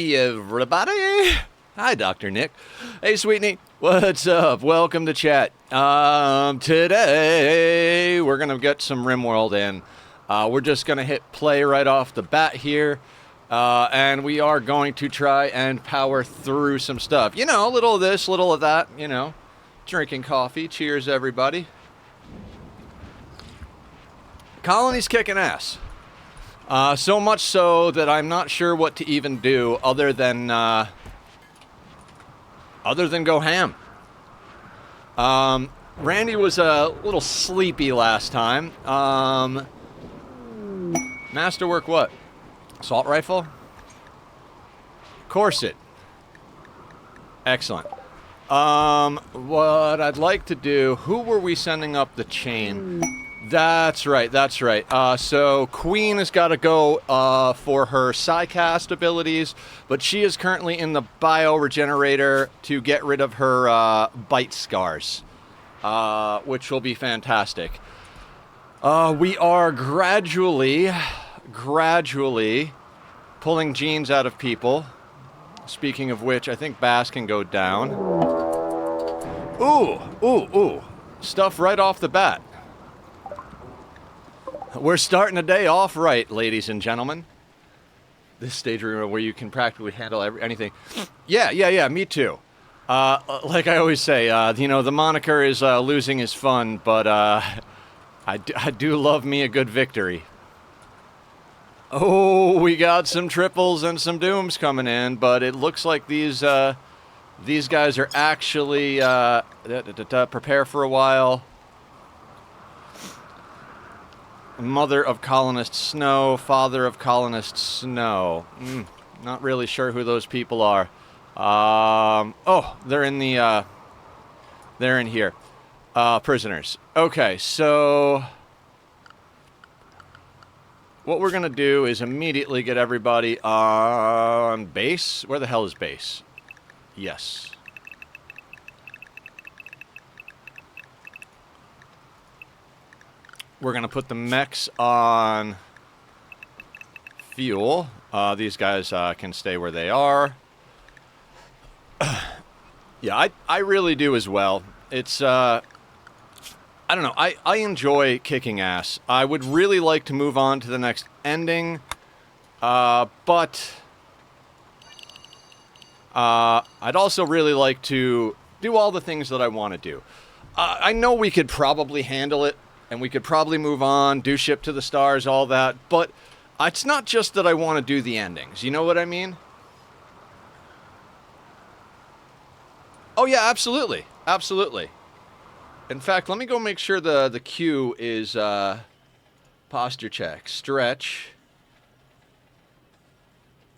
Hey, everybody. Hi, Dr. Nick. Hey, Sweetney. What's up? Welcome to chat. Today, we're going to get some RimWorld in. We're just going to hit play right off the bat here. And we are going to try and power through some stuff. You know, a little of this, little of that, you know. Drinking coffee. Cheers, everybody. Colony's kicking ass. So much so that I'm not sure what to even do other than go ham. Randy was a little sleepy last time. Masterwork what? Assault rifle? Corset. Excellent. What I'd like to do, who were we sending up the chain? That's right. So Queen has got to go for her Psycast abilities, but she is currently in the Bioregenerator to get rid of her bite scars, which will be fantastic. We are gradually pulling genes out of people. Speaking of which, I think Bass can go down. Ooh. Stuff right off the bat. We're starting the day off right, ladies and gentlemen. This stage where you can practically handle anything. Yeah, me too. Like I always say, you know, the moniker is losing is fun, but I do love me a good victory. Oh, we got some triples and some dooms coming in, but it looks like these guys are actually prepare for a while. Mother of Colonist Snow, father of Colonist Snow. Not really sure who those people are. Oh, they're in the, they're in here. Prisoners. Okay, so what we're gonna do is immediately get everybody on base. Where the hell is base? Yes. We're going to put the mechs on fuel. These guys can stay where they are. Yeah, I really do as well. It's, I don't know. I enjoy kicking ass. I would really like to move on to the next ending. But I'd also really like to do all the things that I want to do. I know we could probably handle it. And we could probably move on, do Ship to the Stars, all that. But it's not just that I want to do the endings. You know what I mean? Oh, yeah, absolutely. Absolutely. In fact, let me go make sure the queue is posture check. Stretch.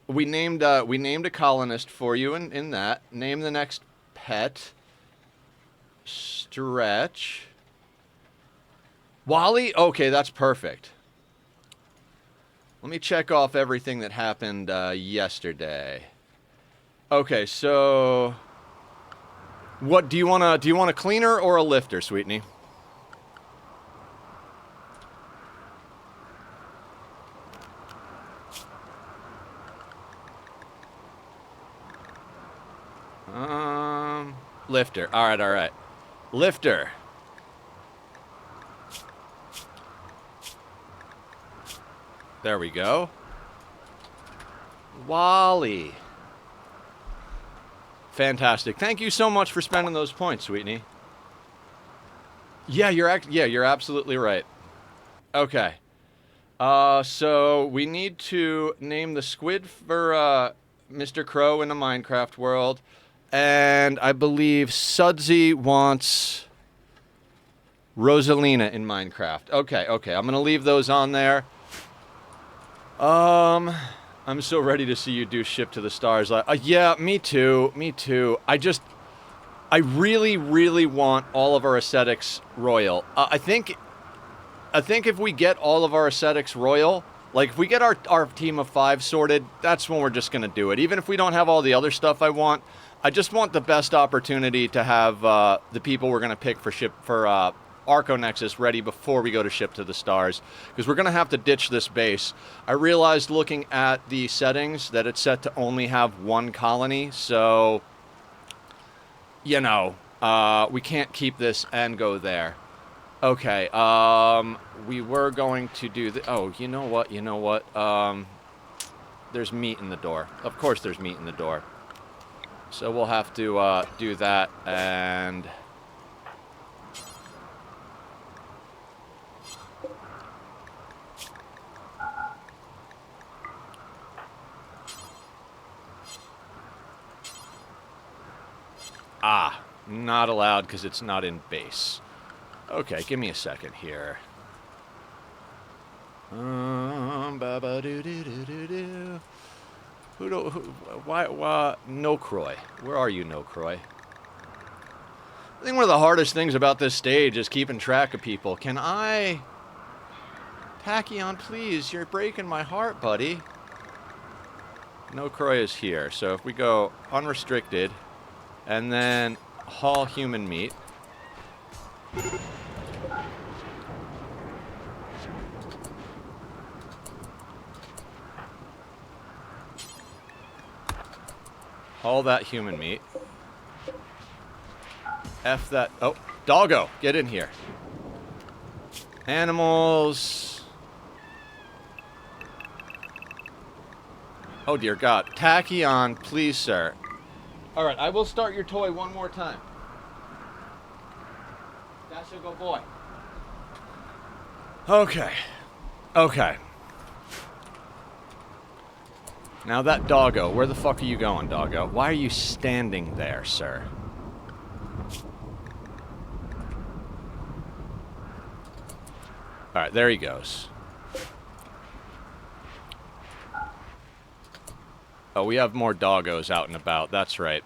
We named a colonist for you in that. Name the next pet. Stretch. Wally? Okay, that's perfect. Let me check off everything that happened yesterday. Okay, so what do you want a cleaner or a lifter, Sweetney? Lifter. All right. Lifter. There we go. Wally. Fantastic. Thank you so much for spending those points, Sweetney. Yeah, you're absolutely right. Okay. So we need to name the squid for Mr. Crow in the Minecraft world, and I believe Sudsy wants Rosalina in Minecraft. Okay. I'm gonna leave those on there. I'm so ready to see you do Ship to the Stars. Yeah, me too. I really want all of our aesthetics royal. I think if we get all of our aesthetics royal, like if we get our team of 5 sorted, that's when we're just gonna do it. Even if we don't have all the other stuff I just want the best opportunity to have the people we're gonna pick for Arconexus ready before we go to ship to the stars, because we're going to have to ditch this base. I realized looking at the settings that it's set to only have one colony, so, you know, we can't keep this and go there. Okay, we were going to do the... Oh, you know what? There's meat in the door. Of course there's meat in the door. So we'll have to do that, and... Ah, not allowed because it's not in base. Okay, give me a second here. Why, No Croy. Where are you, No Croy? I think one of the hardest things about this stage is keeping track of people. Can I... Tachyon, please, you're breaking my heart, buddy. No Croy is here, so if we go unrestricted, and then haul human meat. All that human meat. F that. Oh, doggo, get in here. Animals. Oh, dear God. Tachyon, please, sir. All right, I will start your toy one more time. That's a good boy. Okay. Okay. Now that doggo, where the fuck are you going, doggo? Why are you standing there, sir? Alright, there he goes. Oh, we have more doggos out and about, that's right.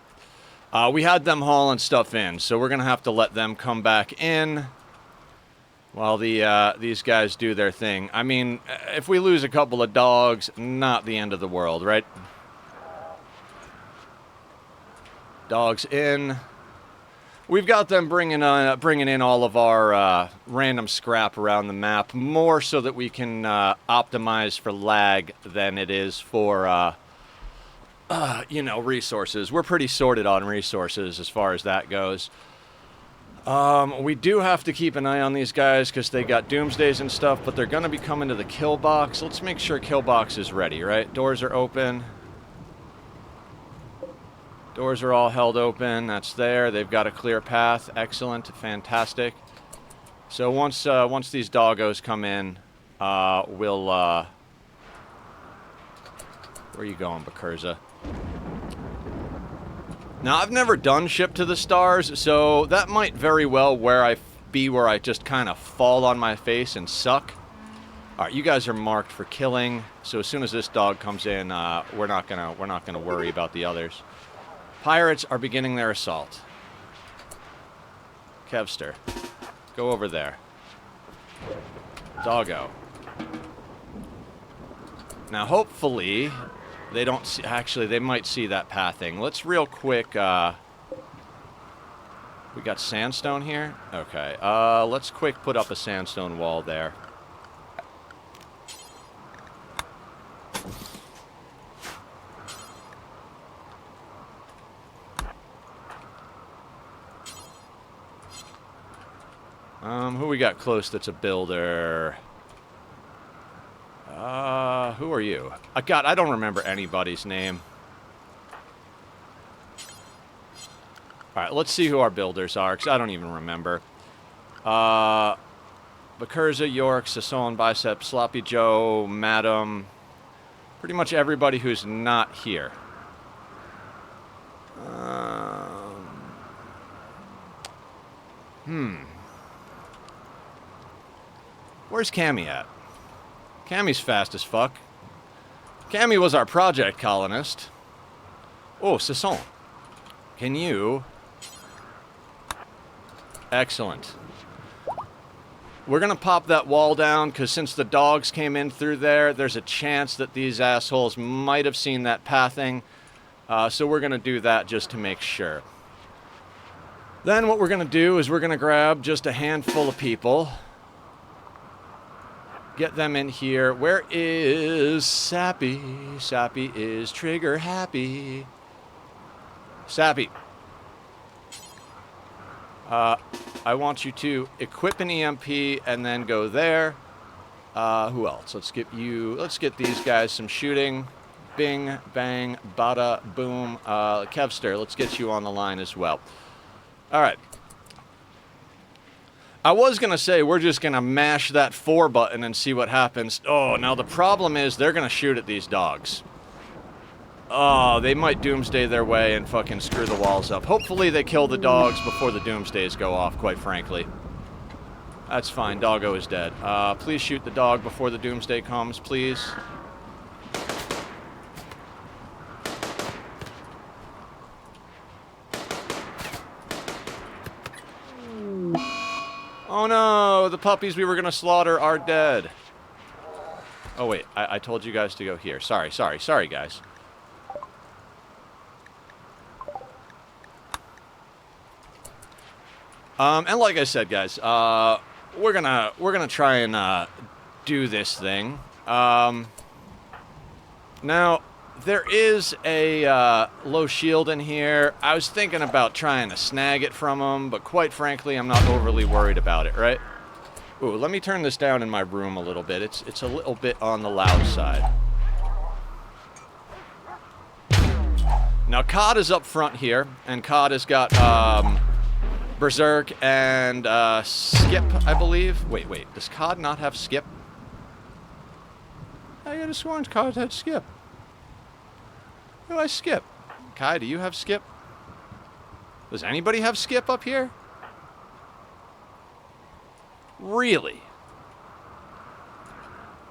We had them hauling stuff in, so we're gonna have to let them come back in while these guys do their thing. I mean, if we lose a couple of dogs, not the end of the world, right? Dogs in. We've got them bringing in all of our random scrap around the map, more so that we can optimize for lag than it is for, you know, resources. We're pretty sorted on resources as far as that goes. We do have to keep an eye on these guys because they got doomsdays and stuff, but they're going to be coming to the kill box. Let's make sure kill box is ready, right? Doors are open. Doors are all held open. That's there. They've got a clear path. Excellent. Fantastic. So once these doggos come in, we'll... Where are you going, Bakurza? Now, I've never done Ship to the Stars, so that might very well where I just kind of fall on my face and suck. All right, you guys are marked for killing, so as soon as this dog comes in, we're not gonna worry about the others. Pirates are beginning their assault. Kevster, go over there. Doggo. Now, hopefully... They don't see... Actually, they might see that pathing. Let's real quick... We got sandstone here? Okay. Let's quick put up a sandstone wall there. Who we got close that's a builder? Who are you? God, I don't remember anybody's name. Alright, let's see who our builders are, because I don't even remember. Bakurza, York, Sasson, Bicep, Sloppy Joe, Madam. Pretty much everybody who's not here. Where's Cammy at? Cammy's fast as fuck. Cammy was our project colonist. Oh, Sasson. Can you... Excellent. We're going to pop that wall down, because since the dogs came in through there, there's a chance that these assholes might have seen that pathing. So we're going to do that just to make sure. Then what we're going to do is we're going to grab just a handful of people. Get them in here. Where is Sappy? Sappy is trigger happy. Sappy. I want you to equip an EMP and then go there. Who else? Let's get these guys some shooting. Bing, bang, bada, boom. Kevster, let's get you on the line as well. All right. I was going to say we're just going to mash that 4 button and see what happens. Oh, now the problem is they're going to shoot at these dogs. Oh, they might doomsday their way and fucking screw the walls up. Hopefully they kill the dogs before the doomsdays go off, quite frankly. That's fine. Doggo is dead. Please shoot the dog before the doomsday comes, please. Oh no, the puppies we were going to slaughter are dead. Oh wait, I told you guys to go here. Sorry guys. And like I said, guys, we're gonna try and do this thing. Now there is a low shield in here. I was thinking about trying to snag it from him, but quite frankly, I'm not overly worried about it, right? Ooh, let me turn this down in my room a little bit. It's a little bit on the loud side. Now, COD is up front here, and COD has got Berserk and Skip, I believe. Wait, does COD not have Skip? I could have sworn COD had Skip. Who has Skip? Kai, do you have Skip? Does anybody have Skip up here? Really?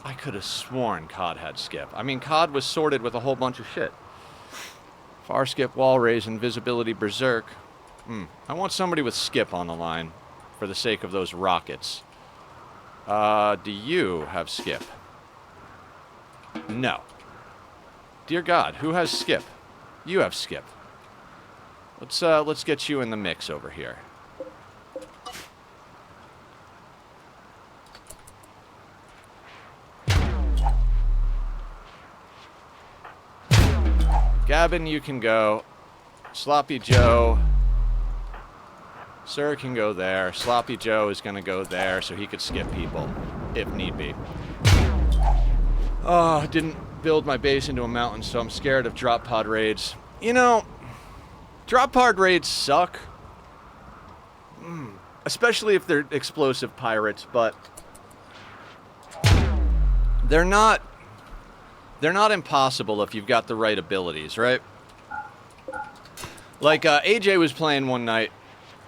I could have sworn COD had Skip. I mean, COD was sorted with a whole bunch of shit. Far Skip, Wall Raise, Invisibility, Berserk. I want somebody with Skip on the line for the sake of those rockets. Do you have Skip? No. Dear God, who has Skip? You have Skip. Let's get you in the mix over here. Gavin, you can go. Sloppy Joe. Sir can go there. Sloppy Joe is going to go there so he could skip people, if need be. Oh, I didn't build my base into a mountain, so I'm scared of drop pod raids. You know, drop pod raids suck. Especially if they're explosive pirates, but they're not impossible if you've got the right abilities, right? Like, AJ was playing one night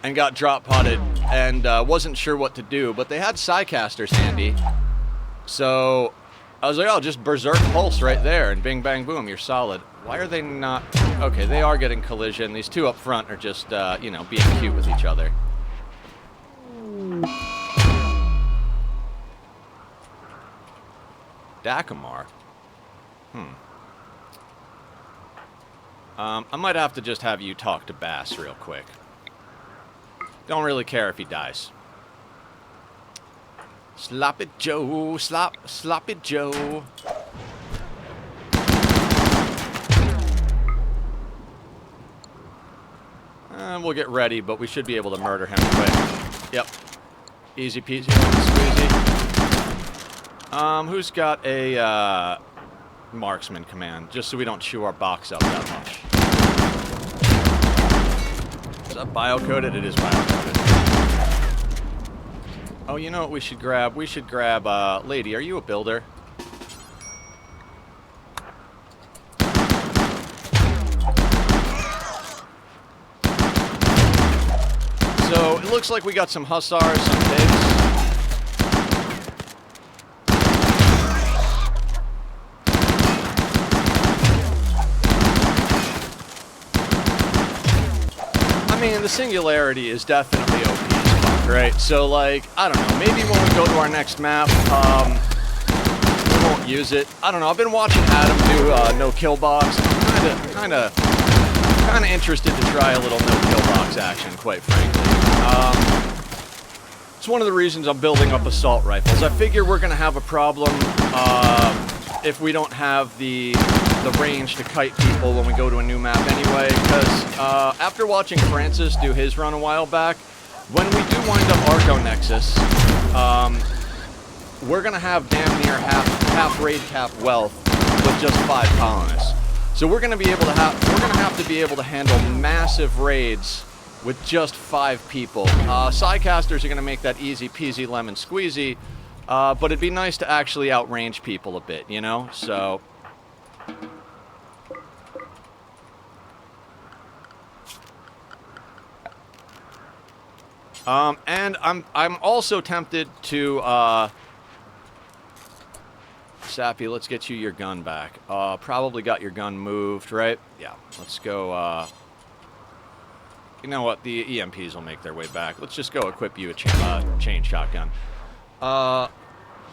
and got drop podded and wasn't sure what to do, but they had Psycasters handy. So I was like, oh, just Berserk Pulse right there, and bing, bang, boom, you're solid. Why are they not? Okay, they are getting collision. These two up front are just, you know, being cute with each other. Dakamar? I might have to just have you talk to Bass real quick. Don't really care if he dies. Slop it, Joe. Slop it, Joe. We'll get ready, but we should be able to murder him quick. Yep. Easy peasy, squeezy. Who's got a marksman command, just so we don't chew our box up that much? Is that biocoded? It is biocoded. Oh, you know what we should grab? We should grab, lady, are you a builder? So, it looks like we got some hussars, some pigs. I mean, the singularity is definitely OP as fuck, right? So, like, I don't know, maybe when we go to our next map, we won't use it. I don't know, I've been watching Adam do no kill box. I'm kinda kind of interested to try a little no-kill box action, quite frankly. It's one of the reasons I'm building up assault rifles. I figure we're going to have a problem if we don't have the range to kite people when we go to a new map anyway, because after watching Francis do his run a while back, when we do wind up Arco Nexus, we're going to have damn near half raid cap wealth with just 5 colonists. So we're going to have to be able to handle massive raids with just 5 people. Psycasters are going to make that easy peasy lemon squeezy, but it'd be nice to actually outrange people a bit, you know? So and I'm also tempted to Sappy, let's get you your gun back. Probably got your gun moved, right? Yeah, let's go, you know what, the EMPs will make their way back. Let's just go equip you a chain shotgun. A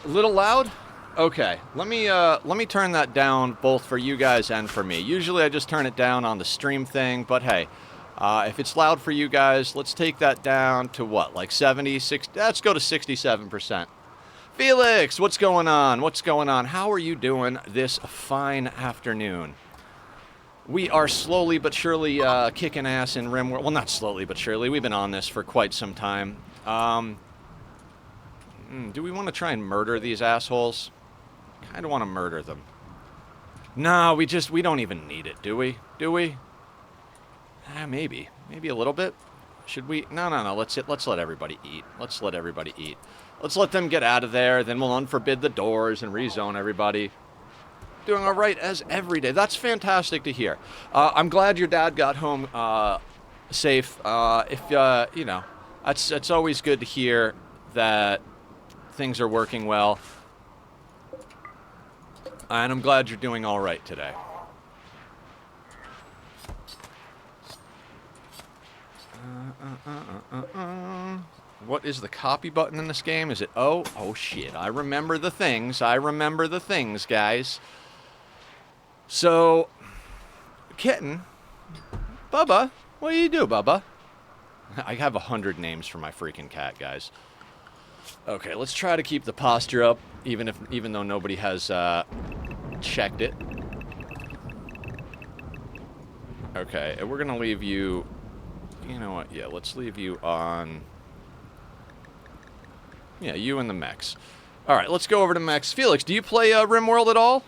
little loud? Okay, let me turn that down both for you guys and for me. Usually I just turn it down on the stream thing, but hey, if it's loud for you guys, let's take that down to what, like 70, 60, let's go to 67%. Felix, what's going on? What's going on? How are you doing this fine afternoon? We are slowly but surely kicking ass in RimWorld. Well, not slowly but surely. We've been on this for quite some time. Do we want to try and murder these assholes? Kind of want to murder them. No, we don't even need it, do we? Do we? Maybe. Maybe a little bit. Should we? No. Let's let everybody eat. Let's let everybody eat. Let's let them get out of there. Then we'll unforbid the doors and rezone everybody. Doing all right as every day. That's fantastic to hear. I'm glad your dad got home safe. You know, it's always good to hear that things are working well. And I'm glad you're doing all right today. What is the copy button in this game? Is it O? Oh shit, I remember the things. I remember the things, guys. So, Kitten, Bubba, what do you do, Bubba? I have 100 names for my freaking cat, guys. Okay, let's try to keep the posture up, even though nobody has checked it. Okay, and we're gonna leave you. You know what? Yeah, let's leave you on. Yeah, you and the mechs. All right, let's go over to mechs. Felix, do you play RimWorld at all?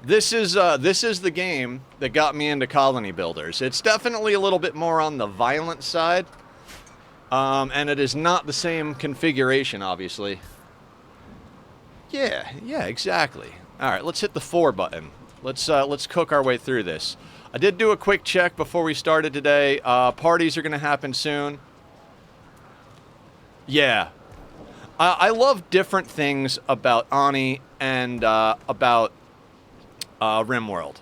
This is the game that got me into Colony Builders. It's definitely a little bit more on the violent side, and it is not the same configuration, obviously. Yeah, exactly. All right, let's hit the 4 button. Let's cook our way through this. I did do a quick check before we started today. Parties are going to happen soon. Yeah. I love different things about Ani and about RimWorld.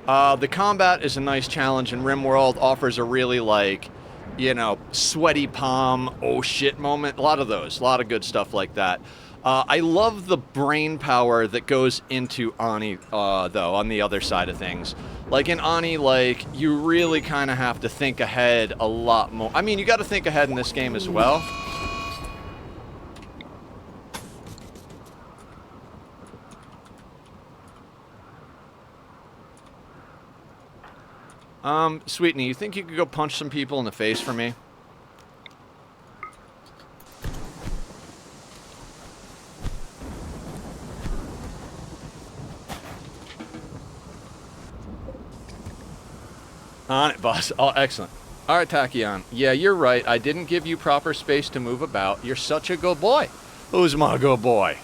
The combat is a nice challenge, and RimWorld offers a really, like, you know, sweaty palm, oh shit moment. A lot of those. A lot of good stuff like that. I love the brain power that goes into Ani, though, on the other side of things. Like, in Ani, like, you really kind of have to think ahead a lot more. I mean, you got to think ahead in this game as well. Sweetney, you think you could go punch some people in the face for me? On it, boss. Oh, excellent. All right, Tachyon. Yeah, you're right. I didn't give you proper space to move about. You're such a good boy. Who's my good boy?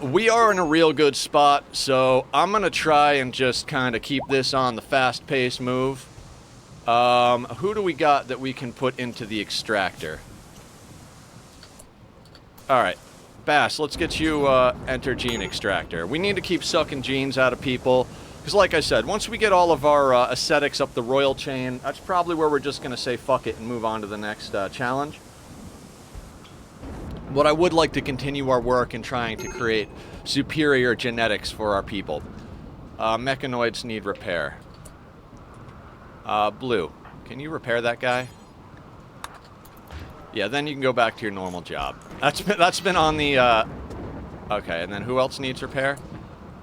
We are in a real good spot, so I'm going to try and just kind of keep this on the fast-paced move. Who do we got that we can put into the extractor? All right. Bass, let's get you enter gene extractor. We need to keep sucking genes out of people, because Because like I said, once we get all of our aesthetics up the royal chain, that's probably where we're just going to say fuck it and move on to the next challenge. But I would like to continue our work in trying to create superior genetics for our people. Mechanoids need repair. Blue, can you repair that guy? Yeah, then you can go back to your normal job. That's been on the... Okay, and then who else needs repair?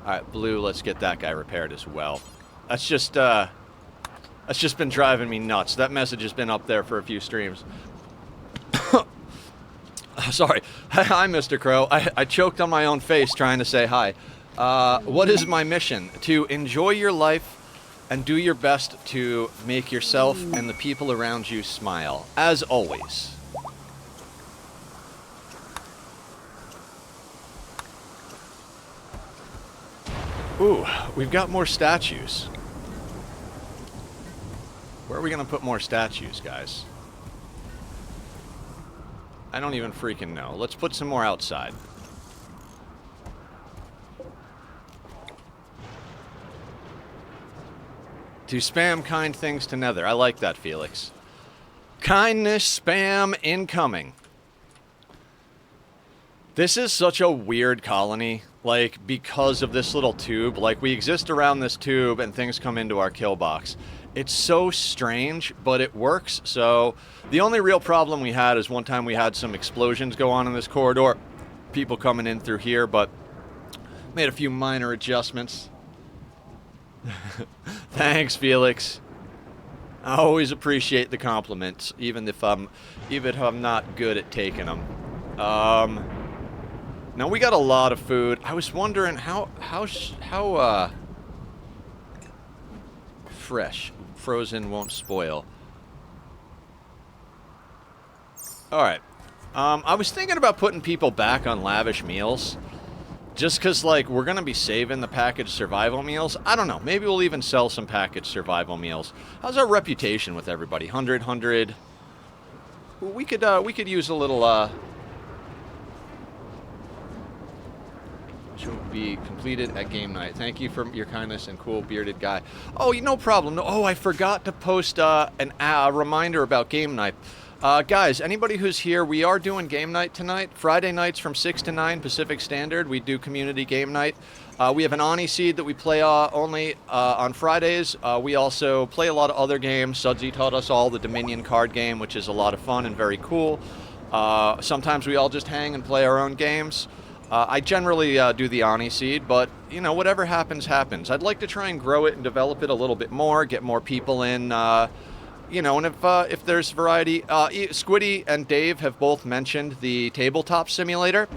Alright, Blue, let's get that guy repaired as well. That's just been driving me nuts. That message has been up there for a few streams. Sorry. Hi, Mr. Crow. I choked on my own face trying to say hi. What is my mission? To enjoy your life and do your best to make yourself and the people around you smile, as always. Ooh, we've got more statues. Where are we going to put more statues, guys? I don't even freaking know. Let's put some more outside. To spam kind things to Nether. I like that, Felix. Kindness spam incoming. This is such a weird colony, like, because of this little tube. Like, we exist around this tube and things come into our kill box. It's so strange, but it works. So the only real problem we had is one time we had some explosions go on in this corridor. People coming in through here, but made a few minor adjustments. Thanks, Felix. I always appreciate the compliments, even if I'm not good at taking them. Now we got a lot of food. I was wondering how fresh, frozen won't spoil. All right. I was thinking about putting people back on lavish meals. Just because, like, we're going to be saving the packaged survival meals. I don't know. Maybe we'll even sell some packaged survival meals. How's our reputation with everybody? 100. We could use a little, should be completed at game night. Thank you for your kindness and cool bearded guy. Oh, no problem. Oh, I forgot to post a reminder about game night. Guys, anybody who's here, we are doing game night tonight. Friday nights from 6 to 9 Pacific Standard, we do community game night. We have an Oni seed that we play only on Fridays. We also play a lot of other games. Sudsy taught us all the Dominion card game, which is a lot of fun and very cool. Sometimes we all just hang and play our own games. I generally do the Oni seed, but, you know, whatever happens, happens. I'd like to try and grow it and develop it a little bit more, get more people in, you know, and if there's variety, Squiddy and Dave have both mentioned the tabletop simulator,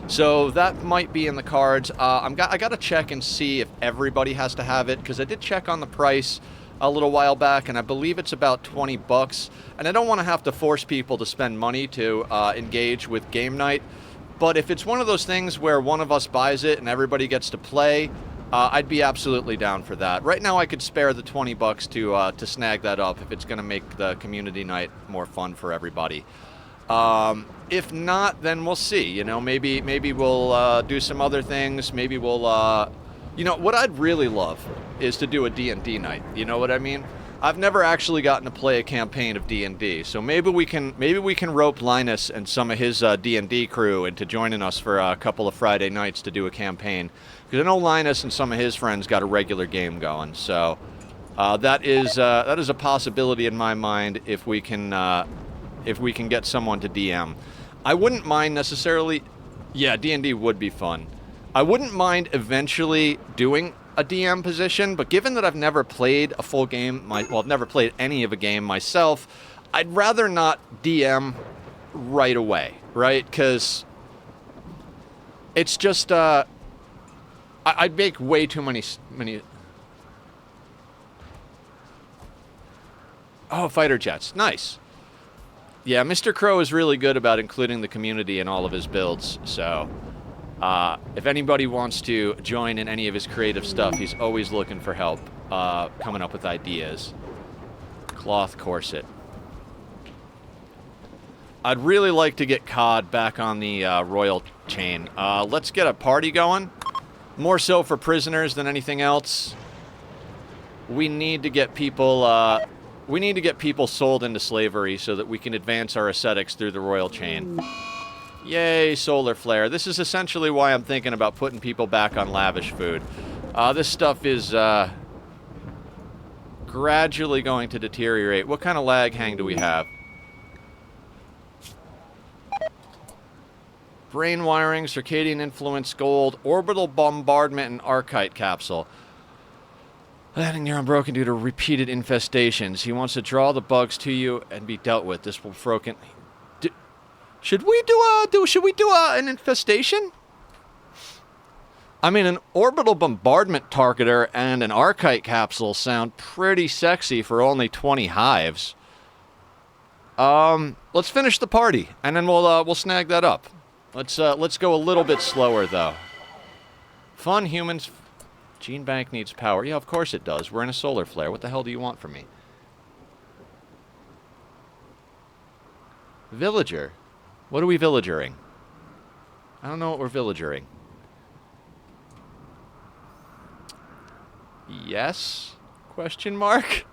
so that might be in the cards. I got to check and see if everybody has to have it, because I did check on the price a little while back, and I believe it's about $20, and I don't want to have to force people to spend money to engage with game night, but if it's one of those things where one of us buys it and everybody gets to play, I'd be absolutely down for that. Right now I could spare the $20 to snag that up if it's going to make the community night more fun for everybody. If not, then we'll see. You know, maybe we'll do some other things. Maybe we'll, you know, what I'd really love is to do a D&D night. You know what I mean? I've never actually gotten to play a campaign of D&D, so maybe we can rope Linus and some of his D&D crew into joining us for a couple of Friday nights to do a campaign. Because I know Linus and some of his friends got a regular game going, so that is a possibility in my mind if we can get someone to DM. I wouldn't mind necessarily. Yeah, D&D would be fun. I wouldn't mind eventually doing a DM position, but given that I've never played a full game, I've never played any of a game myself, I'd rather not DM right away, right? Because it's just I'd make way too many. Oh, fighter jets. Nice. Yeah, Mr. Crow is really good about including the community in all of his builds, so if anybody wants to join in any of his creative stuff, he's always looking for help coming up with ideas. Cloth corset. I'd really like to get COD back on the royal chain. Let's get a party going. More so for prisoners than anything else. we need to get people sold into slavery so that we can advance our aesthetics through the royal chain. Yay, solar flare. This is essentially why I'm thinking about putting people back on lavish food. This stuff is gradually going to deteriorate. What kind of lag hang do we have? Brain wiring, circadian influence, gold, orbital bombardment, and archite capsule. Landing near unbroken due to repeated infestations. He wants to draw the bugs to you and be dealt with. This will broken. Should we do an infestation? I mean, an orbital bombardment targeter and an archite capsule sound pretty sexy for only 20 hives. Let's finish the party, and then we'll snag that up. Let's go a little bit slower though. Fun humans. Gene bank needs power. Yeah, of course it does. We're in a solar flare. What the hell do you want from me? Villager. What are we villagering? I don't know what we're villagering. Yes? Question mark?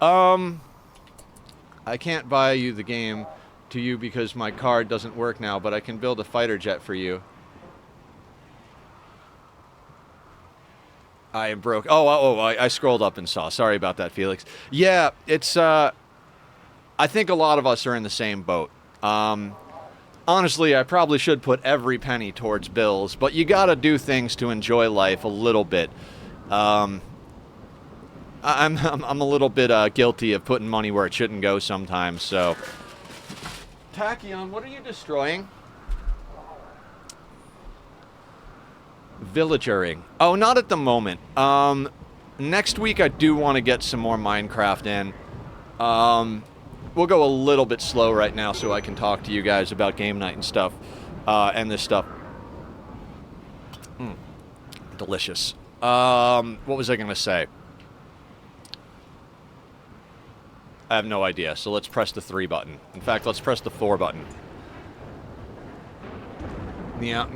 I can't buy you the game to you because my card doesn't work now, but I can build a fighter jet for you. I am broke. I scrolled up and saw. Sorry about that, Felix. Yeah, it's, I think a lot of us are in the same boat. Honestly, I probably should put every penny towards bills, but you gotta do things to enjoy life a little bit. I'm a little bit guilty of putting money where it shouldn't go sometimes, so. Tachyon, what are you destroying? Villagering. Oh, not at the moment. Next week I do want to get some more Minecraft in. We'll go a little bit slow right now so I can talk to you guys about game night and stuff, and this stuff. Delicious. What was I going to say? I have no idea, so let's press the 3 button. In fact, let's press the 4 button. Yeah.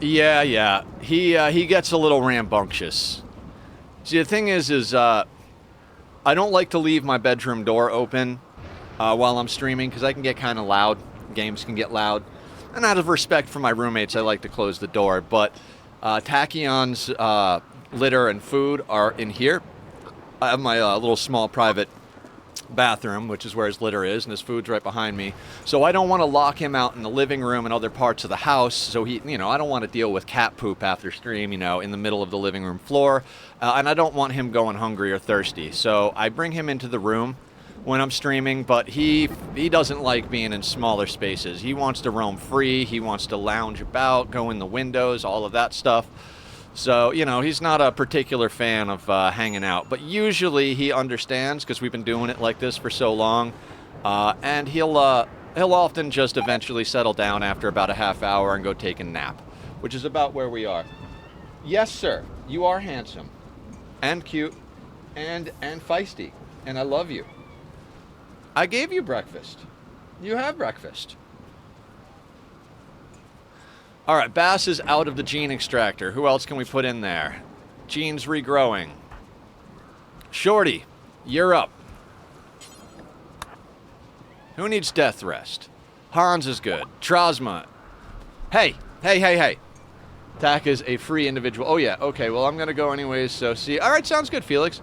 Yeah. He gets a little rambunctious. See, the thing is I don't like to leave my bedroom door open while I'm streaming because I can get kind of loud. Games can get loud. And out of respect for my roommates, I like to close the door. But Tachyon's litter and food are in here. I have my little small private bathroom, which is where his litter is, and his food's right behind me. So I don't want to lock him out in the living room and other parts of the house. So I don't want to deal with cat poop after stream, in the middle of the living room floor. And I don't want him going hungry or thirsty. So I bring him into the room when I'm streaming, but he doesn't like being in smaller spaces. He wants to roam free. He wants to lounge about, go in the windows, all of that stuff. So, he's not a particular fan of hanging out. But usually he understands because we've been doing it like this for so long. And he'll often just eventually settle down after about a half hour and go take a nap, which is about where we are. Yes, sir. You are handsome and cute and feisty. And I love you. I gave you breakfast. You have breakfast. All right, Bass is out of the gene extractor. Who else can we put in there? Gene's regrowing. Shorty, you're up. Who needs death rest? Hans is good. Trosma. Hey. Tack is a free individual. Oh, yeah. Okay, well, I'm going to go anyways, so see. All right, sounds good, Felix.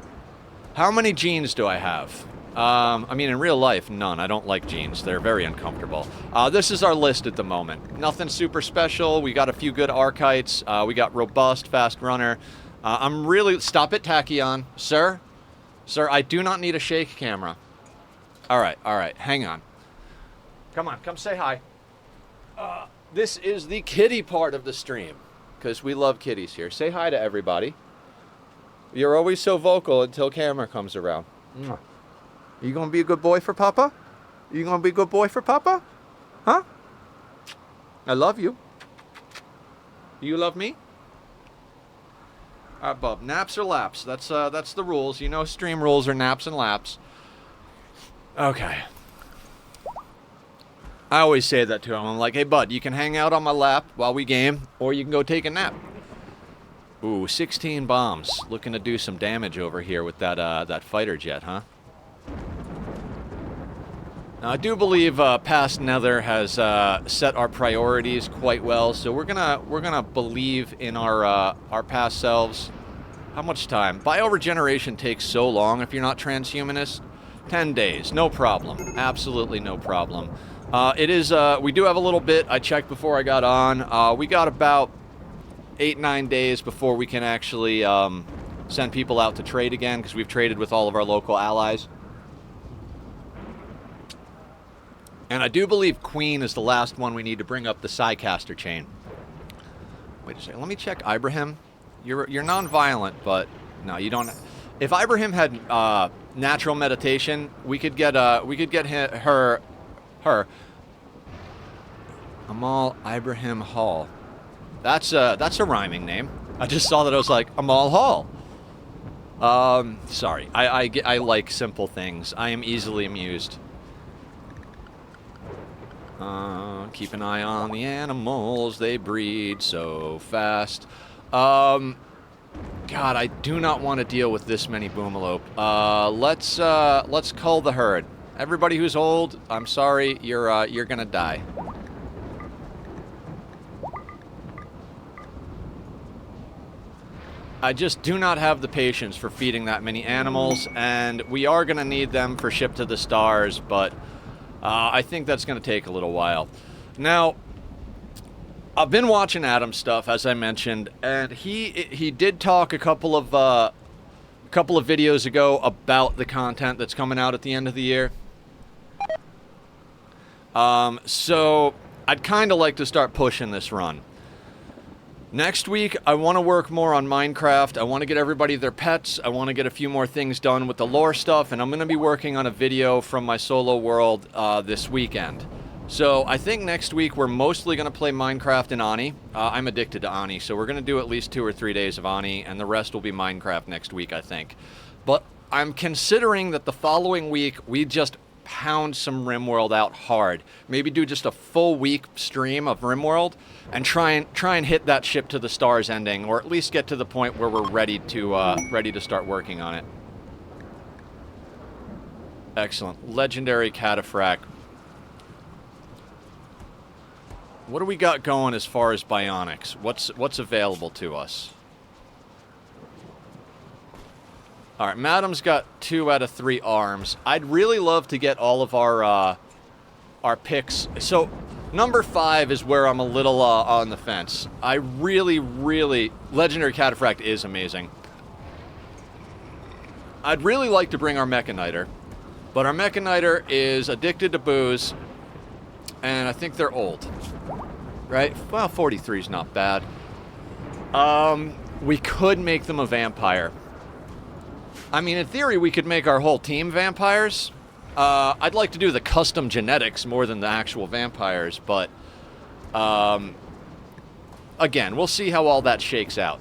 How many genes do I have? In real life, none. I don't like jeans. They're very uncomfortable. This is our list at the moment. Nothing super special. We got a few good archites. We got robust, fast runner. Stop it, Tachyon. Sir, I do not need a shake camera. All right. Hang on. Come say hi. This is the kitty part of the stream, because we love kitties here. Say hi to everybody. You're always so vocal until camera comes around. You gonna be a good boy for Papa? You gonna be a good boy for Papa? Huh? I love you. You love me? All right, bub. Naps or laps? That's the rules. Stream rules are naps and laps. Okay. I always say that to him. I'm like, hey, bud, you can hang out on my lap while we game, or you can go take a nap. Ooh, 16 bombs. Looking to do some damage over here with that that fighter jet, huh? Now, I do believe past Nether has set our priorities quite well, so we're gonna believe in our past selves. How much time? Bioregeneration takes so long if you're not transhumanist. 10 days, no problem. Absolutely no problem. It is. We do have a little bit. I checked before I got on. We got about 8-9 days before we can actually send people out to trade again, because we've traded with all of our local allies. And I do believe Queen is the last one we need to bring up the Psycaster chain. Wait a second. Let me check Ibrahim. You're non-violent, but no, you don't. If Ibrahim had natural meditation, we could get her. Amal Ibrahim Hall. That's a rhyming name. I just saw that. I was like, Amal Hall. Sorry. I like simple things. I am easily amused. Keep an eye on the animals. They breed so fast. God, I do not want to deal with this many boomalope. Let's cull the herd. Everybody who's old, I'm sorry, you're gonna die. I just do not have the patience for feeding that many animals, and we are gonna need them for Ship to the Stars, but I think that's gonna take a little while. Now, I've been watching Adam's stuff, as I mentioned, and he did talk a couple of videos ago about the content that's coming out at the end of the year. So I'd kind of like to start pushing this run. Next week, I want to work more on Minecraft. I want to get everybody their pets. I want to get a few more things done with the lore stuff, and I'm going to be working on a video from my solo world this weekend. So I think next week we're mostly going to play Minecraft and Ani. I'm addicted to Ani, so we're going to do at least 2 or 3 days of Ani, and the rest will be Minecraft next week, I think. But I'm considering that the following week we just pound some RimWorld out hard. Maybe do just a full week stream of RimWorld and try and hit that Ship to the Stars ending, or at least get to the point where we're ready to start working on it. Excellent. Legendary Cataphract. What do we got going as far as bionics? What's available to us? All right, Madam's got 2 out of 3 arms. I'd really love to get all of our picks. So number 5 is where I'm a little on the fence. I really Legendary Cataphract is amazing. I'd really like to bring our Mechaniter, but our Mechaniter is addicted to booze, and I think they're old. Right? Well, 43 is not bad. We could make them a vampire. I mean, in theory, we could make our whole team vampires. I'd like to do the custom genetics more than the actual vampires, but again, we'll see how all that shakes out.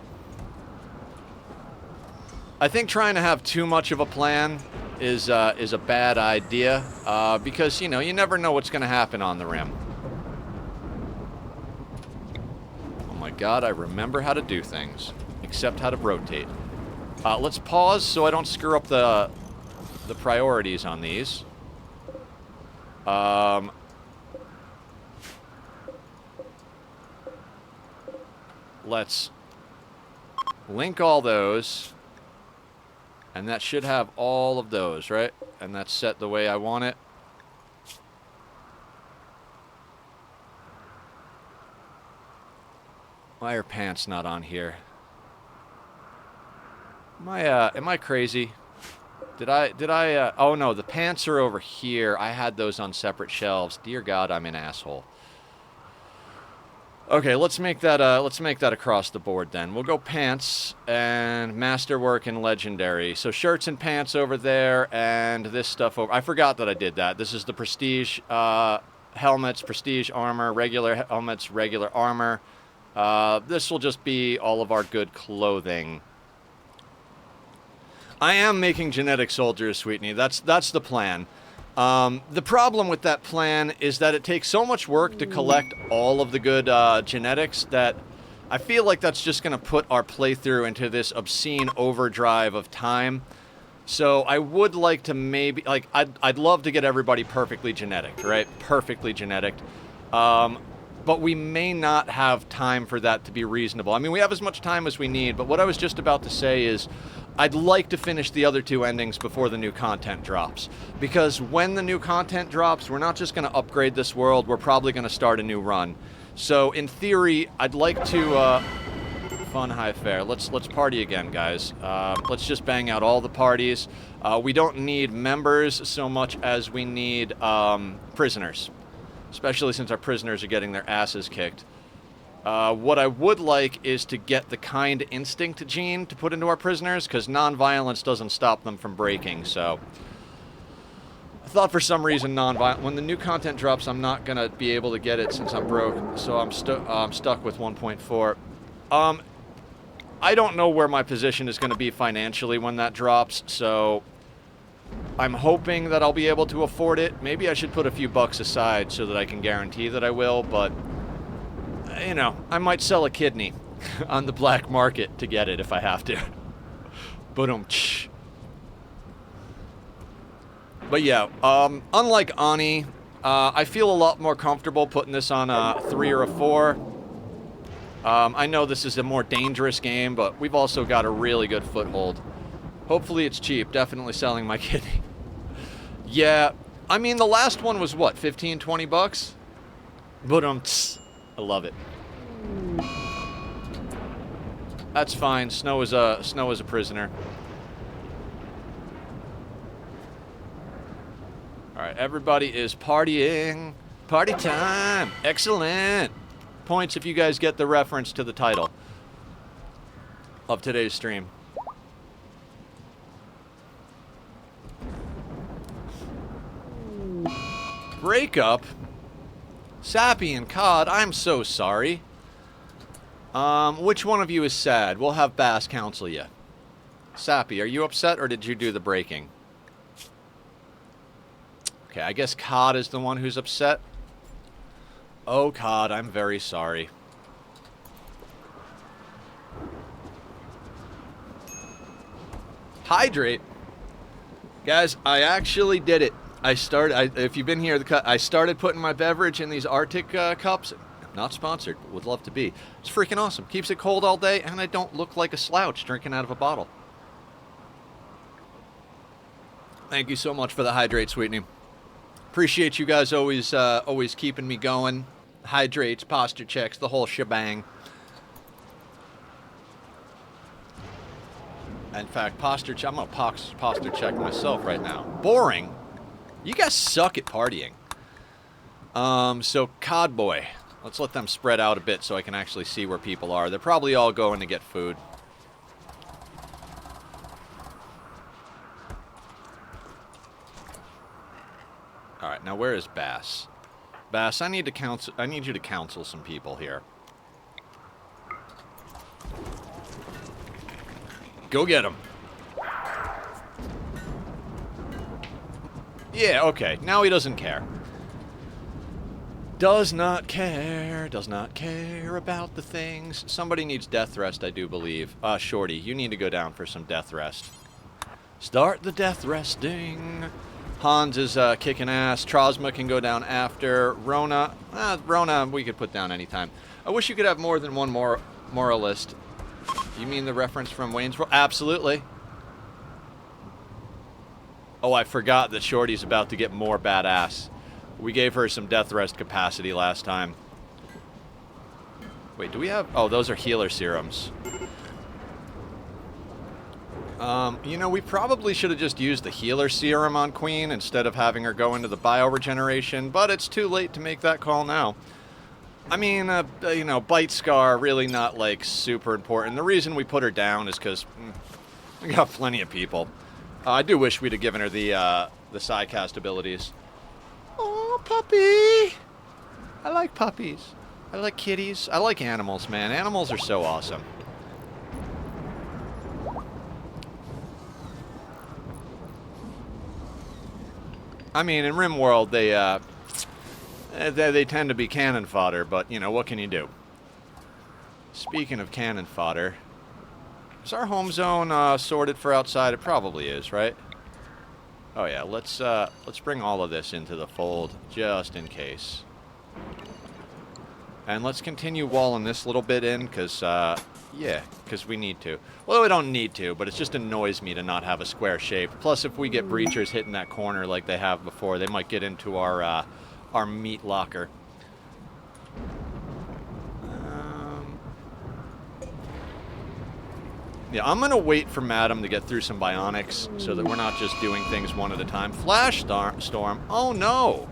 I think trying to have too much of a plan is a bad idea, because, you know, you never know what's going to happen on the Rim. Oh my god, I remember how to do things, except how to rotate. Let's pause so I don't screw up the priorities on these. Let's link all those, and that should have all of those, right? And that's set the way I want it. Why are pants not on here? Am I crazy? Did I, oh no, the pants are over here. I had those on separate shelves. Dear God, I'm an asshole. Okay, let's make that across the board then. We'll go pants and masterwork and legendary. So shirts and pants over there, and this stuff over. I forgot that I did that. This is the prestige helmets, prestige armor, regular helmets, regular armor. This will just be all of our good clothing. I am making genetic soldiers, Sweetney. That's the plan. The problem with that plan is that it takes so much work to collect all of the good genetics that I feel like that's just going to put our playthrough into this obscene overdrive of time. So I would like to maybe, like, I'd love to get everybody perfectly genetic, right? Perfectly genetic. But we may not have time for that to be reasonable. I mean, we have as much time as we need, but what I was just about to say is I'd like to finish the other 2 endings before the new content drops. Because when the new content drops, we're not just going to upgrade this world, we're probably going to start a new run. So in theory, I'd like to... Fun high fair. Let's party again, guys. Let's just bang out all the parties. We don't need members so much as we need prisoners, especially since our prisoners are getting their asses kicked. What I would like is to get the kind instinct gene to put into our prisoners, because non-violence doesn't stop them from breaking. So I thought for some reason non-violent. When the new content drops, I'm not gonna be able to get it since I'm broke. So I'm stuck with 1.4. I don't know where my position is going to be financially when that drops, so I'm hoping that I'll be able to afford it. Maybe I should put a few bucks aside so that I can guarantee that I will, but, you know, I might sell a kidney on the black market to get it if I have to. But yeah, unlike Ani, I feel a lot more comfortable putting this on a 3 or a 4. I know this is a more dangerous game, but we've also got a really good foothold. Hopefully it's cheap. Definitely selling my kidney. Yeah, I mean, the last one was what, 15, 20 bucks? But I love it. That's fine. Snow is a prisoner. All right, everybody is partying. Party time. Excellent. Points if you guys get the reference to the title of today's stream. Breakup? Sappy and Cod, I'm so sorry. Which one of you is sad? We'll have Bass counsel you. Sappy, are you upset or did you do the breaking? Okay, I guess Cod is the one who's upset. Oh, Cod, I'm very sorry. Hydrate. Guys, I actually did it. If you've been here, I started putting my beverage in these Arctic cups. Not sponsored, but would love to be. It's freaking awesome. Keeps it cold all day, and I don't look like a slouch drinking out of a bottle. Thank you so much for the hydrate sweetening. Appreciate you guys always keeping me going. Hydrates, posture checks, the whole shebang. In fact, I'm gonna posture check myself right now. Boring. You guys suck at partying. So Codboy, let's let them spread out a bit so I can actually see where people are. They're probably all going to get food. All right, now where is Bass? Bass, I need you to counsel some people here. Go get him. Yeah, okay. Now he doesn't care. Does not care about the things. Somebody needs death rest, I do believe. Shorty, you need to go down for some death rest. Start the death resting. Hans is kicking ass. Trosma can go down after. Rona we could put down anytime. I wish you could have more than one moralist. You mean the reference from Wayne's World? Absolutely. Oh, I forgot that Shorty's about to get more badass. We gave her some death rest capacity last time. Wait, do we have... Oh, those are healer serums. You know, we probably should have just used the healer serum on Queen instead of having her go into the bioregeneration, but it's too late to make that call now. I mean, you know, bite scar, really not, like, super important. The reason we put her down is because we got plenty of people. I do wish we'd have given her the Psycast abilities. Oh, puppy! I like puppies. I like kitties. I like animals, man. Animals are so awesome. I mean, in RimWorld, they tend to be cannon fodder, but, you know, what can you do? Speaking of cannon fodder, is our home zone sorted for outside? It probably is, right? Oh yeah, let's bring all of this into the fold just in case. And let's continue walling this little bit in, because, yeah, because we need to. Well, we don't need to, but it just annoys me to not have a square shape. Plus, if we get breachers hitting that corner like they have before, they might get into our meat locker. Yeah, I'm going to wait for Madam to get through some bionics so that we're not just doing things one at a time. Flash storm. Oh, no.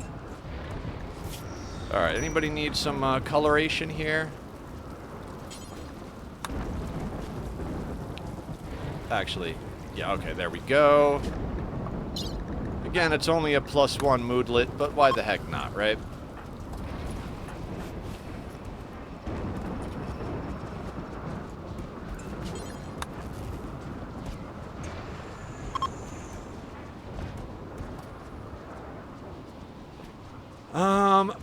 All right, anybody need some coloration here? Actually, yeah, okay, there we go. Again, it's only a +1 moodlet, but why the heck not, right?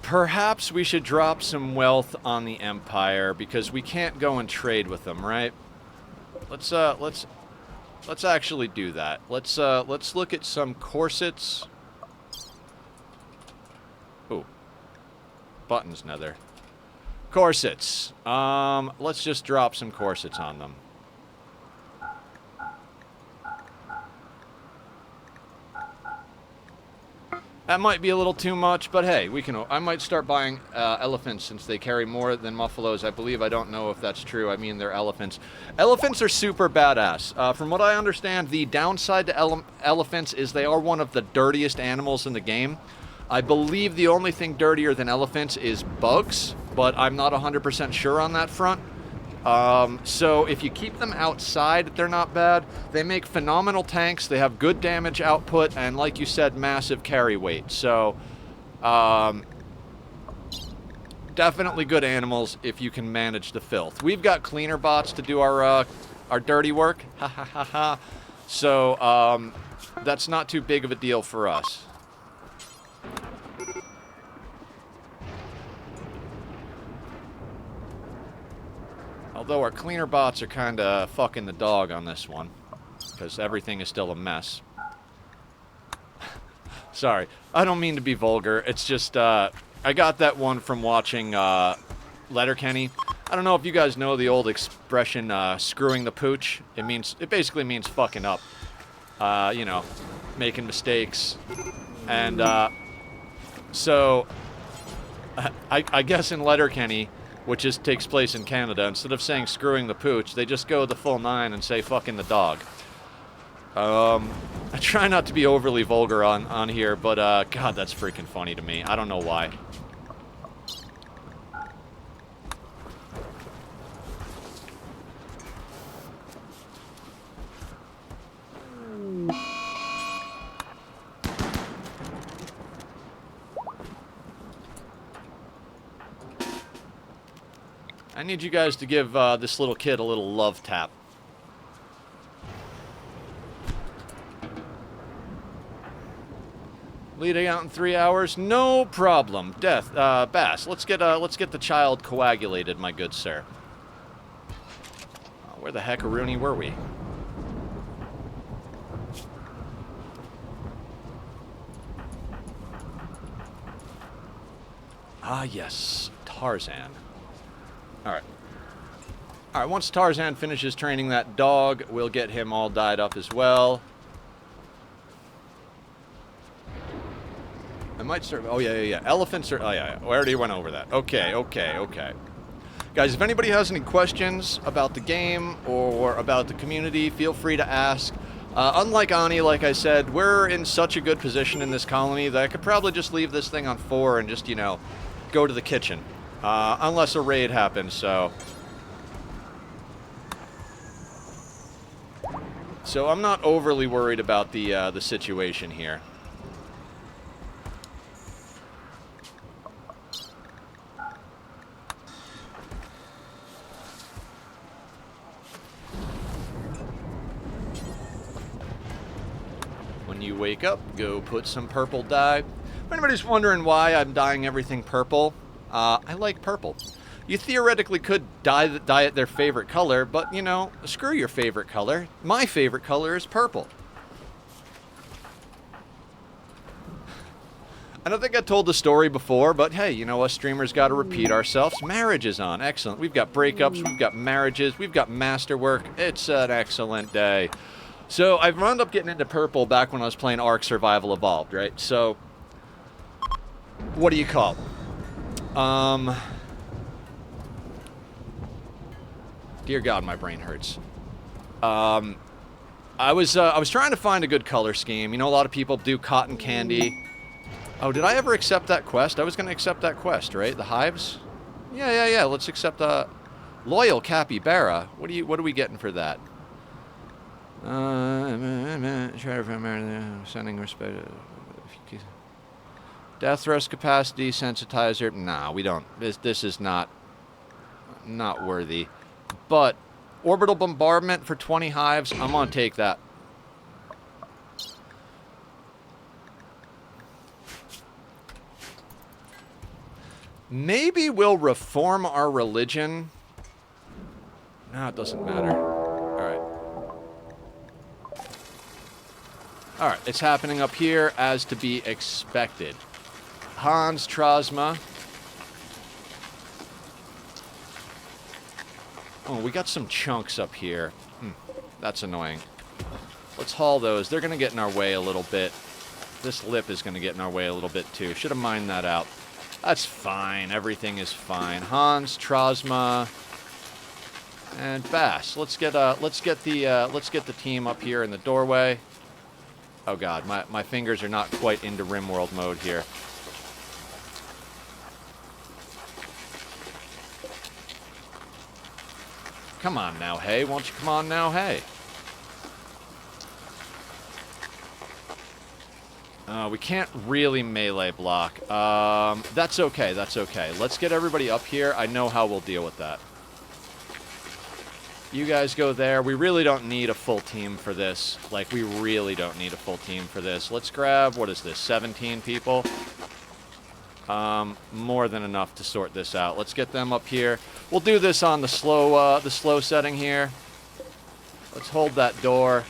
Perhaps we should drop some wealth on the Empire because we can't go and trade with them, right? Let's actually do that. Let's look at some corsets. Ooh. Buttons, nether. Corsets. Let's just drop some corsets on them. That might be a little too much, but hey, we can. I might start buying elephants since they carry more than muffalos. I believe. I don't know if that's true. I mean, they're elephants. Elephants are super badass. From what I understand, the downside to elephants is they are one of the dirtiest animals in the game. I believe the only thing dirtier than elephants is bugs, but I'm not 100% sure on that front. So if you keep them outside, they're not bad. They make phenomenal tanks. They have good damage output, and like you said, massive carry weight. So, definitely good animals if you can manage the filth. We've got cleaner bots to do our dirty work. Ha ha ha ha. So, that's not too big of a deal for us. Although our cleaner bots are kind of fucking the dog on this one, because everything is still a mess. Sorry, I don't mean to be vulgar. It's just, I got that one from watching Letterkenny. I don't know if you guys know the old expression, screwing the pooch. It basically means fucking up. You know, making mistakes. And, so, I guess in Letterkenny, which takes place in Canada, instead of saying screwing the pooch, they just go the full 9 and say fucking the dog. I try not to be overly vulgar on here, but God, that's freaking funny to me. I don't know why. I need you guys to give this little kid a little love tap. Leading out in 3 hours, no problem. Bass, let's get the child coagulated, my good sir. Where the heckaroonie were we? Ah, yes, Tarzan. Alright. Alright, once Tarzan finishes training that dog, we'll get him all dyed up as well. I might start... Oh, yeah. Elephants are... Oh, yeah. I already went over that. Okay. Guys, if anybody has any questions about the game or about the community, feel free to ask. Unlike Ani, like I said, we're in such a good position in this colony that I could probably just leave this thing on 4 and just, you know, go to the kitchen. Unless a raid happens, so... So I'm not overly worried about the situation here. When you wake up, go put some purple dye. If anybody's wondering why I'm dyeing everything purple, I like purple. You theoretically could dye it their favorite color, but, you know, screw your favorite color. My favorite color is purple. I don't think I told the story before, but hey, you know, us streamers got to repeat ourselves. Marriage is on. Excellent. We've got breakups. We've got marriages. We've got masterwork. It's an excellent day. So I wound up getting into purple back when I was playing Ark Survival Evolved, right? So what do you call it? Dear God, my brain hurts. I was trying to find a good color scheme. You know, a lot of people do cotton candy. Oh, did I ever accept that quest? I was going to accept that quest, right? The hives? Yeah. Let's accept loyal capybara. What are we getting for that? Sending respect. Death thrust capacity sensitizer. Nah, we don't. This is not worthy. But orbital bombardment for 20 hives. I'm gonna take that. Maybe we'll reform our religion. No, it doesn't matter. Alright, it's happening up here as to be expected. Hans Trasma. Oh, we got some chunks up here. That's annoying. Let's haul those. They're going to get in our way a little bit. This lip is going to get in our way a little bit too. Should have mined that out. That's fine. Everything is fine. Hans, Trasma, and Bass. Let's get the team up here in the doorway. Oh God, my fingers are not quite into RimWorld mode here. Come on now, hey. Won't you come on now, hey? We can't really melee block. That's okay, that's okay. Let's get everybody up here. I know how we'll deal with that. You guys go there. We really don't need a full team for this. Like, we really don't need a full team for this. Let's grab, what is this, 17 people? More than enough to sort this out. Let's get them up here. We'll do this on the slow setting here. Let's hold that door.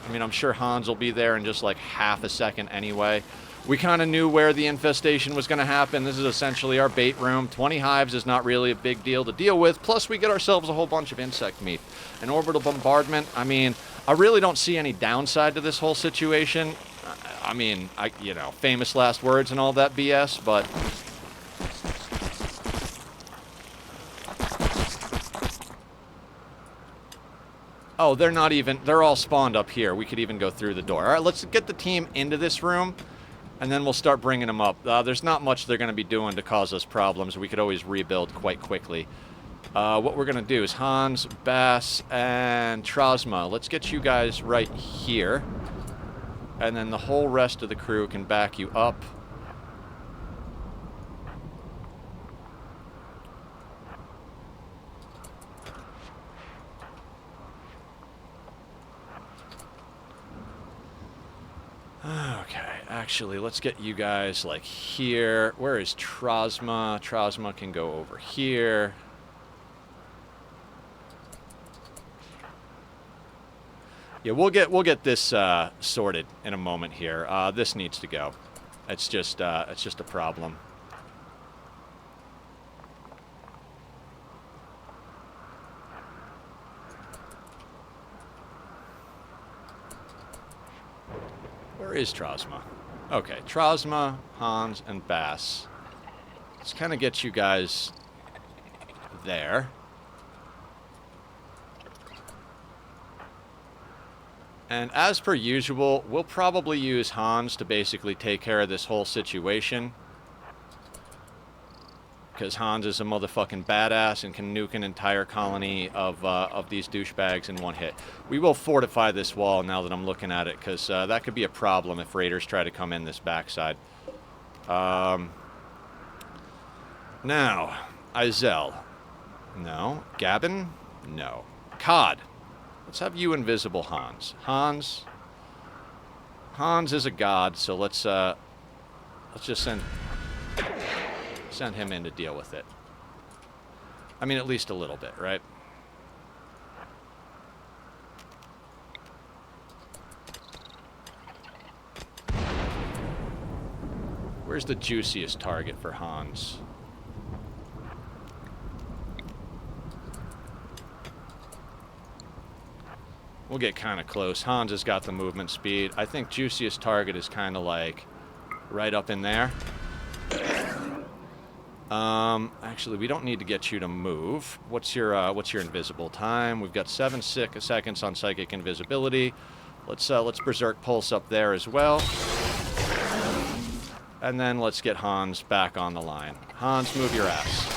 I mean, I'm sure Hans will be there in just like half a second anyway. We kind of knew where the infestation was going to happen. This is essentially our bait room. 20 hives is not really a big deal to deal with. Plus, we get ourselves a whole bunch of insect meat. An orbital bombardment, I mean, I really don't see any downside to this whole situation. I mean, you know, famous last words and all that BS, but... Oh, they're all spawned up here. We could even go through the door. All right, let's get the team into this room, and then we'll start bringing them up. There's not much they're going to be doing to cause us problems. We could always rebuild quite quickly. What we're going to do is Hans, Bass, and Trasma. Let's get you guys right here. And then the whole rest of the crew can back you up. Okay, actually, let's get you guys, like, here. Where is Trasma? Trasma can go over here. Yeah, we'll get this sorted in a moment here. This needs to go. It's just a problem. Where is Trasma? Okay, Trasma, Hans, and Bass. Let's kind of get you guys there. And as per usual, we'll probably use Hans to basically take care of this whole situation. Because Hans is a motherfucking badass and can nuke an entire colony of these douchebags in one hit. We will fortify this wall now that I'm looking at it, because that could be a problem if raiders try to come in this backside. Now, Izel. No. Gavin? No. Cod. Let's have you invisible Hans. Hans is a god, so let's just send him in to deal with it. I mean, at least a little bit, right? Where's the juiciest target for Hans? We'll get kind of close. Hans has got the movement speed. I think juiciest target is kind of like right up in there. Actually, we don't need to get you to move. What's your invisible time? We've got 7 seconds on psychic invisibility. Let's berserk pulse up there as well. And then let's get Hans back on the line. Hans, move your ass.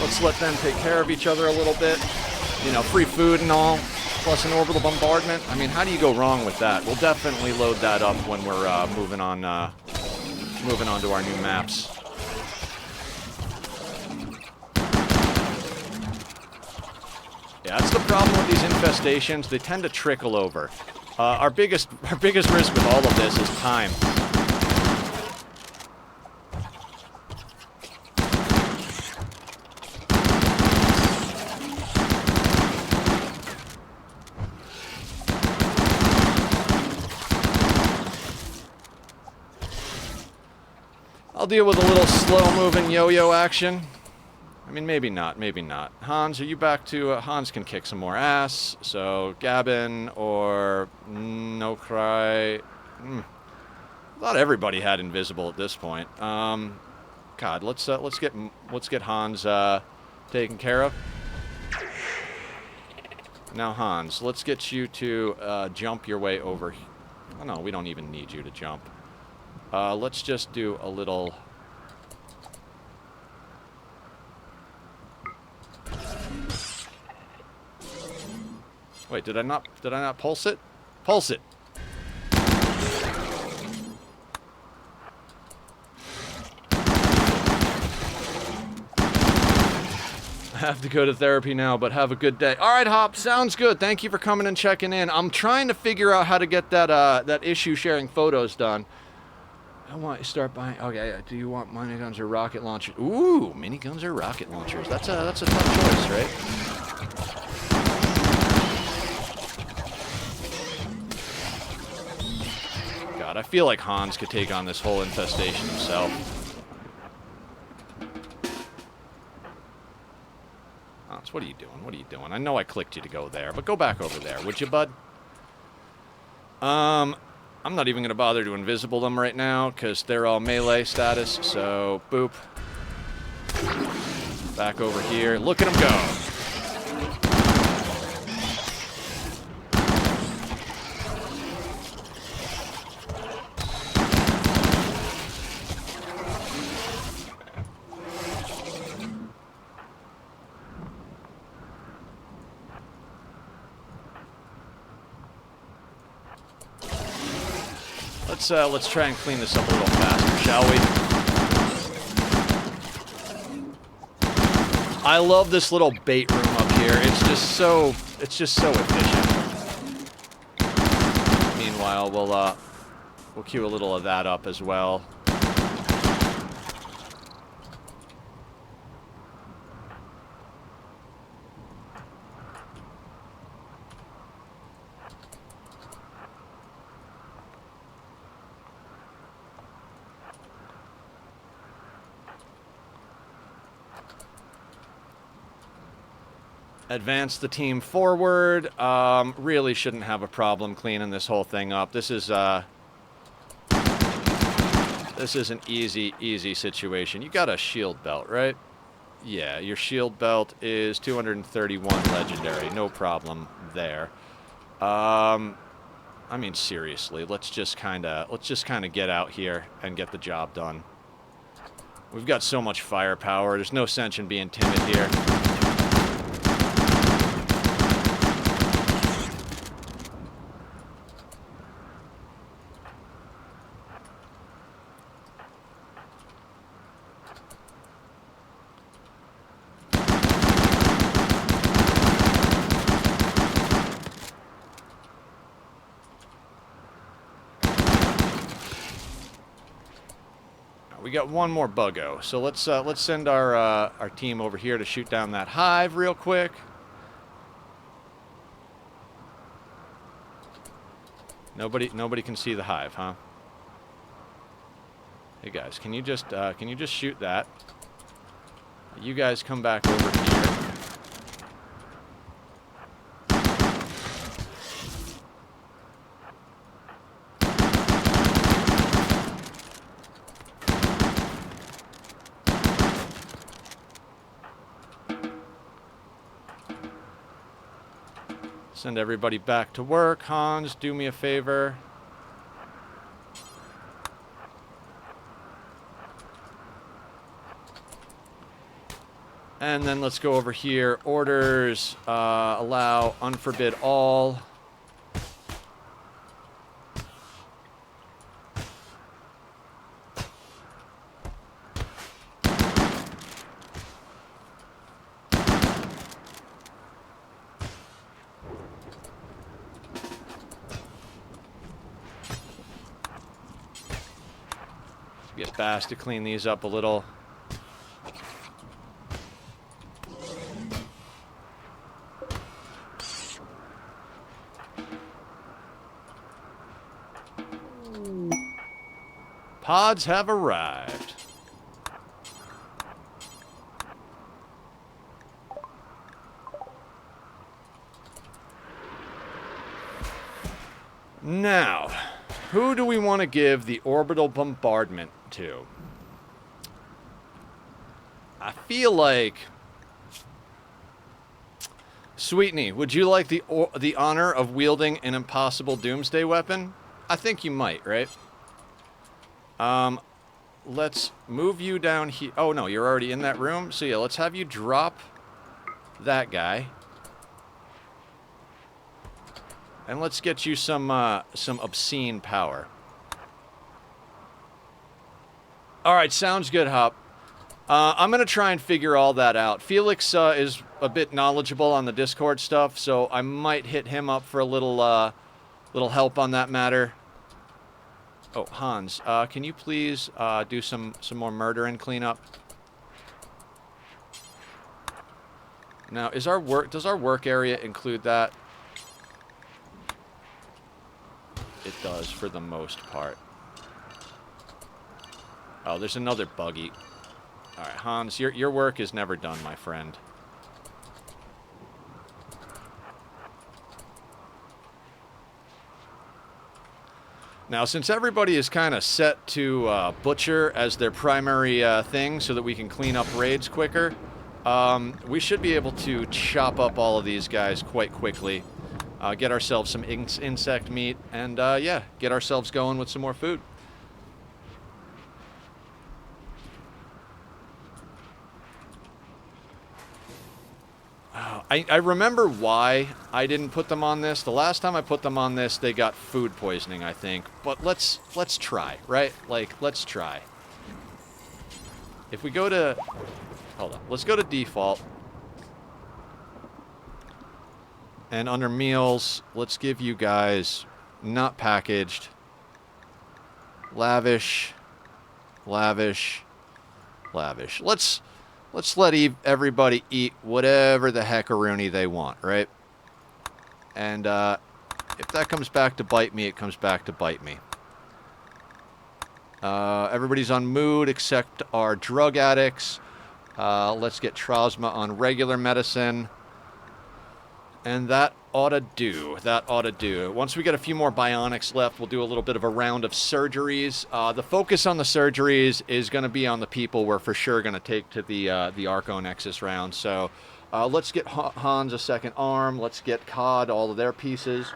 Let's let them take care of each other a little bit. You know, free food and all, plus an orbital bombardment. I mean, how do you go wrong with that? We'll definitely load that up when we're moving on to our new maps. Yeah, that's the problem with these infestations. They tend to trickle over. Our biggest risk with all of this is time. I'll deal with a little slow-moving yo-yo action. I mean, maybe not, maybe not. Hans, are you back to... Hans can kick some more ass. So, Gabin or No Cry. I thought everybody had invisible at this point. God, let's get Hans taken care of. Now, Hans, let's get you to jump your way over. Oh no, we don't even need you to jump. Let's just do a little... Wait, did I not pulse it? Pulse it. I have to go to therapy now, but have a good day. All right, Hop, sounds good. Thank you for coming and checking in. I'm trying to figure out how to get that issue sharing photos done. I want you to start buying. Okay, do you want miniguns or rocket launchers? Ooh, miniguns or rocket launchers. That's a tough choice, right? God, I feel like Hans could take on this whole infestation himself. Hans, what are you doing? What are you doing? I know I clicked you to go there, but go back over there, would you, bud? I'm not even going to bother to invisible them right now, because they're all melee status, so boop. Back over here. Look at them go! Let's try and clean this up a little faster, shall we? I love this little bait room up here. It's just so efficient. Meanwhile, we'll queue a little of that up as well. Advance the team forward. Really shouldn't have a problem cleaning this whole thing up. This is an easy situation. You got a shield belt, right? Yeah, your shield belt is 231 legendary. No problem there. I mean, seriously, let's just kind of get out here and get the job done. We've got so much firepower. There's no sense in being timid here. we got one more buggo. So let's send our team over here to shoot down that hive real quick. Nobody can see the hive, huh? Hey guys, can you just shoot that? You guys come back over here. Send everybody back to work. Hans, do me a favor. And then let's go over here. Orders, allow, unforbid all. Get Bass to clean these up a little. Pods have arrived. Now, who do we want to give the orbital bombardment to? I feel like... Sweetney, would you like the honor of wielding an impossible doomsday weapon? I think you might, right? Let's move you down here. Oh, no, you're already in that room. So, yeah, let's have you drop that guy. And let's get you some obscene power. All right, sounds good, Hop. I'm going to try and figure all that out. Felix is a bit knowledgeable on the Discord stuff, so I might hit him up for a little help on that matter. Oh, Hans, can you please do some more murder and cleanup? Now, does our work area include that? It does, for the most part. Oh, there's another buggy. All right, Hans, your work is never done, my friend. Now, since everybody is kind of set to Butcher as their primary thing so that we can clean up raids quicker, we should be able to chop up all of these guys quite quickly. Get ourselves some insect meat, and yeah, get ourselves going with some more food. I remember why I didn't put them on this. The last time I put them on this, they got food poisoning, I think. But let's try, right? Like, let's try. If we go to... Hold on. Let's go to default. And under meals, let's give you guys not packaged. Lavish. Lavish. Lavish. Let's let everybody eat whatever the heckaroonie they want, right? And if that comes back to bite me, it comes back to bite me. Everybody's on mood except our drug addicts. Let's get Trosma on regular medicine. And that ought to do. That ought to do. Once we get a few more bionics left, we'll do a little bit of a round of surgeries. The focus on the surgeries is going to be on the people we're for sure going to take to the Arco Nexus round. So let's get Hans a second arm. Let's get COD all of their pieces.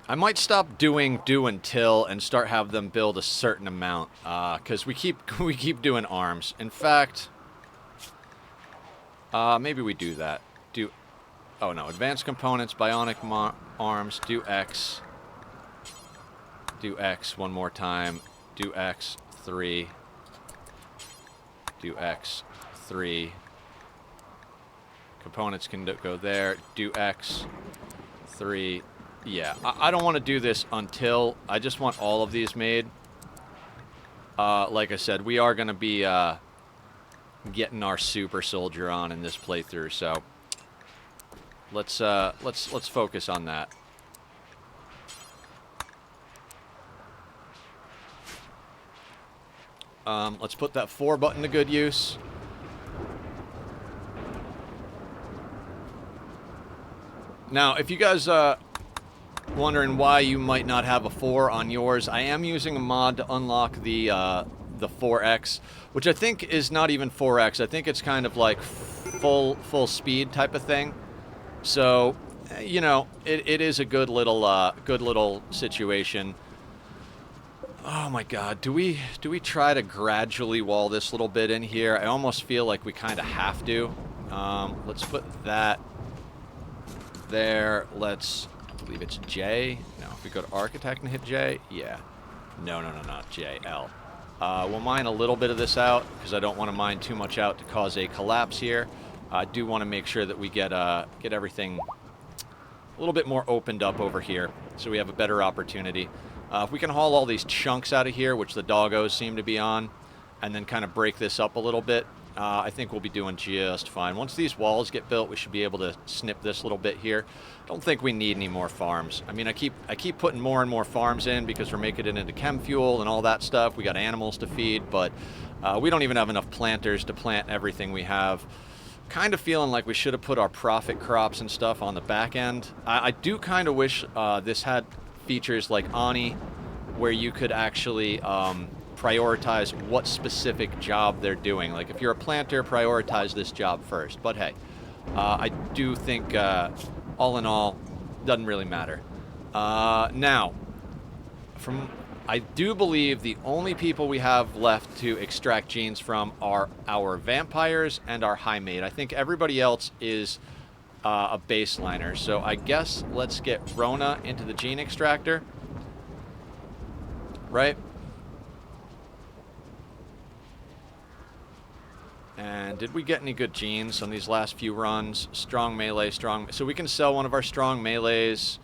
I might stop doing do until and start have them build a certain amount because we keep doing arms. In fact. Maybe we do that. Oh no, advanced components, bionic arms, do X. Do X one more time. Do X, 3. Do X, 3. Components can go there. Do X, 3. Yeah, I don't want to do this until... I just want all of these made. Like I said, we are going to be getting our super soldier on in this playthrough, so let's focus on that. Let's put that 4 button to good use. Now, if you guys wondering why you might not have a 4 on yours, I am using a mod to unlock the 4X, which I think is not even 4X. I think it's kind of like full speed type of thing. So, you know, it is a good little situation. Oh my God, do we try to gradually wall this little bit in here? I almost feel like we kind of have to. Let's put that there. Let's, I believe it's J. No, if we go to Architect and hit J, yeah. No, not J, L. We'll mine a little bit of this out because I don't want to mine too much out to cause a collapse here. I do want to make sure that we get everything a little bit more opened up over here so we have a better opportunity. If we can haul all these chunks out of here, which the doggos seem to be on, and then kind of break this up a little bit, I think we'll be doing just fine. Once these walls get built, we should be able to snip this little bit here. Don't think we need any more farms. I mean, I keep putting more and more farms in because we're making it into chem fuel and all that stuff. We got animals to feed, but we don't even have enough planters to plant everything we have. Kind of feeling like we should have put our profit crops and stuff on the back end. I do kind of wish this had features like Ani, where you could actually prioritize what specific job they're doing. Like if you're a planter, prioritize this job first. But hey, I do think all in all, doesn't really matter. Now, I do believe the only people we have left to extract genes from are our vampires and our high mate. I think everybody else is a baseliner. So I guess let's get Rona into the gene extractor. Right? And did we get any good genes on these last few runs? Strong melee, strong... So we can sell one of our strong melees.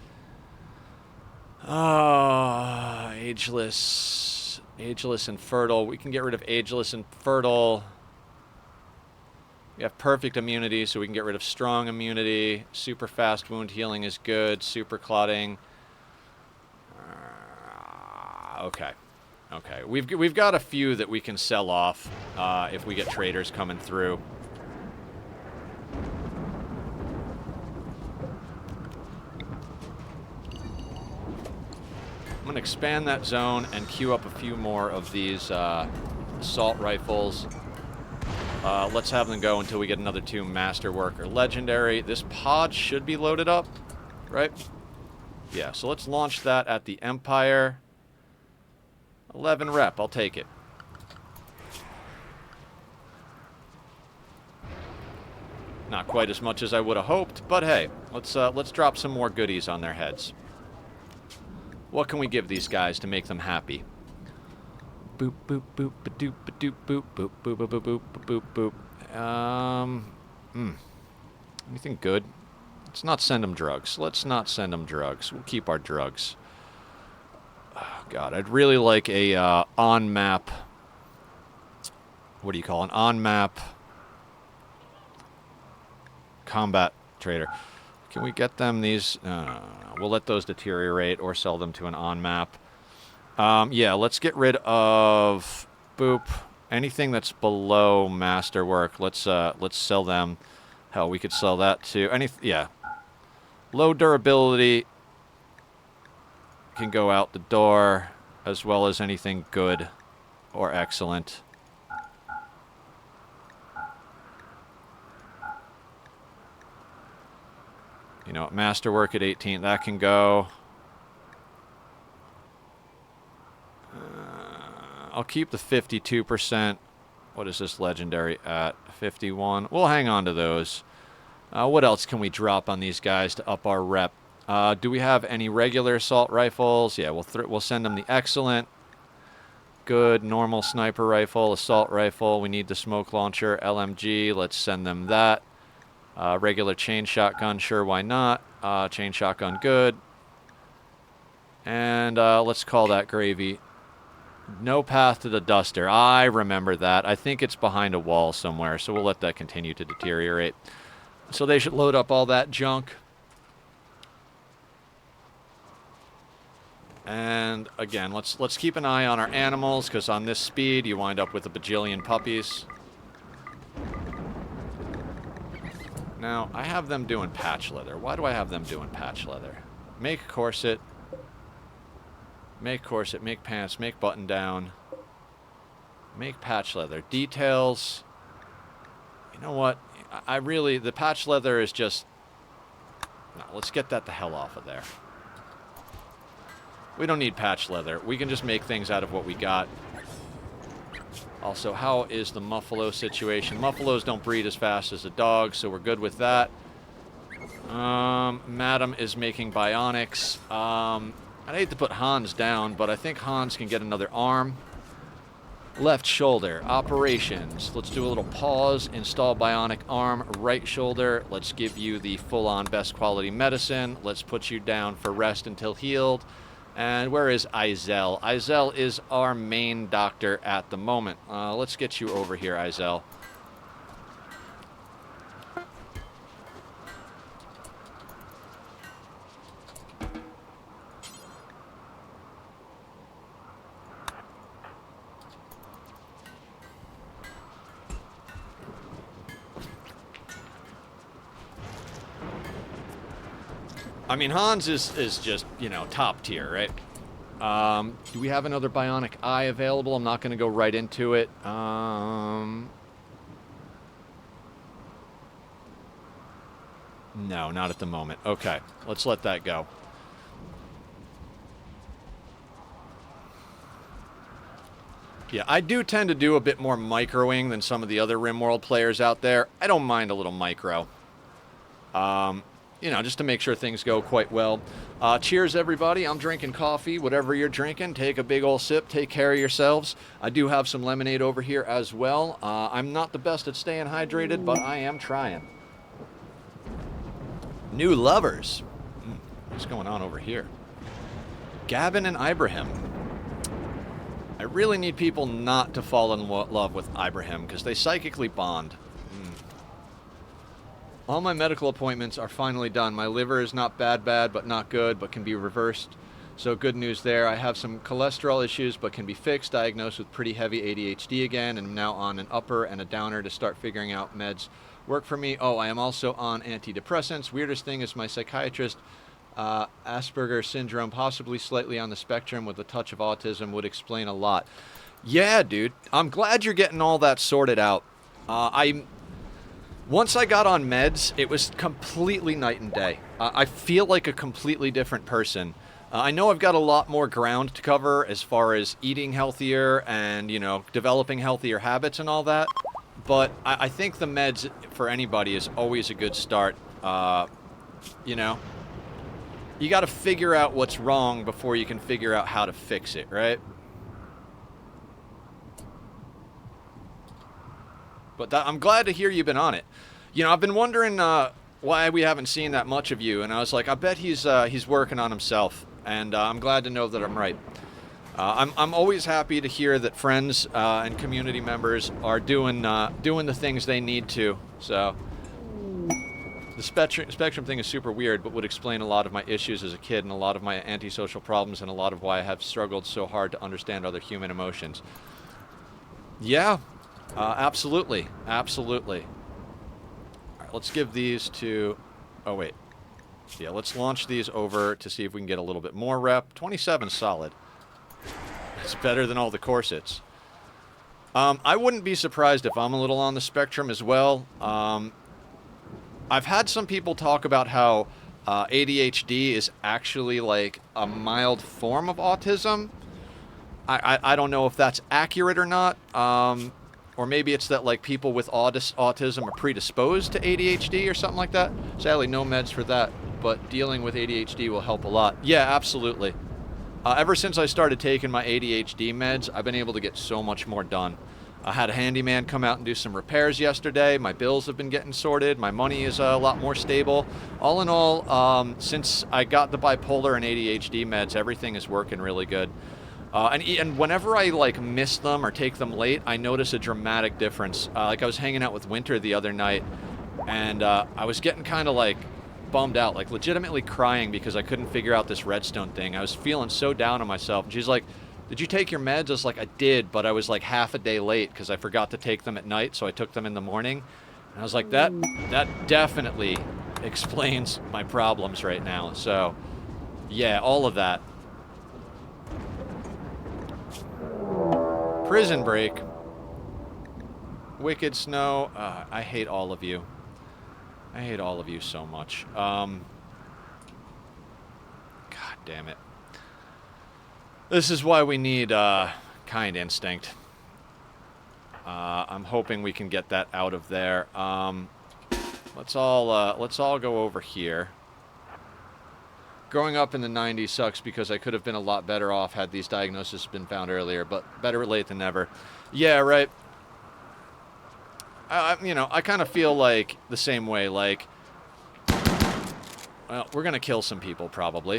Ageless. Ageless and fertile. We can get rid of ageless and fertile. We have perfect immunity, so we can get rid of strong immunity. Super fast wound healing is good. Super clotting. Okay. Okay. We've got a few that we can sell off if we get traders coming through. I'm going to expand that zone and queue up a few more of these assault rifles. Let's have them go until we get another 2 Masterwork or Legendary. This pod should be loaded up, right? Yeah, so let's launch that at the Empire. 11 rep, I'll take it. Not quite as much as I would have hoped, but hey, let's drop some more goodies on their heads. What can we give these guys to make them happy? Boop, boop, boop, ba-doop, ba-doop, boop, boop, boop, boop, boop, boop, boop, boop. Anything good? Let's not send them drugs. Let's not send them drugs. We'll keep our drugs. Oh, God, I'd really like a on-map... What do you call an on-map combat trader? Can we get them these? No. We'll let those deteriorate or sell them to an on-map. Yeah, let's get rid of boop. Anything that's below Masterwork, let's sell them. Hell, we could sell that to yeah. Low durability can go out the door, as well as anything good or excellent. You know, Masterwork at 18, that can go. I'll keep the 52%. What is this legendary at? 51. We'll hang on to those. What else can we drop on these guys to up our rep? Do we have any regular assault rifles? Yeah, we'll send them the excellent, good, normal sniper rifle, assault rifle. We need the smoke launcher, LMG. Let's send them that. Regular chain shotgun, sure, why not? Chain shotgun, good. And let's call that gravy. No path to the duster. I remember that. I think it's behind a wall somewhere, so we'll let that continue to deteriorate. So they should load up all that junk. And again, let's keep an eye on our animals, because on this speed, you wind up with a bajillion puppies. Now, I have them doing patch leather. Why do I have them doing patch leather? Make corset. Make corset, make pants, make button down. Make patch leather. Details. You know what? I really, the patch leather is just... No, let's get that the hell off of there. We don't need patch leather. We can just make things out of what we got. Also, how is the Muffalo situation? Muffalos don't breed as fast as a dog, so we're good with that. Madam is making bionics. I'd hate to put Hans down, but I think Hans can get another arm. Left shoulder, operations. Let's do a little pause, install bionic arm, right shoulder. Let's give you the full-on best quality medicine. Let's put you down for rest until healed. And where is Izel? Izel is our main doctor at the moment. Let's get you over here, Izel. I mean, Hans is just, you know, top tier, right? Do we have another bionic eye available? I'm not going to go right into it. No, not at the moment. Okay, let's let that go. Yeah, I do tend to do a bit more microing than some of the other RimWorld players out there. I don't mind a little micro. You know, just to make sure things go quite well. Cheers, everybody. I'm drinking coffee. Whatever you're drinking, take a big old sip. Take care of yourselves. I do have some lemonade over here as well. I'm not the best at staying hydrated, but I am trying. New lovers. What's going on over here? Gavin and Ibrahim. I really need people not to fall in love with Ibrahim, because they psychically bond. All my medical appointments are finally done. My liver is not bad, but not good, but can be reversed. So good news there. I have some cholesterol issues, but can be fixed. Diagnosed with pretty heavy ADHD again, and I'm now on an upper and a downer to start figuring out meds work for me. Oh, I am also on antidepressants. Weirdest thing is my psychiatrist, Asperger's syndrome, possibly slightly on the spectrum with a touch of autism, would explain a lot. Yeah, dude. I'm glad you're getting all that sorted out. Once I got on meds, it was completely night and day. I feel like a completely different person. I know I've got a lot more ground to cover as far as eating healthier and, you know, developing healthier habits and all that. But I think the meds for anybody is always a good start. You know, you got to figure out what's wrong before you can figure out how to fix it, right? But I'm glad to hear you've been on it. You know, I've been wondering why we haven't seen that much of you, and I was like, I bet he's working on himself, and I'm glad to know that I'm right. I'm always happy to hear that friends and community members are doing the things they need to. So the spectrum thing is super weird, but would explain a lot of my issues as a kid and a lot of my antisocial problems and a lot of why I have struggled so hard to understand other human emotions. Yeah. Absolutely. Absolutely. All right, let's give these to... Oh, wait. Yeah, let's launch these over to see if we can get a little bit more rep. 27 solid. It's better than all the corsets. I wouldn't be surprised if I'm a little on the spectrum as well. I've had some people talk about how ADHD is actually like a mild form of autism. I don't know if that's accurate or not. Or maybe it's that, like, people with autism are predisposed to ADHD or something like that. Sadly, no meds for that, but dealing with ADHD will help a lot. Yeah, absolutely. Ever since I started taking my ADHD meds, I've been able to get so much more done. I had a handyman come out and do some repairs yesterday. My bills have been getting sorted. My money is a lot more stable. All in all, since I got the bipolar and ADHD meds, everything is working really good. And whenever I like miss them or take them late, I notice a dramatic difference. Like I was hanging out with Winter the other night, and I was getting kind of like bummed out, like legitimately crying because I couldn't figure out this redstone thing. I was feeling so down on myself. And she's like, "Did you take your meds?" I was like, "I did, but I was like half a day late because I forgot to take them at night, so I took them in the morning." And I was like, that definitely explains my problems right now. So, yeah, all of that. Prison Break. Wicked Snow. I hate all of you. I hate all of you so much. God damn it. This is why we need Kind Instinct. I'm hoping we can get that out of there. Let's all go over here. Growing up in the 90s sucks because I could have been a lot better off had these diagnoses been found earlier, but better late than never. Yeah, right. You know, I kind of feel like the same way. Like, well, we're gonna kill some people probably.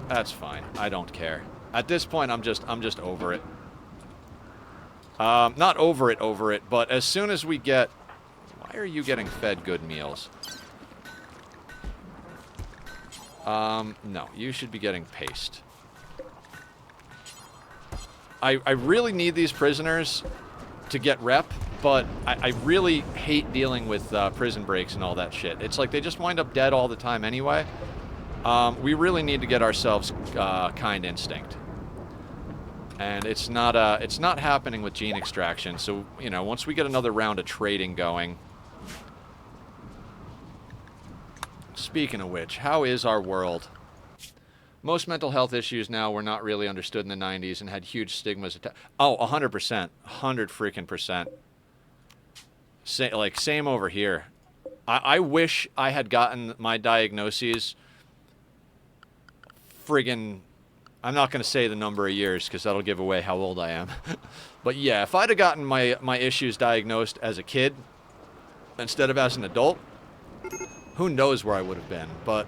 That's fine. I don't care. At this point, I'm just over it. Not over it, but as soon as we get... Why are you getting fed good meals? No, you should be getting paste. I really need these prisoners to get rep, but I really hate dealing with prison breaks and all that shit. It's like they just wind up dead all the time anyway. We really need to get ourselves Kind Instinct. And it's not happening with gene extraction, so, you know, once we get another round of trading going... Speaking of which, how is our world? Most mental health issues now were not really understood in the 90s and had huge stigmas. Oh, 100%. 100 freaking percent. Same over here. I wish I had gotten my diagnoses friggin'... I'm not going to say the number of years because that'll give away how old I am. But yeah, if I'd have gotten my issues diagnosed as a kid instead of as an adult, who knows where I would have been. But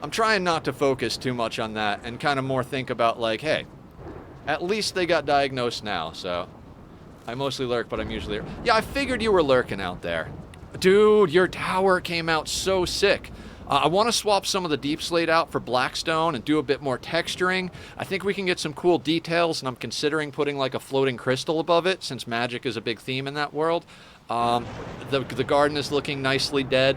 I'm trying not to focus too much on that and kind of more think about like, hey, at least they got diagnosed now. So I mostly lurk, but I'm usually... Yeah, I figured you were lurking out there. Dude, your tower came out so sick. I want to swap some of the deep slate out for blackstone and do a bit more texturing. I think we can get some cool details, and I'm considering putting like a floating crystal above it, since magic is a big theme in that world. The garden is looking nicely dead.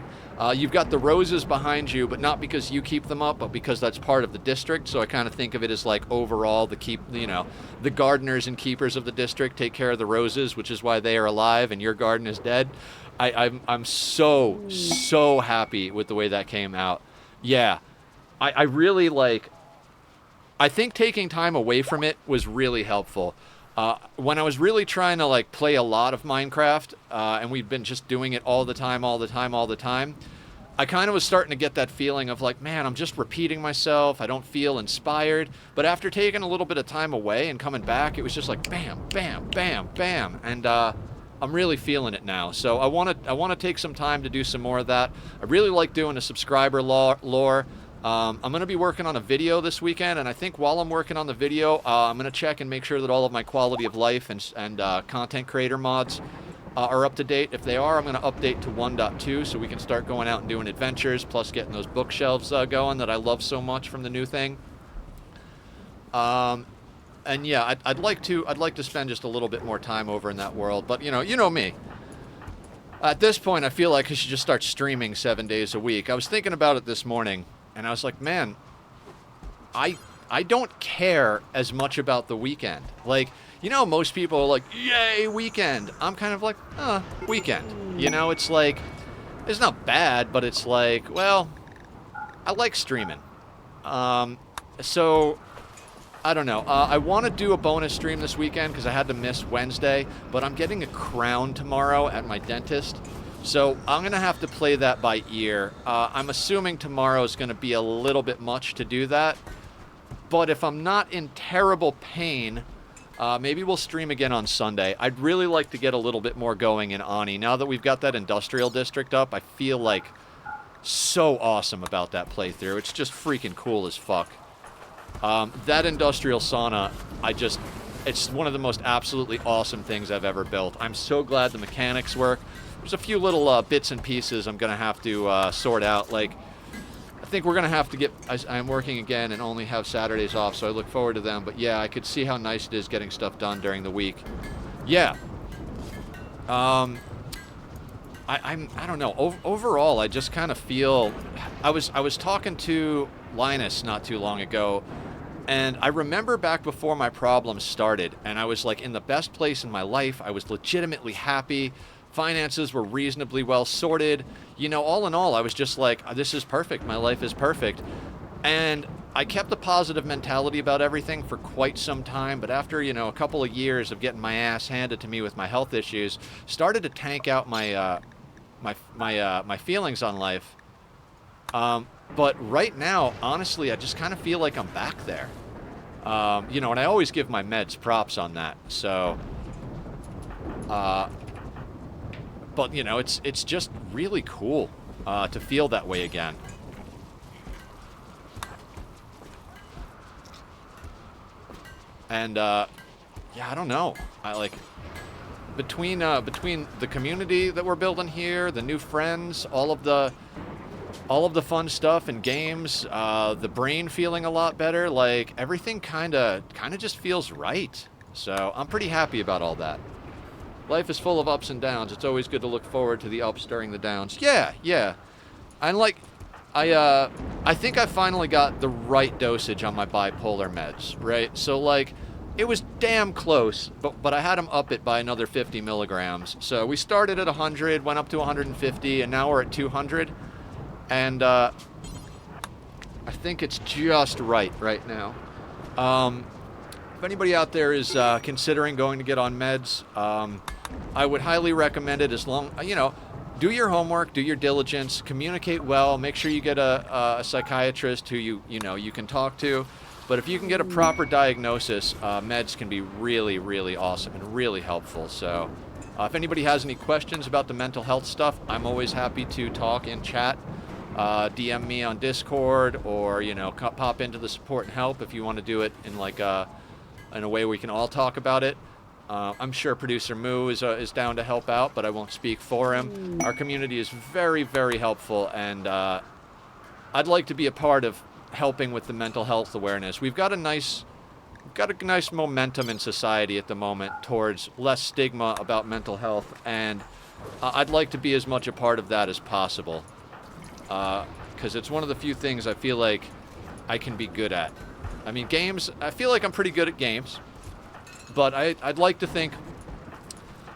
You've got the roses behind you, but not because you keep them up, but because that's part of the district. So I kind of think of it as like overall the gardeners and keepers of the district take care of the roses, which is why they are alive and your garden is dead. I'm so happy with the way that came out. Yeah, I really like... I think taking time away from it was really helpful. When I was really trying to like play a lot of Minecraft, and we've been just doing it all the time, I kind of was starting to get that feeling of like, man, I'm just repeating myself. I don't feel inspired. But after taking a little bit of time away and coming back, it was just like bam, bam, bam, bam, and I'm really feeling it now. So I want to take some time to do some more of that. I really like doing a subscriber lore. I'm going to be working on a video this weekend, and I think while I'm working on the video, I'm going to check and make sure that all of my quality of life and content creator mods are up to date. If they are, I'm going to update to 1.2 so we can start going out and doing adventures, plus getting those bookshelves going that I love so much from the new thing. And yeah, I'd like to spend just a little bit more time over in that world, but you know me. At this point, I feel like I should just start streaming 7 days a week. I was thinking about it this morning, and I was like, man, I don't care as much about the weekend. Like, most people are like, yay, weekend. I'm kind of like, weekend. It's like, it's not bad, but it's like, well, I like streaming. So, I don't know. I want to do a bonus stream this weekend because I had to miss Wednesday, but I'm getting a crown tomorrow at my dentist. So I'm going to have to play that by ear. I'm assuming tomorrow is going to be a little bit much to do that. But if I'm not in terrible pain, maybe we'll stream again on Sunday. I'd really like to get a little bit more going in Ani. Now that we've got that industrial district up, I feel like so awesome about that playthrough. It's just freaking cool as fuck. That industrial sauna, it's one of the most absolutely awesome things I've ever built. I'm so glad the mechanics work. There's a few little bits and pieces I'm going to have to sort out. Like, I think we're going to have to get... I'm working again and only have Saturdays off, so I look forward to them. But yeah, I could see how nice it is getting stuff done during the week. Yeah. I don't know. Overall, I just kind of feel... I was talking to Linus not too long ago, and I remember back before my problems started, and I was like in the best place in my life. I was legitimately happy. Finances were reasonably well sorted. You know, all in all, I was just like, this is perfect. My life is perfect. And I kept a positive mentality about everything for quite some time, but after, you know, a couple of years of getting my ass handed to me with my health issues, started to tank out my my feelings on life. But right now, honestly, I just kind of feel like I'm back there. You know, and I always give my meds props on that. So, but you know, it's just really cool to feel that way again. And yeah, I don't know. I like between the community that we're building here, the new friends, all of the fun stuff and games, the brain feeling a lot better. Like everything kind of just feels right. So I'm pretty happy about all that. Life is full of ups and downs. It's always good to look forward to the ups during the downs. Yeah. And like, I think I finally got the right dosage on my bipolar meds, right? So like, it was damn close, but I had them up it by another 50 milligrams. So we started at 100, went up to 150, and now we're at 200. And I think it's just right now. If anybody out there is considering going to get on meds, I would highly recommend it. As long, you know, do your homework, do your diligence, communicate well, make sure you get a psychiatrist who you can talk to. But if you can get a proper diagnosis, meds can be really, really awesome and really helpful. So if anybody has any questions about the mental health stuff, I'm always happy to talk and chat. DM me on Discord, or you know, pop into the support and help if you want to do it in like in a way we can all talk about it. I'm sure producer Moo is down to help out, but I won't speak for him. Our community is very, very helpful, and I'd like to be a part of helping with the mental health awareness. We've got a nice momentum in society at the moment towards less stigma about mental health, and I'd like to be as much a part of that as possible. Because it's one of the few things I feel like I can be good at. I mean, games, I feel like I'm pretty good at games, but I'd like to think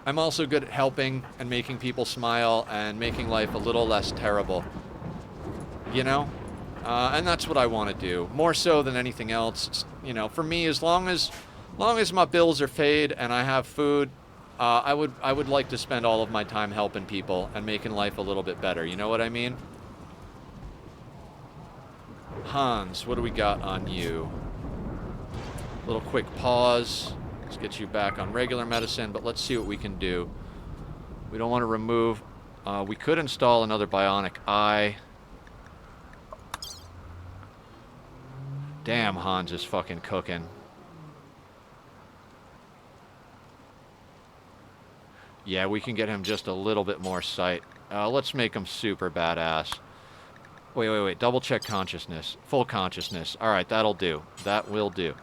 I'm also good at helping and making people smile and making life a little less terrible, you know? And that's what I want to do, more so than anything else. It's, you know, for me, as long as my bills are paid and I have food, I would like to spend all of my time helping people and making life a little bit better, you know what I mean? Hans, what do we got on you? Little quick pause. Let's get you back on regular medicine, but let's see what we can do. We don't want to remove... we could install another bionic eye. Damn, Hans is fucking cooking. Yeah, we can get him just a little bit more sight. Let's make him super badass. Wait. Double check consciousness. Full consciousness. Alright, that'll do. That will do.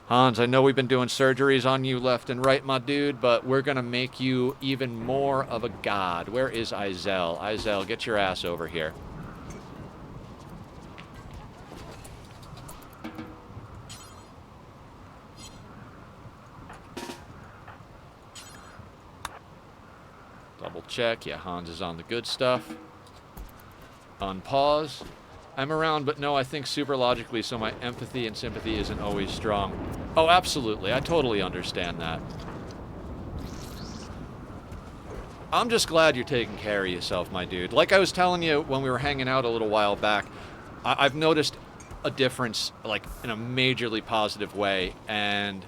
Hans, I know we've been doing surgeries on you left and right, my dude, but we're gonna make you even more of a god. Where is Izel? Izel, get your ass over here. Double check. Yeah, Hans is on the good stuff. Unpause. I'm around, but no, I think super logically, so my empathy and sympathy isn't always strong. Oh, absolutely. I totally understand that. I'm just glad you're taking care of yourself, my dude. Like I was telling you when we were hanging out a little while back, I've noticed a difference, like, in a majorly positive way. And,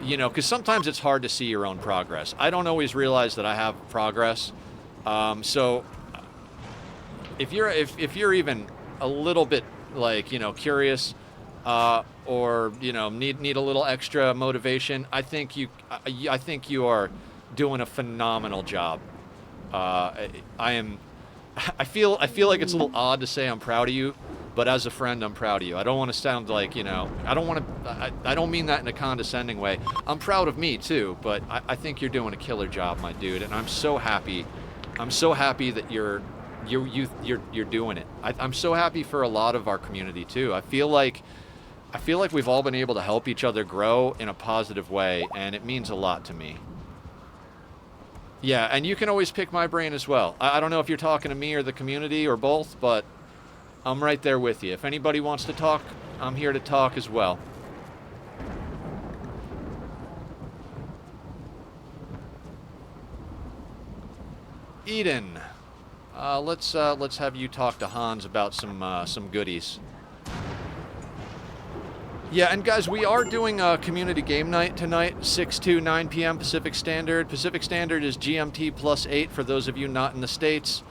you know, because sometimes it's hard to see your own progress. I don't always realize that I have progress. So if you're even a little bit, like, you know, curious, or, you know, need a little extra motivation, I think you are doing a phenomenal job. I feel like it's a little odd to say I'm proud of you, but as a friend, I'm proud of you. I don't want to sound like, you know, I don't mean that in a condescending way. I'm proud of me too, but I think you're doing a killer job, my dude, and I'm so happy. I'm so happy that you're doing it. I'm so happy for a lot of our community too. I feel like we've all been able to help each other grow in a positive way, and it means a lot to me. Yeah, and you can always pick my brain as well. I don't know if you're talking to me or the community or both, but I'm right there with you. If anybody wants to talk, I'm here to talk as well. Eden, let's have you talk to Hans about some goodies. Yeah, and guys, we are doing a community game night tonight, 6 to 9 p.m. Pacific Standard. Pacific Standard is GMT +8 for those of you not in the States.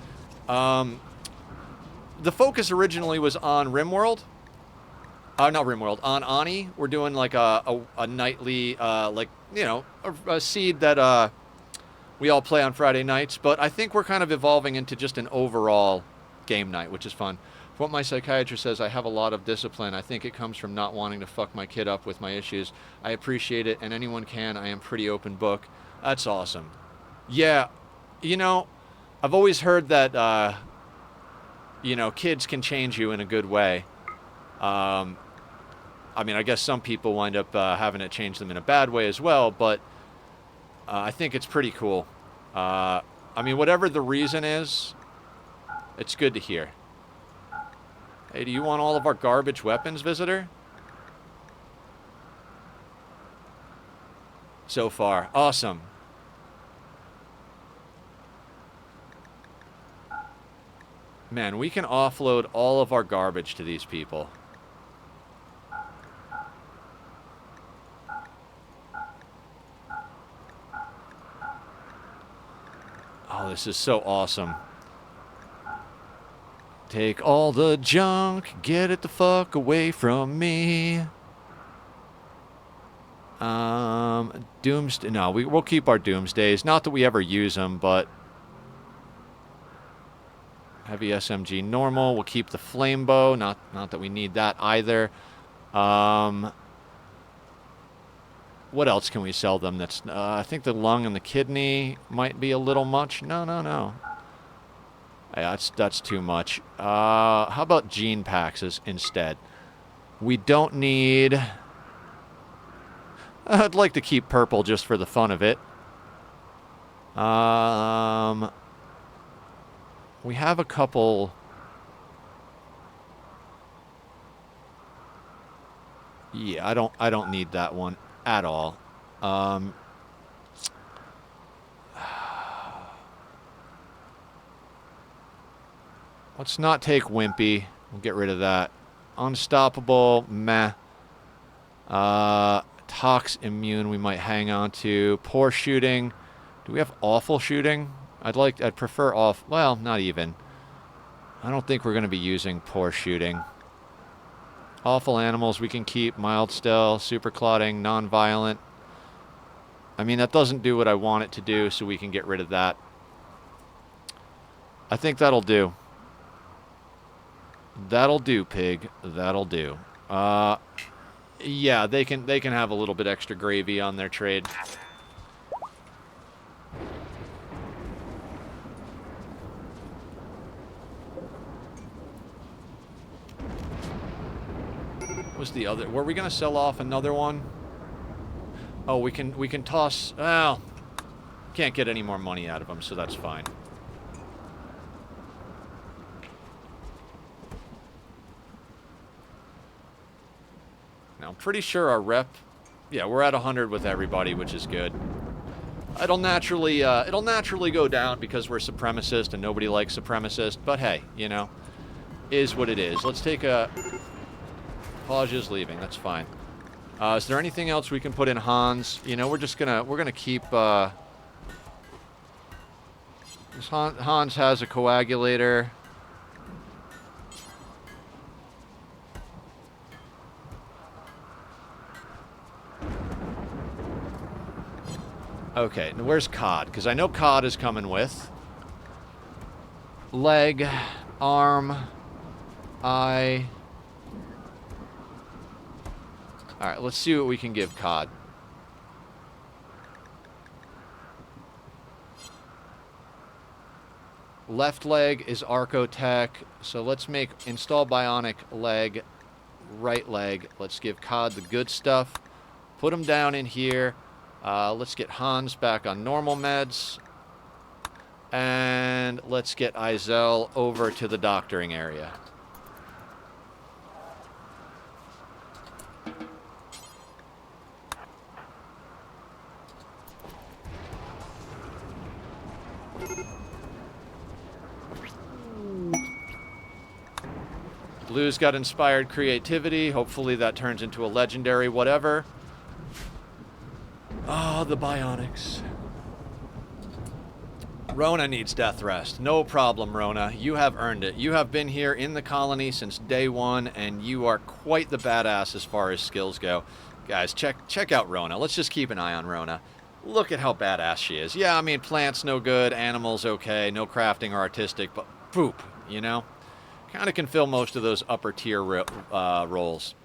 The focus originally was on RimWorld. Not RimWorld, on Ani. We're doing like a nightly, like, you know, a seed that we all play on Friday nights. But I think we're kind of evolving into just an overall game night, which is fun. What my psychiatrist says, I have a lot of discipline. I think it comes from not wanting to fuck my kid up with my issues. I appreciate it, and anyone can. I am pretty open book. That's awesome. Yeah, you know, I've always heard that, you know, kids can change you in a good way. I mean, I guess some people wind up having it change them in a bad way as well, but I think it's pretty cool. I mean, whatever the reason is, it's good to hear. Hey, do you want all of our garbage weapons, visitor? So far. Awesome. Man, we can offload all of our garbage to these people. Oh, this is so awesome. Take all the junk, get it the fuck away from me. Doomsday. No, we'll keep our Doomsdays. Not that we ever use them, but heavy SMG normal. We'll keep the flame bow. Not that we need that either. What else can we sell them? That's I think the lung and the kidney might be a little much. No. Yeah, that's too much. How about gene packs instead? We don't need... I'd like to keep purple just for the fun of it. We have a couple... Yeah, I don't need that one at all. Let's not take Wimpy. We'll get rid of that. Unstoppable, meh. Tox immune we might hang on to. Poor shooting. Do we have awful shooting? I'd prefer off. Well, not even. I don't think we're going to be using poor shooting. Awful animals we can keep. Mild still. Super clotting. Non-violent. I mean, that doesn't do what I want it to do, so we can get rid of that. I think that'll do. That'll do, pig. That'll do. Yeah, they can have a little bit extra gravy on their trade. What was the other? Were we gonna sell off another one? Oh, we can toss. Well, can't get any more money out of them, so that's fine. Now, I'm pretty sure our rep... Yeah, we're at 100 with everybody, which is good. It'll naturally go down because we're supremacist and nobody likes supremacist. But hey, you know, is what it is. Let's take a... Page is leaving. That's fine. Is there anything else we can put in Hans? You know, we're gonna keep. Hans has a coagulator. Okay, now where's Cod? Because I know Cod is coming with. Leg, arm, eye. Alright, let's see what we can give Cod. Left leg is Archotech, so let's install bionic leg, right leg. Let's give Cod the good stuff. Put him down in here. Let's get Hans back on normal meds. And let's get Izel over to the doctoring area. Blue's got inspired creativity. Hopefully that turns into a legendary whatever. Oh, the bionics. Rona needs death rest. No problem, Rona. You have earned it. You have been here in the colony since day one, and you are quite the badass as far as skills go. Guys, check out Rona. Let's just keep an eye on Rona. Look at how badass she is. Yeah, I mean, plants no good, animals okay, no crafting or artistic, but poop, you know? Kind of can fill most of those upper tier roles.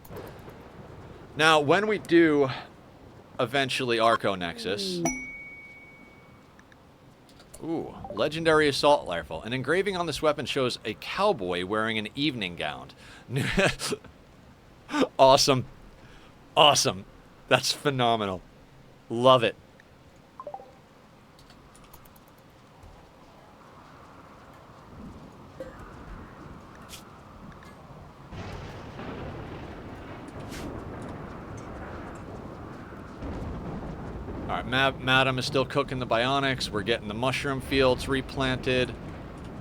Now, when we do eventually Arco Nexus... Ooh, legendary assault rifle. An engraving on this weapon shows a cowboy wearing an evening gown. Awesome. Awesome. That's phenomenal. Love it. All right, Madam is still cooking the bionics. We're getting the mushroom fields replanted.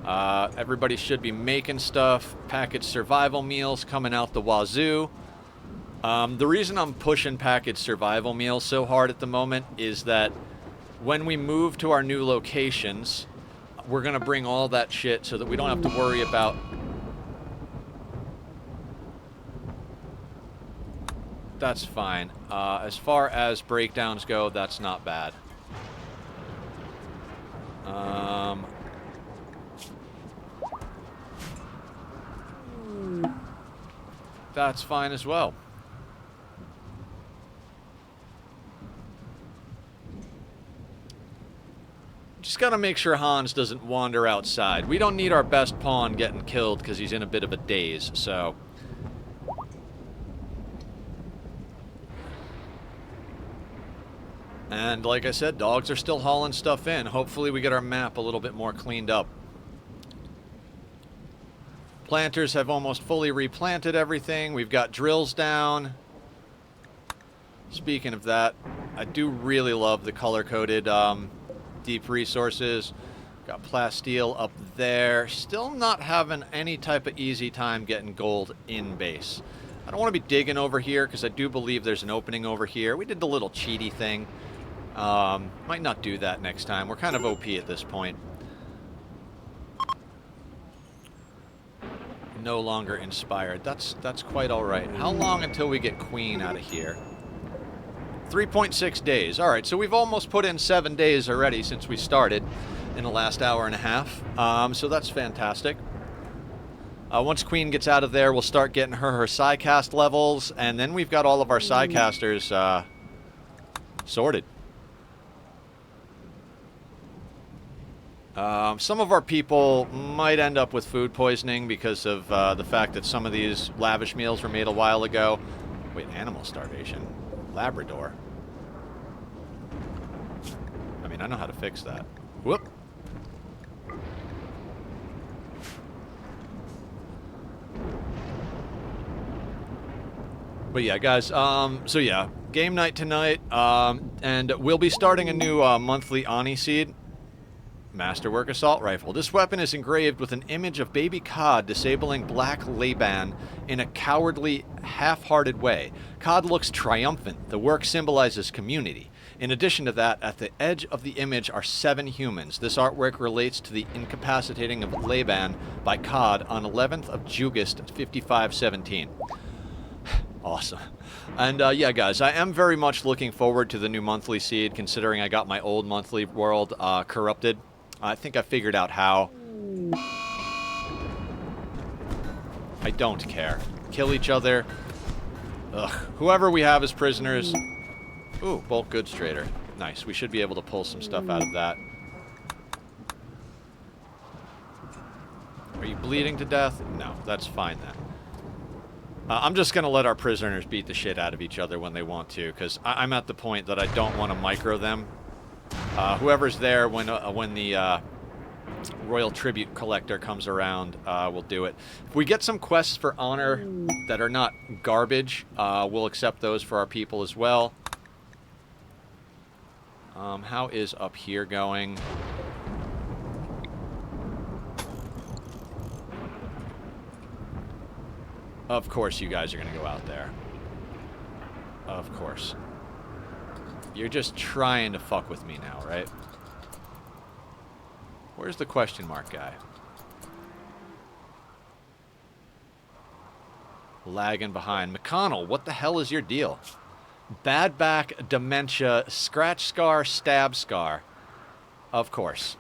Everybody should be making stuff. Packaged survival meals coming out the wazoo. The reason I'm pushing packaged survival meals so hard at the moment is that when we move to our new locations, we're going to bring all that shit so that we don't have to worry about... That's fine. As far as breakdowns go, that's not bad. That's fine as well. Just gotta make sure Hans doesn't wander outside. We don't need our best pawn getting killed because he's in a bit of a daze, so... And like I said, dogs are still hauling stuff in. Hopefully we get our map a little bit more cleaned up. Planters have almost fully replanted everything. We've got drills down. Speaking of that, I do really love the color-coded deep resources. Got plasteel up there. Still not having any type of easy time getting gold in base. I don't want to be digging over here because I do believe there's an opening over here. We did the little cheaty thing. Might not do that next time. We're kind of OP at this point. No longer inspired. That's quite all right. How long until we get Queen out of here? 3.6 days. All right, so we've almost put in 7 days already since we started in the last hour and a half. So that's fantastic. Once Queen gets out of there, we'll start getting her Psycast levels, and then we've got all of our Psycasters sorted. Some of our people might end up with food poisoning because of the fact that some of these lavish meals were made a while ago. Wait, animal starvation. Labrador. I mean, I know how to fix that. Whoop. But yeah, guys, so yeah, game night tonight, and we'll be starting a new monthly Ani seed. Masterwork Assault Rifle. This weapon is engraved with an image of baby Cod disabling Black Laban in a cowardly, half-hearted way. Cod looks triumphant. The work symbolizes community. In addition to that, at the edge of the image are 7 humans. This artwork relates to the incapacitating of Laban by Cod on 11th of Jugust 5517. Awesome. And yeah, guys, I am very much looking forward to the new monthly seed, considering I got my old monthly world corrupted. I think I figured out how. I don't care. Kill each other. Ugh. Whoever we have as prisoners. Ooh, bulk goods trader. Nice. We should be able to pull some stuff out of that. Are you bleeding to death? No, that's fine then. I'm just going to let our prisoners beat the shit out of each other when they want to, because I'm at the point that I don't want to micro them. Whoever's there when the Royal Tribute Collector comes around, we'll do it. If we get some quests for honor that are not garbage, we'll accept those for our people as well. How is up here going? Of course you guys are going to go out there. Of course. You're just trying to fuck with me now, right? Where's the question mark guy? Lagging behind. McConnell, what the hell is your deal? Bad back, dementia, scratch scar, stab scar. Of course.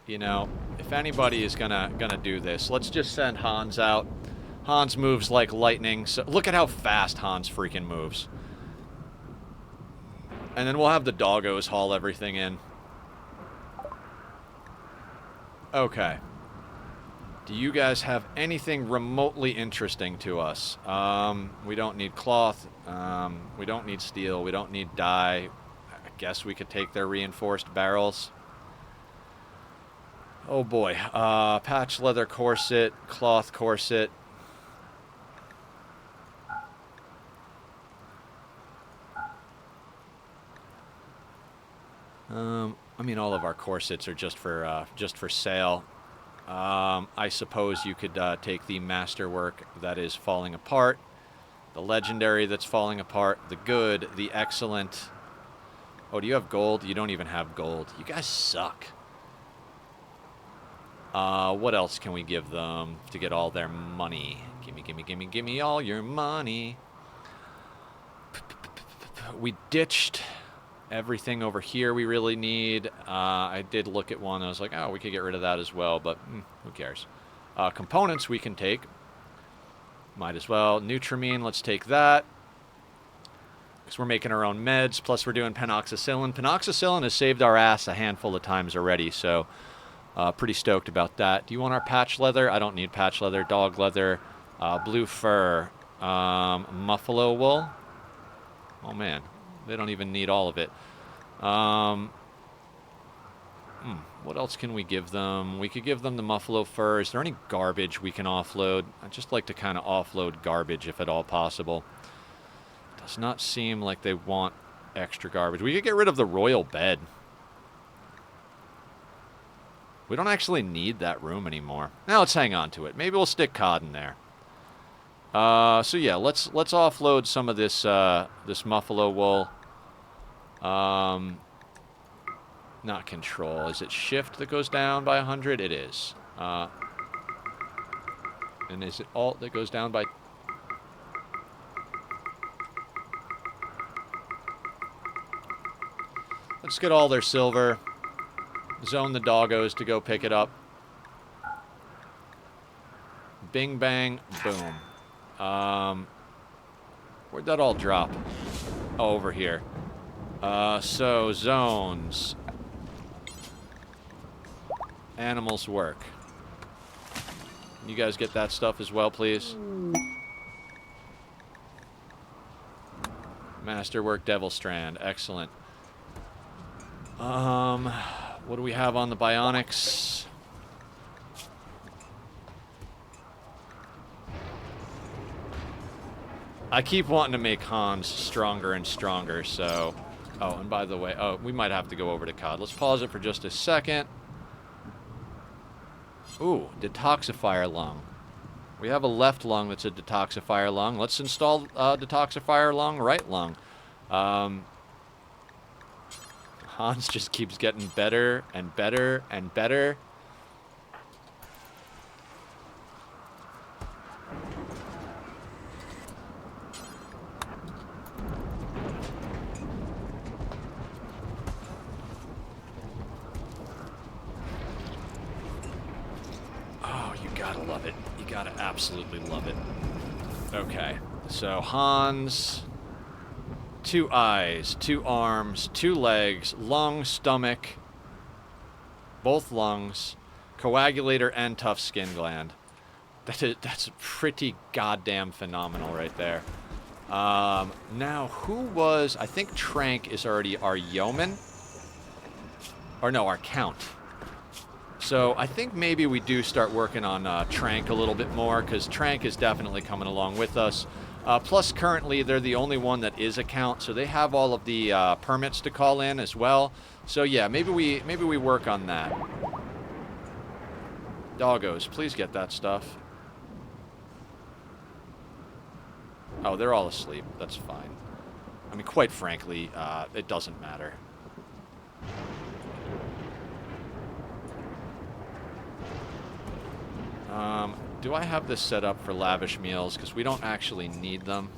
You know, if anybody is gonna do this, let's just send Hans out. Hans moves like lightning. So look at how fast Hans freaking moves. And then we'll have the doggos haul everything in. Okay. Do you guys have anything remotely interesting to us? We don't need cloth. We don't need steel. We don't need dye. I guess we could take their reinforced barrels. Oh boy. Patch leather corset, cloth corset. I mean, all of our corsets are just for sale. I suppose you could take the masterwork that is falling apart, the legendary that's falling apart, the good, the excellent. Oh, do you have gold? You don't even have gold. You guys suck. What else can we give them to get all their money? Gimme, gimme, gimme, gimme all your money. We ditched everything over here we really need. I did look at one. I was like, oh, we could get rid of that as well, but who cares? Components we can take. Might as well. Nutramine, let's take that. Because we're making our own meds, plus we're doing penoxycyllin. Penoxycyllin has saved our ass a handful of times already, so pretty stoked about that. Do you want our patch leather? I don't need patch leather. Dog leather. Blue fur. Muffalo wool. Oh, man. They don't even need all of it. What else can we give them? We could give them the muffalo fur. Is there any garbage we can offload? I'd just like to kind of offload garbage if at all possible. Does not seem like they want extra garbage. We could get rid of the royal bed. We don't actually need that room anymore. Now let's hang on to it. Maybe we'll stick cod in there. So yeah, let's offload some of this this muffalo wool. Not control. Is it shift that goes down by 100? It is. And is it alt that goes down by... Let's get all their silver. Zone the doggos to go pick it up. Bing, bang, boom. Where'd that all drop? Oh, over here. So, zones. Animals work. You guys get that stuff as well, please? Masterwork, Devil Strand. Excellent. What do we have on the bionics? I keep wanting to make Hans stronger and stronger, so... Oh, and by the way... Oh, we might have to go over to COD. Let's pause it for just a second. Ooh, detoxifier lung. We have a left lung that's a detoxifier lung. Let's install detoxifier lung, right lung. Hans just keeps getting better and better and better. Oh, you gotta love it. You gotta absolutely love it. Okay, so Hans... 2 eyes, 2 arms, 2 legs, lung, stomach, both lungs, coagulator, and tough skin gland. That's pretty goddamn phenomenal right there. Now, who was... I think Trank is already our yeoman. Or no, our count. So I think maybe we do start working on Trank a little bit more, because Trank is definitely coming along with us. Plus, currently, they're the only one that is a count, so they have all of the permits to call in as well. So yeah, maybe we work on that. Doggos, please get that stuff. Oh, they're all asleep. That's fine. I mean, quite frankly, it doesn't matter. Do I have this set up for lavish meals? Because we don't actually need them.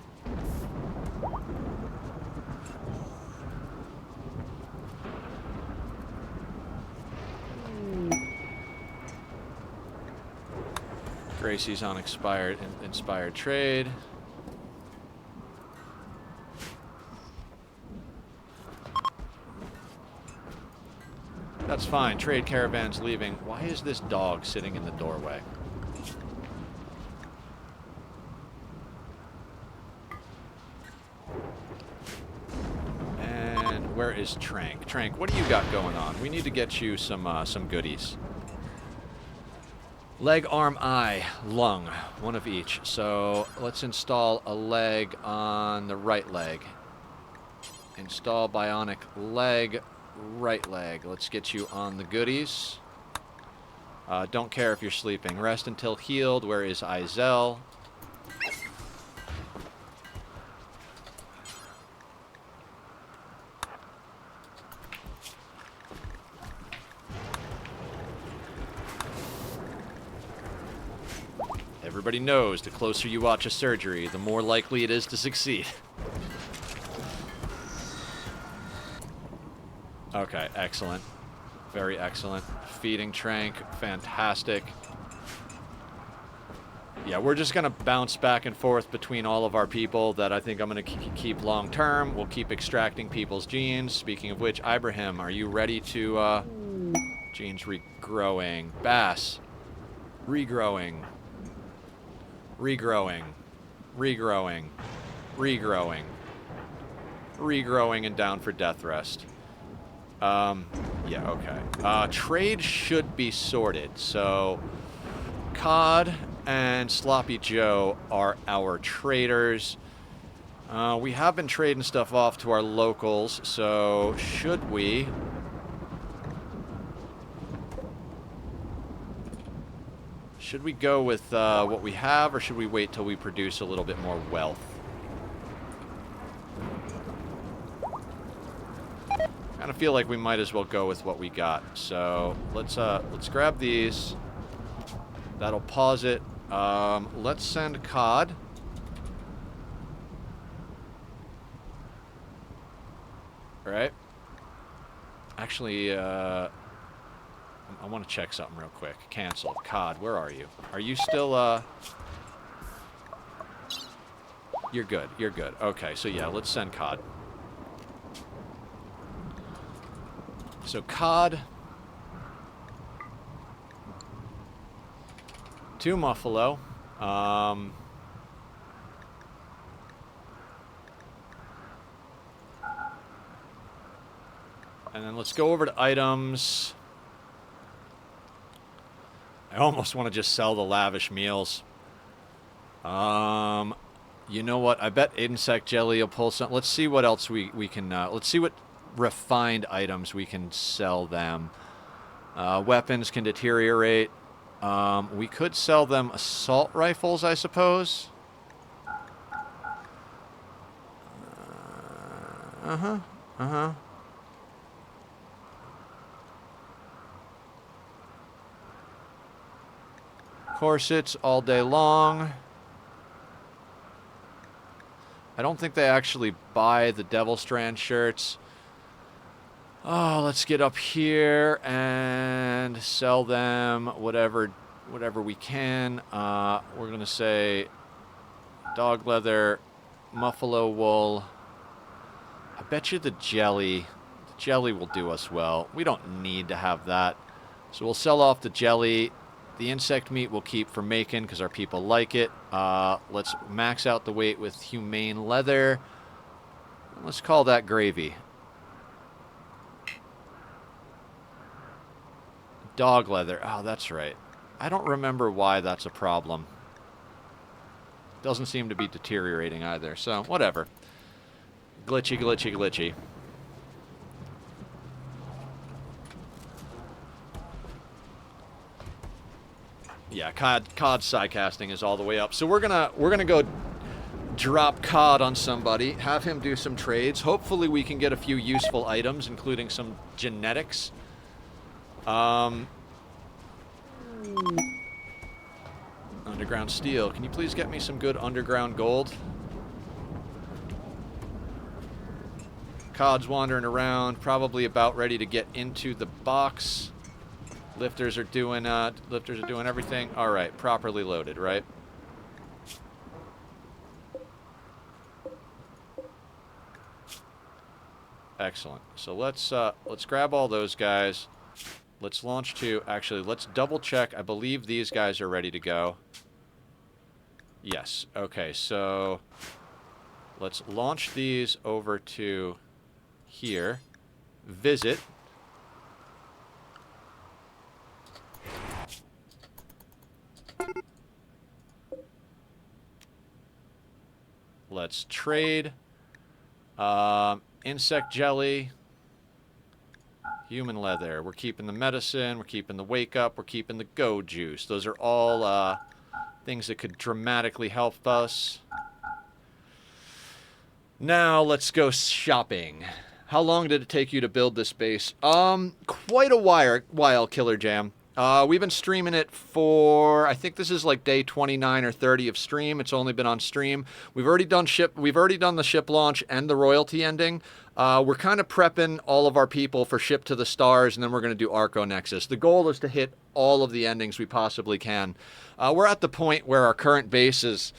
Gracie's on inspired trade. That's fine. Trade caravan's leaving. Why is this dog sitting in the doorway? And where is Trank? Trank, what do you got going on? We need to get you some goodies. Leg, arm, eye, lung. One of each. So let's install a leg on the right leg. Install bionic leg, right leg. Let's get you on the goodies. Don't care if you're sleeping. Rest until healed. Where is Izel? Everybody knows the closer you watch a surgery, the more likely it is to succeed. Okay, excellent. Very excellent. Feeding Trank, fantastic. Yeah, we're just going to bounce back and forth between all of our people that I think I'm going to keep long term. We'll keep extracting people's genes. Speaking of which, Ibrahim, are you ready to... genes regrowing. Bass. Regrowing. Regrowing. Regrowing. Regrowing. Regrowing and down for death rest. Yeah, okay. Trade should be sorted. So, Cod and Sloppy Joe are our traders. We have been trading stuff off to our locals, so should we... Should we go with what we have, or should we wait till we produce a little bit more wealth? I kind of feel like we might as well go with what we got. So let's grab these. That'll pause it. Let's send Cod. All right. Actually, I want to check something real quick. Cancel. Cod, where are you? Are you still, You're good. You're good. Okay, so yeah, let's send Cod. So Cod to Muffalo. And then let's go over to items. I almost want to just sell the lavish meals. You know what? I bet insect jelly will pull some. Let's see what else we can. Let's see what refined items we can sell them. Weapons can deteriorate. We could sell them assault rifles, I suppose. Uh-huh. Uh-huh. Corsets all day long. I don't think they actually buy the Devil Strand shirts. Oh, let's get up here and sell them whatever we can. We're going to say dog leather, muffalo wool. I bet you the jelly will do us well. We don't need to have that. So we'll sell off the jelly. The insect meat we'll keep for making because our people like it. Let's max out the weight with humane leather. Let's call that gravy. Dog leather. Oh, that's right. I don't remember why that's a problem. Doesn't seem to be deteriorating either, so whatever. Glitchy, glitchy, glitchy. Yeah, COD sidecasting is all the way up. So we're gonna go drop COD on somebody, have him do some trades. Hopefully we can get a few useful items, including some genetics. Underground steel. Can you please get me some good underground gold? COD's wandering around, probably about ready to get into the box. Lifters are doing everything. All right, properly loaded, right? Excellent. So let's grab all those guys. Let's launch to. Actually, let's double check. I believe these guys are ready to go. Yes. Okay. So let's launch these over to here. Visit. Let's trade. Insect jelly. Human leather. We're keeping the medicine. We're keeping the wake up. We're keeping the go juice. Those are all things that could dramatically help us. Now let's go shopping. How long did it take you to build this base? Quite a while, Killer Jam. We've been streaming it for, I think this is like day 29 or 30 of stream. It's only been on stream. We've already done the ship launch and the royalty ending. We're kind of prepping all of our people for Ship to the Stars, and then we're going to do Arco Nexus. The goal is to hit all of the endings we possibly can. We're at the point where our current base is,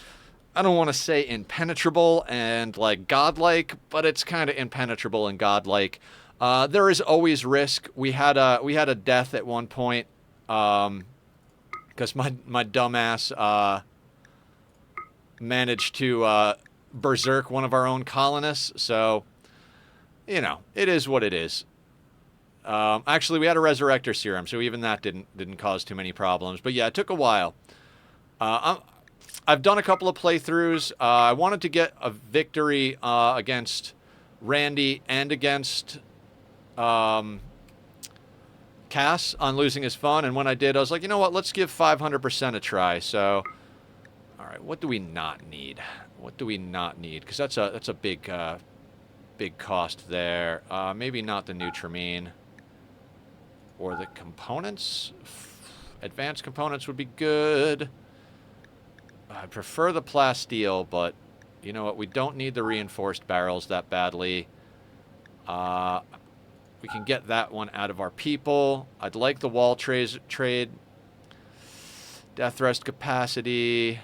I don't want to say impenetrable and like godlike, but it's kind of impenetrable and godlike. There is always risk. We had a death at one point. Because my dumbass managed to berserk one of our own colonists, so you know it is what it is. Actually, we had a resurrector serum, so even that didn't cause too many problems. But yeah, it took a while. I've done a couple of playthroughs. I wanted to get a victory against Randy and against Cass on losing his fun, and when I did, I was like, you know what, let's give 500% a try. So, all right, what do we not need? What do we not need? Because that's a big cost there. Maybe not the Nutramine or the components. Advanced components would be good. I prefer the plasteel, but you know what? We don't need the reinforced barrels that badly. We can get that one out of our people. I'd like the wall trade. Death rest capacity.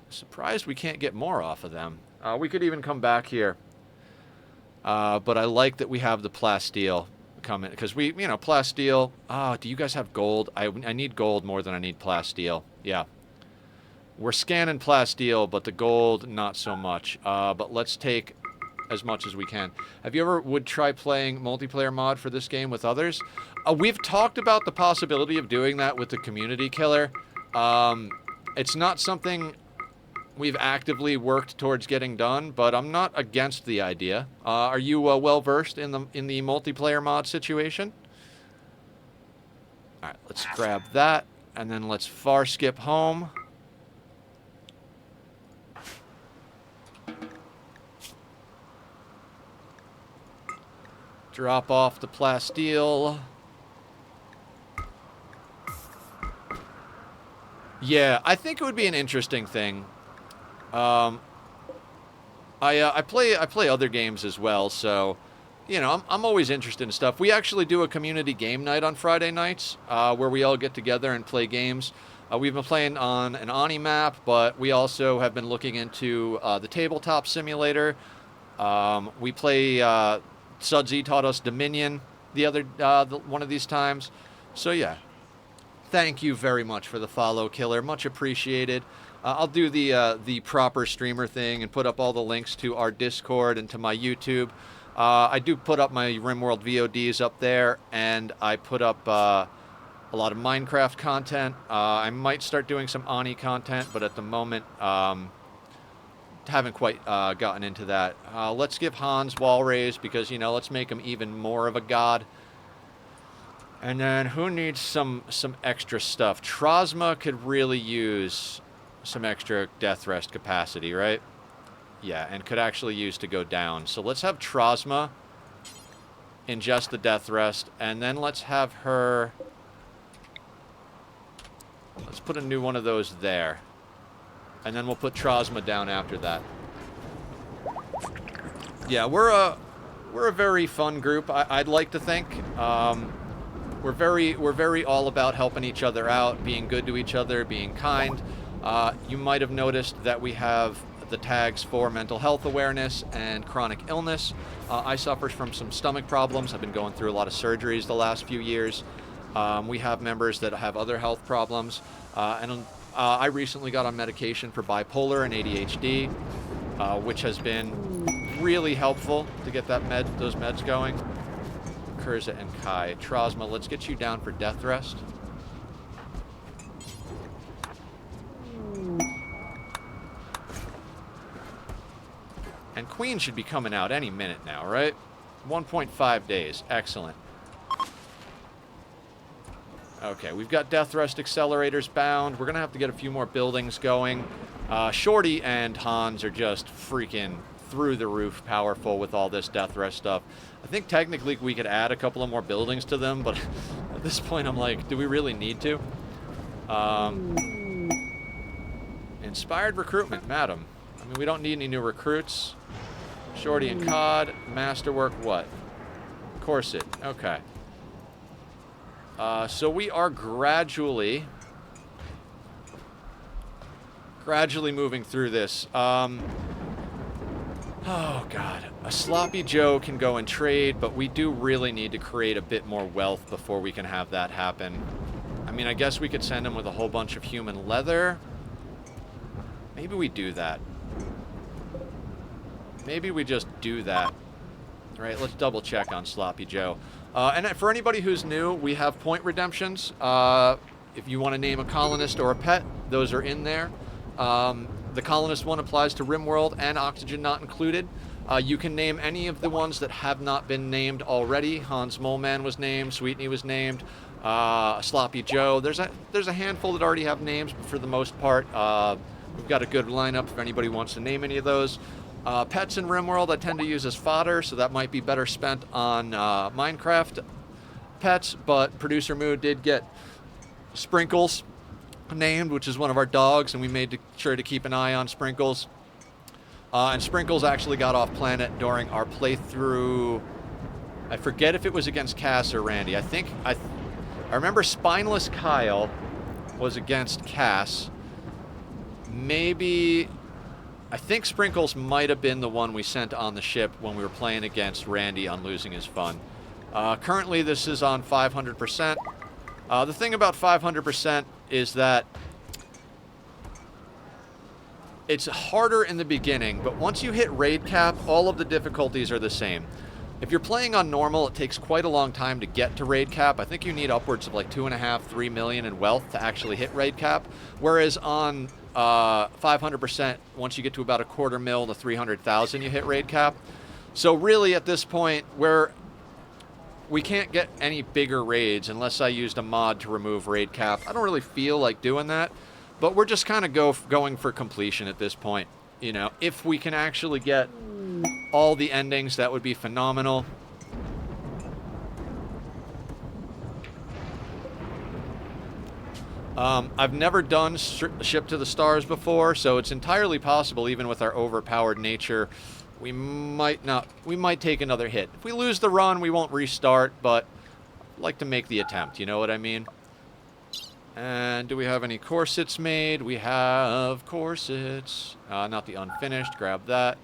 Surprised we can't get more off of them. We could even come back here. But I like that we have the plasteel coming. Because plasteel. Oh, do you guys have gold? I need gold more than I need plasteel. Yeah. We're scanning plasteel, but the gold, not so much. But let's take as much as we can. Have you ever would try playing multiplayer mod for this game with others? We've talked about the possibility of doing that with the community, Killer. It's not something we've actively worked towards getting done, but I'm not against the idea. Are you well versed in the multiplayer mod situation? All right, let's grab that, and then let's far skip home. Drop off the plasteel. Yeah, I think it would be an interesting thing. I play other games as well, so you know I'm always interested in stuff. We actually do a community game night on Friday nights where we all get together and play games. We've been playing on an Oni map, but we also have been looking into the tabletop simulator. We play. Sudsy taught us Dominion one of these times. So yeah, thank you very much for the follow, Killer. Much appreciated. I'll do the proper streamer thing and put up all the links to our Discord and to my YouTube. I do put up my RimWorld VODs up there, and I put up a lot of Minecraft content. I might start doing some Ani content, but at the moment, haven't quite gotten into that. Let's give Hans wall raise because, you know, let's make him even more of a god. And then who needs some extra stuff? Trosma could really use some extra death rest capacity, right? Yeah, and could actually use to go down. So let's have Trosma ingest the death rest, and then let's have her... Let's put a new one of those there. And then we'll put Trosma down after that. Yeah, we're a very fun group, I'd like to think. We're very all about helping each other out, being good to each other, being kind. You might have noticed that we have the tags for mental health awareness and chronic illness. I suffer from some stomach problems. I've been going through a lot of surgeries the last few years. We have members that have other health problems. I recently got on medication for bipolar and ADHD, which has been really helpful to get those meds going. Kurza and Kai. Trosma, let's get you down for death rest. And Queen should be coming out any minute now, right? 1.5 days. Excellent. Okay, we've got death rest accelerators bound. We're going to have to get a few more buildings going. Shorty and Hans are just freaking through the roof powerful with all this death rest stuff. I think technically we could add a couple of more buildings to them, but at this point I'm like, do we really need to? Inspired recruitment, madam. I mean, we don't need any new recruits. Shorty and Cod. Masterwork what? Corset. Okay. So we are gradually moving through this. Oh, God. A Sloppy Joe can go and trade, but we do really need to create a bit more wealth before we can have that happen. I mean, I guess we could send him with a whole bunch of human leather. Maybe we do that. Maybe we just do that. All right, let's double check on Sloppy Joe. And for anybody who's new, we have point redemptions. If you want to name a colonist or a pet, those are in there. The colonist one applies to RimWorld and Oxygen not included. You can name any of the ones that have not been named already. Hans Moleman was named, Sweetney was named, Sloppy Joe. There's a handful that already have names, but for the most part, we've got a good lineup if anybody wants to name any of those. Pets in RimWorld I tend to use as fodder, so that might be better spent on Minecraft pets, but Producer Mood did get Sprinkles named, which is one of our dogs, and we made sure to keep an eye on Sprinkles. And Sprinkles actually got off planet during our playthrough. I forget if it was against Cass or Randy. I remember Spineless Kyle was against Cass. Maybe... I think Sprinkles might have been the one we sent on the ship when we were playing against Randy on Losing His Fun. Currently, this is on 500%. The thing about 500% is that it's harder in the beginning, but once you hit raid cap, all of the difficulties are the same. If you're playing on normal, it takes quite a long time to get to raid cap. I think you need upwards of like 2.5, 3 million in wealth to actually hit raid cap. Whereas on 500%, once you get to about a 250,000 to 300,000, you hit raid cap. So really at this point, we can't get any bigger raids unless I used a mod to remove raid cap. I don't really feel like doing that, but we're just kind of going for completion at this point. You know, if we can actually get all the endings, that would be phenomenal. I've never done Ship to the Stars before, so it's entirely possible, even with our overpowered nature, we might take another hit. If we lose the run, we won't restart, but I'd like to make the attempt, you know what I mean? And do we have any corsets made? We have corsets. Not the unfinished, grab that.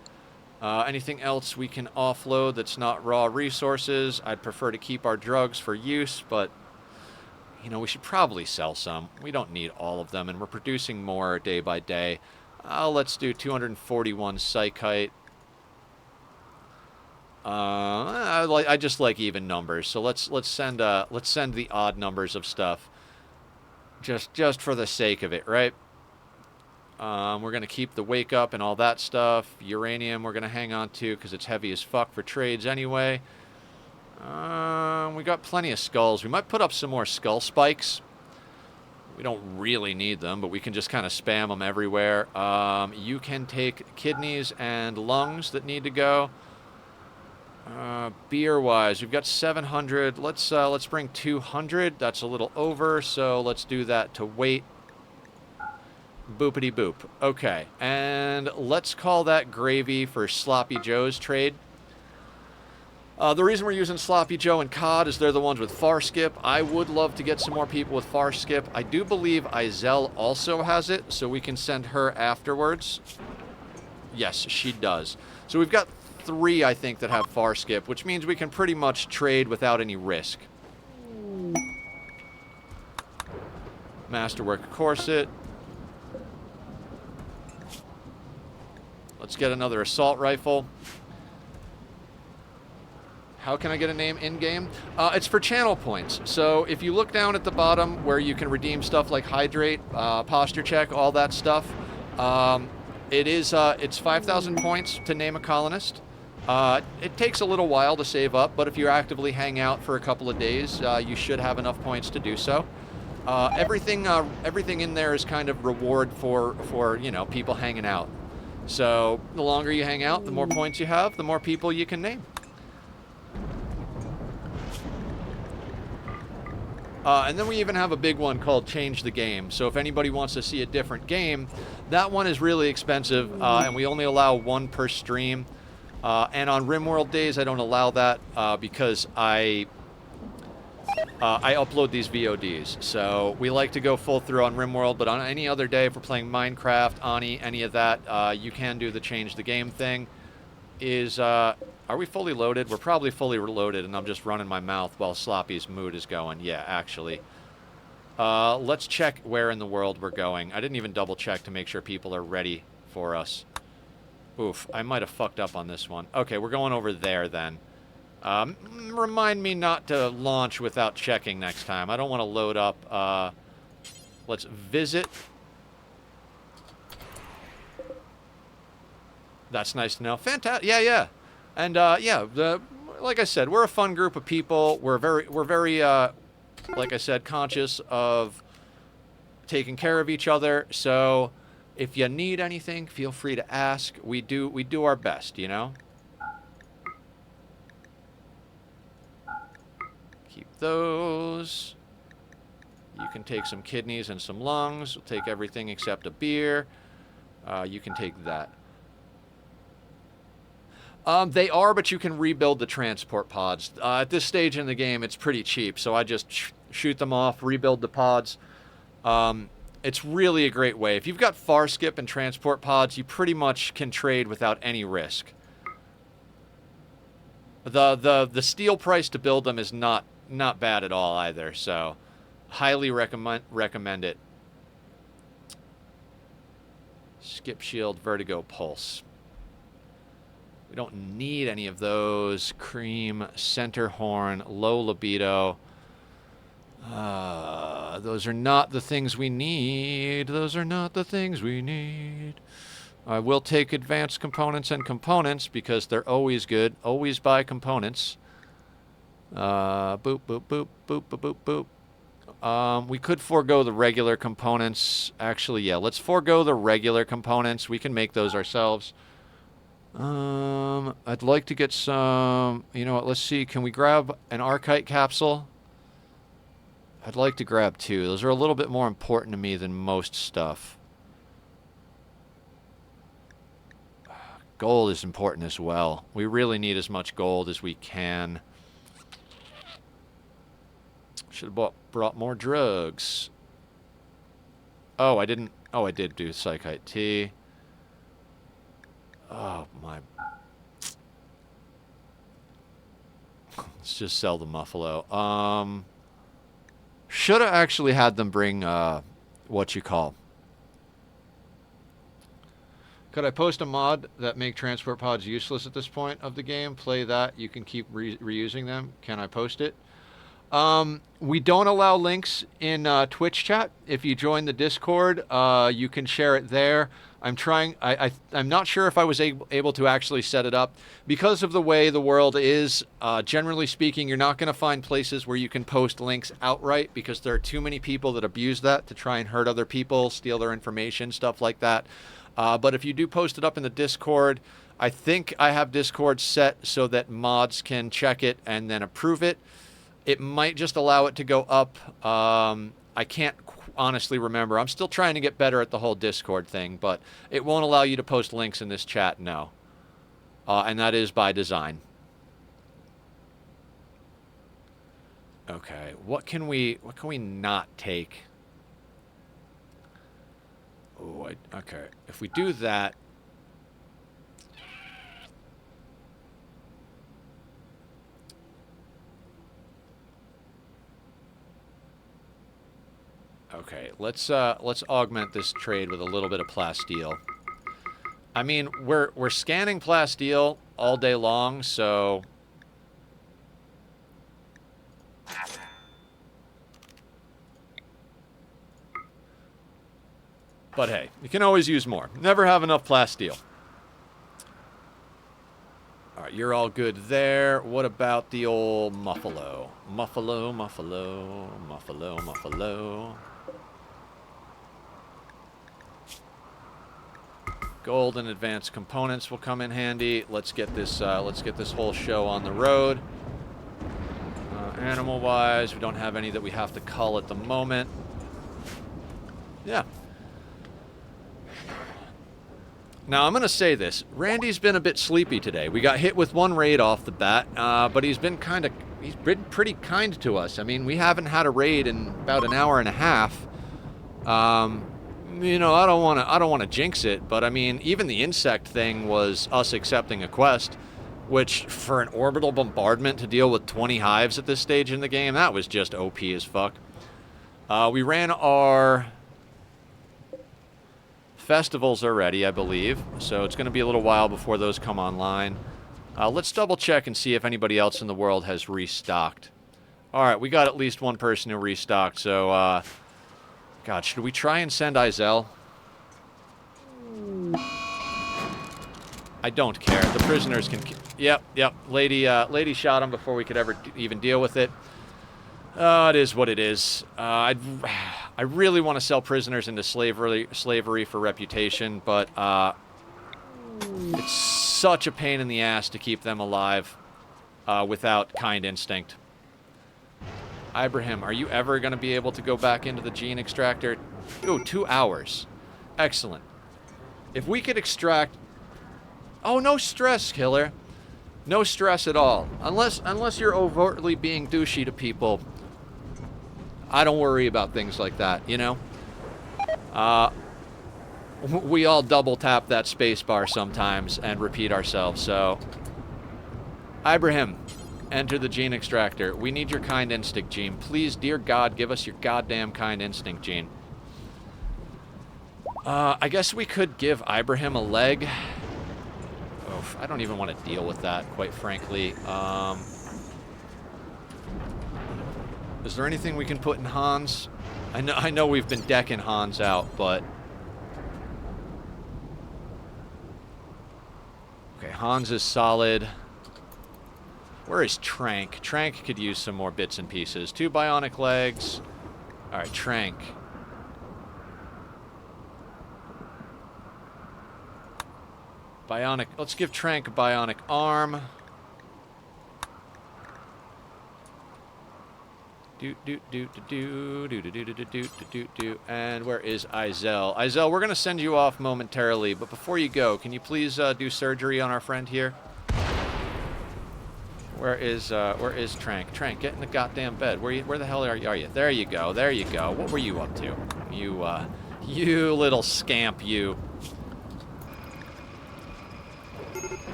Anything else we can offload that's not raw resources? I'd prefer to keep our drugs for use, but, you know, we should probably sell some. We don't need all of them, and we're producing more day by day. Let's do 241 psychite. I just like even numbers, so let's send the odd numbers of stuff, just for the sake of it, right? We're going to keep the wake up and all that stuff. Uranium we're going to hang on to because it's heavy as fuck for trades anyway. We got plenty of skulls. We might put up some more skull spikes. We don't really need them, but we can just kind of spam them everywhere. You can take kidneys and lungs that need to go. Beer-wise, we've got 700. Let's bring 200. That's a little over, so let's do that to weight. Boopity boop. Okay, and let's call that gravy for Sloppy Joe's trade. The reason we're using Sloppy Joe and COD is they're the ones with far skip. I would love to get some more people with far skip. I do believe Izelle also has it, so we can send her afterwards. Yes, she does. So we've got 3, I think, that have far skip, which means we can pretty much trade without any risk. Masterwork corset. Let's get another assault rifle. How can I get a name in-game? It's for channel points. So if you look down at the bottom where you can redeem stuff like hydrate, posture check, all that stuff, it's 5,000 points to name a colonist. It takes a little while to save up, but if you actively hang out for a couple of days, you should have enough points to do so. Everything in there is kind of reward for you know, people hanging out. So the longer you hang out, the more points you have, the more people you can name. And then we even have a big one called Change the Game. So if anybody wants to see a different game, that one is really expensive, and we only allow 1 per stream. And on RimWorld days, I don't allow that because I upload these VODs. So we like to go full through on RimWorld, but on any other day, if we're playing Minecraft, Ani, any of that, you can do the Change the Game thing. Are we fully loaded? We're probably fully loaded, and I'm just running my mouth while Sloppy's mood is going. Yeah, actually. Let's check where in the world we're going. I didn't even double check to make sure people are ready for us. Oof, I might have fucked up on this one. Okay, we're going over there then. Remind me not to launch without checking next time. I don't want to load up. Let's visit. That's nice to know. Fantastic. Yeah, yeah. And yeah, like I said, we're a fun group of people. We're very like I said, conscious of taking care of each other. So if you need anything, feel free to ask. We do our best, you know. Keep those. You can take some kidneys and some lungs. We'll take everything except a beer. You can take that. They are, but you can rebuild the transport pods. At this stage in the game, it's pretty cheap, so I just shoot them off, rebuild the pods. It's really a great way. If you've got far skip and transport pods, you pretty much can trade without any risk. The steel price to build them is not bad at all either, so highly recommend it. Skip shield, vertigo, pulse. We don't need any of those. Cream, center horn, low libido. Those are not the things we need. Those are not the things we need. I will take advanced components and components because they're always good. Always buy components. Boop, boop, boop, boop, boop, boop, boop. We could forego the regular components. Actually, yeah, let's forego the regular components. We can make those ourselves. I'd like to get some... You know what, let's see. Can we grab an Archite capsule? I'd like to grab 2. Those are a little bit more important to me than most stuff. Gold is important as well. We really need as much gold as we can. Should have brought more drugs. Oh, I didn't... Oh, I did do Psychite T. Oh, my... Let's just sell the Muffalo. Should have actually had them bring, what you call. Could I post a mod that make transport pods useless at this point of the game? Play that. You can keep reusing them. Can I post it? We don't allow links in Twitch chat. If you join the Discord, you can share it there. I'm trying. I'm not sure if I was able to actually set it up because of the way the world is. Generally speaking, you're not going to find places where you can post links outright because there are too many people that abuse that to try and hurt other people, steal their information, stuff like that. But if you do post it up in the Discord, I think I have Discord set so that mods can check it and then approve it. It might just allow it to go up. I can't honestly remember. I'm still trying to get better at the whole Discord thing, but it won't allow you to post links in this chat, no. And that is by design. Okay, what can we not take? Oh, okay. If we do that, okay, let's augment this trade with a little bit of plasteel. I mean, we're scanning plasteel all day long, so but hey, you can always use more. Never have enough plasteel. All right, you're all good there. What about the old Muffalo? Muffalo, Muffalo, Muffalo, Muffalo. Gold and advanced components will come in handy. Let's get this whole show on the road. Animal-wise, we don't have any that we have to cull at the moment. Yeah. Now, I'm going to say this. Randy's been a bit sleepy today. We got hit with 1 raid off the bat, but he's been pretty kind to us. I mean, we haven't had a raid in about an hour and a half. You know, I don't want to jinx it, but I mean, even the insect thing was us accepting a quest, which for an orbital bombardment to deal with 20 hives at this stage in the game, that was just OP as fuck. We ran our festivals already, I believe, so it's going to be a little while before those come online. Let's double check and see if anybody else in the world has restocked. All right, we got at least 1 person who restocked, so God, should we try and send Izel? I don't care. The prisoners can... Yep. Lady shot him before we could ever even deal with it. It is what it is. I really want to sell prisoners into slavery for reputation, but it's such a pain in the ass to keep them alive without kind instinct. Ibrahim, are you ever going to be able to go back into the gene extractor? Oh, 2 hours. Excellent. If we could extract... Oh, no stress, killer. No stress at all. Unless you're overtly being douchey to people, I don't worry about things like that, you know? We all double tap that space bar sometimes and repeat ourselves, so... Ibrahim, enter the gene extractor. We need your kind instinct, gene. Please, dear God, give us your goddamn kind instinct, gene. I guess we could give Ibrahim a leg. Oh, I don't even want to deal with that, quite frankly. Is there anything we can put in Hans? I know we've been decking Hans out, but... Okay, Hans is solid. Where is Trank? Trank could use some more bits and pieces. 2 bionic legs. Alright, Trank. Bionic... Let's give Trank a bionic arm. And where is Izel? Izel, we're going to send you off momentarily, but before you go, can you please do surgery on our friend here? Where is Trank? Trank, get in the goddamn bed. Where the hell are you? There you go. There you go. What were you up to? You little scamp, you.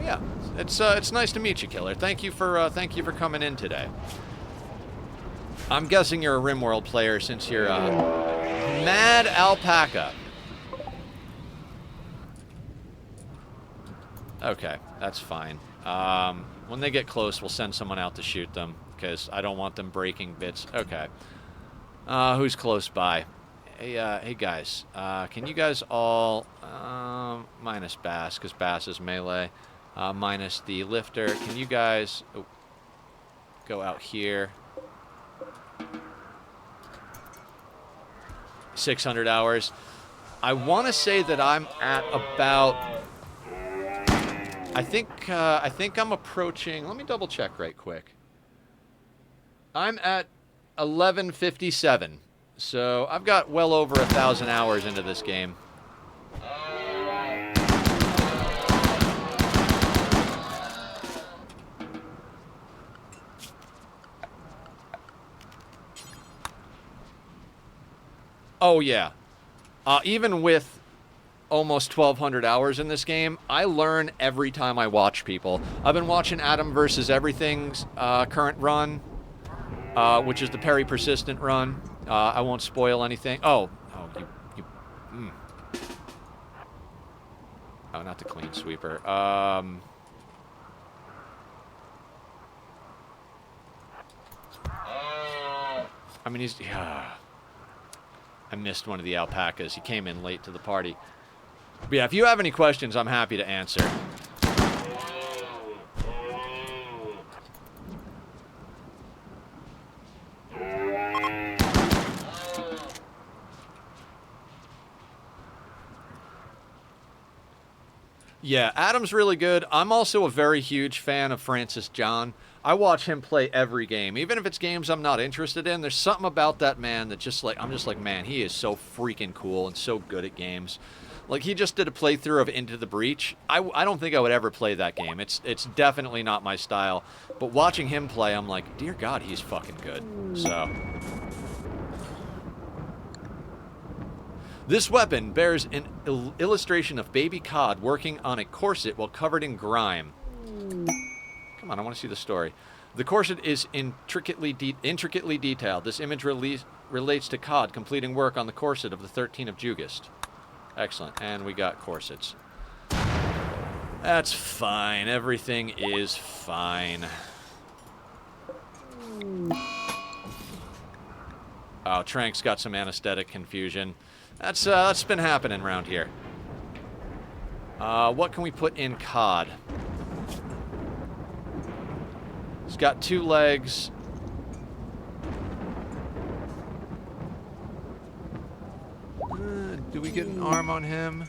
Yeah, it's nice to meet you, Killer. Thank you for coming in today. I'm guessing you're a RimWorld player since you're Mad Alpaca. Okay, that's fine. When they get close, we'll send someone out to shoot them because I don't want them breaking bits. Okay. Who's close by? Hey guys. Can you guys all minus Bass because Bass is melee. Minus the lifter. Can you guys go out here? 600 hours. I want to say that I'm at about... I think I'm approaching... Let me double check right quick. I'm at 1157. So I've got well over 1,000 hours into this game. Oh, yeah. Even with almost 1,200 hours in this game, I learn every time I watch people. I've been watching Adam vs. Everything's current run, which is the Perry Persistent run. I won't spoil anything. Oh, not the Clean Sweeper. I mean, he's... I missed one of the alpacas. He came in late to the party. But yeah, if you have any questions, I'm happy to answer. Yeah, Adam's really good. I'm also a very huge fan of Francis John. I watch him play every game. Even if it's games I'm not interested in, there's something about that man that just like, I'm just like, man, he is so freaking cool and so good at games. Like, he just did a playthrough of Into the Breach. I don't think I would ever play that game. It's definitely not my style. But watching him play, I'm like, dear God, he's fucking good. So... This weapon bears an illustration of baby cod working on a corset while covered in grime. Come on, I want to see the story. The corset is intricately detailed. This image relates to cod completing work on the corset of the 13 of Jugist. Excellent. And we got corsets. That's fine. Everything is fine. Oh, Trank's got some anesthetic confusion. That's been happening around here. What can we put in cod? He's got 2 legs. Do we get an arm on him?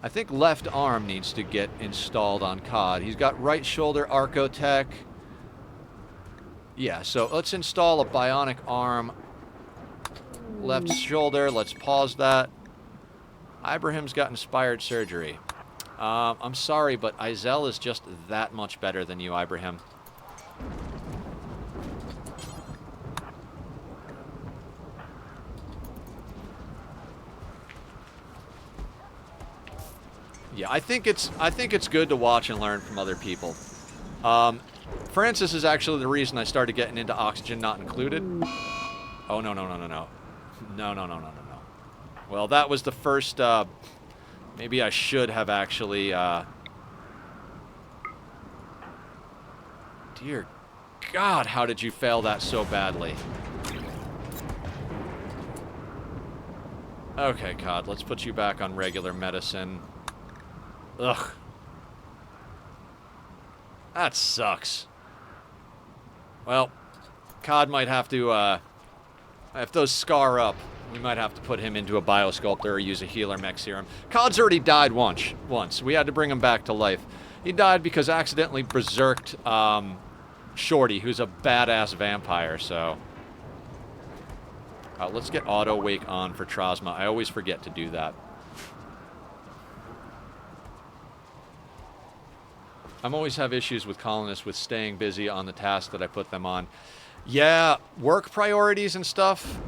I think left arm needs to get installed on cod. He's got right shoulder Archotech. Yeah, so let's install a bionic arm. Left shoulder, let's pause that. Ibrahim's got inspired surgery. I'm sorry, but Izel is just that much better than you, Ibrahim. Yeah, I think it's good to watch and learn from other people. Francis is actually the reason I started getting into oxygen not included. Oh, no, no, no, no, no. No, no, no, no, no, no. Well, that was the first, maybe I should have actually, dear God, how did you fail that so badly? Okay, Cod, let's put you back on regular medicine. Ugh. That sucks. Well, Cod might have to, if those scar up, we might have to put him into a biosculptor or use a healer mech serum. Cod's already died once. We had to bring him back to life. He died because accidentally berserked, Shorty, who's a badass vampire, so... let's get auto wake on for Trosma. I always forget to do that. I'm always have issues with colonists with staying busy on the task that I put them on. Yeah, work priorities and stuff,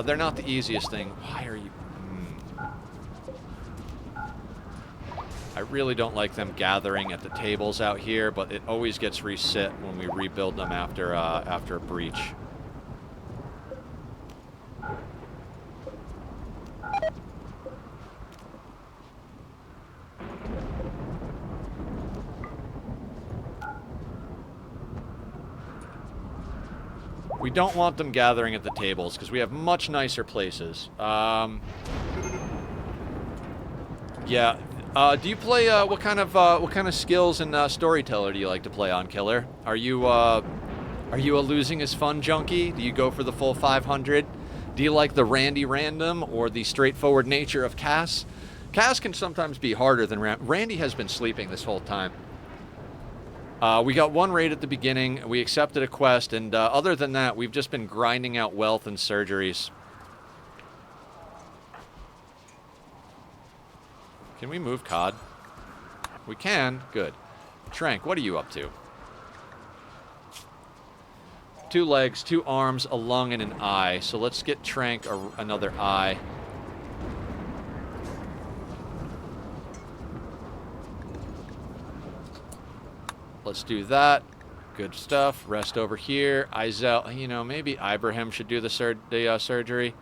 they're not the easiest thing. Why are you... I really don't like them gathering at the tables out here, but it always gets reset when we rebuild them after a breach. We don't want them gathering at the tables because we have much nicer places. Yeah. Do you play? What kind of skills and storyteller do you like to play on, Killer? Are you a losing is fun junkie? Do you go for the full 500? Do you like the Randy random or the straightforward nature of Cass? Cass can sometimes be harder than Randy has been sleeping this whole time. We got one raid at the beginning, we accepted a quest, and other than that, we've just been grinding out wealth and surgeries. Can we move Cod? We can? Good. Trank, what are you up to? 2 legs, 2 arms, a lung, and an eye. So let's get Trank another eye. Let's do that. Good stuff. Rest over here. Izel, you know, maybe Ibrahim should do the surgery.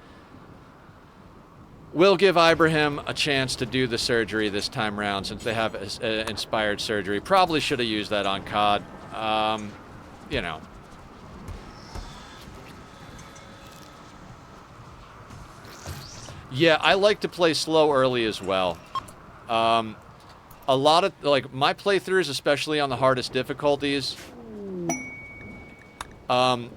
We'll give Ibrahim a chance to do the surgery this time round since they have inspired surgery. Probably should have used that on COD. You know. Yeah, I like to play slow early as well. A lot of, like, my playthroughs, especially on the hardest difficulties,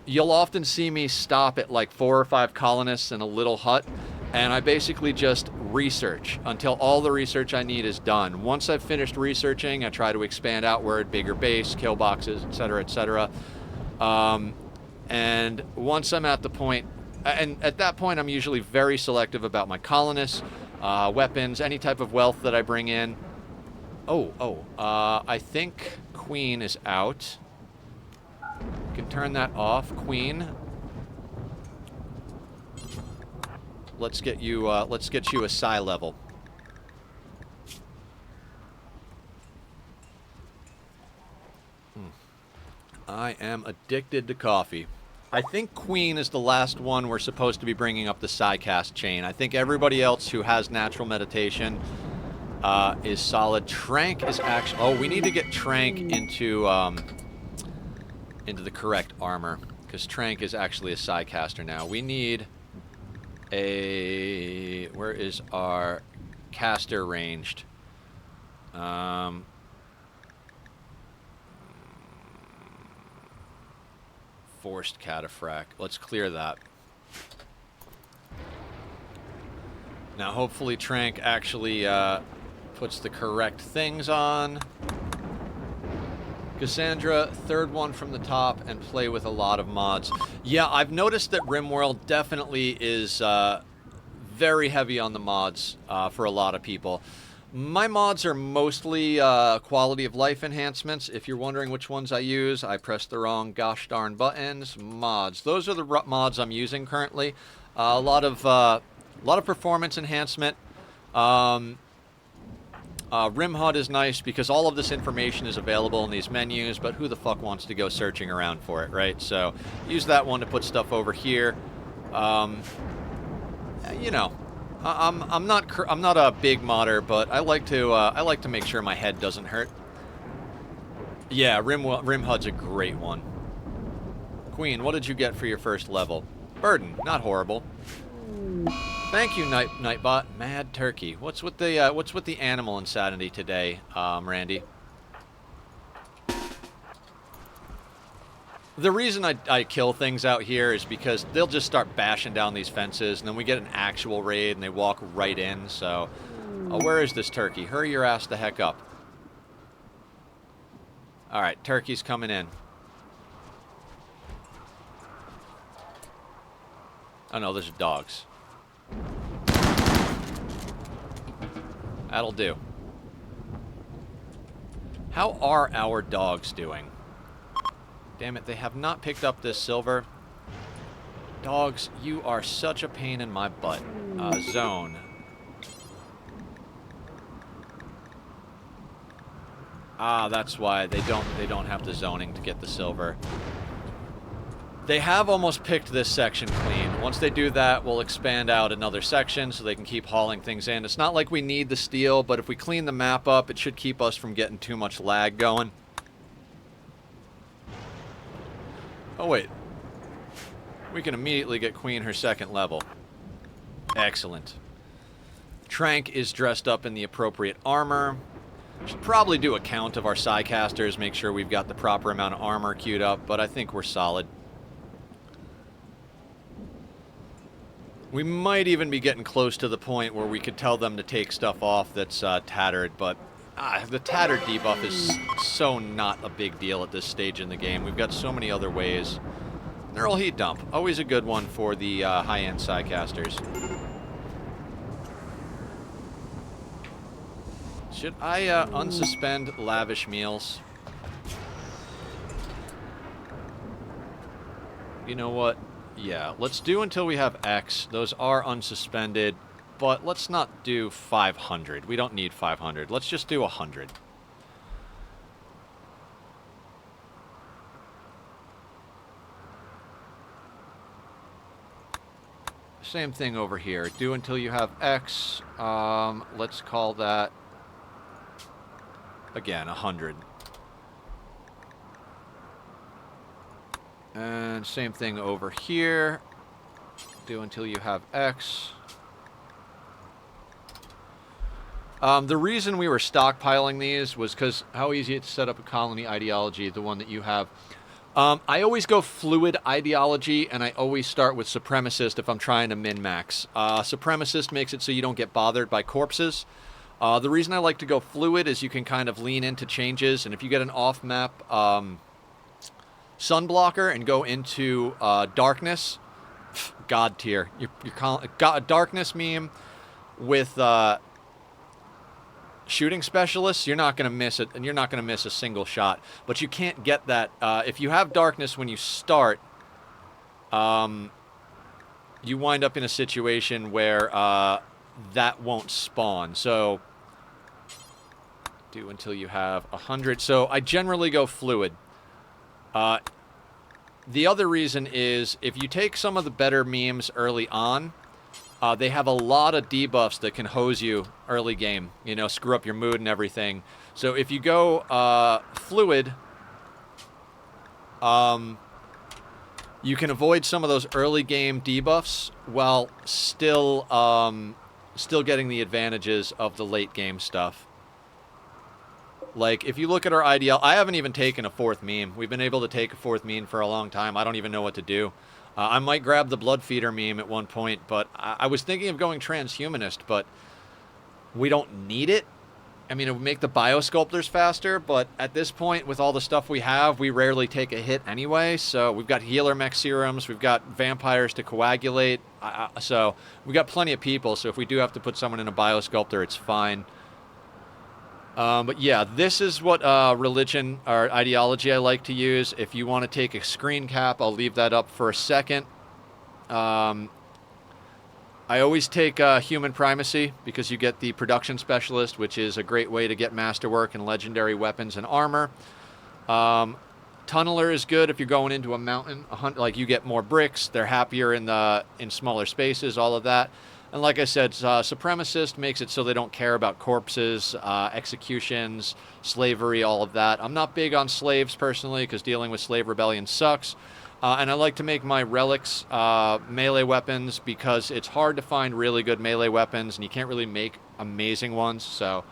you'll often see me stop at like 4 or 5 colonists in a little hut, and I basically just research until all the research I need is done. Once I've finished researching, I try to expand outward, bigger base, kill boxes, etc., etc. And once I'm at the point, and at that point I'm usually very selective about my colonists, weapons, any type of wealth that I bring in. I think Queen is out. You can turn that off, Queen. Let's get you a psi level. I am addicted to coffee. I think Queen is the last one we're supposed to be bringing up the psi cast chain. I think everybody else who has natural meditation is solid. Trank is actually... Oh, we need to get Trank into the correct armor, because Trank is actually a psi caster now. We need a... Where is our caster ranged? Forced cataphract. Let's clear that. Now, hopefully Trank actually puts the correct things on. Cassandra, third one from the top, and play with a lot of mods. Yeah, I've noticed that RimWorld definitely is very heavy on the mods for a lot of people. My mods are mostly quality of life enhancements. If you're wondering which ones I use, I pressed the wrong gosh darn buttons. Mods. Those are the mods I'm using currently. A lot of performance enhancement. RimHUD is nice because all of this information is available in these menus, but who the fuck wants to go searching around for it, right? So use that one to put stuff over here. You know, I'm not a big modder, but I like to make sure my head doesn't hurt. Yeah, RimHUD's a great one. Queen, what did you get for your first level? Burden, not horrible. Thank you, Nightbot. Mad turkey. What's with the animal insanity today, Randy? The reason I kill things out here is because they'll just start bashing down these fences, and then we get an actual raid, and they walk right in. So, where is this turkey? Hurry your ass the heck up. All right, turkey's coming in. Oh no, those are dogs. That'll do. How are our dogs doing? Damn it, they have not picked up this silver. Dogs, you are such a pain in my butt. Zone. Ah, that's why they don't have the zoning to get the silver. They have almost picked this section clean. Once they do that, we'll expand out another section so they can keep hauling things in. It's not like we need the steel, but if we clean the map up, it should keep us from getting too much lag going. Oh, wait. We can immediately get Queen her second level. Excellent. Trank is dressed up in the appropriate armor. Should probably do a count of our Psycasters, make sure we've got the proper amount of armor queued up, but I think we're solid. We might even be getting close to the point where we could tell them to take stuff off that's tattered, but the tattered debuff is so not a big deal at this stage in the game. We've got so many other ways. Neural Heat Dump, always a good one for the high-end Psycasters. Should I unsuspend lavish meals? You know what? Yeah, let's do until we have X. Those are unsuspended, but let's not do 500. We don't need 500. Let's just do 100. Same thing over here. Do until you have X. Let's call that, again, 100. And same thing over here. Do until you have X. The reason we were stockpiling these was because how easy it's to set up a colony ideology, the one that you have. I always go fluid ideology, and I always start with supremacist if I'm trying to min-max. Supremacist makes it so you don't get bothered by corpses. The reason I like to go fluid is you can kind of lean into changes, and if you get an off-map sunblocker and go into darkness, god tier. You're calling a darkness meme with shooting specialists. You're not going to miss it, and you're not going to miss a single shot. But you can't get that if you have darkness when you start. You wind up in a situation where that won't spawn. So do until you have 100. So I generally go fluid. The other reason is if you take some of the better memes early on, they have a lot of debuffs that can hose you early game, you know, screw up your mood and everything. So if you go fluid, you can avoid some of those early game debuffs while still getting the advantages of the late game stuff. Like, if you look at our IDL, I haven't even taken a fourth meme. We've been able to take a fourth meme for a long time. I don't even know what to do. I might grab the Blood Feeder meme at one point, but I was thinking of going transhumanist, but we don't need it. I mean, it would make the biosculptors faster, but at this point, with all the stuff we have, we rarely take a hit anyway. So we've got healer mech serums, we've got vampires to coagulate. So we've got plenty of people, so if we do have to put someone in a biosculptor, it's fine. But yeah, this is what religion or ideology I like to use. If you want to take a screen cap, I'll leave that up for a second. I always take human primacy because you get the production specialist, which is a great way to get masterwork and legendary weapons and armor. Tunneler is good if you're going into a mountain. Like you get more bricks. They're happier in smaller spaces. All of that. And like I said, Supremacist makes it so they don't care about corpses, executions, slavery, all of that. I'm not big on slaves personally because dealing with slave rebellion sucks. And I like to make my relics melee weapons because it's hard to find really good melee weapons and you can't really make amazing ones. So,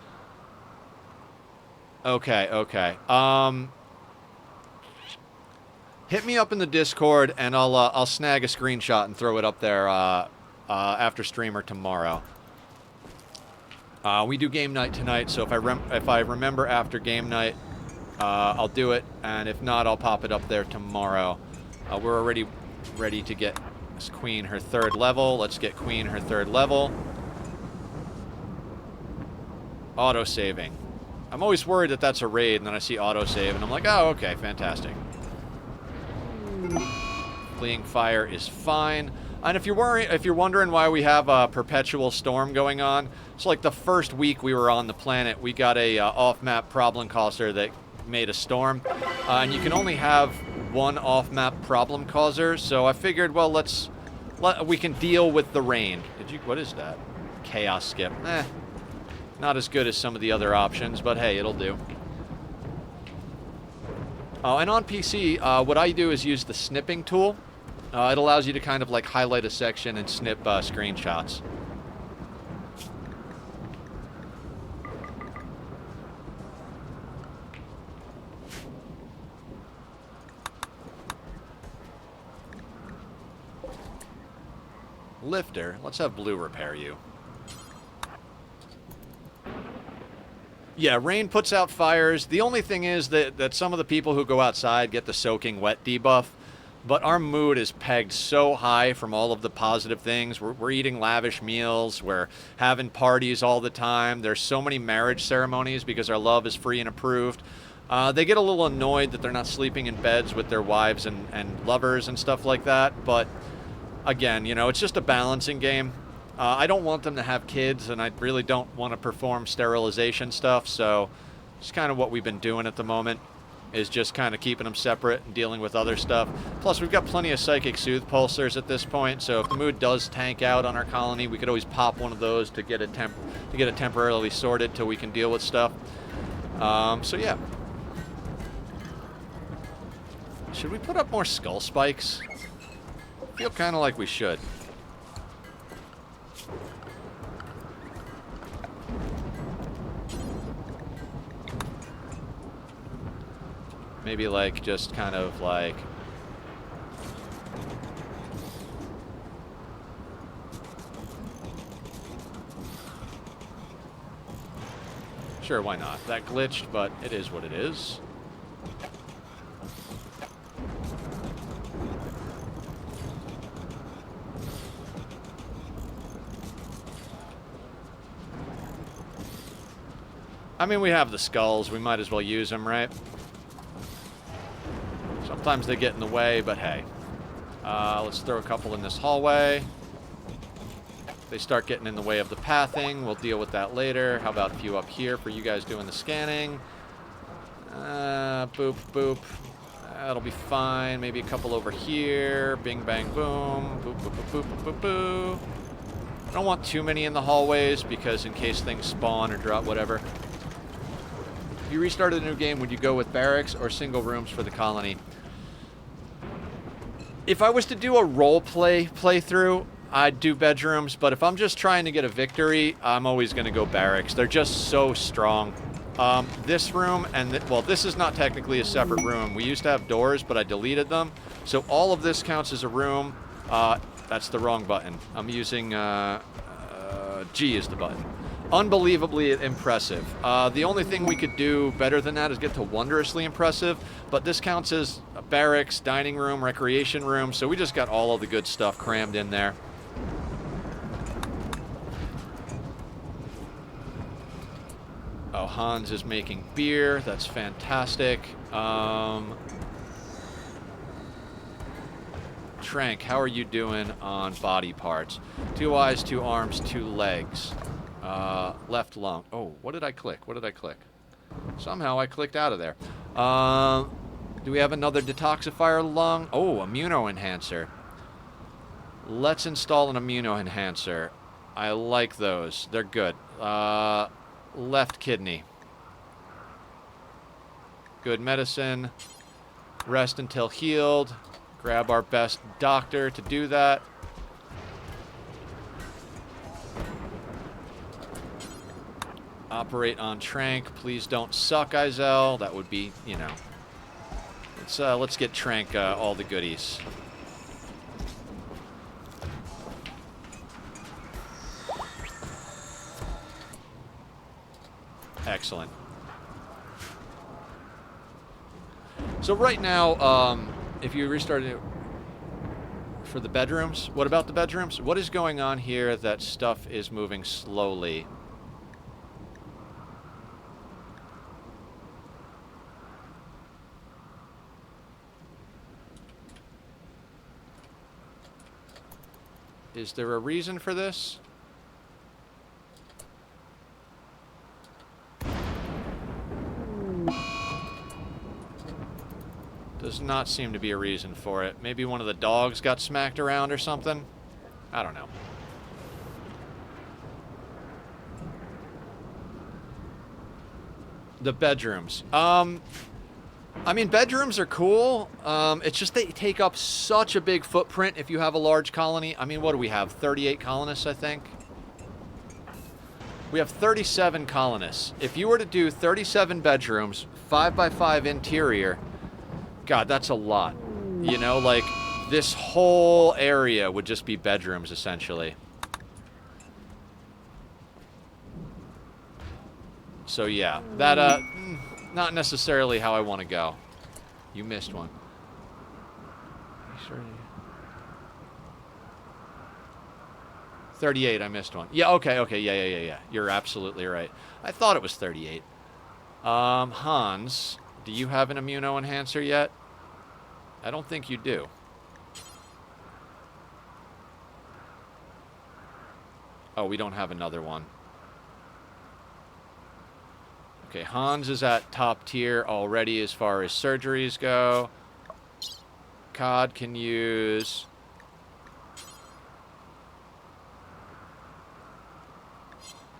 okay. Hit me up in the Discord and I'll snag a screenshot and throw it up there after stream or tomorrow. We do game night tonight, so if I remember after game night, I'll do it, and if not, I'll pop it up there tomorrow. We're already ready to get Queen her 3rd level. Let's get Queen her 3rd level. Auto-saving. I'm always worried that that's a raid, and then I see auto-save, and I'm like, oh, okay, fantastic. Fleeing fire is fine. And if you're wondering why we have a perpetual storm going on, it's like the first week we were on the planet, we got a off-map problem causer that made a storm, and you can only have one off-map problem causer. So I figured, well, we can deal with the rain. What is that? Chaos skip. Not as good as some of the other options, but hey, it'll do. And on PC, what I do is use the snipping tool. It allows you to kind of like highlight a section and snip screenshots. Lifter, let's have Blue repair you. Yeah, rain puts out fires. The only thing is that some of the people who go outside get the soaking wet debuff. But our mood is pegged so high from all of the positive things. We're eating lavish meals. We're having parties all the time. There's so many marriage ceremonies because our love is free and approved. They get a little annoyed that they're not sleeping in beds with their wives and lovers and stuff like that. But again, you know, it's just a balancing game. I don't want them to have kids, and I really don't want to perform sterilization stuff. So it's kind of what we've been doing at the moment. Is just kind of keeping them separate and dealing with other stuff. Plus, we've got plenty of Psychic Soothe pulsars at this point, so if the mood does tank out on our colony, we could always pop one of those to get it temporarily sorted till we can deal with stuff. So yeah. Should we put up more skull spikes? I feel kind of like we should. Maybe like just kind of like sure, why not? That glitched, but it is what it is. I mean, we have the skulls, we might as well use them, right? Sometimes they get in the way, but hey. Let's throw a couple in this hallway. They start getting in the way of the pathing. We'll deal with that later. How about a few up here for you guys doing the scanning? Boop, boop. That'll be fine. Maybe a couple over here. Bing, bang, boom. Boop, boop, boop, boop, boop, boop. I don't want too many in the hallways because in case things spawn or drop, whatever. If you restarted a new game, would you go with barracks or single rooms for the colony? If I was to do a role-play playthrough, I'd do bedrooms, but if I'm just trying to get a victory, I'm always going to go barracks. They're just so strong. This room, well, this is not technically a separate room. We used to have doors, but I deleted them. So all of this counts as a room. That's the wrong button. I'm using, G is the button. Unbelievably impressive. The only thing we could do better than that is get to wondrously impressive, but this counts as a barracks, dining room, recreation room, so we just got all of the good stuff crammed in there. Oh, Hans is making beer. That's Trank, how are you doing on body parts? 2 eyes, 2 arms, 2 legs. Left lung. Oh, what did I click? What did I click? Somehow I clicked out of there. Do we have another detoxifier lung? Oh, immunoenhancer. Let's install an immunoenhancer. I like those. They're good. Left kidney. Good medicine. Rest until healed. Grab our best doctor to do that. Operate on Trank. Please don't suck, Izel. That would be, you know. Let's get Trank all the goodies. Excellent. So right now, if you restart it for the bedrooms, what about the bedrooms? What is going on here that stuff is moving slowly? Is there a reason for this? Does not seem to be a reason for it. Maybe one of the dogs got smacked around or something? I don't know. The bedrooms. I mean, bedrooms are cool. It's just they take up such a big footprint if you have a large colony. I mean, what do we have? 38 colonists, I think? We have 37 colonists. If you were to do 37 bedrooms, 5x5 interior, God, that's a lot. You know, like, this whole area would just be bedrooms, essentially. So, yeah, that, not necessarily how I want to go. You missed one. 38, I missed one. Yeah, okay, yeah. You're absolutely right. I thought it was 38. Hans, do you have an immunoenhancer yet? I don't think you do. Oh, we don't have another one. Okay, Hans is at top tier already as far as surgeries go. COD can use...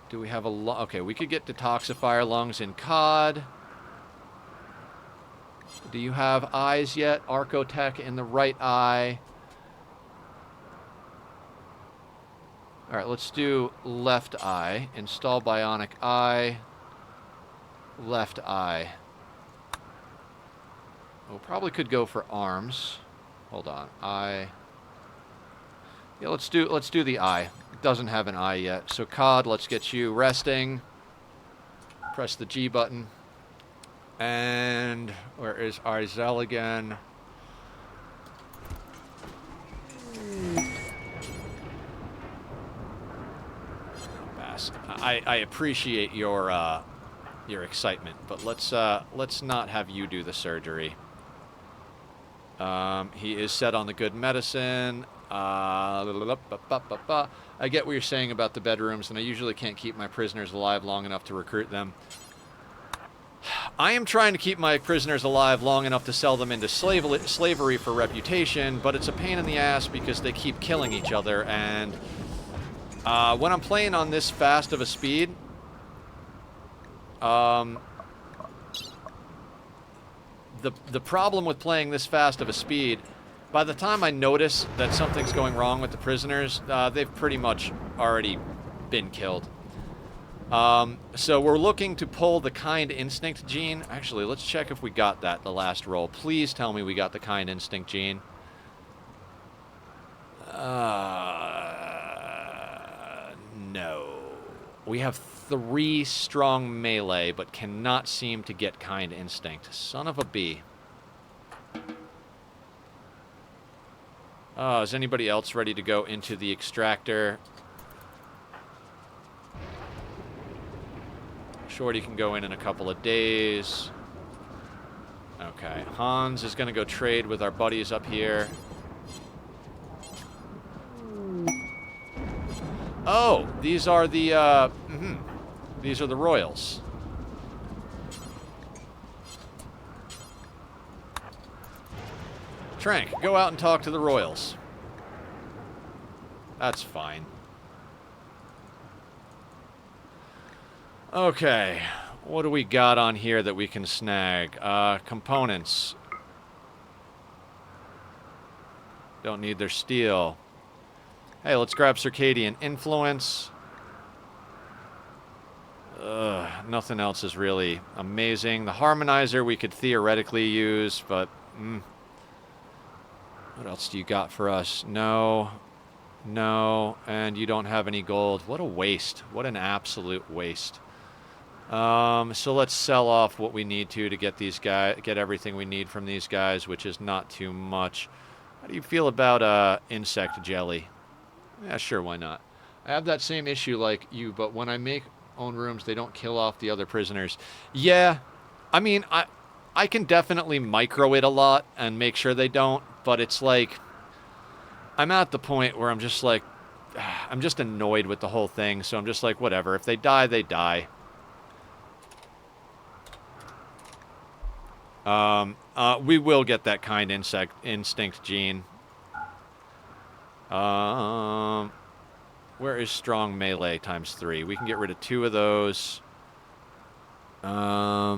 Do we have a... Okay, we could get detoxifier lungs in COD. Do you have eyes yet? Archotech in the right eye. Alright, let's do left eye. Install bionic eye. Left eye. We probably could go for arms. Hold on. Eye. Yeah, let's do the eye. It doesn't have an eye yet. So COD, let's get you resting. Press the G button. And where is Arzel again? I appreciate your excitement, but let's not have you do the surgery. He is set on the good medicine. I get what you're saying about the bedrooms, and I usually can't keep my prisoners alive long enough to recruit them. I am trying to keep my prisoners alive long enough to sell them into slavery for reputation, but it's a pain in the ass because they keep killing each other, and when I'm playing on this fast of a speed, the problem with playing this fast of a speed, by the time I notice that something's going wrong with the prisoners, they've pretty much already been killed. So we're looking to pull the kind instinct gene. Actually, let's check if we got that the last roll. Please tell me we got the kind instinct gene. No. We have 3 strong melee, but cannot seem to get kind instinct. Son of a bee. Is anybody else ready to go into the extractor? Shorty can go in a couple of days. Okay, Hans is going to go trade with our buddies up here. Oh, these are the, these are the royals. Trank, go out and talk to the royals. That's fine. Okay, what do we got on here that we can snag? Components. Don't need their steel. Hey, let's grab Circadian Influence. Nothing else is really amazing. The Harmonizer we could theoretically use, but... What else do you got for us? No. No. And you don't have any gold. What a waste. What an absolute waste. So let's sell off what we need to get these guys, get everything we need from these guys, which is not too much. How do you feel about insect jelly? Yeah, sure, why not? I have that same issue like you, but when I make own rooms, they don't kill off the other prisoners. Yeah, I mean, I can definitely micro it a lot and make sure they don't, but it's like, I'm at the point where I'm just like, I'm just annoyed with the whole thing, so I'm just like, whatever. If they die, they die. We will get that kind instinct gene. Where is strong melee times 3? We can get rid of 2 of those. I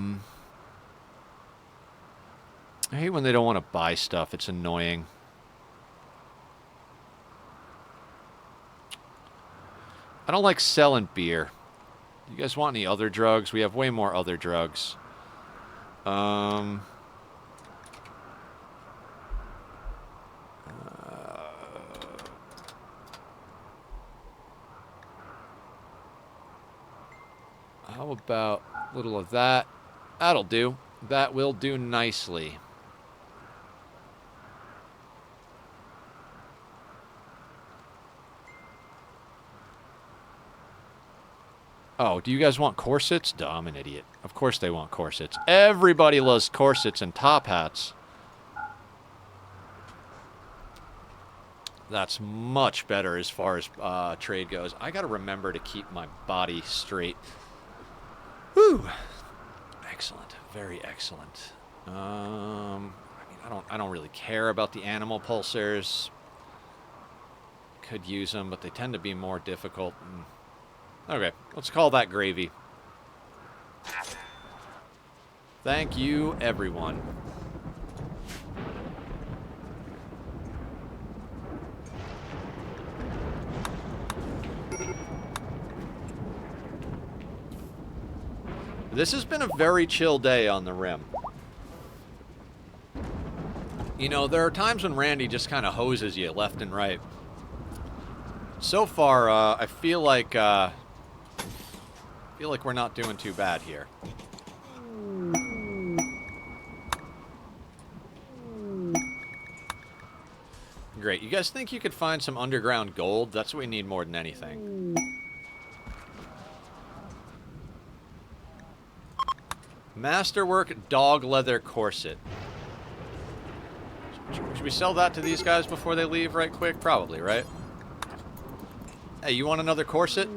hate when they don't want to buy stuff. It's annoying. I don't like selling beer. Do you guys want any other drugs? We have way more other drugs. How about a little of that? That'll do. That will do nicely. Oh, do you guys want corsets? Duh, I'm an idiot. Of course they want corsets. Everybody loves corsets and top hats. That's much better as far as trade goes. I gotta remember to keep my body straight. Whew. Excellent. Very excellent. I mean, I don't really care about the animal pulsars. Could use them, but they tend to be more difficult. Okay, let's call that gravy. Thank you, everyone. This has been a very chill day on the Rim. You know, there are times when Randy just kind of hoses you left and right. So far, I feel like we're not doing too bad here. Great. You guys think you could find some underground gold? That's what we need more than anything. Masterwork dog leather corset. Should we sell that to these guys before they leave right quick? Probably, right? Hey, you want another corset?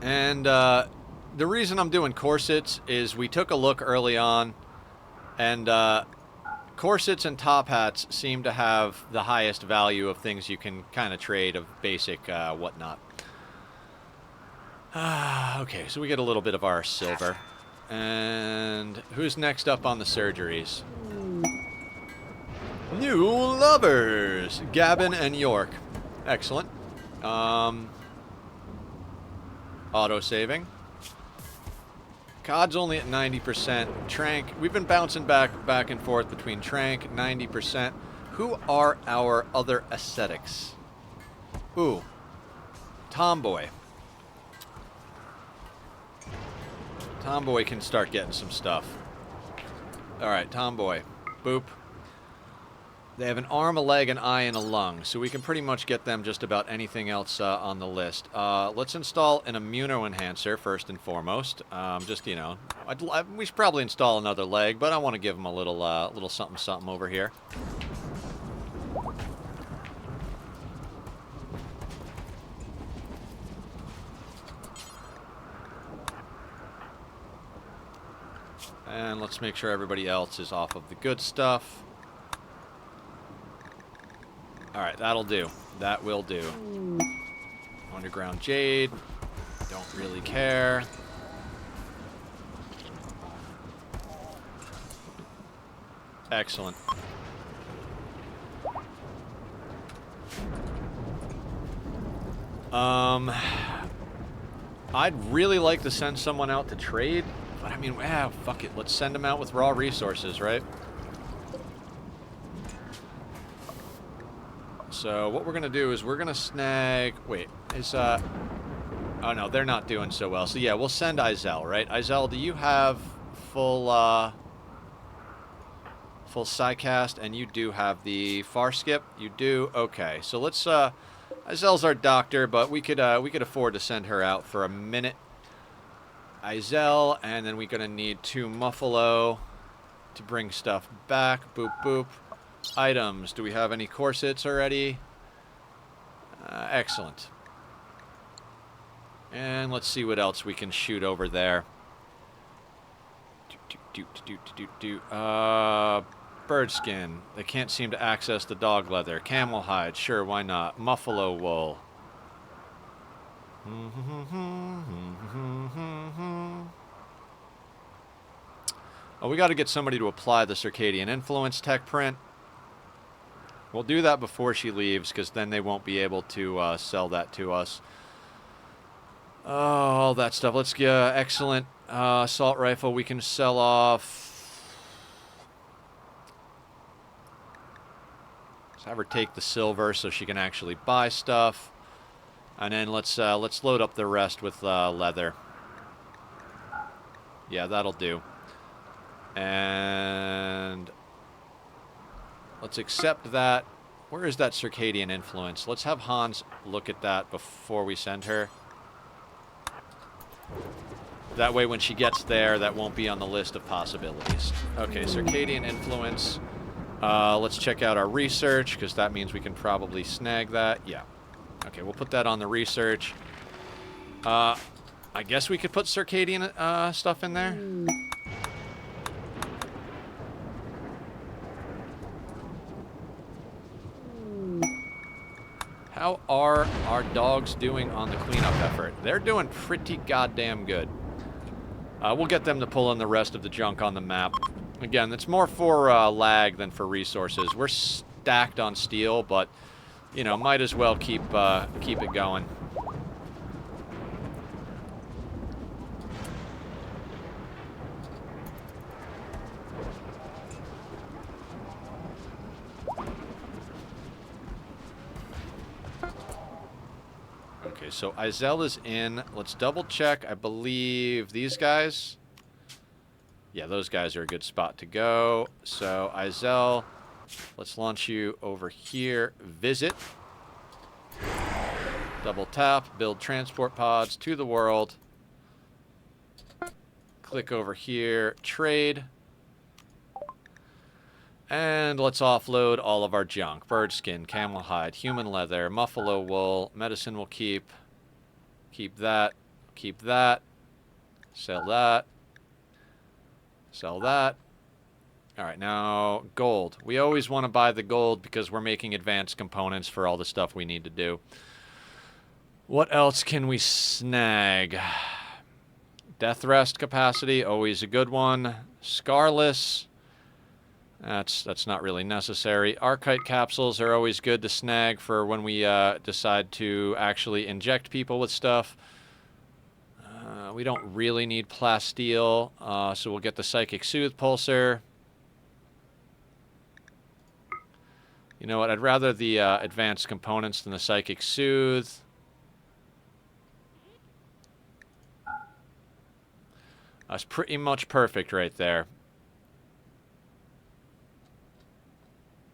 And the reason I'm doing corsets is we took a look early on, and corsets and top hats seem to have the highest value of things you can kind of trade of basic whatnot. Okay, so we get a little bit of our silver. And who's next up on the surgeries? New lovers! Gavin and York. Excellent. Auto-saving. COD's only at 90%. Trank, we've been bouncing back and forth between Trank, 90%. Who are our other ascetics? Ooh. Tomboy. Tomboy can start getting some stuff. Alright, Tomboy. Boop. They have an arm, a leg, an eye, and a lung, so we can pretty much get them just about anything else on the list. Let's install an immunoenhancer first and foremost. Just, you know, we should probably install another leg, but I want to give them a little something something over here. And let's make sure everybody else is off of the good stuff. Alright, that'll do. That will do. Underground Jade. Don't really care. Excellent. I'd really like to send someone out to trade, but I mean, fuck it. Let's send them out with raw resources, right? So what we're going to do is we're going to snag... Wait, is... Oh, no, they're not doing so well. So, yeah, we'll send Izel, right? Izel, do you have full Psycast, and you do have the Far Skip? You do? Okay, so let's... Izel's our doctor, but we could afford to send her out for a minute. Izel, and then we're going to need 2 Muffalo to bring stuff back. Boop, boop. Items. Do we have any corsets already? Excellent. And let's see what else we can shoot over there. Bird skin. They can't seem to access the dog leather. Camel hide. Sure, why not? Muffalo wool. Oh, we got to get somebody to apply the Circadian Influence tech print. We'll do that before she leaves, because then they won't be able to sell that to us. Oh, all that stuff. Let's get excellent assault rifle. We can sell off. Let's have her take the silver so she can actually buy stuff, and then let's load up the rest with leather. Yeah, that'll do. And let's accept that. Where is that Circadian Influence? Let's have Hans look at that before we send her. That way when she gets there, that won't be on the list of possibilities. Okay, Circadian Influence. Let's check out our research, because that means we can probably snag that. Yeah. Okay, we'll put that on the research. I guess we could put Circadian stuff in there. How are our dogs doing on the cleanup effort? They're doing pretty goddamn good. We'll get them to pull in the rest of the junk on the map. Again, it's more for lag than for resources. We're stacked on steel, but, you know, might as well keep it going. Okay, so Izel is in. Let's double check. I believe these guys... Yeah, those guys are a good spot to go. So, Izel, let's launch you over here. Visit. Double tap. Build transport pods to the world. Click over here. Trade. And let's offload all of our junk. Bird skin, camel hide, human leather, muffalo wool. Medicine will keep. Keep that. Keep that. Sell that. Sell that. All right, now gold. We always want to buy the gold because we're making advanced components for all the stuff we need to do. What else can we snag? Death rest capacity, always a good one. Scarless. That's not really necessary. Archite capsules are always good to snag for when we decide to actually inject people with stuff. We don't really need plasteel, so we'll get the Psychic Soothe Pulsar. You know what? I'd rather the advanced components than the Psychic Soothe. That's pretty much perfect right there.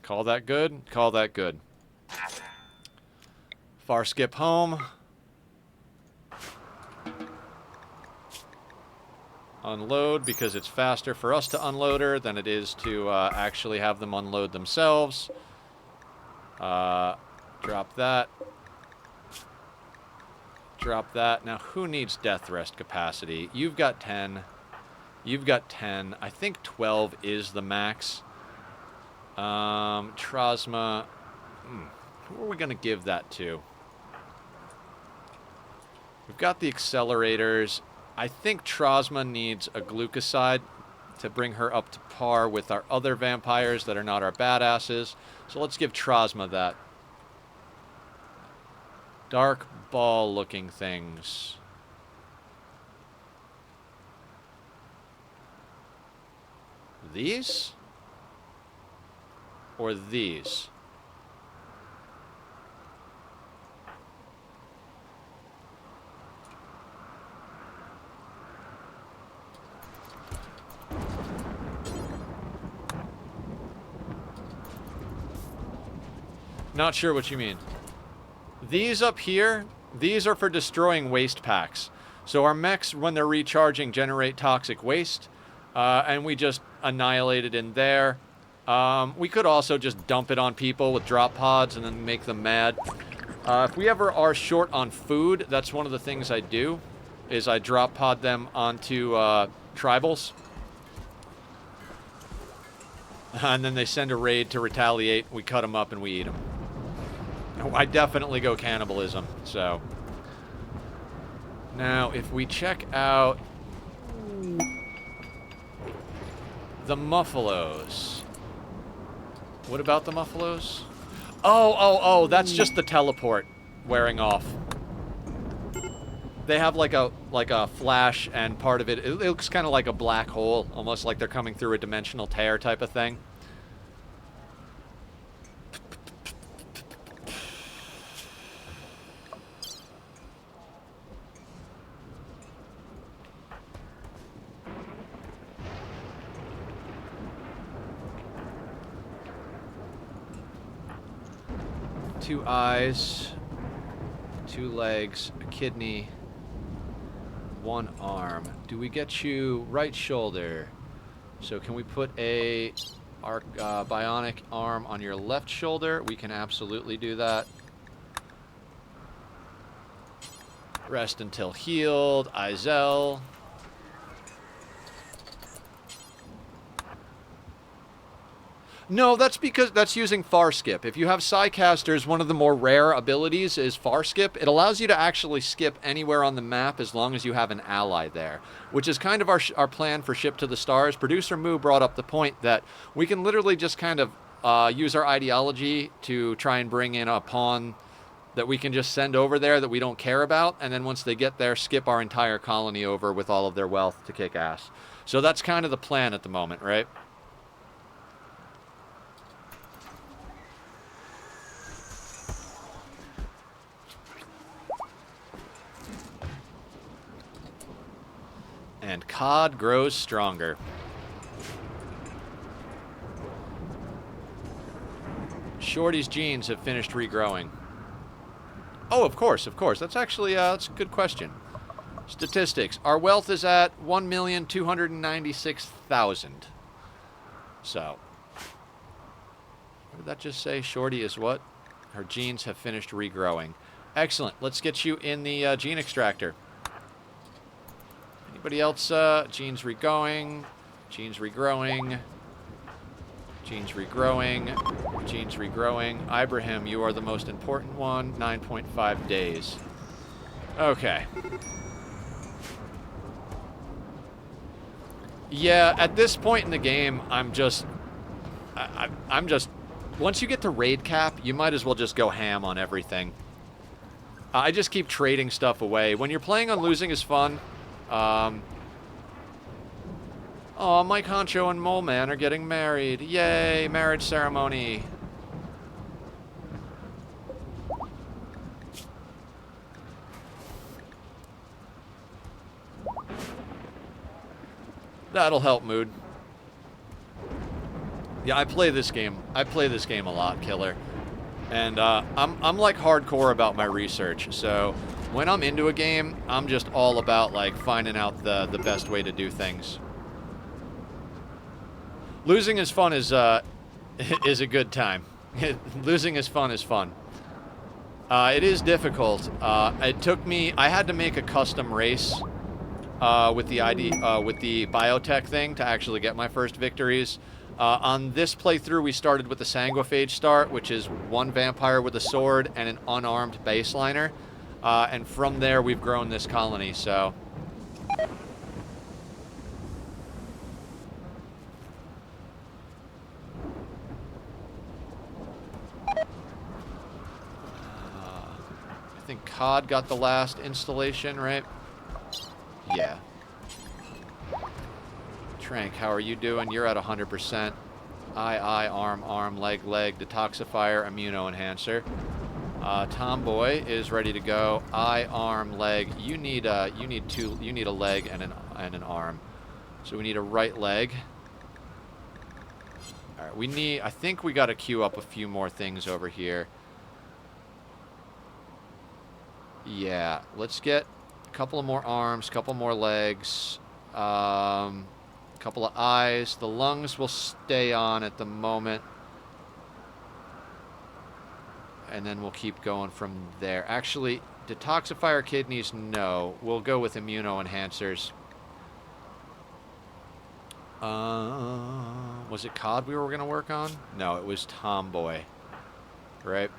Call that good? Call that good. Far skip home. Unload, because it's faster for us to unload her than it is to actually have them unload themselves. Drop that. Drop that. Now, who needs death rest capacity? You've got 10. You've got 10. I think 12 is the max. Trosma. Who are we going to give that to? We've got the accelerators. I think Trosma needs a glucoside to bring her up to par with our other vampires that are not our badasses. So let's give Trosma that. Dark ball looking things. These? Or these? Not sure what you mean. These up here, these are for destroying waste packs. So our mechs, when they're recharging, generate toxic waste, and we just annihilate it in there. We could also just dump it on people with drop pods and then make them mad. If we ever are short on food, that's one of the things I do, is I drop pod them onto tribals. And then they send a raid to retaliate. We cut them up and we eat them. I definitely go cannibalism, so. Now, if we check out the Muffalos. What about the Muffalos? Oh, that's just the teleport wearing off. They have like a flash, and part of it looks kind of like a black hole, almost like they're coming through a dimensional tear type of thing. Two eyes, two legs, a kidney, one arm. Do we get you right shoulder? So can we put a bionic arm on your left shoulder? We can absolutely do that. Rest until healed. Izel. No, that's because that's using far skip. If you have Psycasters, one of the more rare abilities is far skip. It allows you to actually skip anywhere on the map as long as you have an ally there, which is kind of our plan for Ship to the Stars. Producer Moo brought up the point that we can literally just kind of use our ideology to try and bring in a pawn that we can just send over there that we don't care about, and then once they get there, skip our entire colony over with all of their wealth to kick ass. So that's kind of the plan at the moment, right? And COD grows stronger. Shorty's genes have finished regrowing. Oh, of course. That's actually that's a good question. Statistics. Our wealth is at 1,296,000. So, what did that just say? Shorty is what? Her genes have finished regrowing. Excellent. Let's get you in the gene extractor. Anybody else? Genes regrowing. Genes regrowing. Genes regrowing. Genes regrowing. Ibrahim, you are the most important one. 9.5 days. Okay. Yeah, at this point in the game, I'm just... Once you get to raid cap, you might as well just go ham on everything. I just keep trading stuff away. When you're playing on losing is fun. Oh, Mike Honcho and Mole Man are getting married. Yay, marriage ceremony. That'll help mood. Yeah, I play this game. I play this game a lot, Killer. And I'm like hardcore about my research. So when I'm into a game, I'm just all about like finding out the best way to do things. Losing is fun is is a good time. Losing is fun is fun. It is difficult. It took me. I had to make a custom race with the with the Biotech thing to actually get my first victories. On this playthrough, we started with the Sanguophage start, which is one vampire with a sword and an unarmed baseliner. And from there, we've grown this colony, so... I think COD got the last installation, right? Yeah. Trank, how are you doing? You're at 100%. Eye, arm, leg, detoxifier, immuno-enhancer. Tomboy is ready to go. Eye, arm, leg. You need a leg and an arm. So we need a right leg. All right, I think we got to queue up a few more things over here. Yeah, let's get a couple of more arms, couple more legs. Couple of eyes. The lungs will stay on at the moment. And then we'll keep going from there. Actually, detoxifier kidneys, no. We'll go with immuno-enhancers. Was it COD we were going to work on? No, it was Tomboy. Right?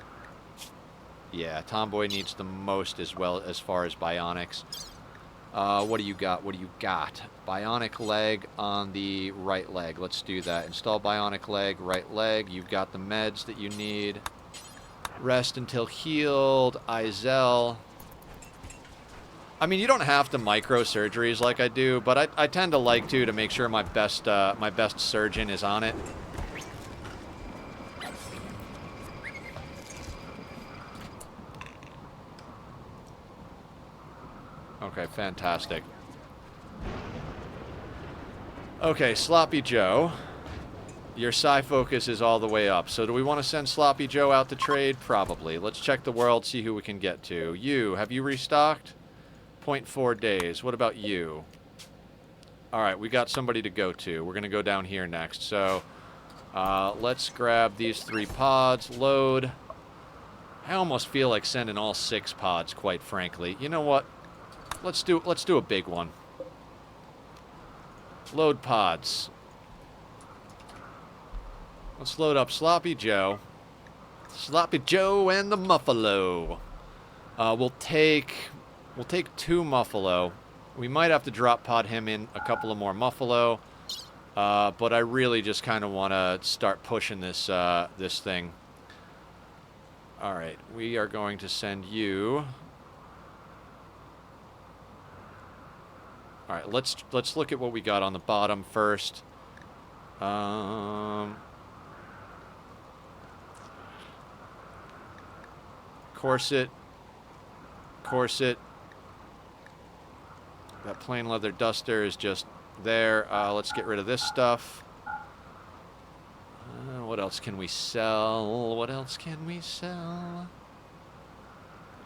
Yeah, Tomboy needs the most as well as far as bionics. What do you got? What do you got? Bionic leg on the right leg. Let's do that. Install bionic leg, right leg. You've got the meds that you need. Rest until healed. Izel. I mean, you don't have to micro surgeries like I do, but I tend to like to make sure my best surgeon is on it. Okay, fantastic. Okay, Sloppy Joe. Your psi focus is all the way up. So do we want to send Sloppy Joe out to trade? Probably. Let's check the world, see who we can get to. You, have you restocked? 0.4 days. What about you? Alright, we got somebody to go to. We're going to go down here next. So, let's grab these 3 pods. Load. I almost feel like sending all 6 pods, quite frankly. You know what? Let's do a big one. Load pods. Let's load up Sloppy Joe. Sloppy Joe and the Muffalo. We'll take 2 Muffalo. We might have to drop pod him in a couple of more Muffalo. But I really just kind of want to start pushing this this thing. All right, we are going to send you. All right, let's look at what we got on the bottom first. Corset. That plain leather duster is just there. Let's get rid of this stuff. What else can we sell? What else can we sell?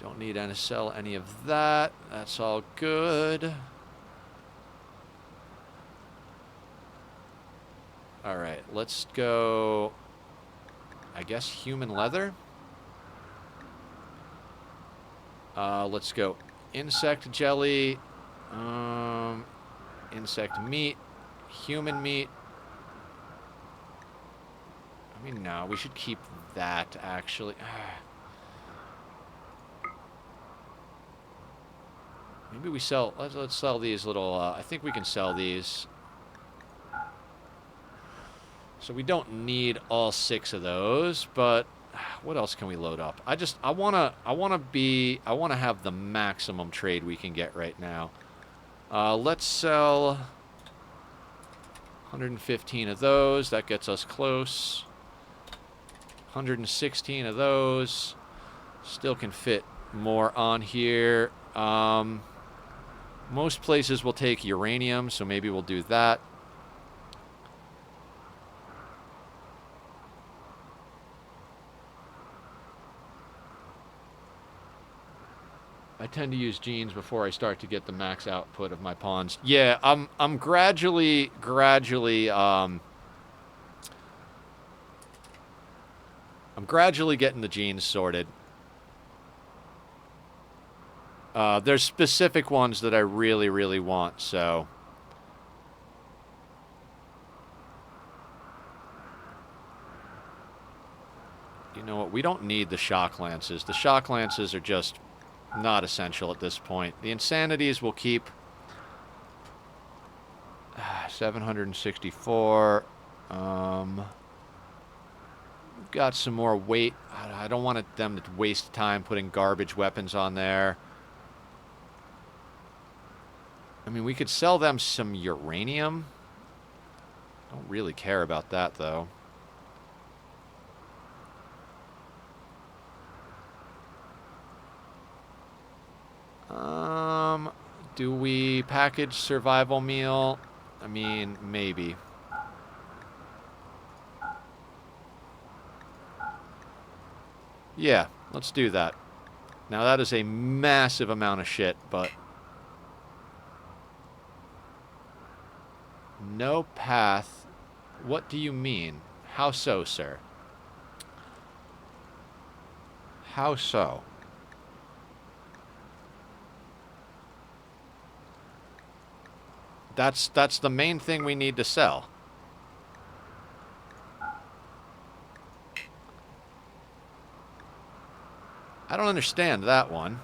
Don't need to sell any of that. That's all good. All right, let's go, I guess, human leather. Let's go insect jelly, insect meat, human meat. I mean, no, we should keep that, actually. Maybe we sell, let's sell these little, I think we can sell these. So we don't need all 6 of those, but what else can we load up? I want to have the maximum trade we can get right now. Let's sell 115 of those. That gets us close. 116 of those. Still can fit more on here. Most places will take uranium, so maybe we'll do that. I tend to use jeans before I start to get the max output of my pawns. Yeah, I'm gradually getting the jeans sorted. There's specific ones that I really, really want, so. You know what? We don't need the shock lances. The shock lances are just not essential at this point. The insanities will keep 764. Got some more weight. I don't want them to waste time putting garbage weapons on there. I mean, we could sell them some uranium. Don't really care about that, though. Do we package survival meal? I mean, maybe. Yeah, let's do that. Now that is a massive amount of shit, but... No path. What do you mean? How so, sir? How so? That's the main thing we need to sell. I don't understand that one.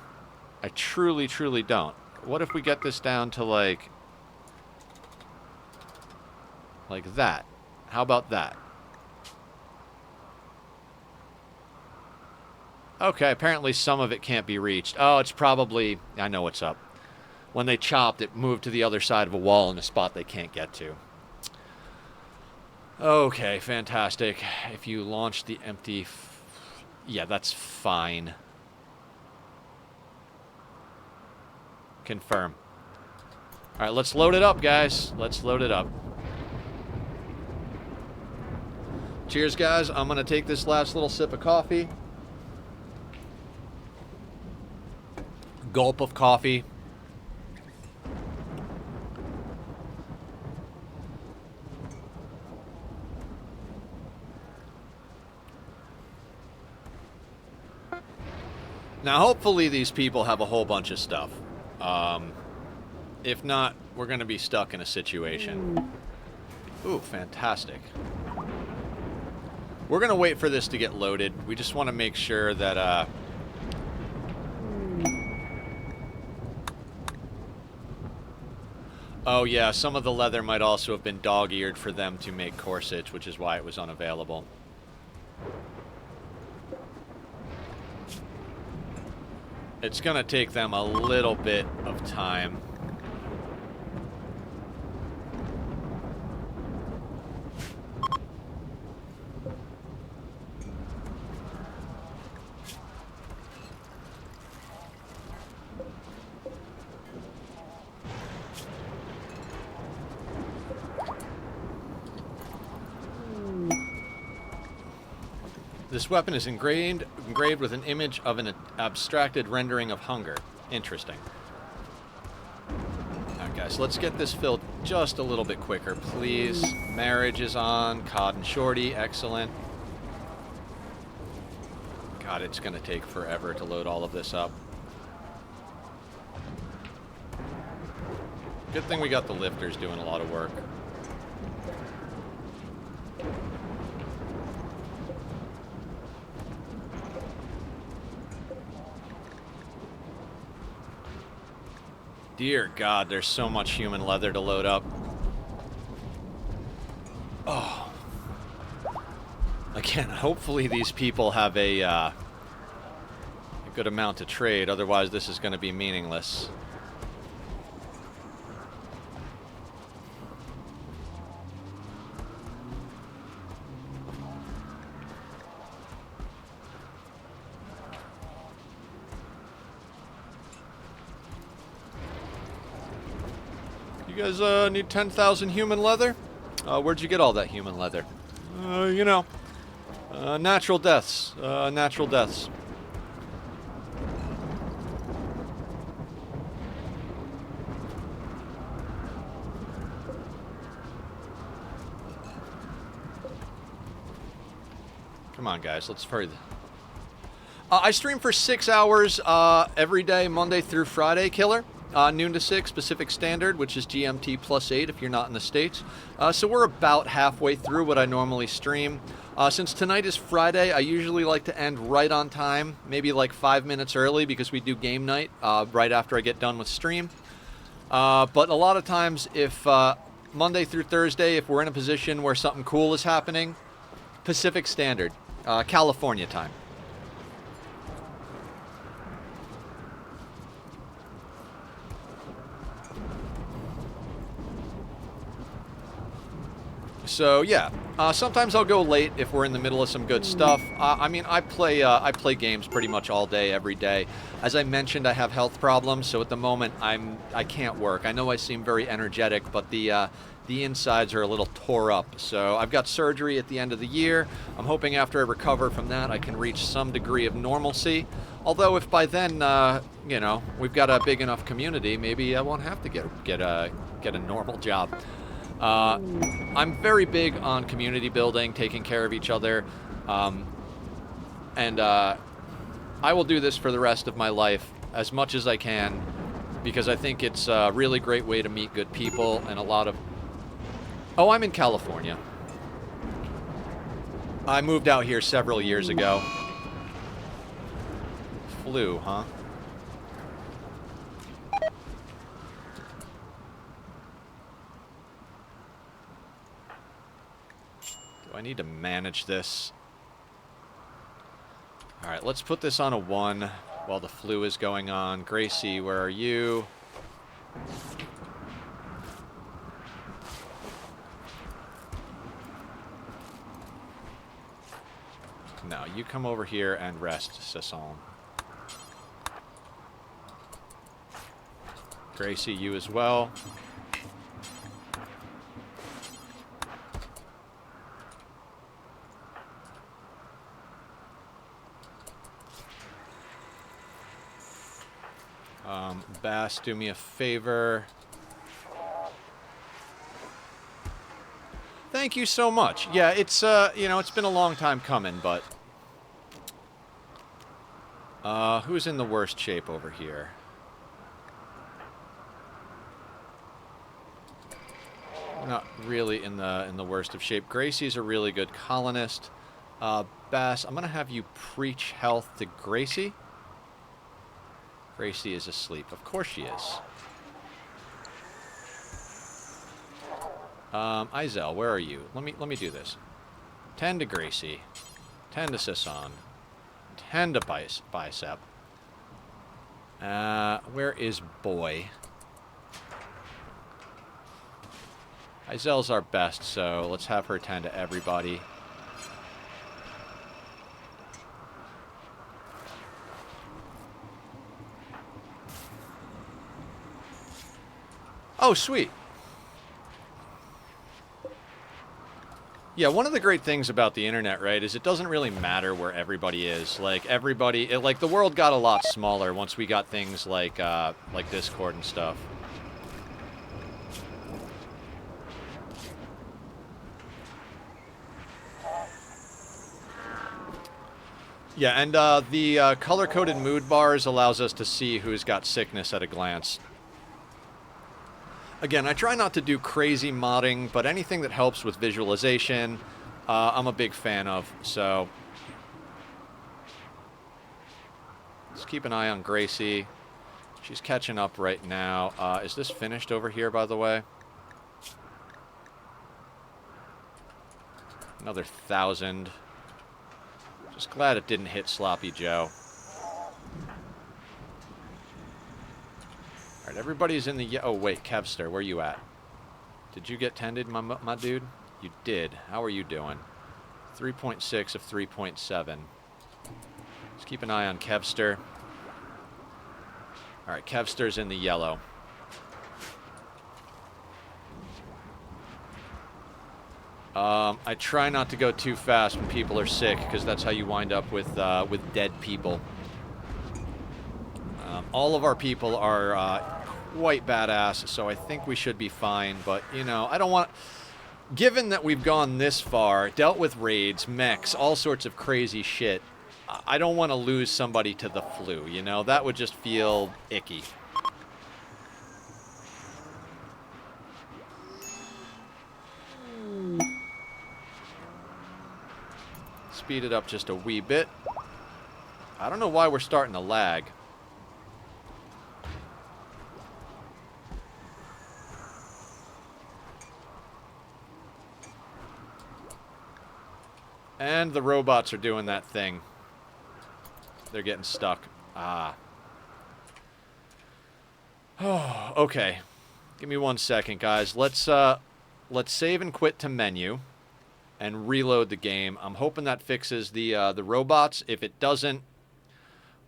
I truly, truly don't. What if we get this down to like that? How about that? Okay, apparently some of it can't be reached. Oh, it's probably... I know what's up. When they chopped, it moved to the other side of a wall in a spot they can't get to. Okay, fantastic. If you launch the empty... yeah, that's fine. Confirm. Alright, let's load it up, guys. Let's load it up. Cheers, guys. I'm going to take this last little sip of coffee. Gulp of coffee. Now, hopefully these people have a whole bunch of stuff. If not, we're going to be stuck in a situation. Ooh, fantastic. We're going to wait for this to get loaded. We just want to make sure that... Oh, yeah, some of the leather might also have been dog-eared for them to make corsage, which is why it was unavailable. It's going to take them a little bit of time. This weapon is engraved with an image of an abstracted rendering of hunger. Interesting. Alright, guys, let's get this filled just a little bit quicker, please. Marriage is on. Cod and Shorty, excellent. God, it's going to take forever to load all of this up. Good thing we got the lifters doing a lot of work. Dear God, there's so much human leather to load up. Oh. Again, hopefully these people have a good amount to trade, otherwise this is going to be meaningless. You guys need 10,000 human leather? Where'd you get all that human leather? You know, natural deaths. Natural deaths. Come on, guys. Let's hurry. I stream for 6 hours every day, Monday through Friday, Killer. Noon to 6 Pacific Standard, which is GMT +8 if you're not in the States. So we're about halfway through what I normally stream. Since tonight is Friday, I usually like to end right on time, maybe like 5 minutes early because we do game night right after I get done with stream. But a lot of times, if Monday through Thursday, if we're in a position where something cool is happening, Pacific Standard, California time. So yeah, sometimes I'll go late if we're in the middle of some good stuff. I mean, I play games pretty much all day, every day. As I mentioned, I have health problems, so at the moment I can't work. I know I seem very energetic, but the insides are a little tore up. So I've got surgery at the end of the year. I'm hoping after I recover from that, I can reach some degree of normalcy. Although if by then, you know, we've got a big enough community, maybe I won't have to get a normal job. I'm very big on community building, taking care of each other, and I will do this for the rest of my life as much as I can because I think it's a really great way to meet good people and a lot of... Oh, I'm in California. I moved out here several years ago. Flu, huh? I need to manage this. Alright, let's put this on a 1 while the flu is going on. Gracie, where are you? No, you come over here and rest, Sasson. Gracie, you as well. Bass, do me a favor. Thank you so much. Yeah, it's, you know, it's been a long time coming, but... who's in the worst shape over here? Not really in the worst of shape. Gracie's a really good colonist. Bass, I'm gonna have you preach health to Gracie. Gracie is asleep. Of course she is. Izel, where are you? Let me do this. 10 to Gracie. 10 to Sisson. 10 to Bicep. Where is Boy? Izel's our best, so let's have her 10 to everybody. Oh, sweet. Yeah, one of the great things about the internet, right, is it doesn't really matter where everybody is. Like, everybody... like, the world got a lot smaller once we got things like Discord and stuff. Yeah, and the color-coded mood bars allows us to see who's got sickness at a glance. Again, I try not to do crazy modding, but anything that helps with visualization, I'm a big fan of, so... Let's keep an eye on Gracie. She's catching up right now. Is this finished over here, by the way? Another 1,000. Just glad it didn't hit Sloppy Joe. Alright, everybody's in the... Oh, wait, Kevster, where you at? Did you get tended, my dude? You did. How are you doing? 3.6 of 3.7. Let's keep an eye on Kevster. Alright, Kevster's in the yellow. I try not to go too fast when people are sick, because that's how you wind up with dead people. All of our people are quite badass, so I think we should be fine, but, you know, I don't want... given that we've gone this far, dealt with raids, mechs, all sorts of crazy shit, I don't want to lose somebody to the flu, you know? That would just feel icky. Speed it up just a wee bit. I don't know why we're starting to lag. And the robots are doing that thing. They're getting stuck. Ah. Oh, okay. Give me 1 second, guys. Let's save and quit to menu and reload the game. I'm hoping that fixes the robots. If it doesn't,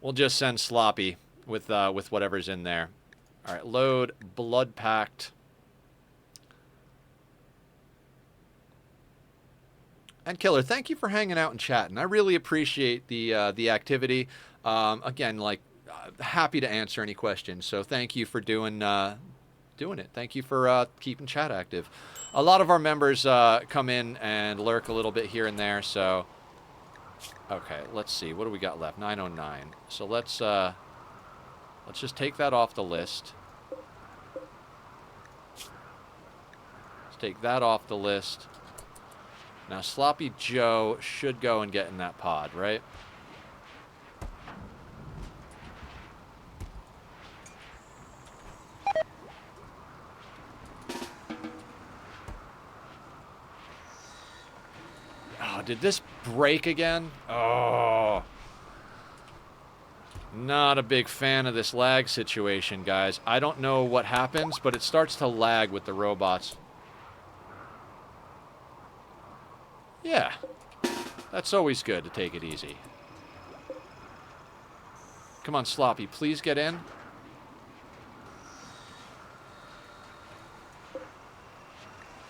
we'll just send Sloppy with whatever's in there. All right, load Blood Pact. And Killer, thank you for hanging out and chatting. I really appreciate the activity. Again, like, happy to answer any questions. So thank you for doing it. Thank you for keeping chat active. A lot of our members come in and lurk a little bit here and there. So, okay, let's see. What do we got left? 909. So let's just take that off the list. Let's take that off the list. Now, Sloppy Joe should go and get in that pod, right? Oh, did this break again? Oh. Not a big fan of this lag situation, guys. I don't know what happens, but it starts to lag with the robots. Yeah, that's always good to take it easy. Come on, Sloppy, please get in.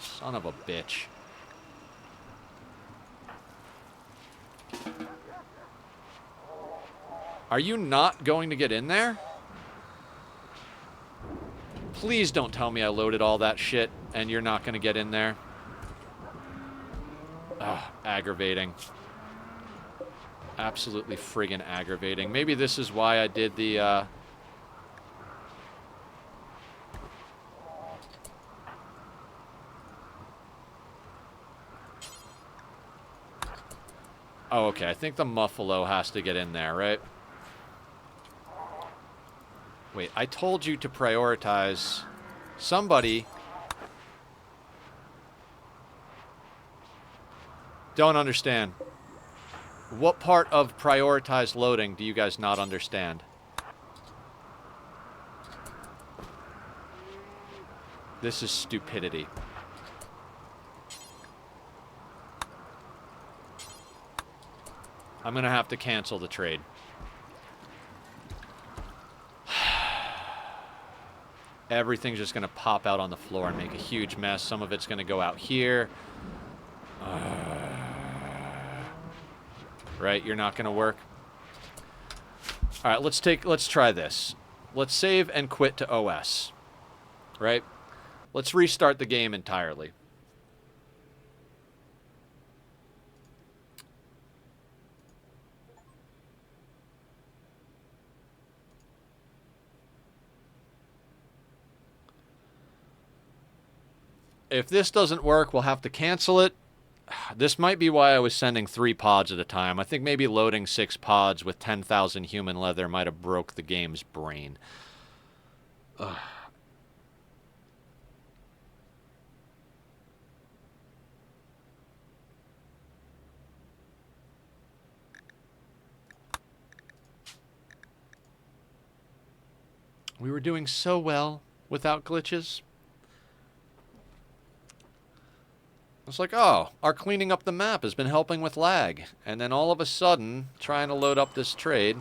Son of a bitch. Are you not going to get in there? Please don't tell me I loaded all that shit and you're not going to get in there. Ugh, aggravating. Absolutely friggin' aggravating. Maybe this is why I did the, Oh, okay. I think the Muffalo has to get in there, right? Wait, I told you to prioritize somebody. Don't understand. What part of prioritized loading do you guys not understand? This is stupidity. I'm going to have to cancel the trade. Everything's just going to pop out on the floor and make a huge mess. Some of it's going to go out here. Right, you're not going to work. All right, let's try this. Let's save and quit to OS. Right? Let's restart the game entirely. If this doesn't work, we'll have to cancel it. This might be why I was sending 3 pods at a time. I think maybe loading 6 pods with 10,000 human leather might have broke the game's brain. Ugh. We were doing so well without glitches. It's like, oh, our cleaning up the map has been helping with lag. And then all of a sudden, trying to load up this trade.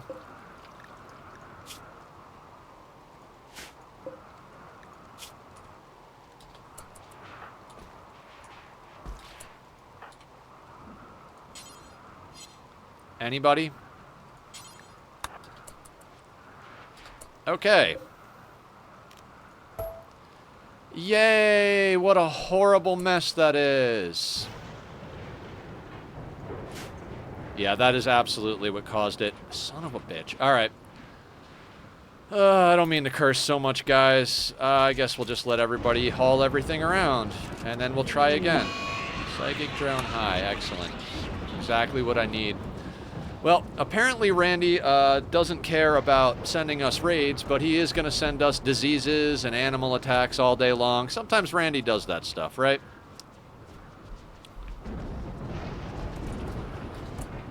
Anybody? Okay. Yay! What a horrible mess that is. Yeah, that is absolutely what caused it. Son of a bitch. Alright. I don't mean to curse so much, guys. I guess we'll just let everybody haul everything around. And then we'll try again. Psychic drone high. Excellent. Exactly what I need. Well, apparently Randy doesn't care about sending us raids, but he is going to send us diseases and animal attacks all day long. Sometimes Randy does that stuff, right?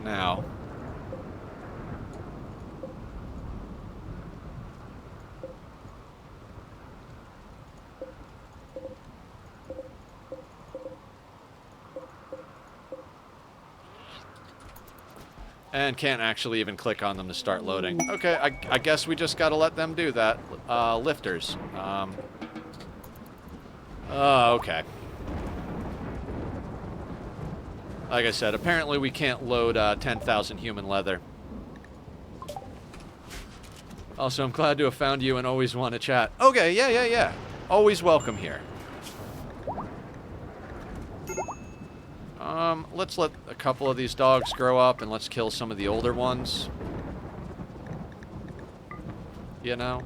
Now. And can't actually even click on them to start loading. Okay, I guess we just gotta let them do that. Lifters. Okay. Like I said, apparently we can't load 10,000 human leather. Also, I'm glad to have found you and always want to chat. Okay, yeah. Always welcome here. Let's let a couple of these dogs grow up and let's kill some of the older ones. You know?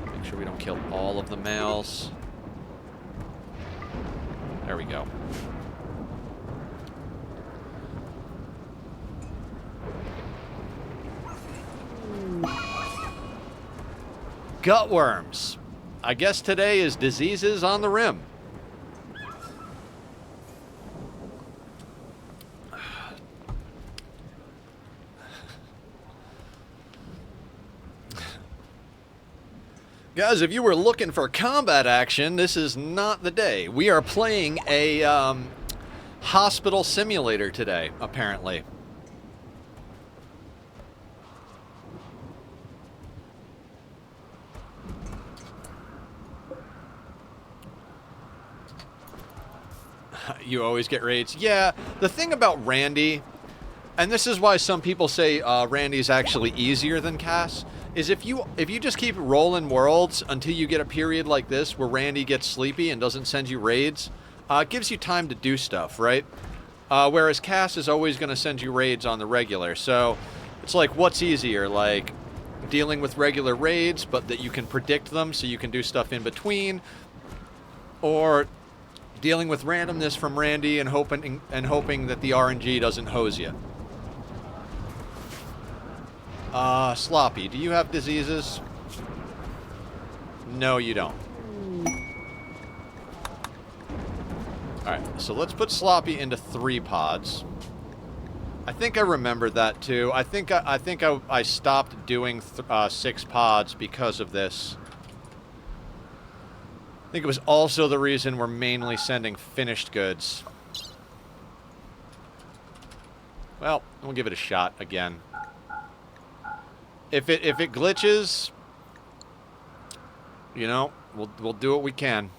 Make sure we don't kill all of the males. There we go. Gutworms. I guess today is diseases on the rim. Guys, if you were looking for combat action, this is not the day. We are playing a hospital simulator today, apparently. You always get raids. Yeah, the thing about Randy, and this is why some people say Randy's actually easier than Cass, is if you just keep rolling worlds until you get a period like this where Randy gets sleepy and doesn't send you raids, it gives you time to do stuff, right? Whereas Cass is always going to send you raids on the regular. So it's like, what's easier? Like dealing with regular raids, but that you can predict them so you can do stuff in between, or dealing with randomness from Randy and hoping that the RNG doesn't hose you. Sloppy, do you have diseases? No, you don't. Alright, so let's put Sloppy into 3 pods. I think I remembered that too. I think I stopped doing 6 pods because of this. I think it was also the reason we're mainly sending finished goods. Well, we'll give it a shot again. If it glitches, you know, we'll do what we can.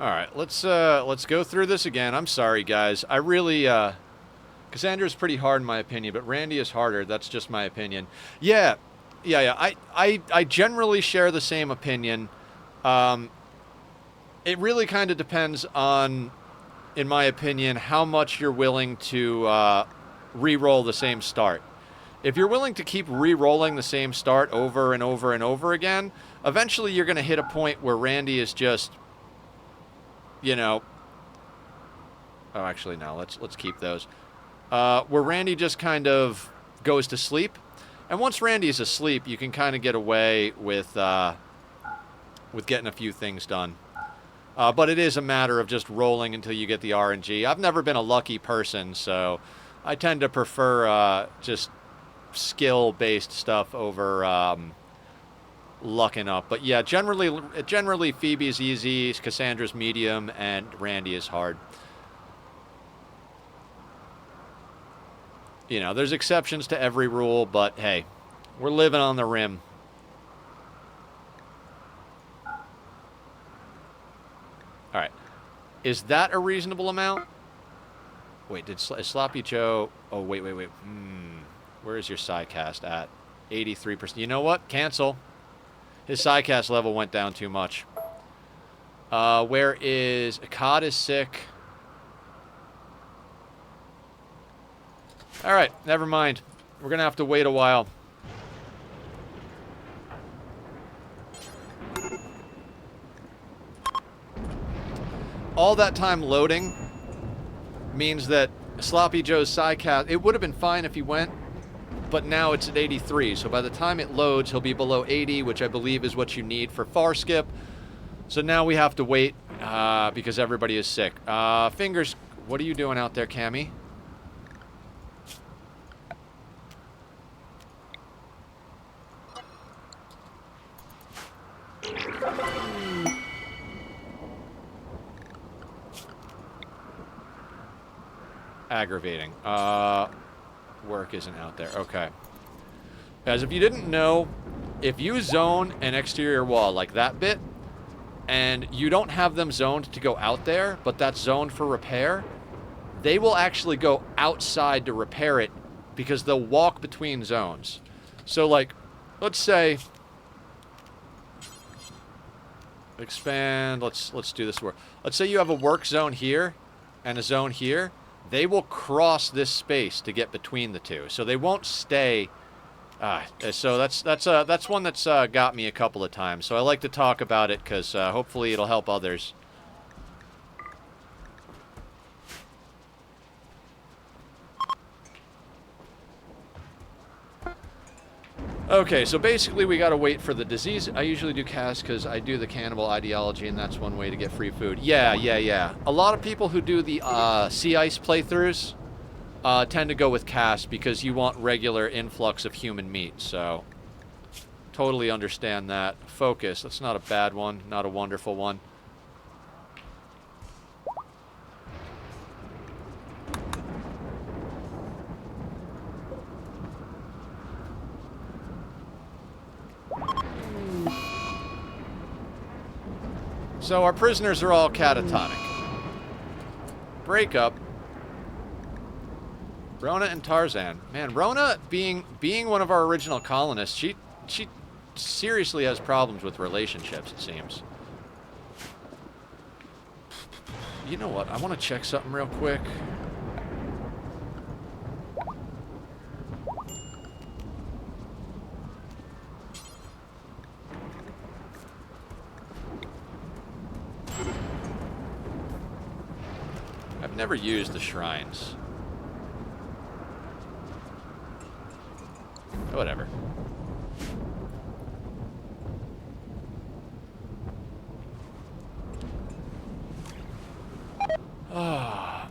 All right, let's go through this again. I'm sorry, guys. I really, Cassandra's pretty hard in my opinion, but Randy is harder. That's just my opinion. Yeah. I generally share the same opinion. It really kind of depends on, in my opinion, how much you're willing to re-roll the same start. If you're willing to keep re-rolling the same start over and over and over again, eventually you're going to hit a point where Randy is just, you know, oh, actually, no, let's keep those. Where Randy just kind of goes to sleep. And once Randy's asleep, you can kind of get away with getting a few things done. But it is a matter of just rolling until you get the RNG. I've never been a lucky person, so I tend to prefer just skill-based stuff over lucking up. But yeah, generally Phoebe is easy, Cassandra's medium, and Randy is hard. You know, there's exceptions to every rule, but hey, we're living on the rim. All right. Is that a reasonable amount? Wait, is Sloppy Joe... Oh, wait. Where is your Psycast at? 83%. You know what? Cancel. His Psycast level went down too much. Where is... Akkad is sick. All right, never mind. We're going to have to wait a while. All that time loading means that Sloppy Joe's Psycast, it would have been fine if he went, but now it's at 83. So by the time it loads, he'll be below 80, which I believe is what you need for far skip. So now we have to wait because everybody is sick. Fingers, what are you doing out there, Cammy? Aggravating. Work isn't out there. Okay. Guys, if you didn't know, if you zone an exterior wall like that bit, and you don't have them zoned to go out there, but that's zoned for repair, they will actually go outside to repair it because they'll walk between zones. So, like, let's say... Expand. Let's do this work. Let's say you have a work zone here and a zone here. They will cross this space to get between the two, so they won't stay. So that's one that's got me a couple of times. So I like to talk about it because hopefully it'll help others. Okay, so basically we gotta wait for the disease. I usually do cast because I do the cannibal ideology, and that's one way to get free food. Yeah. A lot of people who do the sea ice playthroughs tend to go with cast because you want regular influx of human meat, so totally understand that. Focus, that's not a bad one, not a wonderful one. So our prisoners are all catatonic. Breakup. Rona and Tarzan. Man, Rona, being one of our original colonists, she seriously has problems with relationships, it seems. You know what? I want to check something real quick. I've never used the shrines. Whatever. Ah.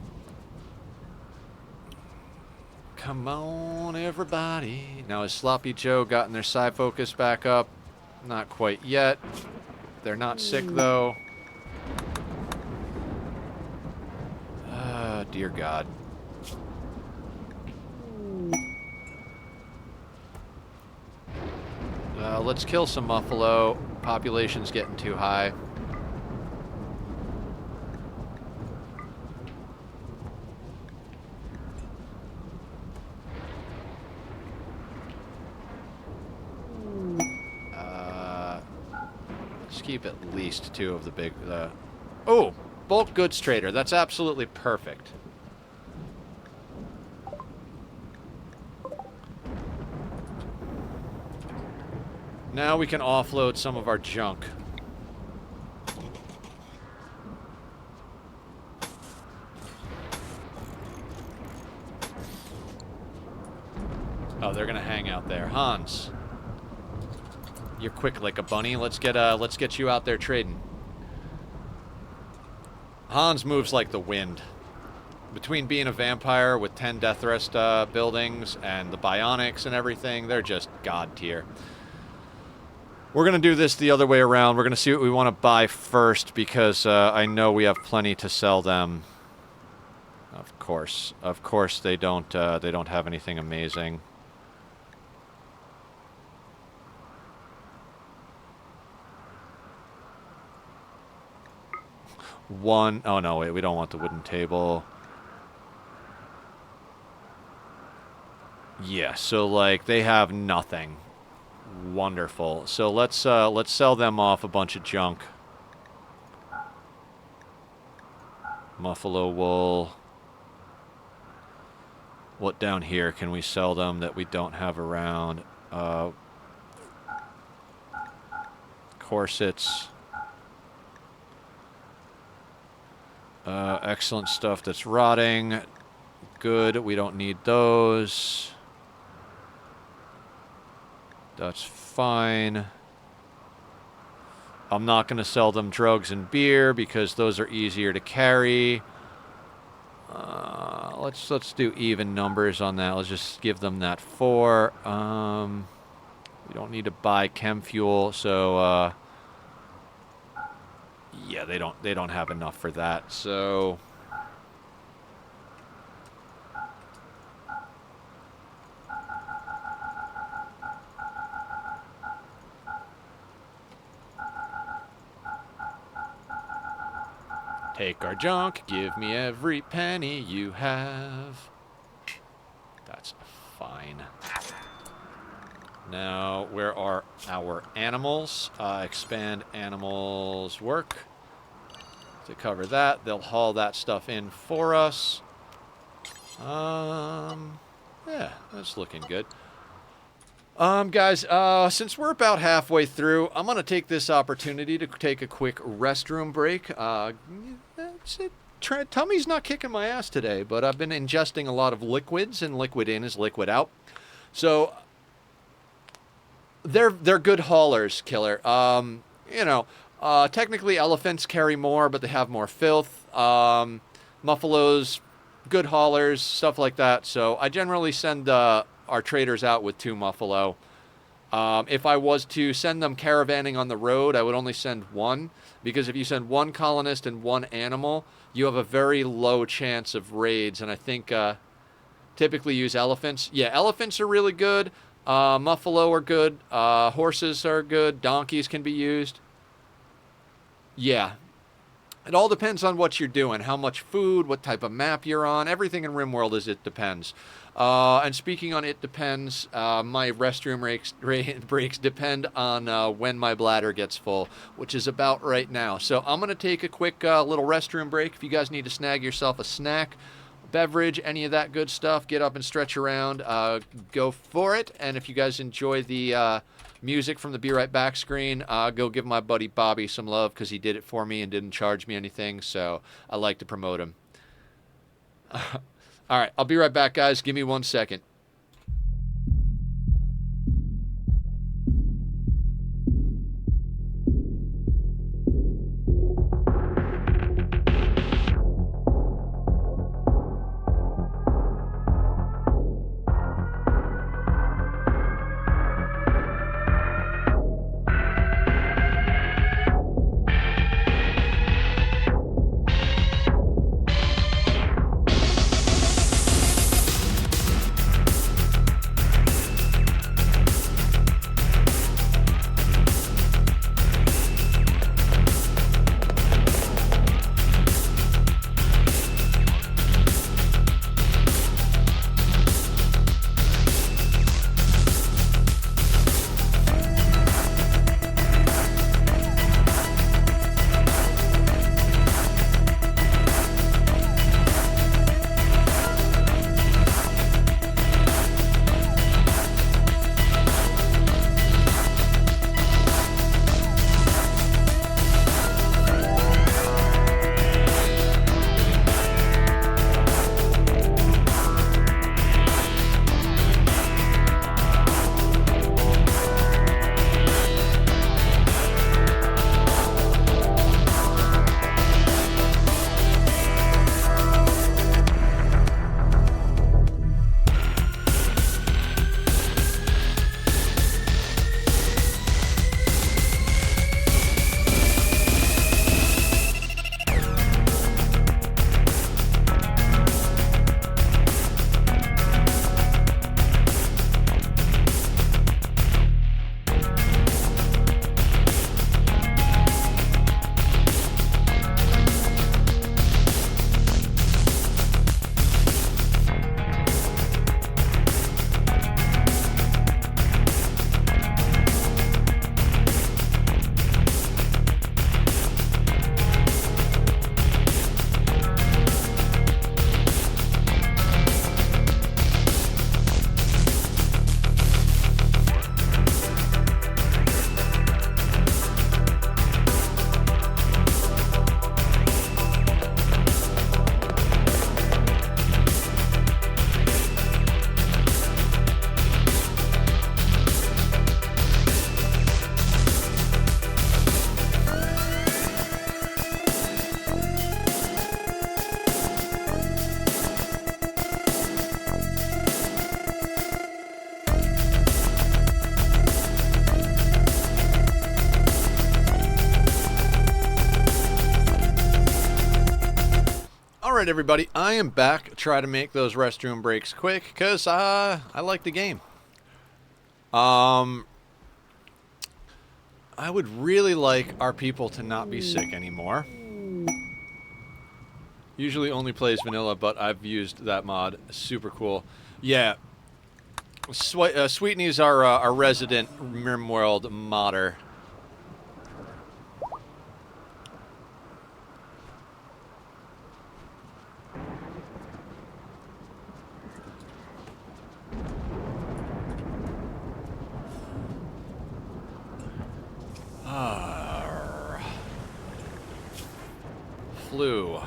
Come on, everybody. Now, has Sloppy Joe gotten their psi focus back up? Not quite yet. They're not sick, though. Dear God. Let's kill some Muffalo. Population's getting too high. Let's keep at least two of the big... Oh! Bulk goods trader. That's absolutely perfect. Now we can offload some of our junk. Oh, they're gonna hang out there. Hans, you're quick like a bunny. Let's get you out there trading. Hans moves like the wind. Between being a vampire with 10 death rest buildings and the bionics and everything, they're just god tier. We're going to do this the other way around. We're going to see what we want to buy first because I know we have plenty to sell them. Of course, they don't have anything amazing. Oh no, wait, we don't want the wooden table. Yeah, so like they have nothing. Wonderful. So let's sell them off a bunch of junk. Buffalo wool. What down here can we sell them that we don't have around? Corsets. Excellent stuff that's rotting. Good, we don't need those. That's fine. I'm not going to sell them drugs and beer because those are easier to carry. Let's do even numbers on that. Let's just give them that 4. We don't need to buy chem fuel, so yeah, they don't have enough for that. So take our junk, give me every penny you have. That's fine. Now, where are our animals? Expand animals work. To cover that, they'll haul that stuff in for us. Yeah, that's looking good. Guys, since we're about halfway through, I'm going to take this opportunity to take a quick restroom break. Tummy's not kicking my ass today, but I've been ingesting a lot of liquids, and liquid in is liquid out. So they're good haulers, Killer. You know, technically elephants carry more, but they have more filth. Buffaloes, good haulers, stuff like that. So I generally send our traders out with 2 Muffalo. If I was to send them caravanning on the road, I would only send 1, because if you send 1 colonist and 1 animal, you have a very low chance of raids, and I think typically use elephants. Yeah, elephants are really good. Muffalo are good. Horses are good. Donkeys can be used. Yeah. It all depends on what you're doing, how much food, what type of map you're on. Everything in RimWorld is it depends. And speaking on it depends, my restroom breaks depend on when my bladder gets full, which is about right now. So I'm going to take a quick little restroom break. If you guys need to snag yourself a snack, beverage, any of that good stuff, get up and stretch around, go for it. And if you guys enjoy the music from the Be Right Back screen, go give my buddy Bobby some love because he did it for me and didn't charge me anything, so I like to promote him. All right, I'll be right back, guys. Give me 1 second. Alright everybody, I am back. Try to make those restroom breaks quick, because I like the game. I would really like our people to not be sick anymore. Usually only plays vanilla, but I've used that mod. Super cool. Yeah. Sweetney's our resident RimWorld modder. Flu.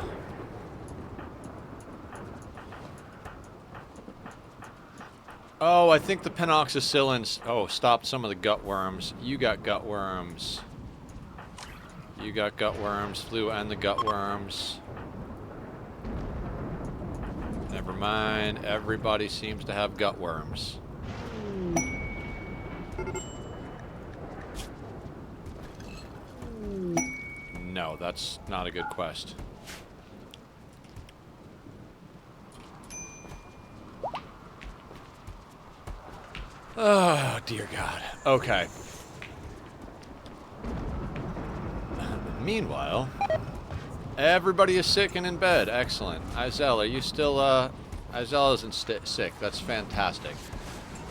Oh, I think the penoxycyllins... Oh, stopped some of the gut worms. You got gut worms. You got gut worms. Flu and the gut worms. Never mind. Everybody seems to have gut worms. No, that's not a good quest. Oh, dear God. Okay. Meanwhile, everybody is sick and in bed. Excellent. Izel, are you still, Izel isn't sick. That's fantastic.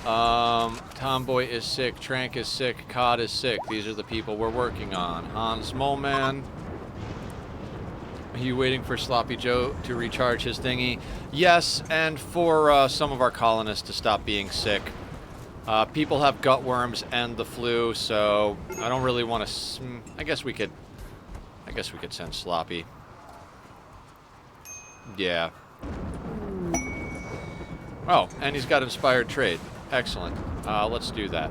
Tomboy is sick. Trank is sick. Cod is sick. These are the people we're working on. Hans Moleman. Are you waiting for Sloppy Joe to recharge his thingy? Yes, and for some of our colonists to stop being sick. People have gut worms and the flu, so I don't really want to. I guess we could send Sloppy. Yeah. Oh, and he's got inspired trade. Excellent. Let's do that.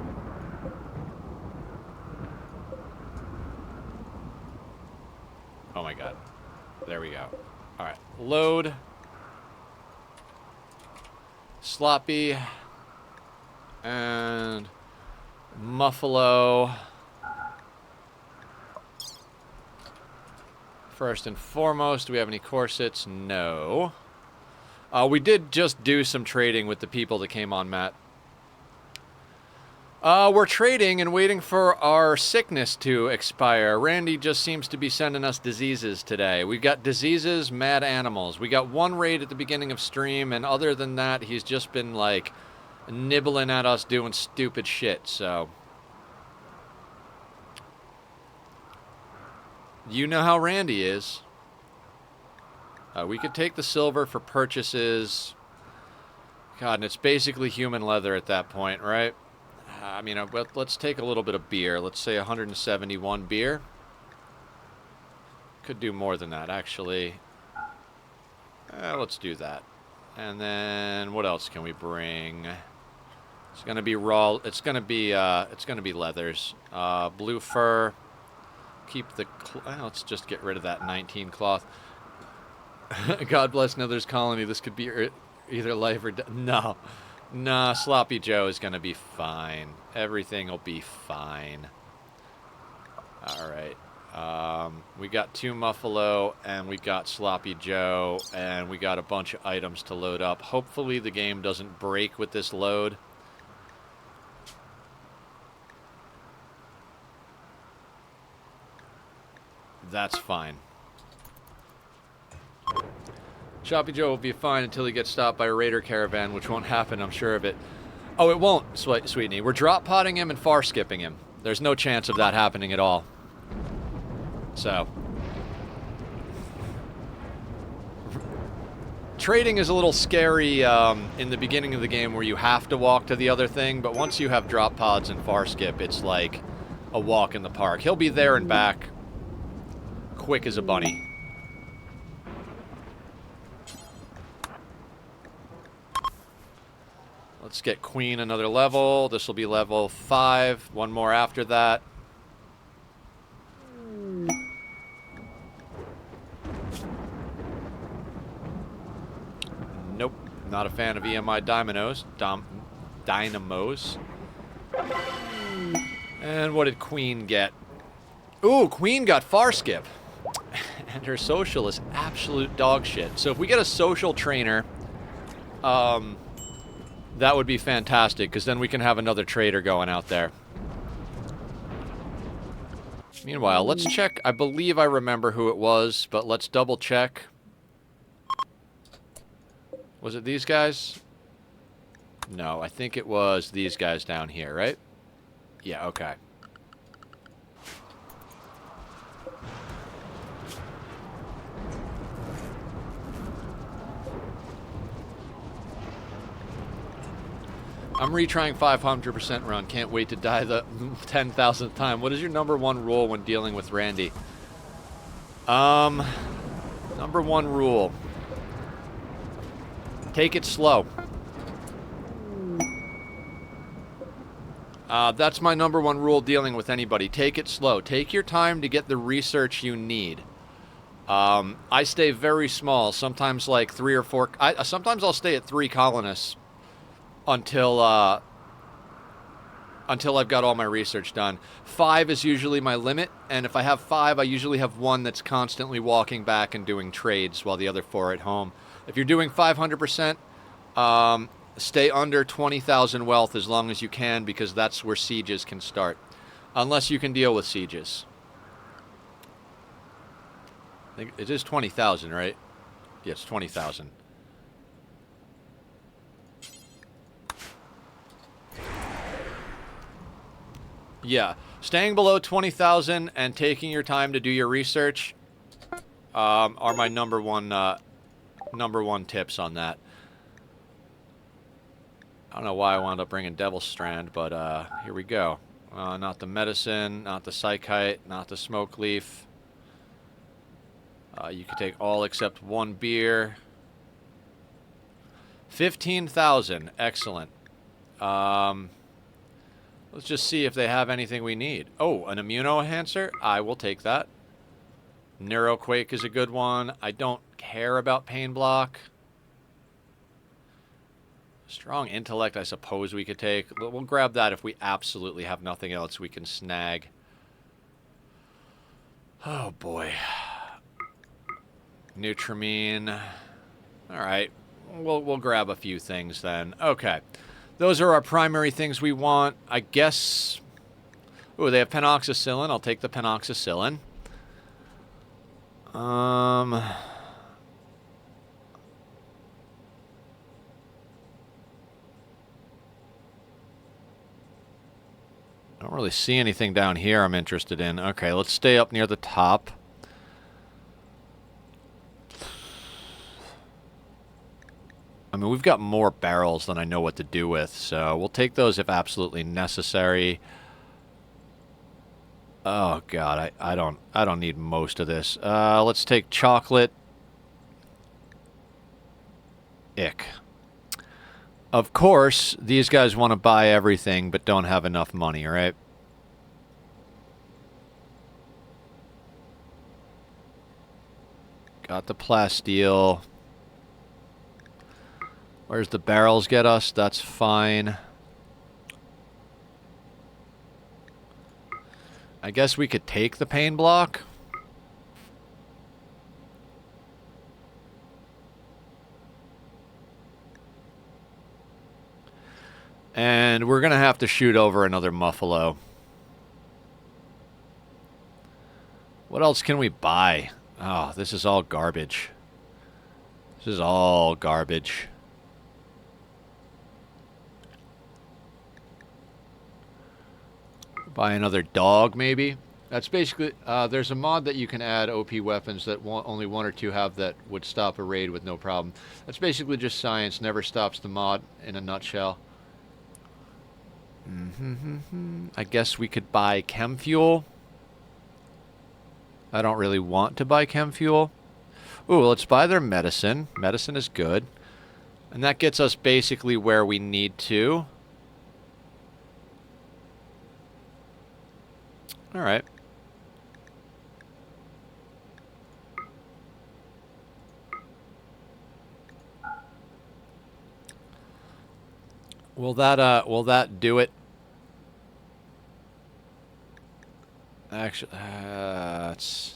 Oh my God. There we go. All right. Load. Sloppy. And Muffalo. First and foremost, do we have any corsets? No. We did just do some trading with the people that came on, Matt. We're trading and waiting for our sickness to expire. Randy just seems to be sending us diseases today. We've got diseases, mad animals. We got one raid at the beginning of stream, and other than that, he's just been, like, nibbling at us doing stupid shit, so... You know how Randy is. We could take the silver for purchases. God, and it's basically human leather at that point, right? I mean, let's take a little bit of beer. Let's say 171 beer. Could do more than that, actually. Let's do that. And then what else can we bring? It's gonna be raw. It's gonna be leathers. Blue fur. Keep the. Let's just get rid of that 19 cloth. God bless Nether's colony. This could be either life or death. No. Nah, Sloppy Joe is going to be fine. Everything will be fine. Alright. We got 2 Muffalo, and we got Sloppy Joe, and we got a bunch of items to load up. Hopefully the game doesn't break with this load. That's fine. Choppy Joe will be fine until he gets stopped by a raider caravan, which won't happen, I'm sure of it. Oh, it won't, Sweetney. We're drop potting him and far skipping him. There's no chance of that happening at all. So. Trading is a little scary in the beginning of the game where you have to walk to the other thing, but once you have drop pods and far skip, it's like a walk in the park. He'll be there and back quick as a bunny. Let's get Queen another level. This will be level 5. One more after that. Nope. Not a fan of EMI Dynamos. And what did Queen get? Ooh, Queen got far skip. And her social is absolute dog shit. So if we get a social trainer, that would be fantastic, because then we can have another trader going out there. Meanwhile, let's check. I believe I remember who it was, but let's double check. Was it these guys? No, I think it was these guys down here, right? Yeah, okay. I'm retrying 500% run. Can't wait to die the 10,000th time. What is your #1 rule when dealing with Randy? #1 rule. Take it slow. That's my #1 rule dealing with anybody. Take it slow. Take your time to get the research you need. I stay very small. Sometimes like 3 or 4. Sometimes I'll stay at 3 colonists until I've got all my research done. 5 is usually my limit, and if I have 5, I usually have 1 that's constantly walking back and doing trades while the other 4 are at home. If you're doing 500%, stay under 20,000 wealth as long as you can, because that's where sieges can start. Unless you can deal with sieges. I think it is 20,000, right? Yeah, it's 20,000. Yeah, staying below 20,000 and taking your time to do your research are my number one tips on that. I don't know why I wound up bringing Devil's Strand, but here we go. Not the medicine, not the psychite, not the smoke leaf. You could take all except 1 beer. 15,000, excellent. Let's just see if they have anything we need. Oh, an immuno-enhancer? I will take that. Neuroquake is a good one. I don't care about Pain Block. Strong Intellect, I suppose we could take. We'll grab that if we absolutely have nothing else we can snag. Oh, boy. Nutramine. All right. We'll grab a few things then. Okay. Those are our primary things we want. I guess... Oh, they have penoxycillin. I'll take the penoxycillin. I don't really see anything down here I'm interested in. Okay, let's stay up near the top. I mean, we've got more barrels than I know what to do with, so we'll take those if absolutely necessary. Oh god, I don't need most of this. Let's take chocolate. Ick. Of course, these guys want to buy everything but don't have enough money, right? Got the plasteel. Where's the barrels get us? That's fine. I guess we could take the pain block. And we're going to have to shoot over another Muffalo. What else can we buy? Oh, this is all garbage. This is all garbage. Buy another dog, maybe. That's basically... there's a mod that you can add OP weapons that only 1 or 2 have that would stop a raid with no problem. That's basically just science. Never stops the mod in a nutshell. I guess we could buy chem fuel. I don't really want to buy chem fuel. Ooh, let's buy their medicine. Medicine is good. And that gets us basically where we need to. Alright. Will that do it? Actually, it's...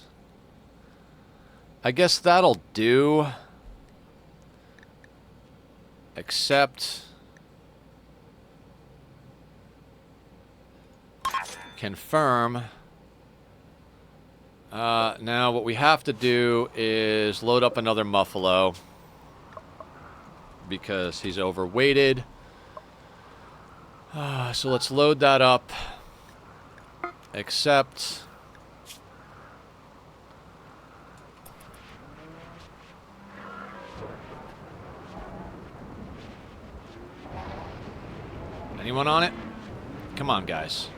I guess that'll do. Accept. Confirm. Now what we have to do is load up another Muffalo because he's overweighted. So let's load that up. Accept. Anyone on it? Come on, guys.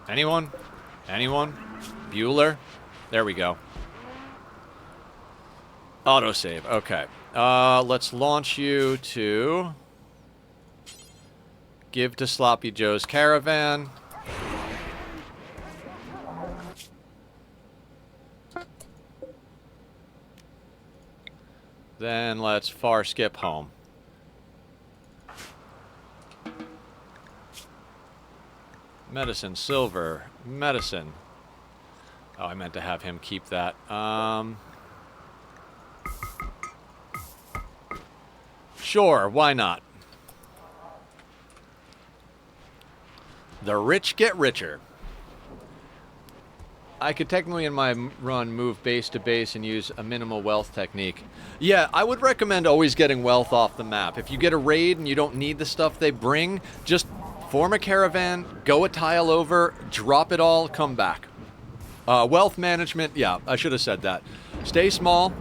Anyone? Anyone? Bueller? There we go. Autosave. Okay. Let's launch you to give to Sloppy Joe's Caravan. Then let's far skip home. Medicine, silver, medicine. Oh, I meant to have him keep that. Sure, why not? The rich get richer. I could technically in my run move base to base and use a minimal wealth technique. Yeah, I would recommend always getting wealth off the map. If you get a raid and you don't need the stuff they bring, just form a caravan, go a tile over, drop it all, come back. Wealth management, yeah, I should have said that. Stay small,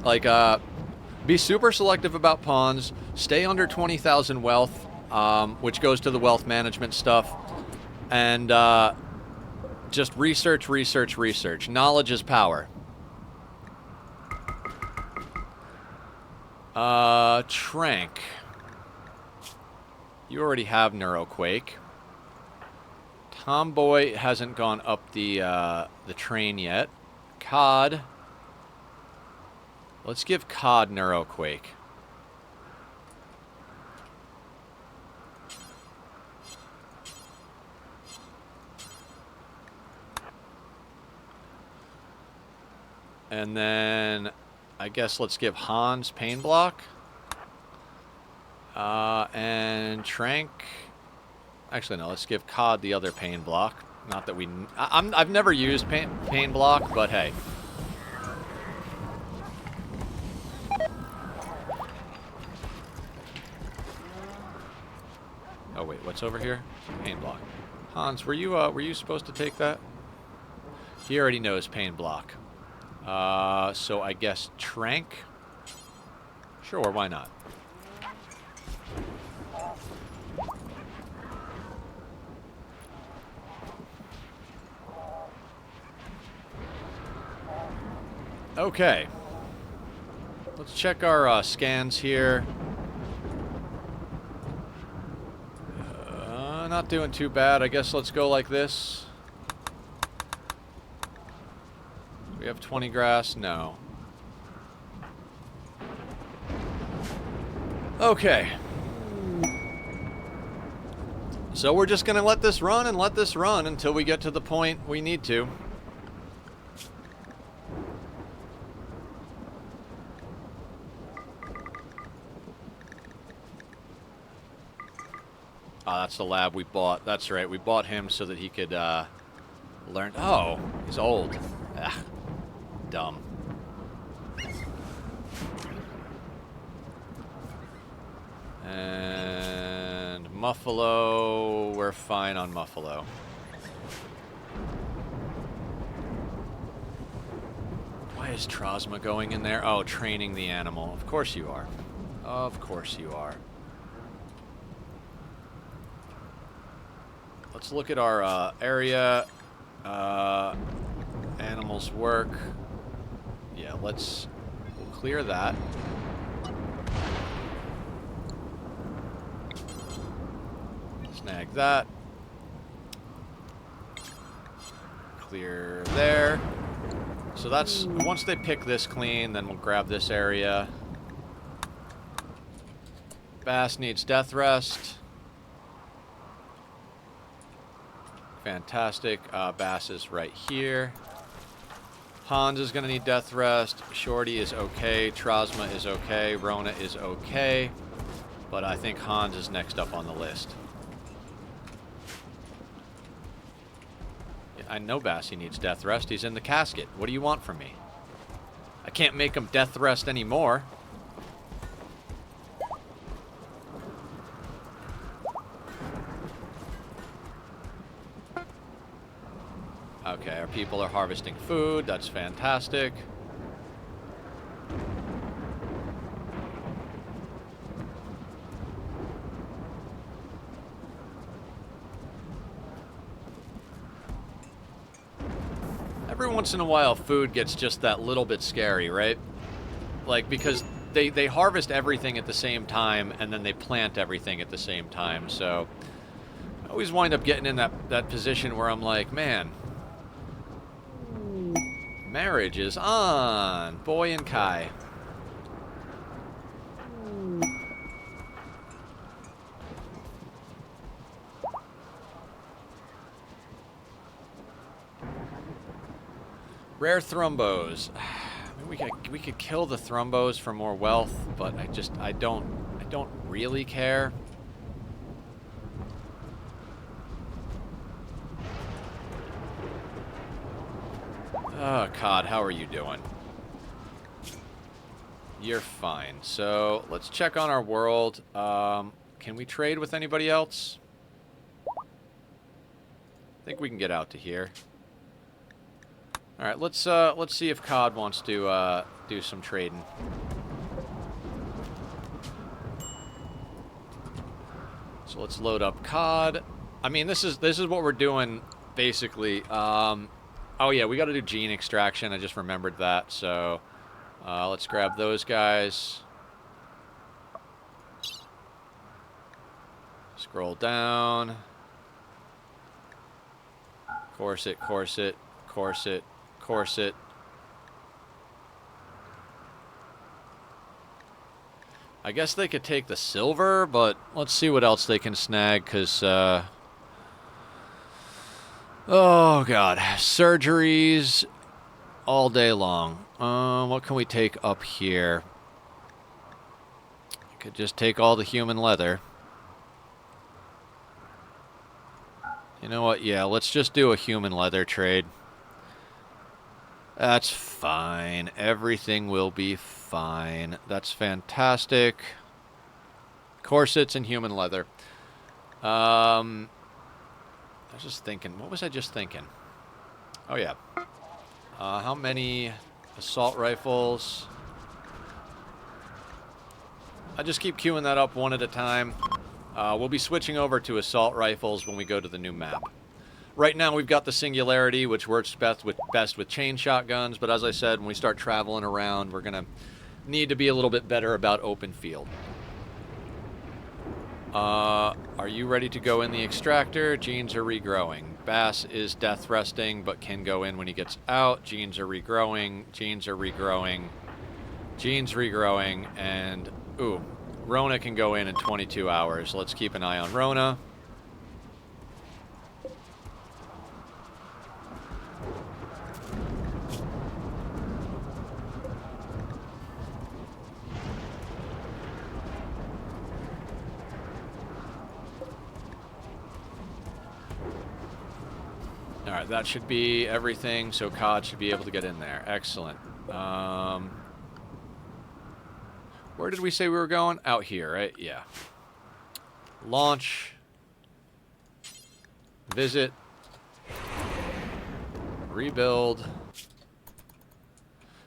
like, be super selective about pawns, stay under 20,000 wealth, which goes to the wealth management stuff, and, just research, research, research. Knowledge is power. Trank. You already have Neuroquake. Tomboy hasn't gone up the train yet. Cod. Let's give Cod Neuroquake. And then, I guess let's give Hans Pain Block. And Trank. Actually, no, let's give Cod the other Pain Block. Not that we... I've never used pain Block, but hey. Oh, wait, what's over here? Pain Block. Hans, were you supposed to take that? He already knows Pain Block. So I guess Trank? Sure, why not? Okay. Let's check our scans here. Not doing too bad. I guess let's go like this. We have 20 grass? No. Okay. So we're just going to let this run and let this run until we get to the point we need to. Ah, that's the lab we bought. That's right. We bought him so that he could learn. Oh, he's old. Ugh. Dumb. And Muffalo, we're fine on Muffalo. Why is Trosma going in there? Oh, training the animal. Of course you are. Of course you are. Let's look at our area. Animals work. Yeah, we'll clear that. Snag that. Clear there. So that's, once they pick this clean, then we'll grab this area. Bass needs death rest. Fantastic. Bass is right here. Hans is going to need death rest. Shorty is okay. Trosma is okay. Rona is okay. But I think Hans is next up on the list. Yeah, I know Bassy needs death rest. He's in the casket. What do you want from me? I can't make him death rest anymore. Okay, our people are harvesting food. That's fantastic. Every once in a while, food gets just that little bit scary, right? Like, because they harvest everything at the same time, and then they plant everything at the same time, so I always wind up getting in that position where I'm like, man, marriage is on. Boy and Kai. Rare thrombos. I mean, we could kill the thrombos for more wealth, but I don't really care. Oh, Cod, how are you doing? You're fine. So, let's check on our world. Can we trade with anybody else? I think we can get out to here. All right, let's see if Cod wants to do some trading. So let's load up Cod. I mean, this is what we're doing basically. Oh yeah, we got to do gene extraction. I just remembered that. So let's grab those guys. Scroll down. Corset, corset, corset, corset. I guess they could take the silver, but let's see what else they can snag, because, oh, God. Surgeries all day long. What can we take up here? I could just take all the human leather. You know what? Yeah, let's just do a human leather trade. That's fine. Everything will be fine. That's fantastic. Corsets and human leather. I was just thinking. What was I just thinking? Oh, yeah. How many assault rifles? I just keep queuing that up one at a time. We'll be switching over to assault rifles when we go to the new map. Right now, we've got the Singularity, which works best with chain shotguns, but as I said, when we start traveling around, we're going to need to be a little bit better about open field. Are you ready to go in the extractor? Genes are regrowing. Bass is death resting, but can go in when he gets out. Genes are regrowing. Genes are regrowing. Genes regrowing, and, ooh, Rona can go in 22 hours. Let's keep an eye on Rona. Alright, that should be everything, so COD should be able to get in there. Excellent. Where did we say we were going? Out here, right? Yeah. Launch. Visit. Rebuild.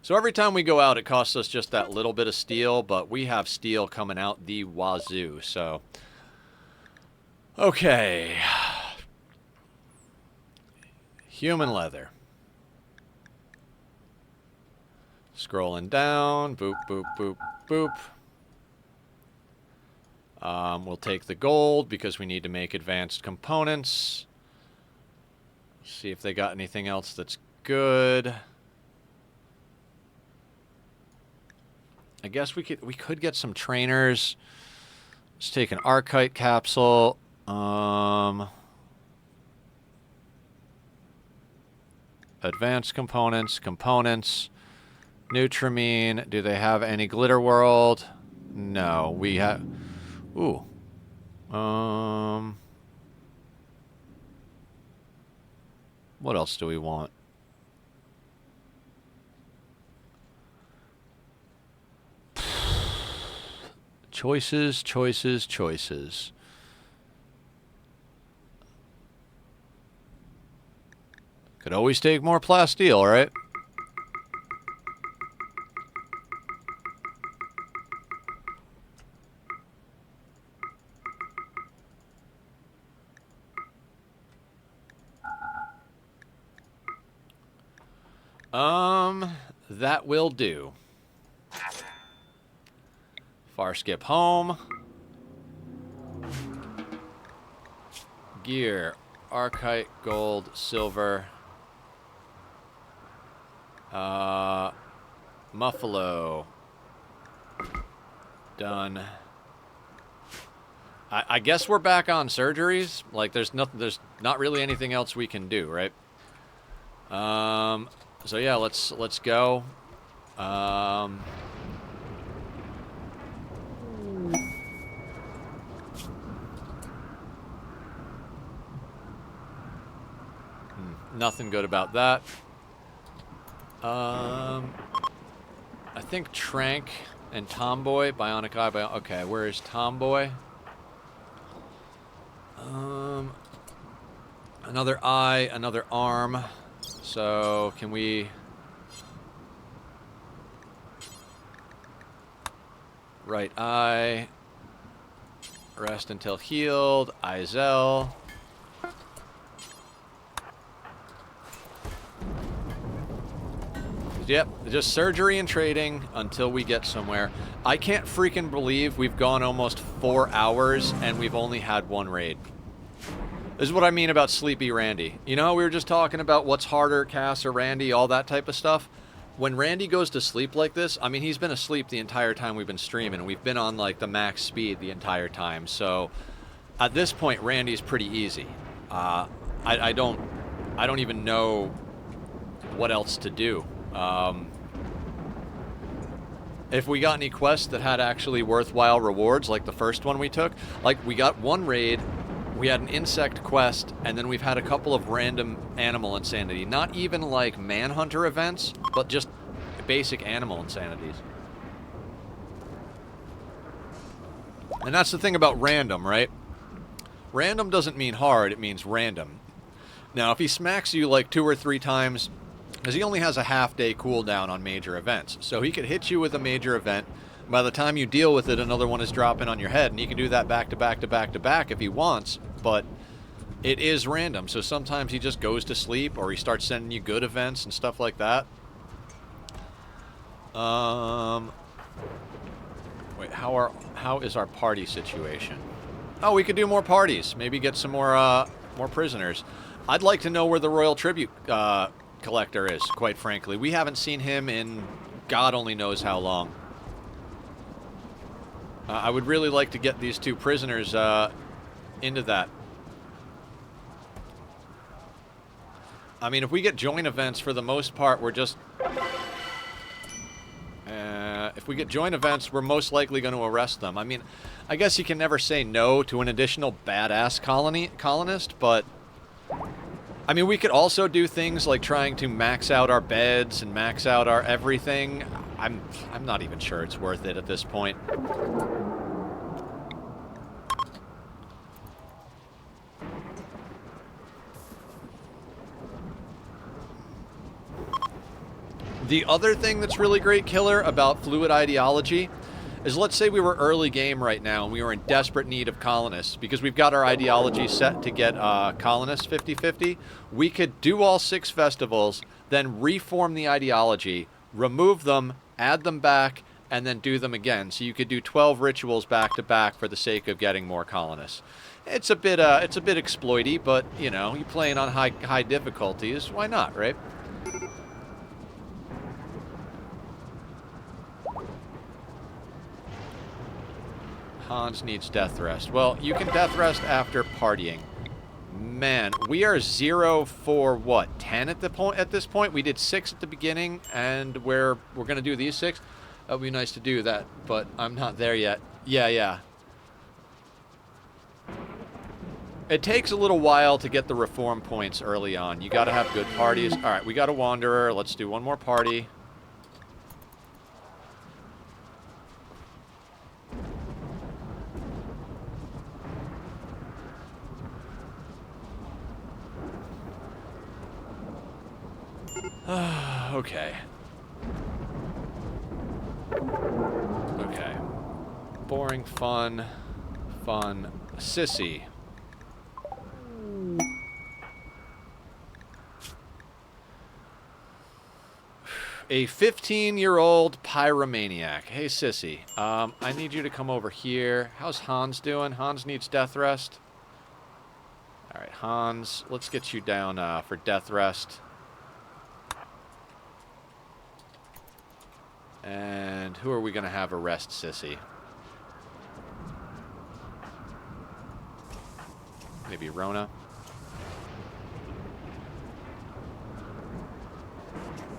So every time we go out, it costs us just that little bit of steel, but we have steel coming out the wazoo, so... Okay. Human leather. Scrolling down. Boop, boop, boop, boop. We'll take the gold because we need to make advanced components. See if they got anything else that's good. I guess we could get some trainers. Let's take an Archite capsule. Advanced components, components. Nutramine. Do they have any Glitter World? No. We have... Ooh. What else do we want? Choices, choices, choices. Could always take more plasteel, right? That will do. Far skip home. Gear. Archite, gold, silver. Muffalo. Done. I guess we're back on surgeries. Like, there's not really anything else we can do, right? So yeah, let's go. Nothing good about that. I think Trank and Tomboy, Bionic Eye, okay, where is Tomboy? Another eye, another arm. So, can we... Right eye. Rest until healed. Izel. Yep, just surgery and trading until we get somewhere. I can't freaking believe we've gone almost 4 hours and we've only had one raid. This is what I mean about Sleepy Randy. You know, we were just talking about what's harder, Cass or Randy, all that type of stuff. When Randy goes to sleep like this, I mean, he's been asleep the entire time we've been streaming. We've been on, like, the max speed the entire time. So, at this point, Randy's pretty easy. I don't even know what else to do. If we got any quests that had actually worthwhile rewards, like the first one we took, like, we got one raid... We had an insect quest, and then we've had a couple of random animal insanity. Not even like manhunter events, but just basic animal insanities. And that's the thing about random, right? Random doesn't mean hard, it means random. Now, if he smacks you like 2 or 3 times, because he only has a half-day cooldown on major events, so he could hit you with a major event. By the time you deal with it, another one is dropping on your head, and he can do that back to back to back to back if he wants, but it is random, so sometimes he just goes to sleep, or he starts sending you good events and stuff like that. Wait, how is our party situation? Oh, we could do more parties. Maybe get some more prisoners. I'd like to know where the Royal Tribute Collector is, quite frankly. We haven't seen him in God only knows how long. I would really like to get these 2 prisoners into that. I mean, if we get joint events, for the most part, we're just... if we get joint events, we're most likely going to arrest them. I mean, I guess you can never say no to an additional badass colonist, but... I mean, we could also do things like trying to max out our beds and max out our everything. I'm not even sure it's worth it at this point. The other thing that's really great, Killer, about fluid ideology is, let's say we were early game right now and we were in desperate need of colonists because we've got our ideology set to get colonists 50-50. We could do all 6 festivals, then reform the ideology, remove them, add them back, and then do them again. So you could do 12 rituals back to back for the sake of getting more colonists. It's a bit exploity, but you know, you're playing on high difficulties. Why not, right? Hans needs death rest. Well, you can death rest after partying. Man, we are 0 for what? 10 at this point. We did 6 at the beginning, and we're gonna do these 6. That would be nice to do that, but I'm not there yet. Yeah. It takes a little while to get the reform points early on. You gotta have good parties. All right, we got a wanderer. Let's do one more party. Okay. Okay. Boring, fun. Sissy. A 15-year-old pyromaniac. Hey, Sissy. I need you to come over here. How's Hans doing? Hans needs death rest. All right, Hans, let's get you down for death rest. And who are we going to have arrest Sissy? Maybe Rona.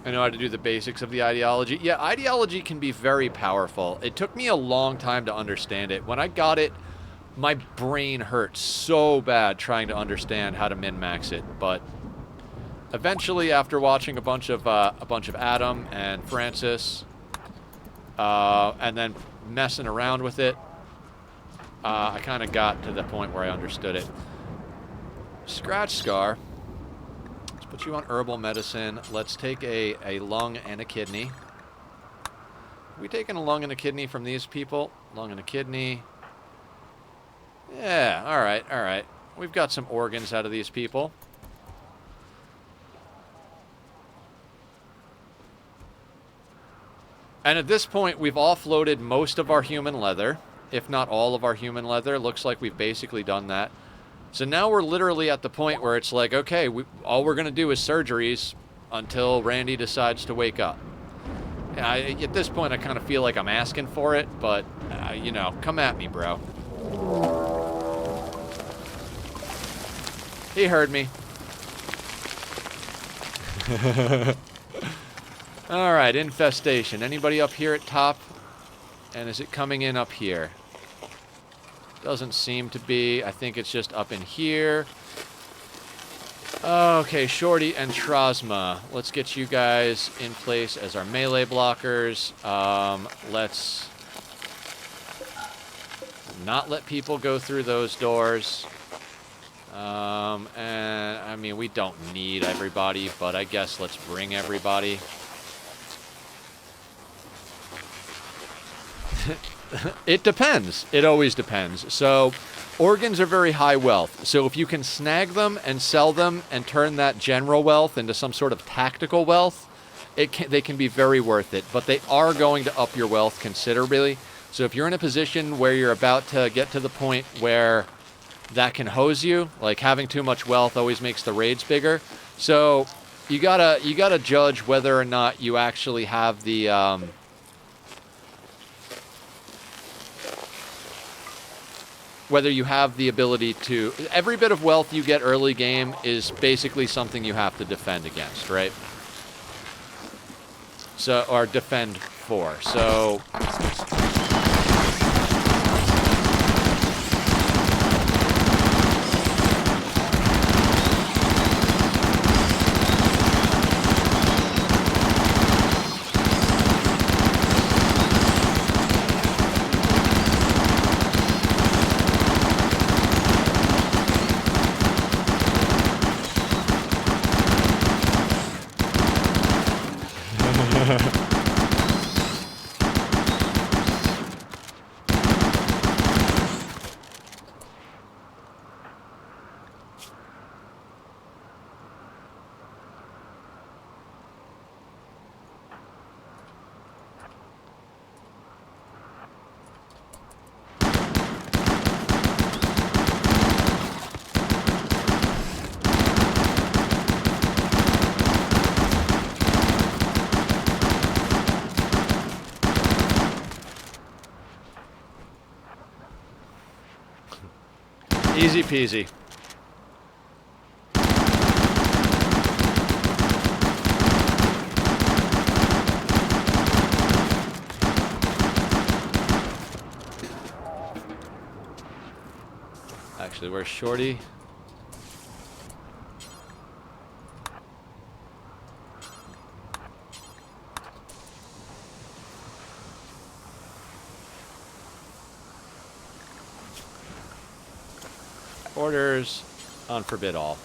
I know how to do the basics of the ideology. Yeah, ideology can be very powerful. It took me a long time to understand it. When I got it, my brain hurt so bad trying to understand how to min-max it. But eventually, after watching a bunch of Adam and Francis, and then messing around with it, I kind of got to the point where I understood it. Scratch Scar. Let's put you on herbal medicine. Let's take a lung and a kidney. Are we taking a lung and a kidney from these people? Lung and a kidney. Yeah, alright. We've got some organs out of these people. And at this point, we've offloaded most of our human leather, if not all of our human leather. Looks like we've basically done that. So now we're literally at the point where it's like, okay, all we're going to do is surgeries until Randy decides to wake up. And at this point, I kind of feel like I'm asking for it, but, you know, come at me, bro. He heard me. All right, infestation. Anybody up here at top? And is it coming in up here? Doesn't seem to be. I think it's just up in here. Okay, Shorty and Trasma. Let's get you guys in place as our melee blockers. Let's not let people go through those doors. And, I mean, we don't need everybody, but I guess let's bring everybody. It depends. It always depends. So, organs are very high wealth. So if you can snag them and sell them and turn that general wealth into some sort of tactical wealth, they can be very worth it. But they are going to up your wealth considerably. So if you're in a position where you're about to get to the point where that can hose you, like having too much wealth always makes the raids bigger. So you gotta judge whether or not you actually have the whether you have the ability to... Every bit of wealth you get early game is basically something you have to defend against, right? So, or defend for. So... Easy peasy. Actually, where's Shorty? Orders, unforbid all.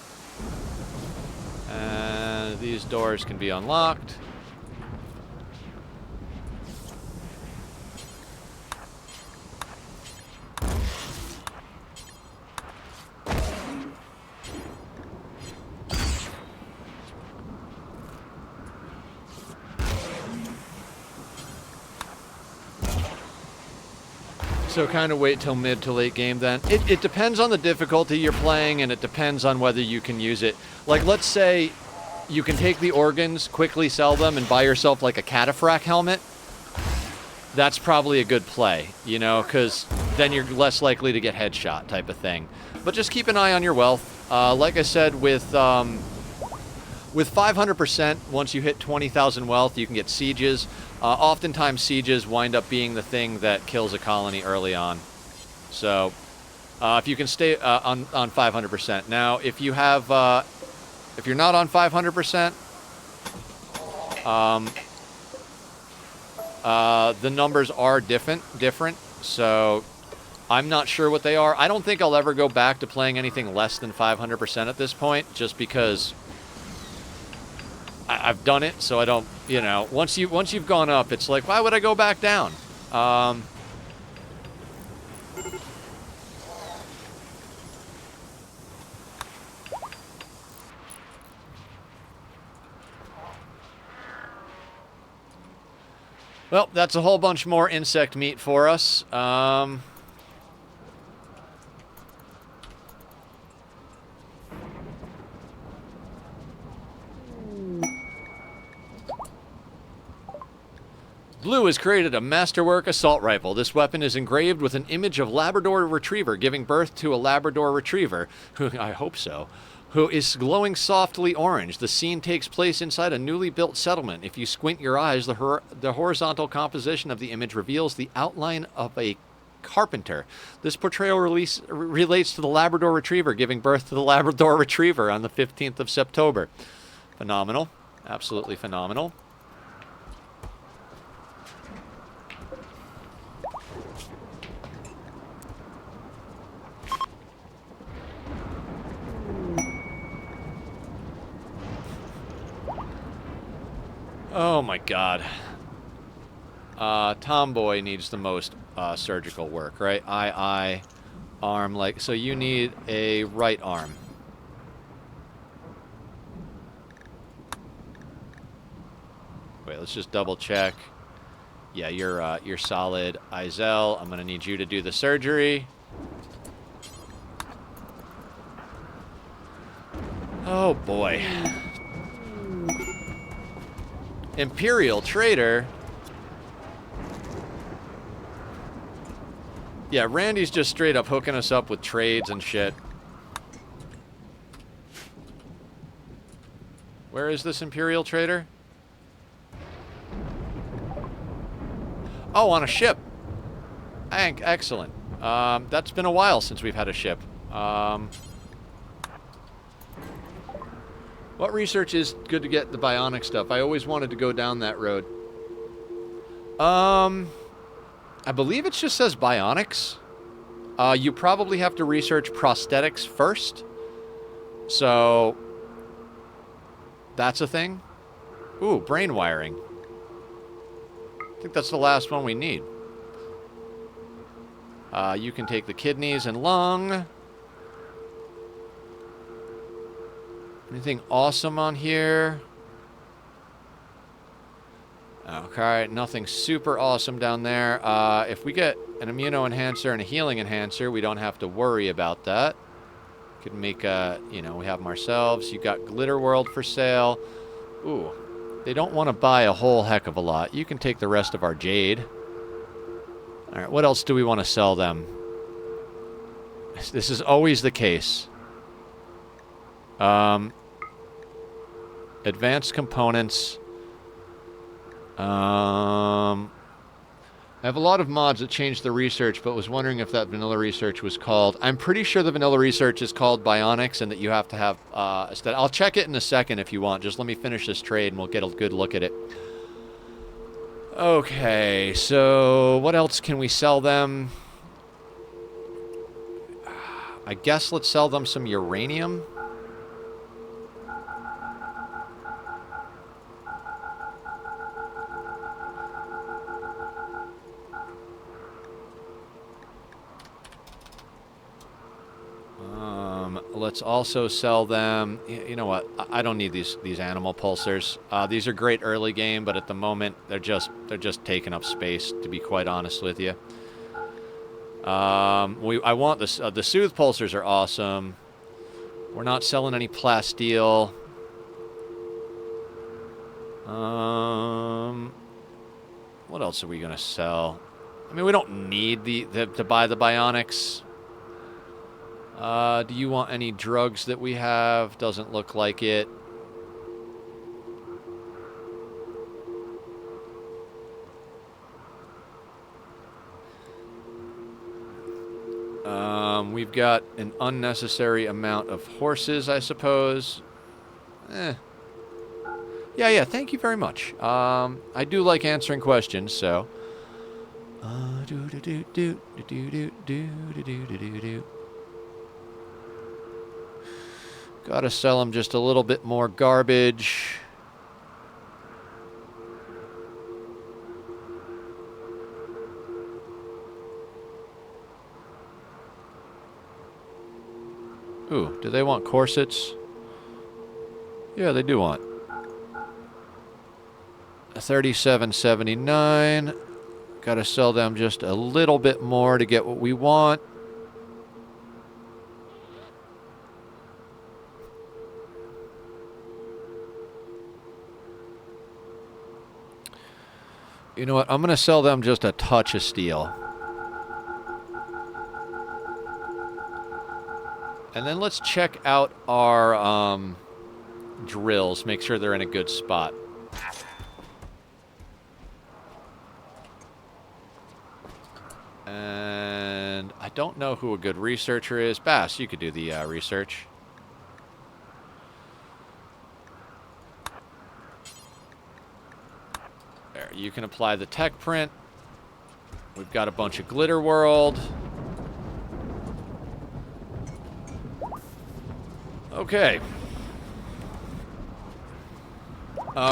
And these doors can be unlocked. So kind of wait till mid to late game then. It depends on the difficulty you're playing, and it depends on whether you can use it. Like, let's say you can take the organs, quickly sell them, and buy yourself like a cataphract helmet. That's probably a good play, you know, because then you're less likely to get headshot type of thing. But just keep an eye on your wealth. Like I said, with 500%, once you hit 20,000 wealth, you can get sieges. Oftentimes, sieges wind up being the thing that kills a colony early on. So, if you can stay on 500%. Now, if you have, if you're not on 500%, the numbers are different. So, I'm not sure what they are. I don't think I'll ever go back to playing anything less than 500% at this point, just because I've done it, so I don't, you know, once you've gone up, it's like, why would I go back down? Well, that's a whole bunch more insect meat for us. Blue has created a masterwork assault rifle. This weapon is engraved with an image of Labrador Retriever giving birth to a Labrador Retriever, who I hope so, who is glowing softly orange. The scene takes place inside a newly built settlement. If you squint your eyes, the horizontal composition of the image reveals the outline of a carpenter. This portrayal relates to the Labrador Retriever giving birth to the Labrador Retriever on the 15th of September. Phenomenal. Absolutely phenomenal. Oh my god. Tomboy needs the most surgical work, right? Eye, arm, like, so you need a right arm. Wait, let's just double check. Yeah, you're solid. Izel, I'm gonna need you to do the surgery. Oh boy. Imperial Trader. Yeah, Randy's just straight up hooking us up with trades and shit. Where is this Imperial Trader? Oh, on a ship. Excellent. That's been a while since we've had a ship. What research is good to get the bionic stuff? I always wanted to go down that road. I believe it just says bionics. You probably have to research prosthetics first. So, that's a thing. Ooh, brain wiring. I think that's the last one we need. You can take the kidneys and lung. Anything awesome on here? Okay, nothing super awesome down there. If we get an immuno enhancer and a healing enhancer, we don't have to worry about that. Could make a, you know, we have them ourselves. You got Glitter World for sale. Ooh, they don't want to buy a whole heck of a lot. You can take the rest of our jade. All right, what else do we want to sell them? This is always the case. Advanced components. I have a lot of mods that changed the research, but was wondering if that vanilla research was called... I'm pretty sure the vanilla research is called Bionics and that you have to have... I'll check it in a second if you want. Just let me finish this trade and we'll get a good look at it. Okay, so what else can we sell them? I guess let's sell them some uranium. Let's also sell them. You know what? I don't need these animal pulsars. These are great early game, but at the moment they're just taking up space. To be quite honest with you, I want this. The soothe pulsars are awesome. We're not selling any plasteel. What else are we gonna sell? I mean, we don't need to buy the bionics. Do you want any drugs that we have? Doesn't look like it. We've got an unnecessary amount of horses, I suppose. Yeah, thank you very much. I do like answering questions, so... Gotta sell them just a little bit more garbage. Ooh, do they want corsets? Yeah, they do want. 37.79. Gotta sell them just a little bit more to get what we want. You know what? I'm going to sell them just a touch of steel. And then let's check out our drills. Make sure they're in a good spot. And I don't know who a good researcher is. Bass, you could do the research. You can apply the tech print. We've got a bunch of glitter world. Okay.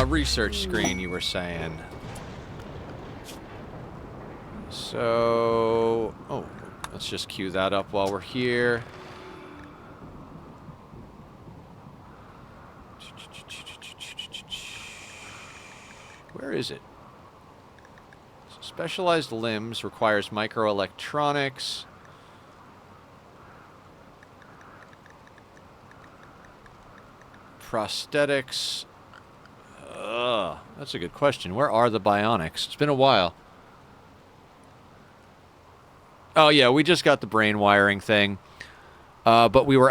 Research screen, you were saying. So... Oh, let's just queue that up while we're here. Where is it? Specialized limbs requires microelectronics. Prosthetics. That's a good question. Where are the bionics? It's been a while. Oh, yeah, we just got the brain wiring thing. But we were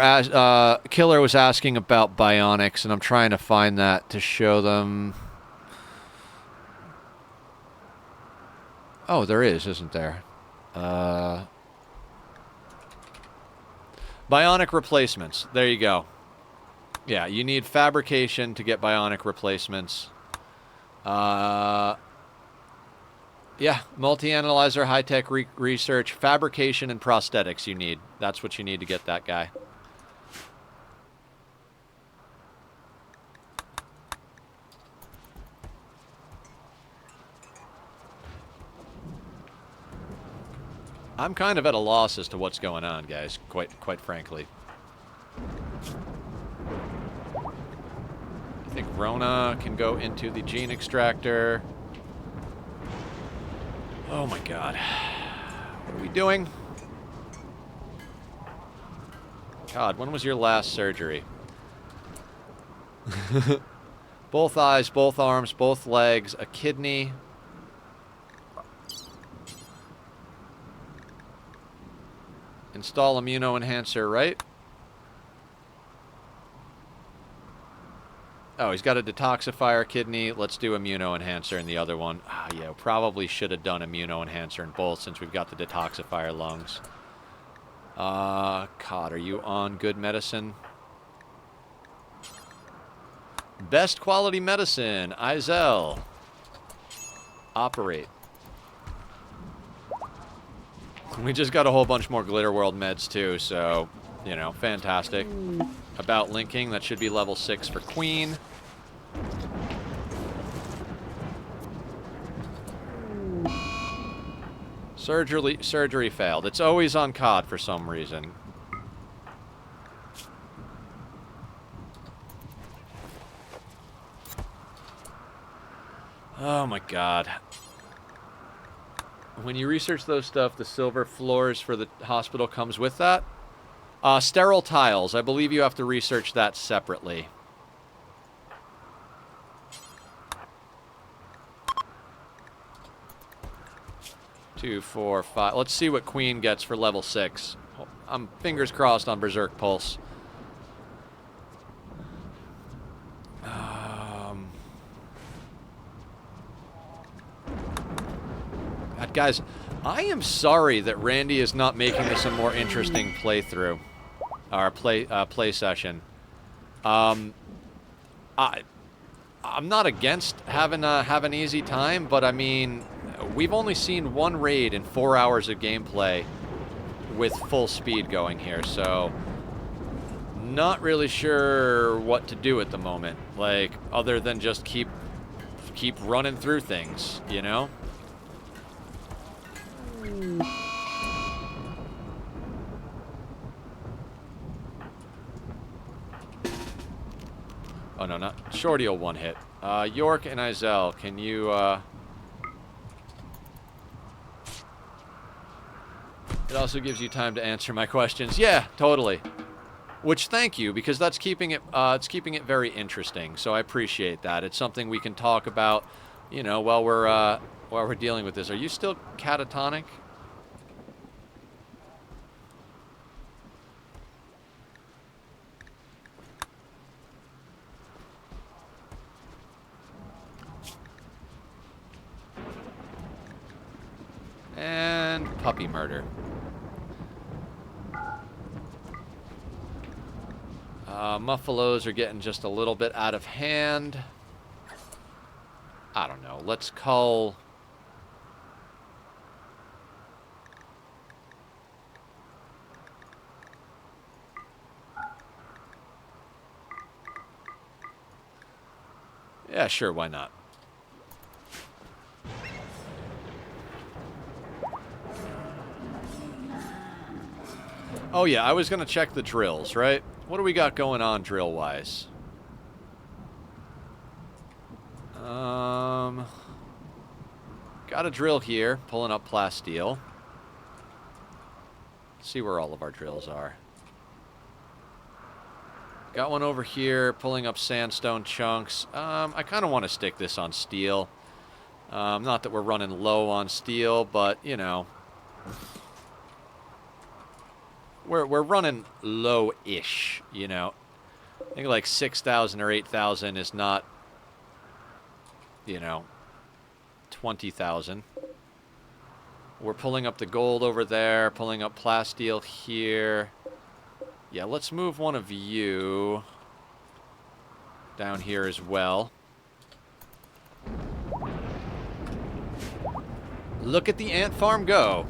Killer was asking about bionics, and I'm trying to find that to show them. Oh, there is, isn't there? Bionic replacements. There you go. Yeah, you need fabrication to get bionic replacements. Yeah, multi-analyzer, high-tech research, fabrication, and prosthetics you need. That's what you need to get that guy. I'm kind of at a loss as to what's going on, guys, quite frankly. I think Rona can go into the gene extractor. Oh my god. What are we doing? God, when was your last surgery? Both eyes, both arms, both legs, a kidney. Install immuno enhancer, right? Oh, he's got a detoxifier kidney. Let's do immunoenhancer in the other one. Ah, yeah, probably should have done immunoenhancer in both since we've got the detoxifier lungs. Cod, are you on good medicine? Best quality medicine, Izel. Operate. We just got a whole bunch more Glitter World meds too, so, you know, fantastic. About linking, that should be level 6 for Queen. Surgery failed. It's always on COD for some reason. Oh my god. When you research those stuff, the silver floors for the hospital comes with that? Sterile tiles. I believe you have to research that separately. Two, four, five. Let's see what Queen gets for level 6. I'm fingers crossed on Berserk Pulse. God, guys, I am sorry that Randy is not making this a more interesting playthrough. Or play session. I'm not against having an easy time, but I mean, we've only seen one raid in 4 hours of gameplay with full speed going here, so not really sure what to do at the moment. Like, other than just keep running through things, you know? Oh, no, not... Shorty will one hit. York and Izel, can you, It also gives you time to answer my questions. Yeah, totally. Which, thank you, because that's keeping it, it's keeping it very interesting, so I appreciate that. It's something we can talk about, you know, while we're dealing with this. Are you still catatonic? And puppy murder. Muffalos are getting just a little bit out of hand. I don't know. Let's cull... Yeah, sure, why not? Oh yeah, I was gonna check the drills, right? What do we got going on drill-wise? Got a drill here, pulling up plasteel. See where all of our drills are. Got one over here, pulling up sandstone chunks. I kind of want to stick this on steel. Not that we're running low on steel, but, you know... We're running low-ish, you know. I think like 6,000 or 8,000 is not, you know, 20,000. We're pulling up the gold over there, pulling up plasteel here. Yeah, let's move one of you down here as well. Look at the ant farm go.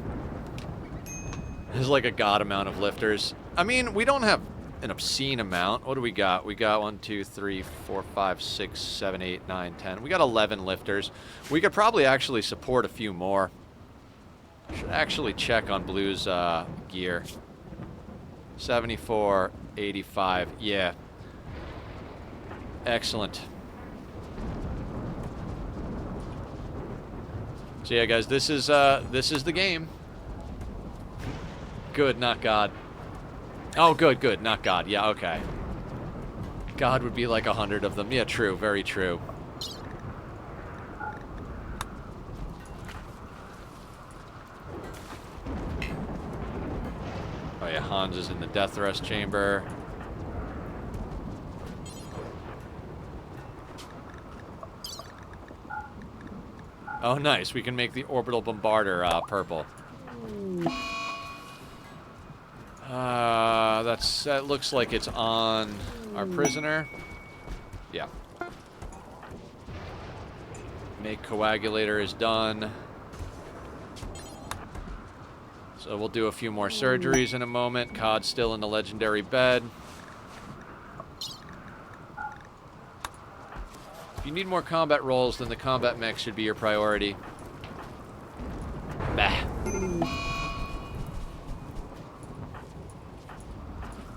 There's like a god amount of lifters. I mean, we don't have an obscene amount. What do we got? We got 1, 2, 3, 4, 5, 6, 7, 8, 9, 10. We got 11 lifters. We could probably actually support a few more. Should actually check on Blue's gear. 74, 85. Yeah. Excellent. So yeah, guys, this is the game. Good, not God. Oh, good, good, not God. Yeah, okay. God would be like 100 of them. Yeah, true, very true. Oh yeah, Hans is in the death thrust chamber. Oh, nice. We can make the orbital bombarder purple. That looks like it's on our prisoner. Yeah. Make coagulator is done. So we'll do a few more surgeries in a moment. Cod's still in the legendary bed. If you need more combat rolls, then the combat mech should be your priority. Bah.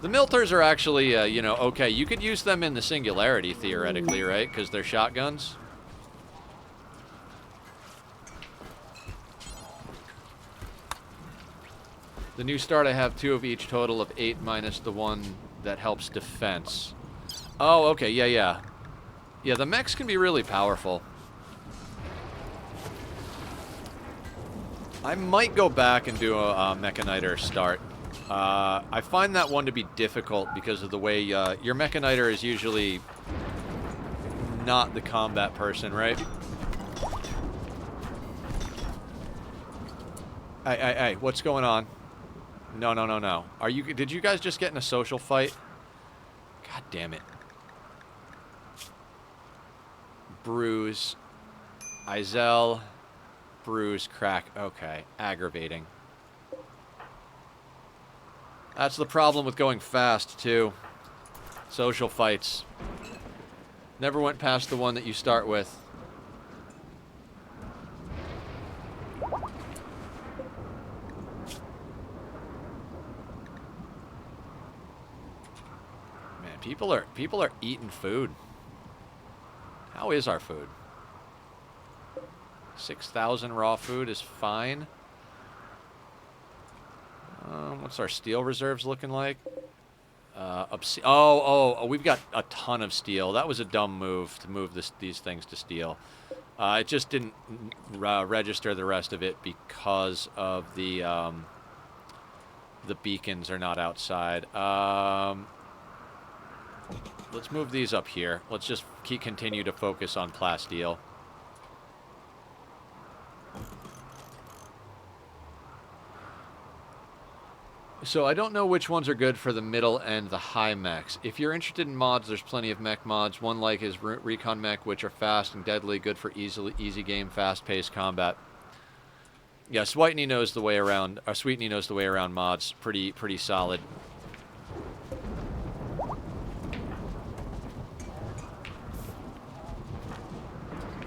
The Milters are actually, you know, okay. You could use them in the Singularity, theoretically, right? Because they're shotguns. The new start, I have 2 of each, total of 8 minus the one that helps defense. Oh, okay, yeah. Yeah, the mechs can be really powerful. I might go back and do a Mechaniter start. I find that one to be difficult because of the way your Mechaniter is usually not the combat person, right? Hey, what's going on? No. Did you guys just get in a social fight? God damn it. Bruise. Izel. Bruise. Crack. Okay. Aggravating. That's the problem with going fast, too. Social fights. Never went past the one that you start with. Man, people are eating food. How is our food? 6,000 raw food is fine. What's our steel reserves looking like? We've got a ton of steel. That was a dumb move to move these things to steel. It just didn't register the rest of it because of the beacons are not outside. Let's move these up here. Let's just continue to focus on plasteel. So I don't know which ones are good for the middle and the high mechs. If you're interested in mods, there's plenty of mech mods. One like is Recon Mech, which are fast and deadly, good for easy game, fast-paced combat. Yeah, Sweetney knows the way around. Sweetney knows the way around mods. Pretty solid.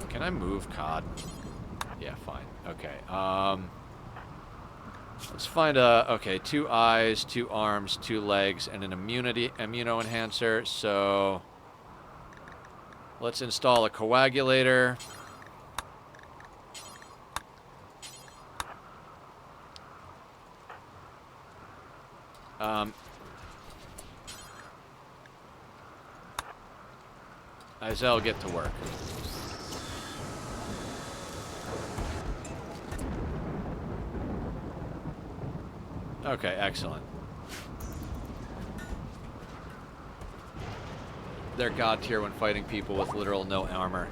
Can I move COD? Yeah, fine. Okay. Let's find okay, 2 eyes, 2 arms, 2 legs, and an immuno enhancer. So let's install a coagulator. Izel, get to work. Okay, excellent. They're god tier when fighting people with literal no armor.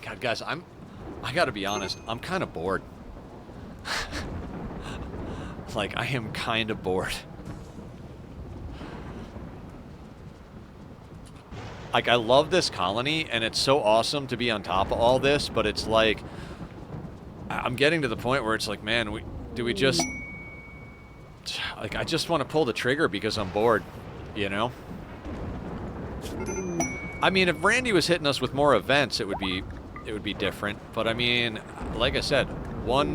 God, guys, I gotta be honest, I'm kind of bored. Like, I am kind of bored. Like, I love this colony, and it's so awesome to be on top of all this, but it's like, I'm getting to the point where it's like, man, do we just, like, I just want to pull the trigger because I'm bored, you know? I mean, if Randy was hitting us with more events, it would be different, but I mean, like I said, one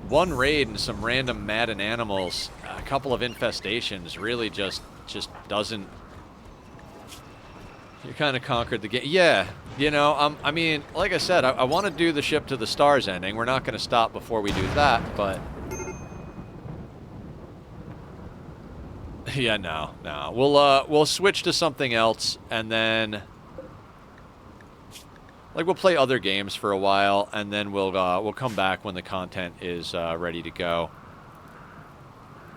raid and some random Madden animals, a couple of infestations really just doesn't. You kind of conquered the game. Yeah, you know, I mean, like I said, I want to do the ship to the stars ending. We're not going to stop before we do that, but yeah, no. We'll switch to something else, and then Like, we'll play other games for a while, and then we'll come back when the content is ready to go.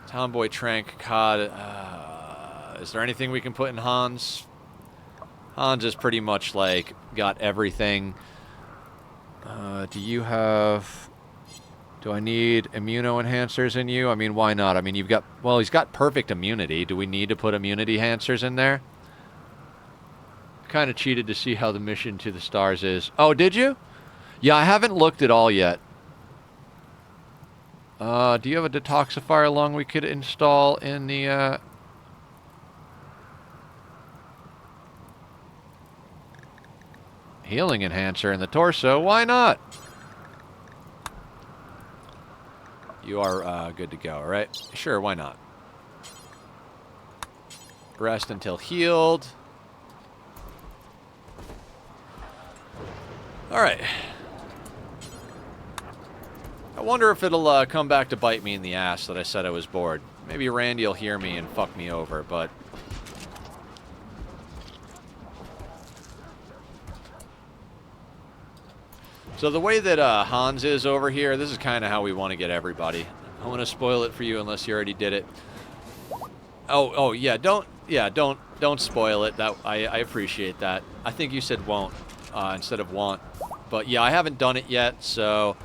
Tomboy Trank Cod. Is there anything we can put in Hans? Hans is pretty much, like, got everything. Do you have... Do I need immuno-enhancers in you? I mean, why not? I mean, you've got... Well, he's got perfect immunity. Do we need to put immunity enhancers in there? Kind of cheated to see how the mission to the stars is. Oh, did you? Yeah, I haven't looked at all yet. Do you have a detoxifier lung we could install in the... Healing enhancer in the torso? Why not? You are good to go, right? Sure, why not? Rest until healed. Alright. I wonder if it'll come back to bite me in the ass that I said I was bored. Maybe Randy will hear me and fuck me over, but... So the way that Hans is over here, this is kind of how we want to get everybody. I want to spoil it for you unless you already did it. Oh yeah, don't spoil it. That I appreciate that. I think you said won't instead of want. But yeah, I haven't done it yet, so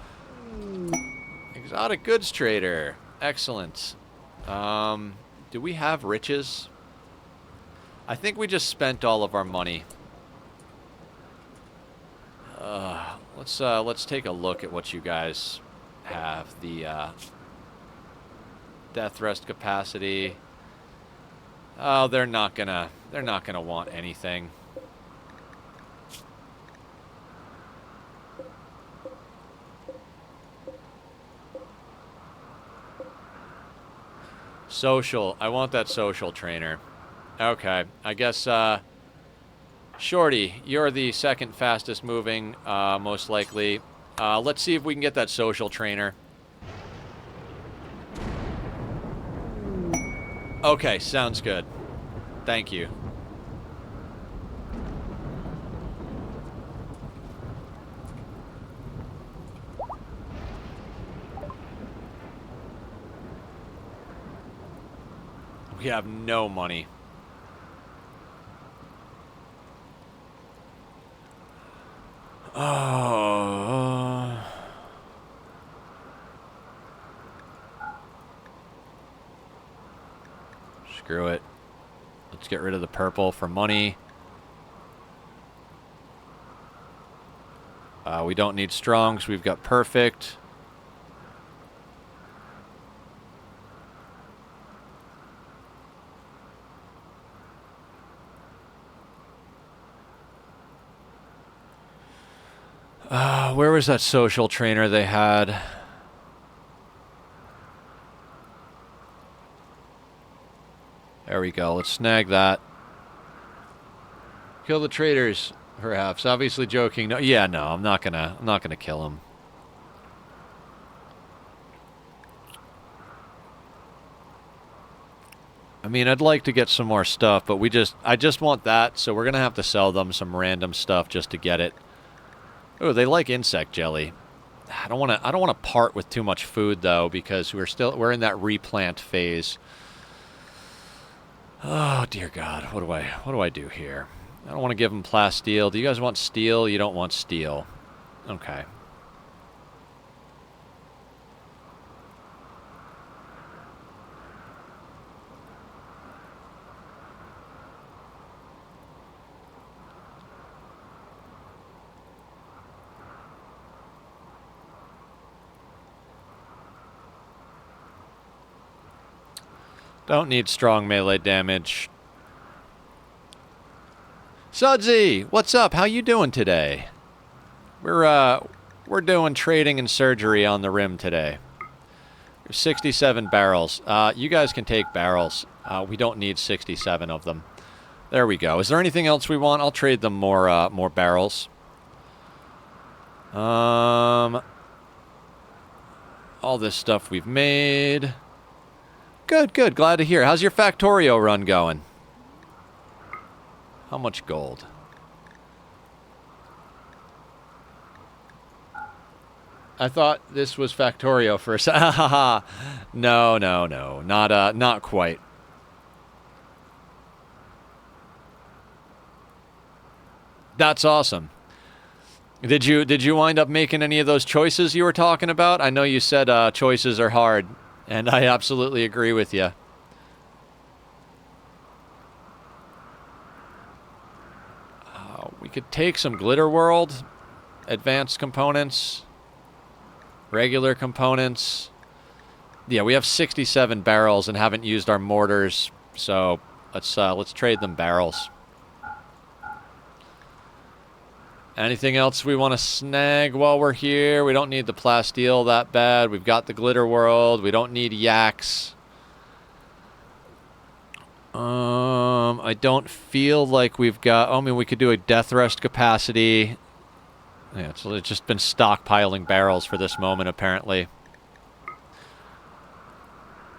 exotic goods trader. Excellent. Do we have riches? I think we just spent all of our money. Let's take a look at what you guys have. The death rest capacity. Oh, they're not gonna want anything. Social. I want that social trainer. Okay, I guess Shorty, you're the second fastest moving, most likely. Let's see if we can get that social trainer. Okay, sounds good. Thank you. We have no money. Oh. Screw it. Let's get rid of the purple for money. We don't need strongs. We've got perfect. Where was that social trainer they had? There we go. Let's snag that. Kill the traitors, perhaps. Obviously joking. No, yeah, no, I'm not gonna kill him. I mean, I'd like to get some more stuff, but I just want that, so we're gonna have to sell them some random stuff just to get it. Oh, they like insect jelly. I don't want to part with too much food though, because we're in that replant phase. Oh dear God, what do I do here? I don't want to give them plasteel. Do you guys want steel? You don't want steel. Okay. Don't need strong melee damage. Sudsy, what's up? How you doing today? We're doing trading and surgery on the rim today. There's 67 barrels. You guys can take barrels. We don't need 67 of them. There we go. Is there anything else we want? I'll trade them more barrels. All this stuff we've made. Good, good. Glad to hear. How's your Factorio run going? How much gold? I thought this was Factorio for a second. No, no, no. Not quite. That's awesome. Did you wind up making any of those choices you were talking about? I know you said choices are hard, and I absolutely agree with you. We could take some Glitter World, advanced components, regular components. Yeah, we have 67 barrels and haven't used our mortars, so let's trade them barrels. Anything else we want to snag while we're here? We don't need the plasteel that bad. We've got the Glitter World. We don't need yaks. I don't feel like we've got... I mean, we could do a death rest capacity. Yeah, it's just been stockpiling barrels for this moment, apparently.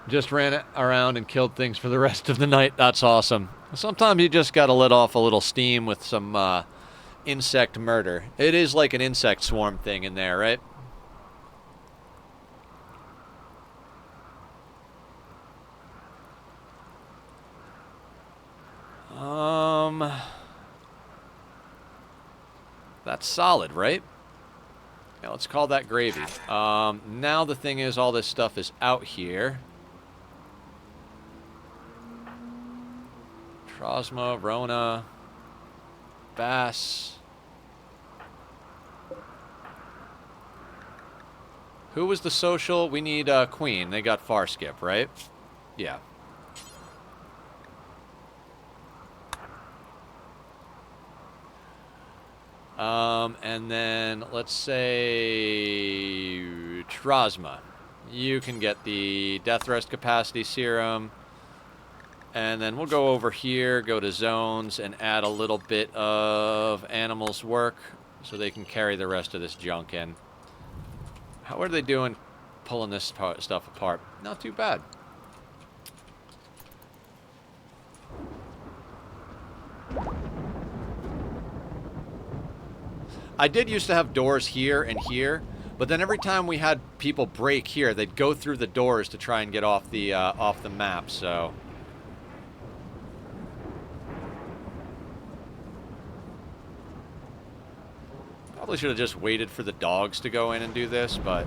Just ran it around and killed things for the rest of the night. That's awesome. Sometimes you just gotta let off a little steam with some insect murder. It is like an insect swarm thing in there, right? That's solid, right? Yeah, let's call that gravy. Now the thing is, all this stuff is out here. Trosma, Rona, Bass. Who was the social? We need Queen. They got far skip, right? Yeah. And then let's say Trosma. You can get the death rest capacity serum. And then we'll go over here, go to zones, and add a little bit of animals work so they can carry the rest of this junk in. How are they doing pulling this stuff apart? Not too bad. I did used to have doors here and here, but then every time we had people break here, they'd go through the doors to try and get off the map, so... Probably should have just waited for the dogs to go in and do this, but...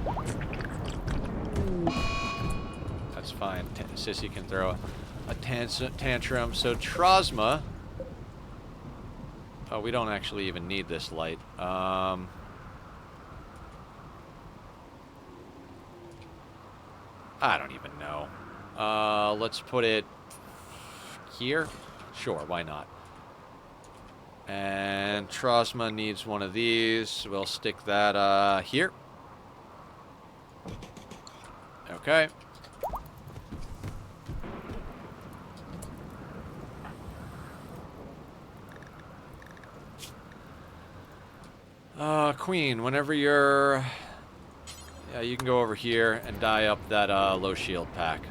That's fine. Sissy can throw a tantrum. So, Trosma... Oh, we don't actually even need this light. I don't even know. Let's put it here. Sure, why not? And Trosma needs one of these. We'll stick that here. Okay. Queen, whenever you're... Yeah, you can go over here and dye up that low shield pack.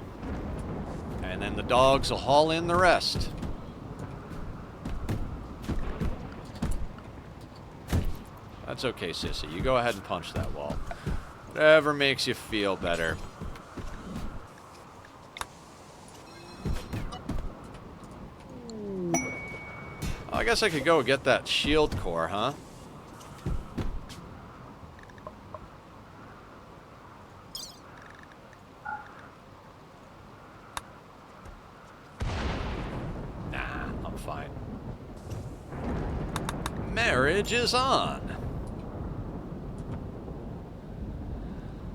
And then the dogs will haul in the rest. That's okay, Sissy. You go ahead and punch that wall. Whatever makes you feel better. I guess I could go get that shield core, huh? Marriage is on.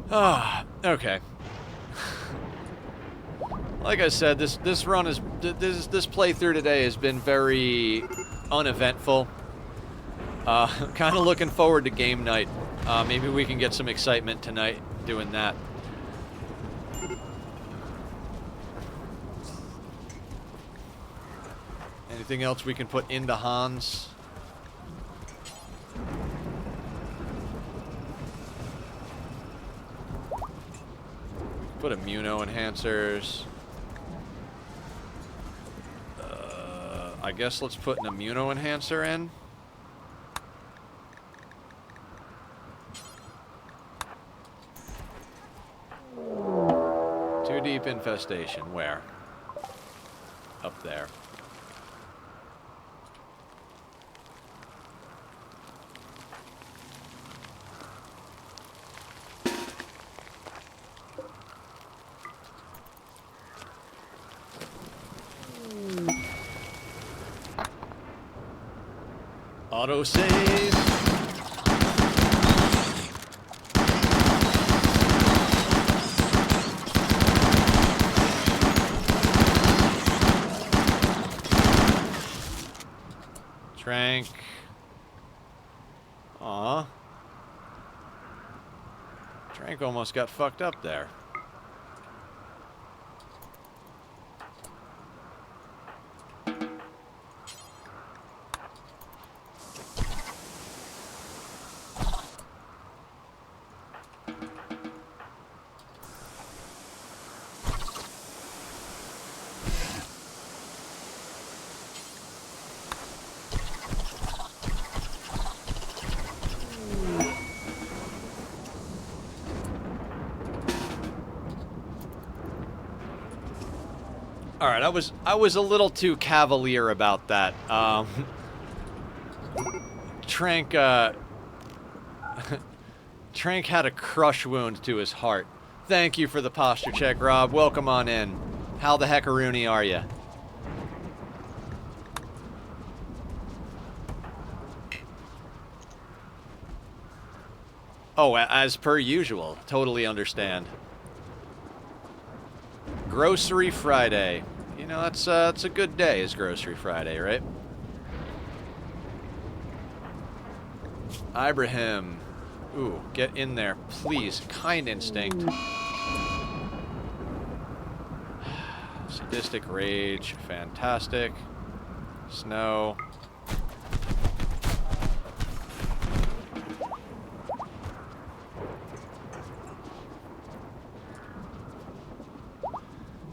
Ah, okay. Like I said, this run is this playthrough today has been very uneventful. Kind of looking forward to game night. Maybe we can get some excitement tonight doing that. Anything else we can put into Hans? Put immuno enhancers. I guess let's put an immuno enhancer in. Deep infestation. Where? Up there. Autosave. Trank. Aw. Trank almost got fucked up there. All right, I was a little too cavalier about that. Trank Trank had a crush wound to his heart. Thank you for the posture check, Rob. Welcome on in. How the heckaroony are you? Oh, as per usual. Totally understand. Grocery Friday. You know, that's a good day, is Grocery Friday, right? Ibrahim. Ooh, get in there, please. Kind instinct. Sadistic rage. Fantastic. Snow.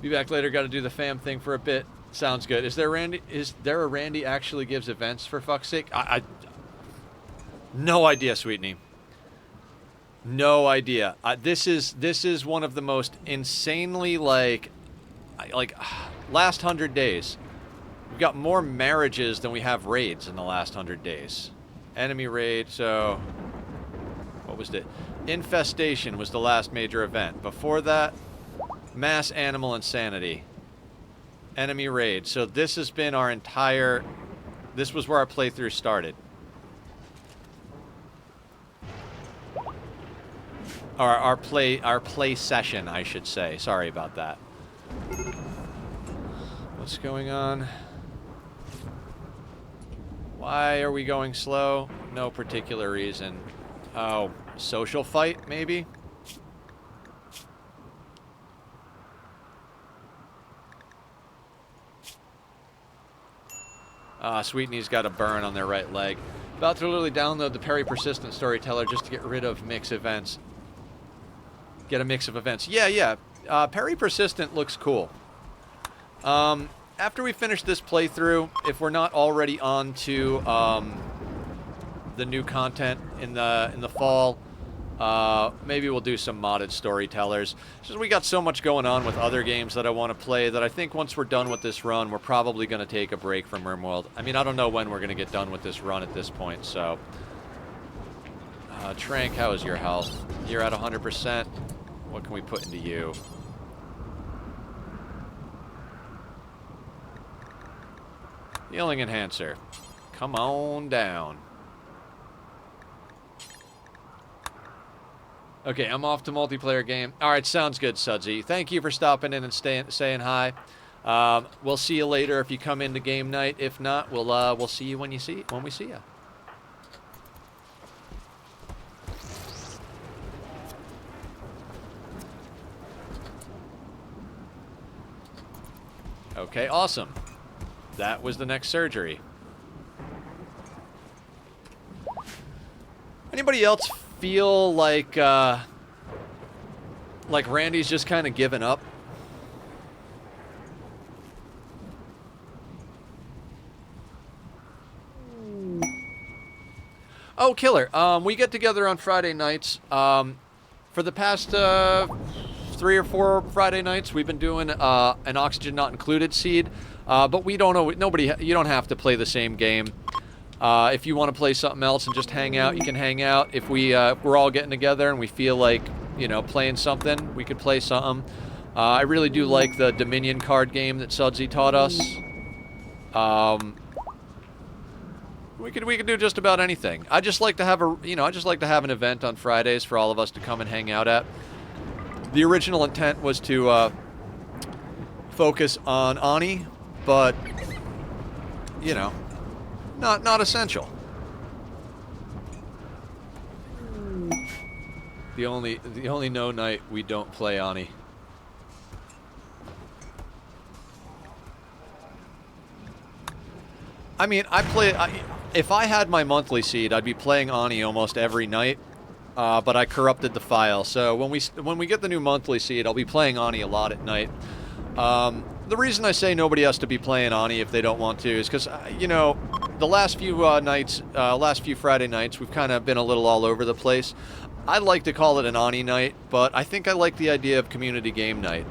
Be back later. Got to do the fam thing for a bit. Sounds good. Is there a Randy actually gives events, for fuck's sake? I no idea, Sweetney. No idea. This is one of the most insanely like last 100 days. We've got more marriages than we have raids in the last 100 days. Enemy raid. So what was it? Infestation was the last major event. Before that, mass animal insanity. Enemy raid. So this has been our entire... This was where our playthrough started. Or our play session, I should say. Sorry about that. What's going on? Why are we going slow? No particular reason. Oh, social fight, maybe? Sweetney's got a burn on their right leg. About to literally download the Perry Persistent Storyteller just to get rid of mix events. Get a mix of events. Yeah. Perry Persistent looks cool. After we finish this playthrough, if we're not already on to the new content in the fall, maybe we'll do some modded storytellers. Just we got so much going on with other games that I want to play that I think once we're done with this run, we're probably going to take a break from RimWorld. I mean, I don't know when we're going to get done with this run at this point, so... Trank, how is your health? You're at 100%. What can we put into you? Healing Enhancer. Come on down. Okay, I'm off to multiplayer game. All right, sounds good, Sudsy. Thank you for stopping in and saying hi. We'll see you later if you come into game night. If not, we'll see you when we see you. Okay, awesome. That was the next surgery. Anybody else feel like Randy's just kind of given up? Oh, killer. We get together on Friday nights. For the past 3 or 4 Friday nights, we've been doing an oxygen not included seed. But we don't know. You don't have to play the same game. If you want to play something else and just hang out, you can hang out. If we're all getting together and we feel like, you know, playing something, we could play something. I really do like the Dominion card game that Sudsy taught us. We could do just about anything. I just like to have an event on Fridays for all of us to come and hang out at. The original intent was to focus on Ani, but you know, not essential. The only no night we don't play Ani. I mean, if I had my monthly seed, I'd be playing Ani almost every night. But I corrupted the file, so when we get the new monthly seed, I'll be playing Ani a lot at night. The reason I say nobody has to be playing Ani if they don't want to is because, you know, the last few Friday nights, we've kind of been a little all over the place. I'd like to call it an Ani night, but I think I like the idea of community game night.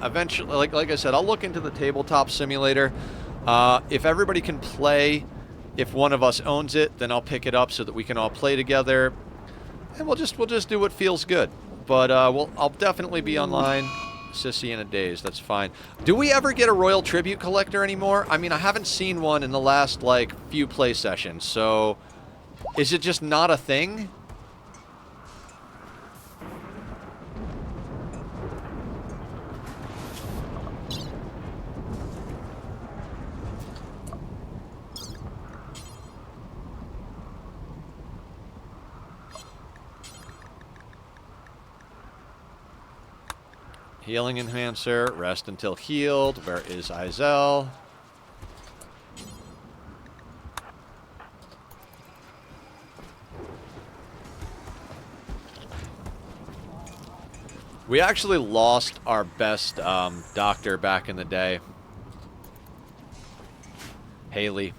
Eventually, like I said, I'll look into the tabletop simulator. If everybody can play, if one of us owns it, then I'll pick it up so that we can all play together. And we'll just do what feels good. But I'll definitely be online. Sissy in a daze, that's fine. Do we ever get a Royal Tribute Collector anymore? I mean, I haven't seen one in the last, like, few play sessions, so is it just not a thing? Healing enhancer, rest until healed. Where is Izel? We actually lost our best doctor back in the day. Haley.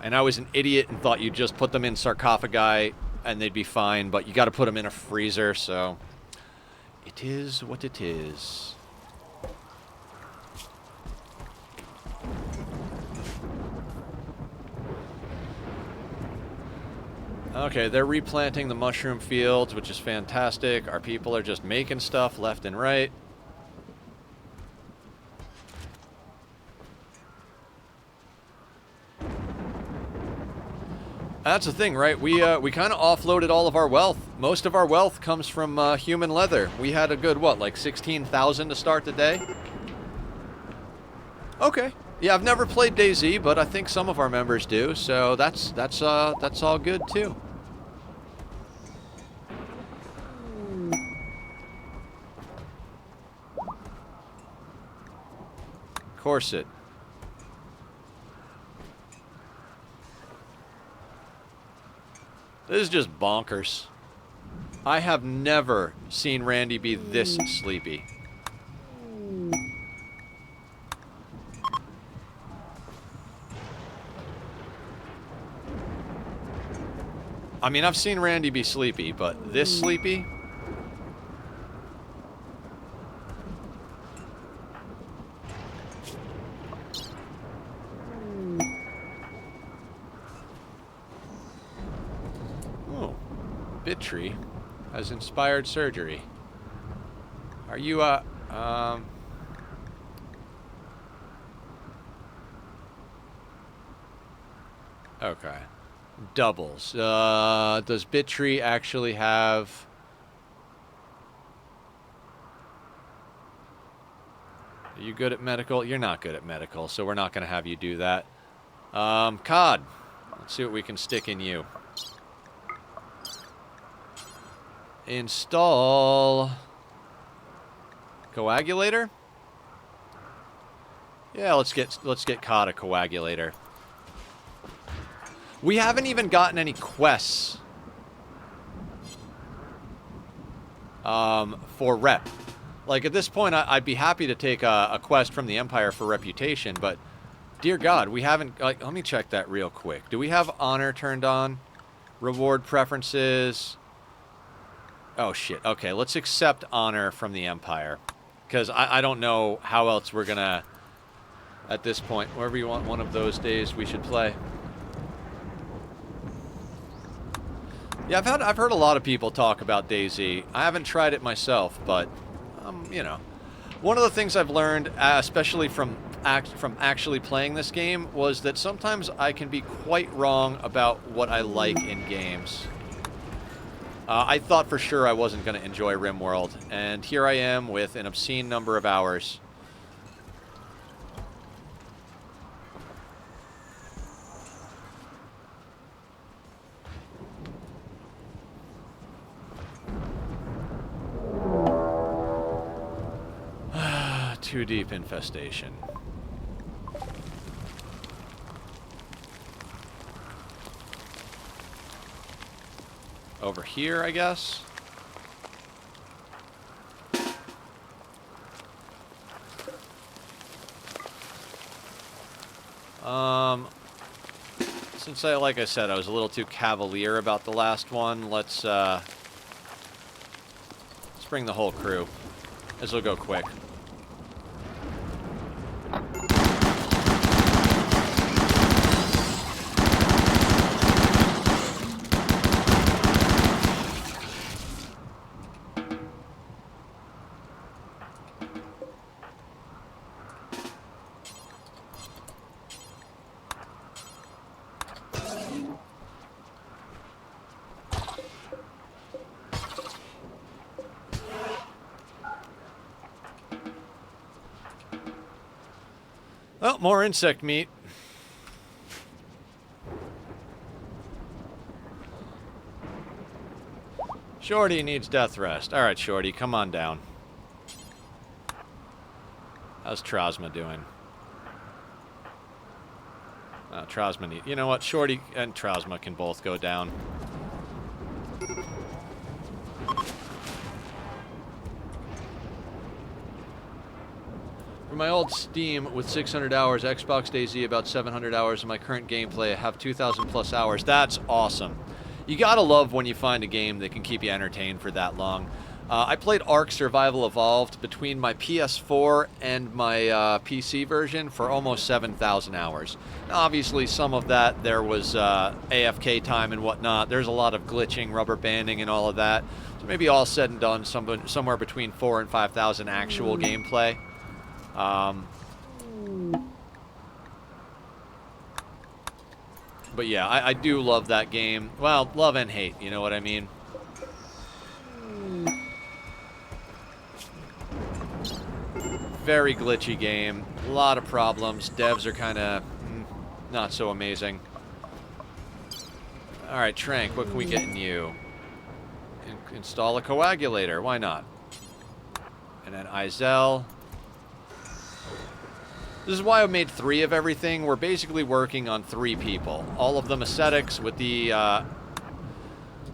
And I was an idiot and thought you'd just put them in sarcophagi and they'd be fine, but you got to put them in a freezer, so it is what it is. Okay, they're replanting the mushroom fields, which is fantastic. Our people are just making stuff left and right. That's the thing, right? We kind of offloaded all of our wealth. Most of our wealth comes from human leather. We had a good, what, like 16,000 to start the day? Okay. Yeah, I've never played DayZ, but I think some of our members do, so that's all good too. Corset. This is just bonkers. I have never seen Randy be this sleepy. I mean, I've seen Randy be sleepy, but this sleepy? Tree has inspired surgery. Are you okay. Doubles. Does Bittree actually have Are you good at medical? You're not good at medical, so we're not going to have you do that. Cod. Let's see what we can stick in you. Install coagulator. Yeah, let's get Cod a coagulator. We haven't even gotten any quests for rep. Like at this point, I'd be happy to take a quest from the Empire for reputation, but dear God, we haven't. Like, let me check that real quick. Do we have honor turned on? Reward preferences. Oh, shit. Okay, let's accept honor from the Empire. Because I don't know how else we're going to, at this point, wherever you want one of those days, we should play. Yeah, I've heard a lot of people talk about DayZ. I haven't tried it myself, but, you know. One of the things I've learned, especially from actually playing this game, was that sometimes I can be quite wrong about what I like in games. I thought for sure I wasn't going to enjoy RimWorld, and here I am with an obscene number of hours. Too deep infestation. Over here, I guess. Since like I said, I was a little too cavalier about the last one, let's bring the whole crew. This will go quick. Oh, more insect meat. Shorty needs death rest. All right, Shorty, come on down. How's Trosma doing? Trosma you know what? Shorty and Trosma can both go down. For my old Steam with 600 hours, Xbox DayZ about 700 hours, and my current gameplay I have 2,000 plus hours. That's awesome. You gotta love when you find a game that can keep you entertained for that long. I played Ark Survival Evolved between my PS4 and my PC version for almost 7,000 hours. Now, obviously, some of that there was AFK time and whatnot. There's a lot of glitching, rubber banding, and all of that. So maybe all said and done, somewhere between 4,000 and 5,000 actual gameplay. But yeah, I do love that game. Well, love and hate, you know what I mean? Very glitchy game. A lot of problems. Devs are kind of not so amazing. Alright, Trank, what can we get in you? Install a coagulator. Why not? And then Izel. This is why I made 3 of everything. We're basically working on 3 people. All of them ascetics with the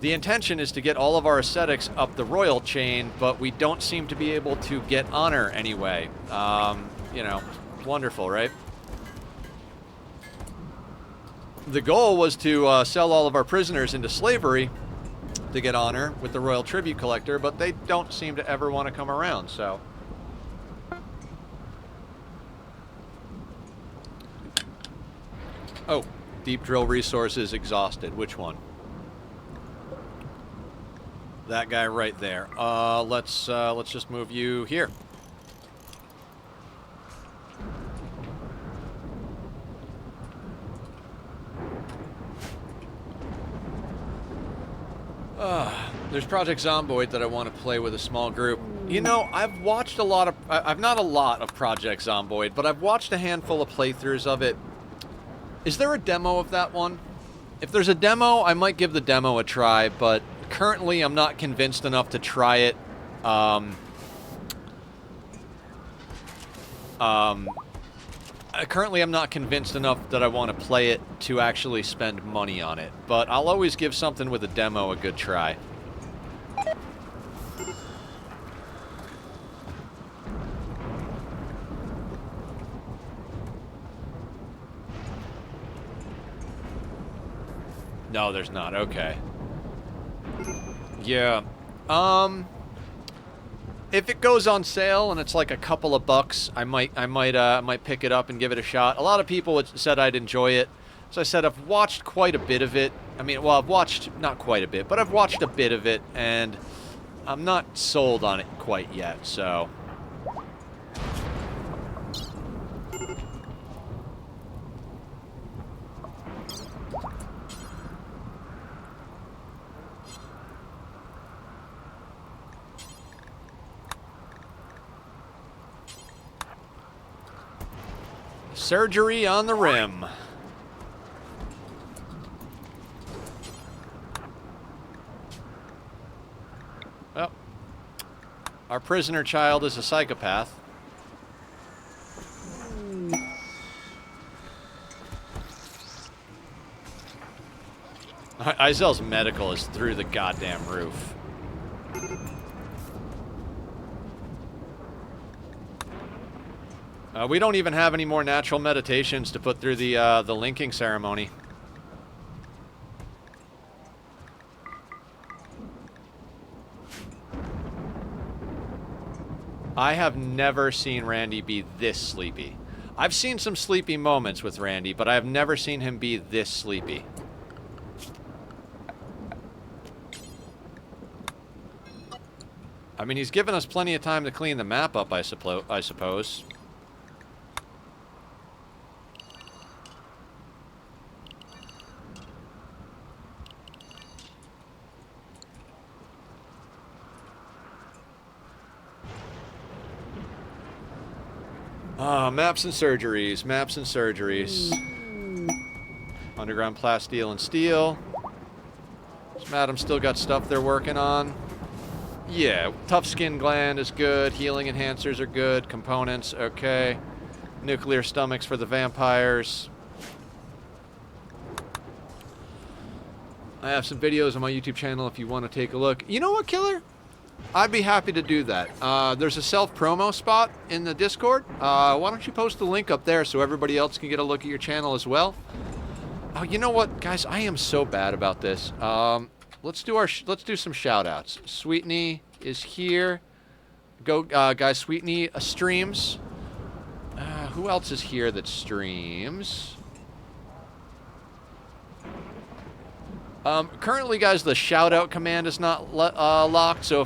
intention is to get all of our ascetics up the royal chain, but we don't seem to be able to get honor anyway. You know, wonderful, right? The goal was to sell all of our prisoners into slavery to get honor with the royal tribute collector, but they don't seem to ever want to come around, so... Oh, deep drill resources exhausted. Which one? That guy right there. Let's just move you here. There's Project Zomboid that I want to play with a small group. You know, I've watched a lot of... I've not a lot of Project Zomboid, but I've watched a handful of playthroughs of it. Is there a demo of that one? If there's a demo, I might give the demo a try, but currently I'm not convinced enough to try it. Currently I'm not convinced enough that I want to play it to actually spend money on it, but I'll always give something with a demo a good try. No, there's not. Okay. Yeah. If it goes on sale and it's like a couple of bucks, I might pick it up and give it a shot. A lot of people said I'd enjoy it. As I said, I've watched quite a bit of it. I mean, well, I've watched not quite a bit, but I've watched a bit of it, and I'm not sold on it quite yet. So. Surgery on the rim. Well, our prisoner child is a psychopath. Izel's medical is through the goddamn roof. We don't even have any more natural meditations to put through the linking ceremony. I have never seen Randy be this sleepy. I've seen some sleepy moments with Randy, but I have never seen him be this sleepy. I mean, he's given us plenty of time to clean the map up, I suppose. Maps and surgeries, maps and surgeries. Underground plasteel and steel. This madam's still got stuff they're working on. Yeah, tough skin gland is good. Healing enhancers are good. Components, okay. Nuclear stomachs for the vampires. I have some videos on my YouTube channel if you want to take a look. You know what, Killer? I'd be happy to do that. There's a self-promo spot in the Discord. Why don't you post the link up there so everybody else can get a look at your channel as well? Oh, you know what, guys? I am so bad about this. Let's do some shout-outs. Sweetney is here. Go, guys. Sweetney streams. Who else is here that streams? Currently, guys, the shout-out command is not locked, so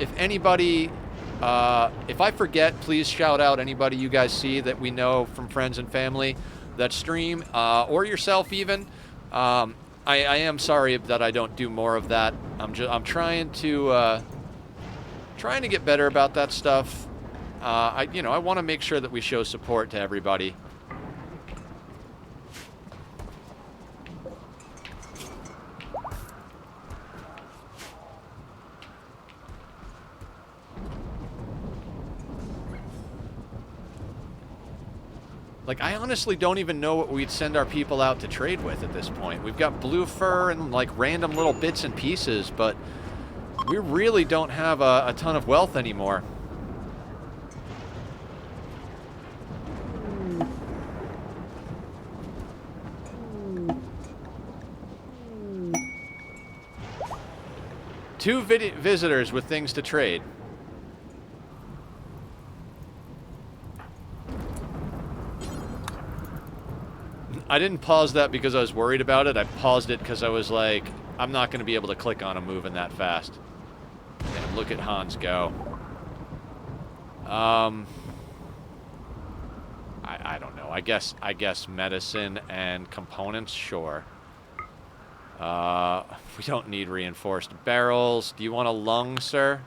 if anybody, if I forget, please shout out anybody you guys see that we know from friends and family that stream, or yourself even. I am sorry that I don't do more of that. I'm trying to get better about that stuff. I want to make sure that we show support to everybody. Like, I honestly don't even know what we'd send our people out to trade with at this point. We've got blue fur and, like, random little bits and pieces, but we really don't have a ton of wealth anymore. Two visitors with things to trade. I didn't pause that because I was worried about it. I paused it because I was like, I'm not going to be able to click on him moving that fast. And look at Hans go. I don't know. I guess medicine and components, sure. We don't need reinforced barrels. Do you want a lung, sir?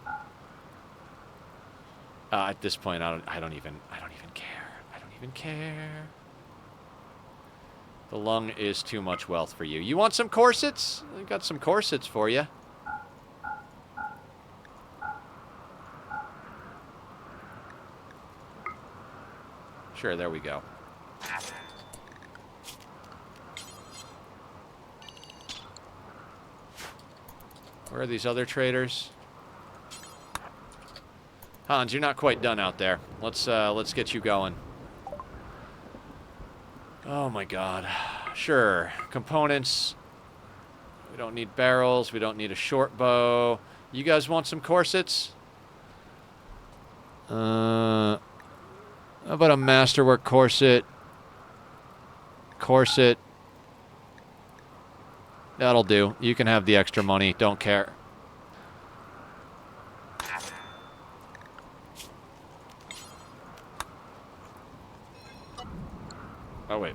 At this point, I don't even care. I don't even care. The lung is too much wealth for you. You want some corsets? I got some corsets for you. Sure, there we go. Where are these other traders? Hans, you're not quite done out there. Let's get you going. Oh my god. Sure. Components. We don't need barrels. We don't need a short bow. You guys want some corsets? How about a masterwork corset? Corset. That'll do. You can have the extra money. Don't care. Oh, wait.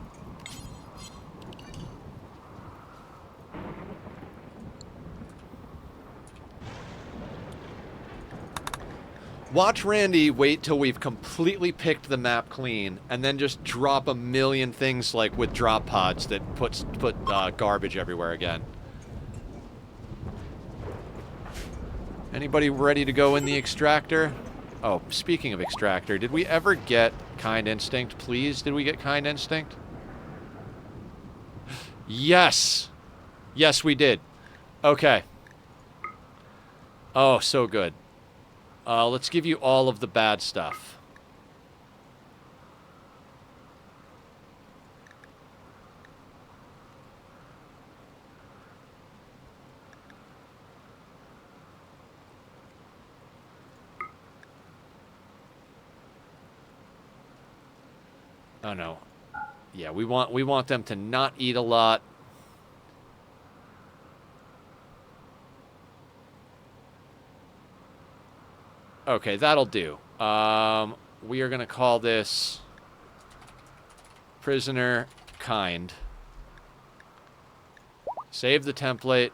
Watch Randy wait till we've completely picked the map clean and then just drop a million things like with drop pods that put garbage everywhere again. Anybody ready to go in the extractor? Oh, speaking of extractor, did we ever get Kind Instinct? Please, did we get Kind Instinct? Yes! Yes, we did. Okay. Oh, so good. Let's give you all of the bad stuff. Oh no. Yeah, we want them to not eat a lot. Okay, that'll do. We are gonna call this Prisoner Kind. Save the template.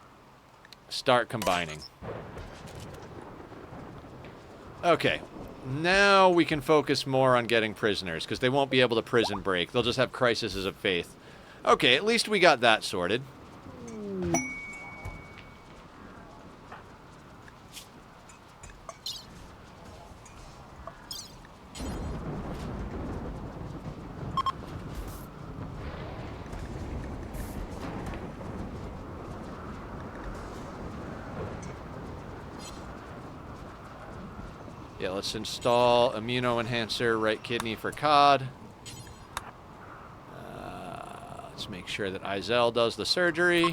Start combining. Okay. Now we can focus more on getting prisoners, because they won't be able to prison break. They'll just have crises of faith. Okay, at least we got that sorted. Yeah, let's install Immuno Enhancer, right kidney for COD. Let's make sure that Izel does the surgery.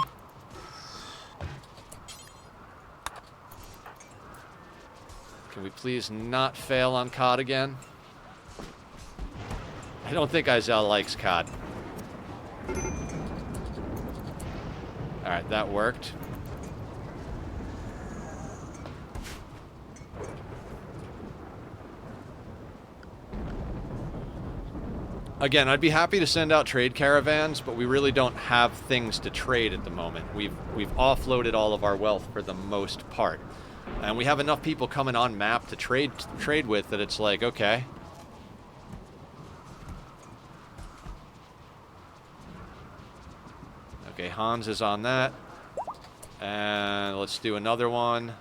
Can we please not fail on COD again? I don't think Izel likes COD. Alright, that worked. Again, I'd be happy to send out trade caravans, but we really don't have things to trade at the moment. We've offloaded all of our wealth for the most part. And we have enough people coming on map to trade with that it's like, okay. Okay, Hans is on that. And let's do another one.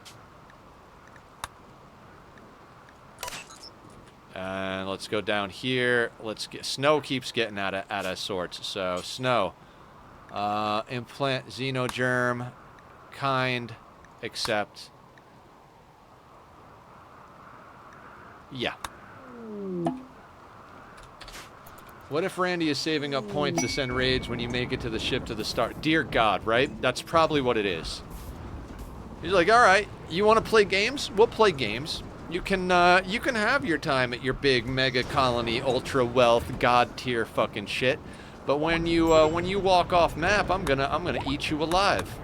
And let's go down here. Let's get Snow keeps getting out of sorts. So Snow, implant xenogerm, kind, accept. Yeah. What if Randy is saving up points to send raids when you make it to the ship to the start? Dear God, right? That's probably what it is. He's like, all right, you want to play games? We'll play games. You can have your time at your big mega colony, ultra wealth, god tier fucking shit. But when you walk off map, I'm gonna eat you alive.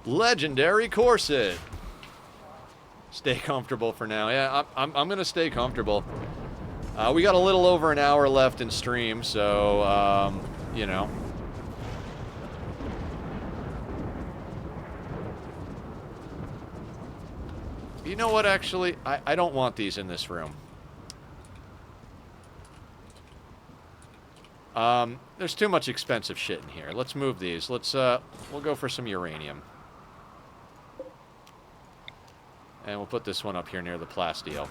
Legendary corset. Stay comfortable for now. Yeah, I'm gonna stay comfortable. We got a little over an hour left in stream, so you know. You know what? Actually, I don't want these in this room. There's too much expensive shit in here. Let's move these. Let's we'll go for some uranium. And we'll put this one up here near the plasteel.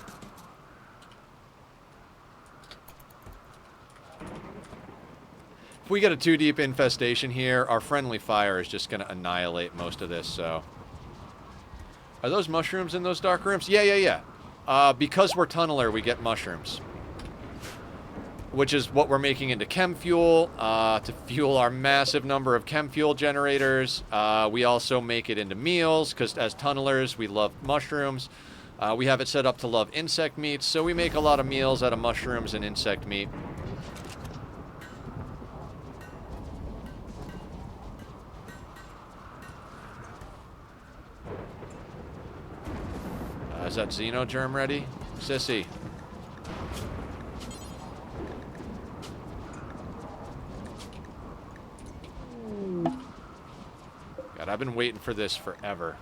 If we get a too deep infestation here, our friendly fire is just going to annihilate most of this, so... Are those mushrooms in those dark rooms? Yeah. Because we're tunneler, we get mushrooms. Which is what we're making into chem fuel, to fuel our massive number of chem fuel generators. We also make it into meals, because as tunnelers, we love mushrooms. We have it set up to love insect meats, so we make a lot of meals out of mushrooms and insect meat. Is that xenogerm ready? Sissy. God, I've been waiting for this forever.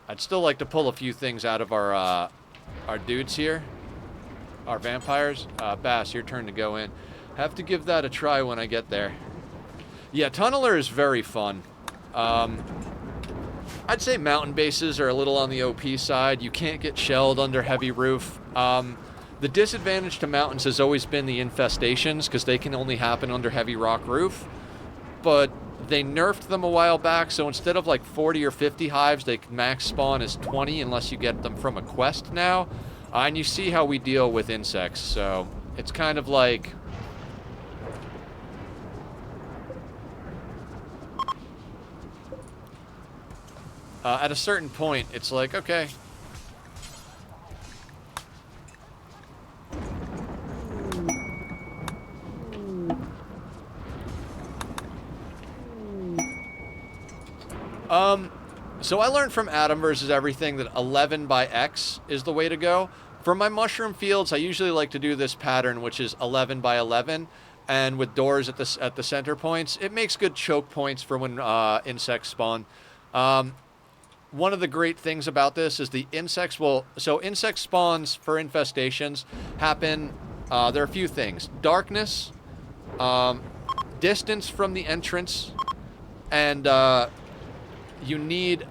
I'd still like to pull a few things out of our dudes here. Our vampires. Bass, your turn to go in. Have to give that a try when I get there. Yeah, tunneler is very fun. I'd say mountain bases are a little on the OP side. You can't get shelled under heavy roof. The disadvantage to mountains has always been the infestations, because they can only happen under heavy rock roof. But they nerfed them a while back, so instead of like 40 or 50 hives, they can max spawn as 20 unless you get them from a quest now. And you see how we deal with insects, so it's kind of like... at a certain point, it's like, okay. So I learned from Adam versus Everything that 11 by X is the way to go. For my mushroom fields, I usually like to do this pattern, which is 11 by 11, and with doors at the center points. It makes good choke points for when insects spawn. One of the great things about this is the insects will... So insect spawns for infestations happen... there are a few things. Darkness, distance from the entrance, and you need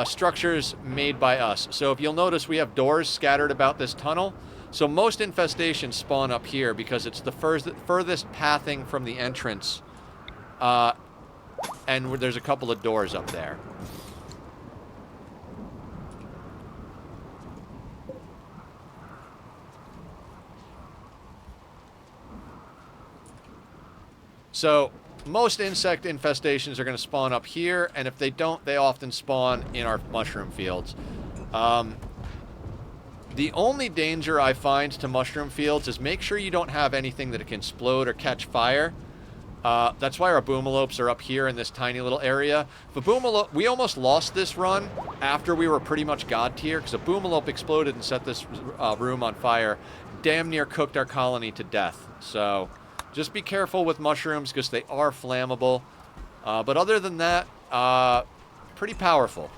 structures made by us. So if you'll notice, we have doors scattered about this tunnel. So most infestations spawn up here because it's the furthest pathing from the entrance. And there's a couple of doors up there. So most insect infestations are going to spawn up here, and if they don't, they often spawn in our mushroom fields. The only danger I find to mushroom fields is make sure you don't have anything that can explode or catch fire. That's why our boomalopes are up here in this tiny little area. We almost lost this run after we were pretty much god tier, because a boomalope exploded and set this room on fire. Damn near cooked our colony to death. So just be careful with mushrooms, because they are flammable. But other than that, pretty powerful.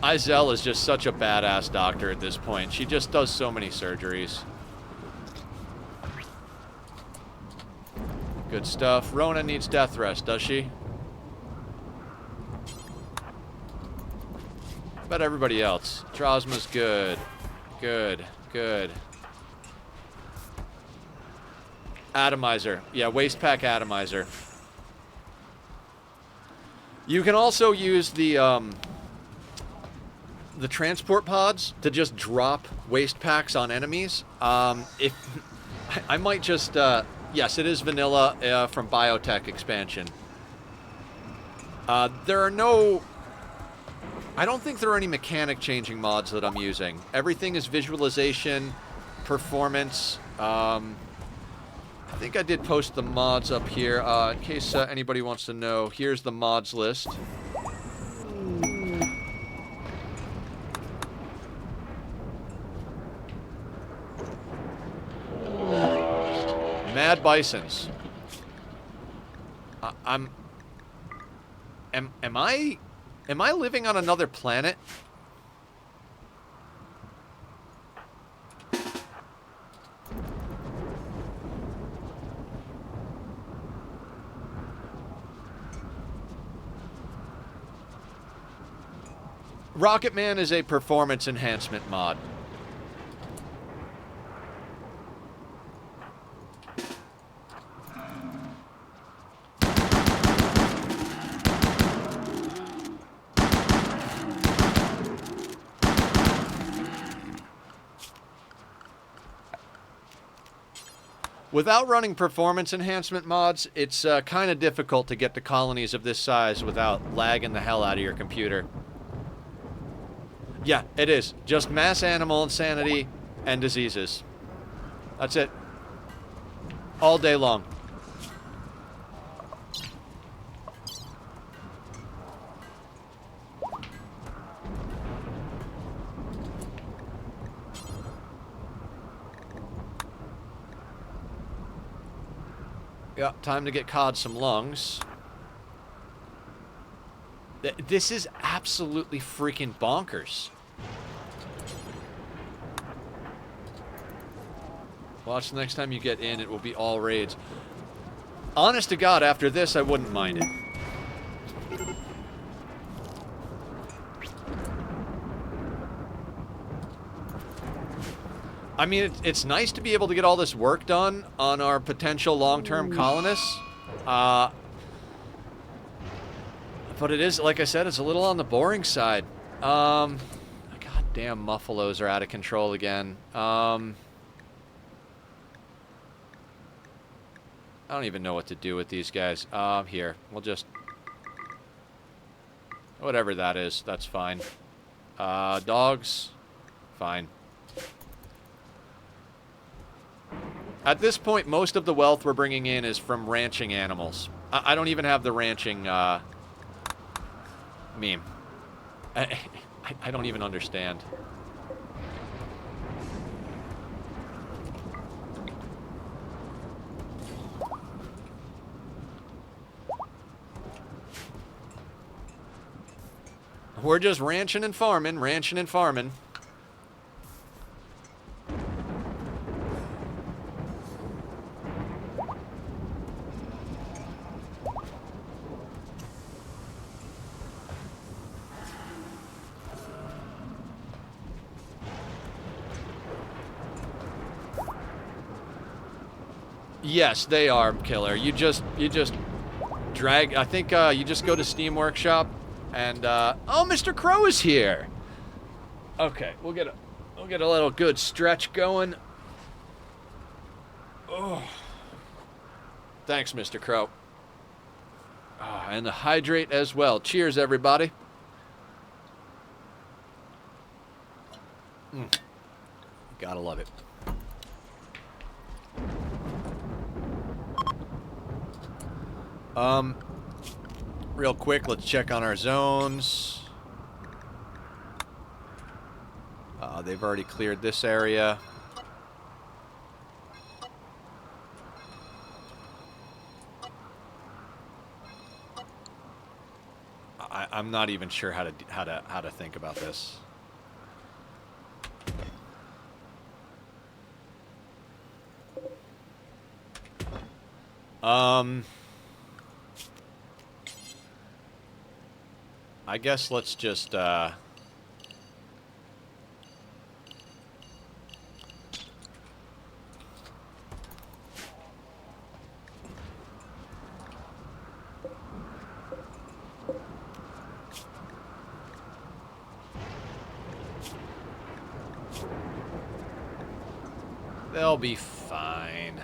Izel is just such a badass doctor at this point. She just does so many surgeries. Good stuff. Rona needs death rest, does she? How about everybody else? Drosma's good. Good. Good. Atomizer. Yeah, waste pack atomizer. You can also use the transport pods to just drop waste packs on enemies. If I might just yes, it is vanilla from Biotech expansion. There are no... I don't think there are any mechanic changing mods that I'm using. Everything is visualization, performance. I think I did post the mods up here. In case anybody wants to know, here's the mods list. Mad Bisons. Am I living on another planet? RocketMan is a performance enhancement mod. Without running performance enhancement mods, it's kind of difficult to get to colonies of this size without lagging the hell out of your computer. Yeah, it is. Just mass animal insanity and diseases. That's it. All day long. Yeah, time to get Cod some lungs. This is absolutely freaking bonkers. Watch the next time you get in, it will be all raids. Honest to God, after this, I wouldn't mind it. I mean, it's nice to be able to get all this work done on our potential long-term colonists. But it is, like I said, it's a little on the boring side. Goddamn muffalos are out of control again. I don't even know what to do with these guys. Here, we'll just... Whatever that is, that's fine. Dogs? Fine. At this point, most of the wealth we're bringing in is from ranching animals. I don't even have the ranching, meme. I don't even understand. We're just ranching and farming, ranching and farming. Yes, they are, Killer. You just drag. I think you just go to Steam Workshop, and oh, Mr. Crow is here. Okay, we'll get a little good stretch going. Oh, thanks, Mr. Crow. Oh, and the hydrate as well. Cheers, everybody. Gotta love it. Real quick, let's check on our zones. They've already cleared this area. I'm not even sure how to think about this. I guess let's just, they'll be fine.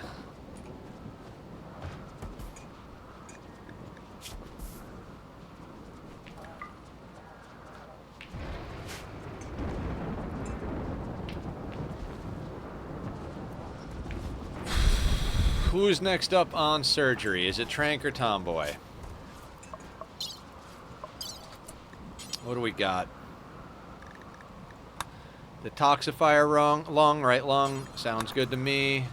Who's next up on surgery? Is it Trank or Tomboy? What do we got? Detoxifier lung, right lung. Sounds good to me.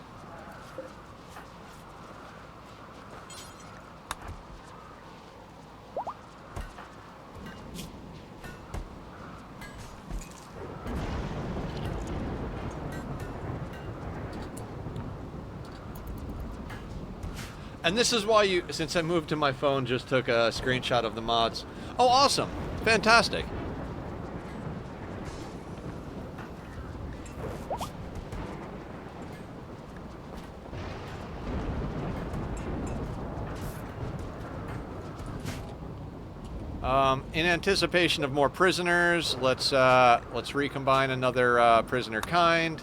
And this is why you, since I moved to my phone, just took a screenshot of the mods. Oh, awesome. Fantastic. In anticipation of more prisoners, let's recombine another prisoner kind.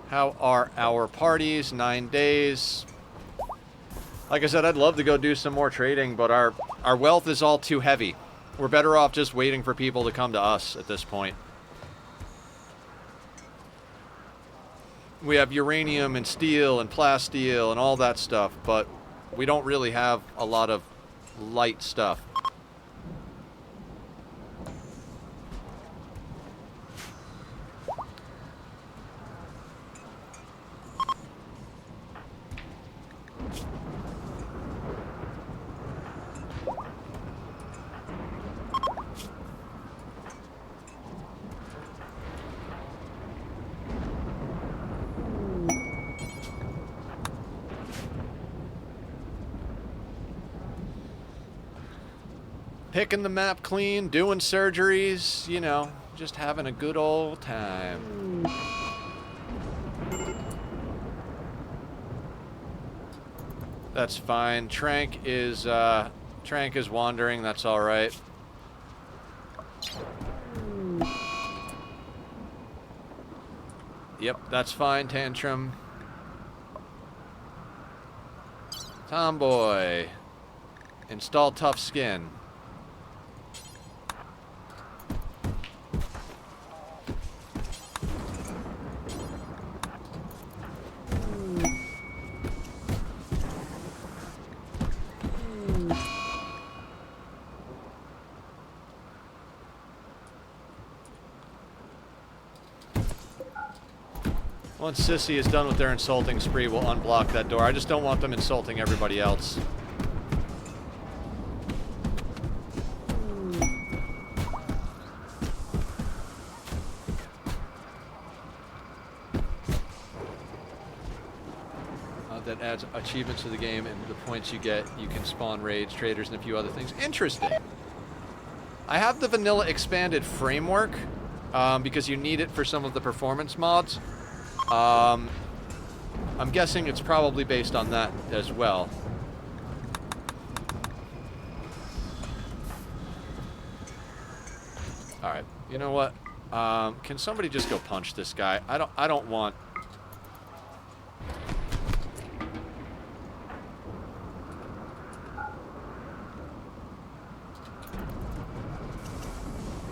How are our parties? 9 days. Like I said, I'd love to go do some more trading, but our wealth is all too heavy. We're better off just waiting for people to come to us at this point. We have uranium and steel and plasteel and all that stuff, but we don't really have a lot of light stuff. Picking the map clean, doing surgeries, you know, just having a good old time. That's fine. Trank is wandering, that's alright. Yep, that's fine, Tantrum. Tomboy. Install tough skin. Once Sissy is done with their insulting spree, we'll unblock that door. I just don't want them insulting everybody else. That adds achievements to the game, and the points you get, you can spawn raids, traders, and a few other things. Interesting. I have the vanilla expanded framework because you need it for some of the performance mods. I'm guessing it's probably based on that as well. Alright, you know what? Can somebody just go punch this guy? I don't want...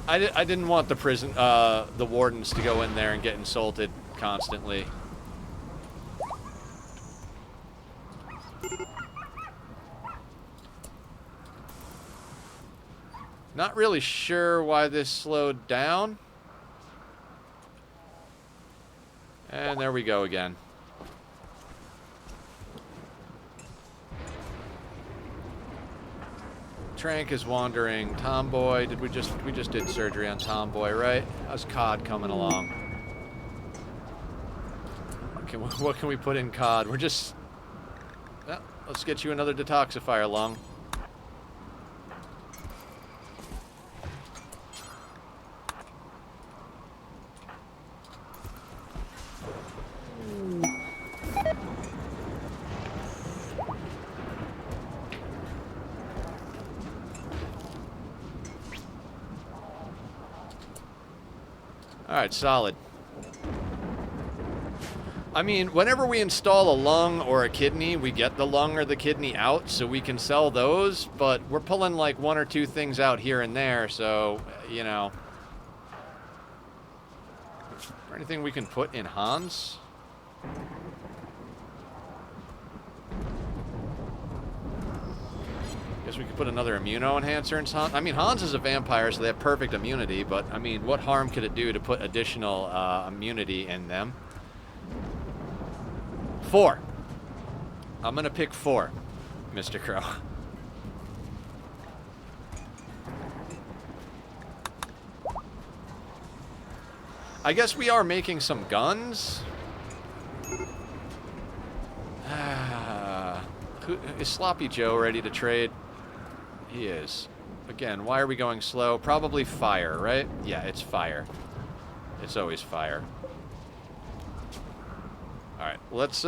I didn't want the prison, the wardens to go in there and get insulted constantly. Not really sure why this slowed down. And there we go again. Trank is wandering. Tomboy, we just did surgery on Tomboy, right? How's COD coming along? What can we put in COD? We're just... Well, let's get you another detoxifier lung. Alright, solid. I mean, whenever we install a lung or a kidney, we get the lung or the kidney out, so we can sell those, but we're pulling like one or two things out here and there, so, you know. Is there anything we can put in Hans? Guess we could put another immuno enhancer in Hans. I mean, Hans is a vampire, so they have perfect immunity, but, I mean, what harm could it do to put additional immunity in them? 4. I'm gonna pick 4, Mr. Crow. I guess we are making some guns. Is Sloppy Joe ready to trade? He is. Again, why are we going slow? Probably fire, right? Yeah, it's fire. It's always fire. All right, let's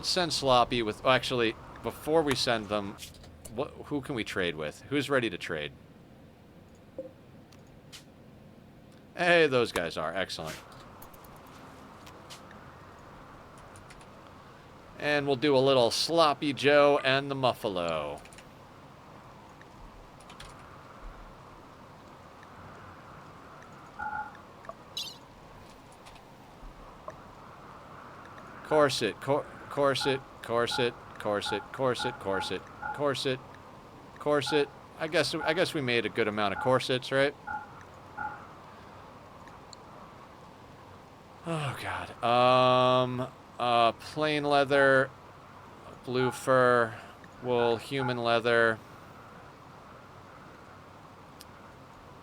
send Sloppy with. Oh, actually, before we send them, who can we trade with? Who's ready to trade? Hey, those guys are excellent. And we'll do a little Sloppy Joe and the Muffalo. Corset, corset, corset, corset, corset, corset, corset, corset. I guess we made a good amount of corsets, right? Oh God. Plain leather, blue fur, wool, human leather.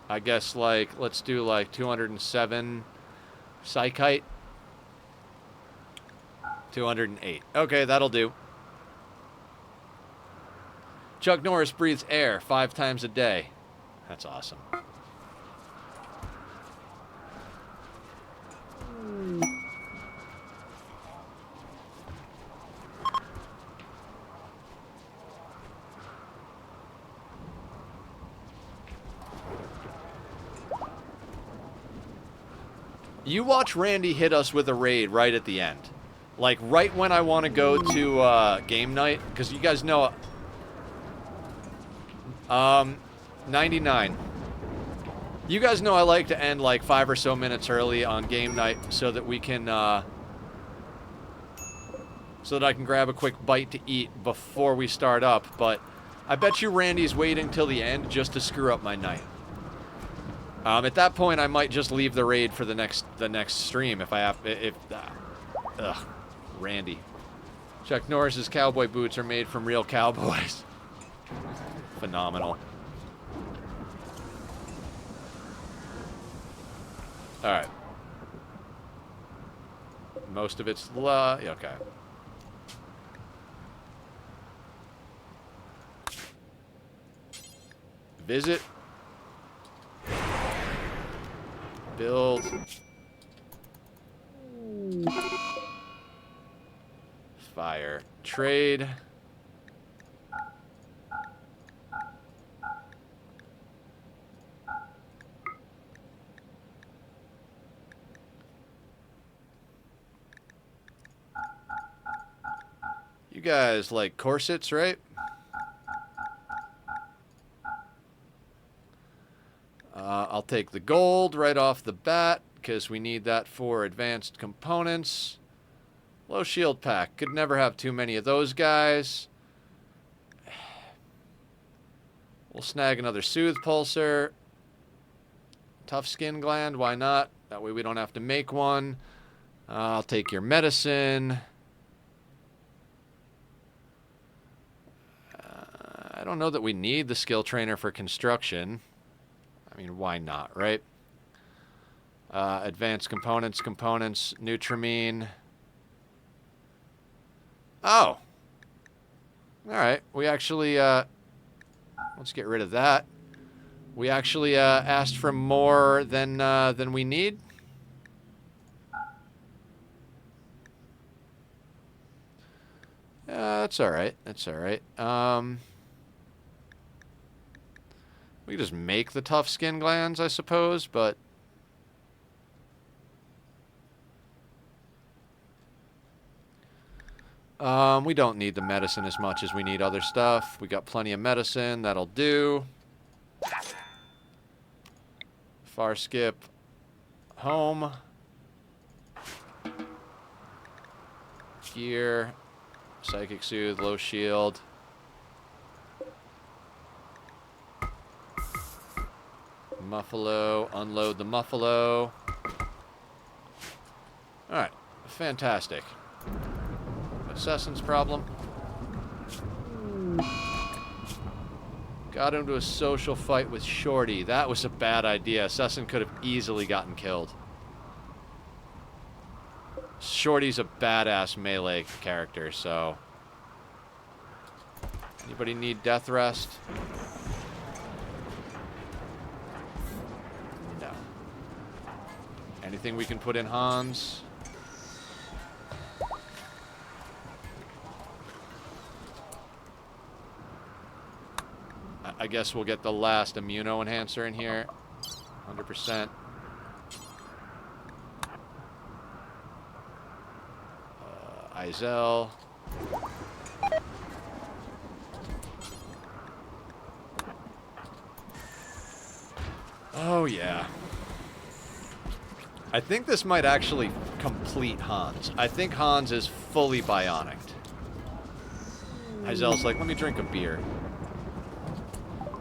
I guess let's do 207 psychite. 208. Okay, that'll do. Chuck Norris breathes air 5 times a day. That's awesome. You watch Randy hit us with a raid right at the end. Like, right when I want to go to game night. Because you guys know... 99. You guys know I like to end like 5 or so minutes early on game night so that we can... so that I can grab a quick bite to eat before we start up. But I bet you Randy's waiting till the end just to screw up my night. At that point, I might just leave the raid for the next stream if I have... Ugh. Randy. Chuck Norris's cowboy boots are made from real cowboys. Phenomenal. Alright. Most of it's... okay. Visit. Build. Fire. Trade. You guys like corsets, right? I'll take the gold right off the bat because we need that for advanced components. Low shield pack. Could never have too many of those guys. We'll snag another soothe pulsar. Tough skin gland. Why not? That way we don't have to make one. I'll take your medicine. I don't know that we need the skill trainer for construction. I mean, why not, right? Advanced components, Nutramine. Oh. Alright, we actually, let's get rid of that. We actually, asked for more than we need. That's alright, that's alright. We can just make the tough skin glands, I suppose, but... we don't need the medicine as much as we need other stuff. We got plenty of medicine. That'll do. Far skip. Home. Gear. Psychic soothe. Low shield. Muffalo. Unload the Muffalo. Alright. Fantastic. Assassin's problem. Got into a social fight with Shorty. That was a bad idea. Assassin could have easily gotten killed. Shorty's a badass melee character, so... Anybody need death rest? No. Anything we can put in Hans? I guess we'll get the last immuno enhancer in here. 100%. Izel. Oh, yeah. I think this might actually complete Hans. I think Hans is fully bionic. Izel's like, let me drink a beer.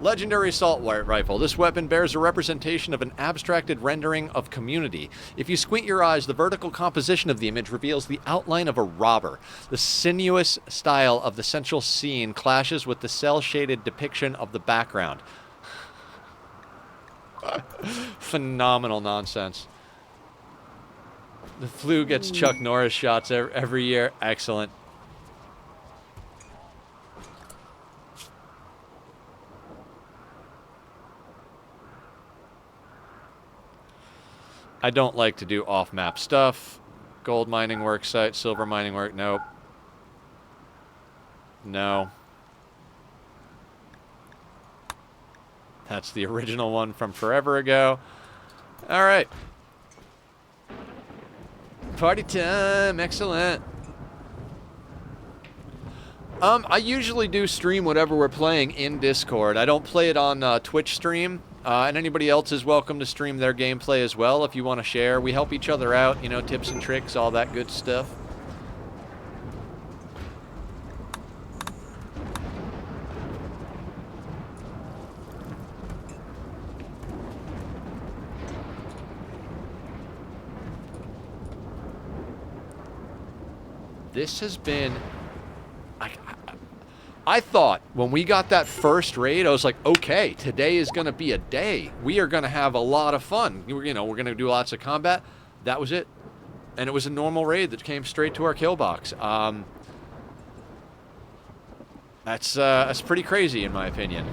Legendary assault rifle. This weapon bears a representation of an abstracted rendering of community. If you squint your eyes, the vertical composition of the image reveals the outline of a robber. The sinuous style of the central scene clashes with the cel-shaded depiction of the background. Phenomenal nonsense. The flu gets Chuck Norris shots every year. Excellent. I don't like to do off-map stuff. Gold mining work site, silver mining work, nope. No. That's the original one from forever ago. All right. Party time, excellent. I usually do stream whatever we're playing in Discord. I don't play it on Twitch stream. And anybody else is welcome to stream their gameplay as well if you want to share. We help each other out, you know, tips and tricks, all that good stuff. This has been... I thought when we got that first raid, I was like, okay, today is going to be a day. We are going to have a lot of fun. You know, we're going to do lots of combat. That was it. And it was a normal raid that came straight to our kill box. That's pretty crazy in my opinion.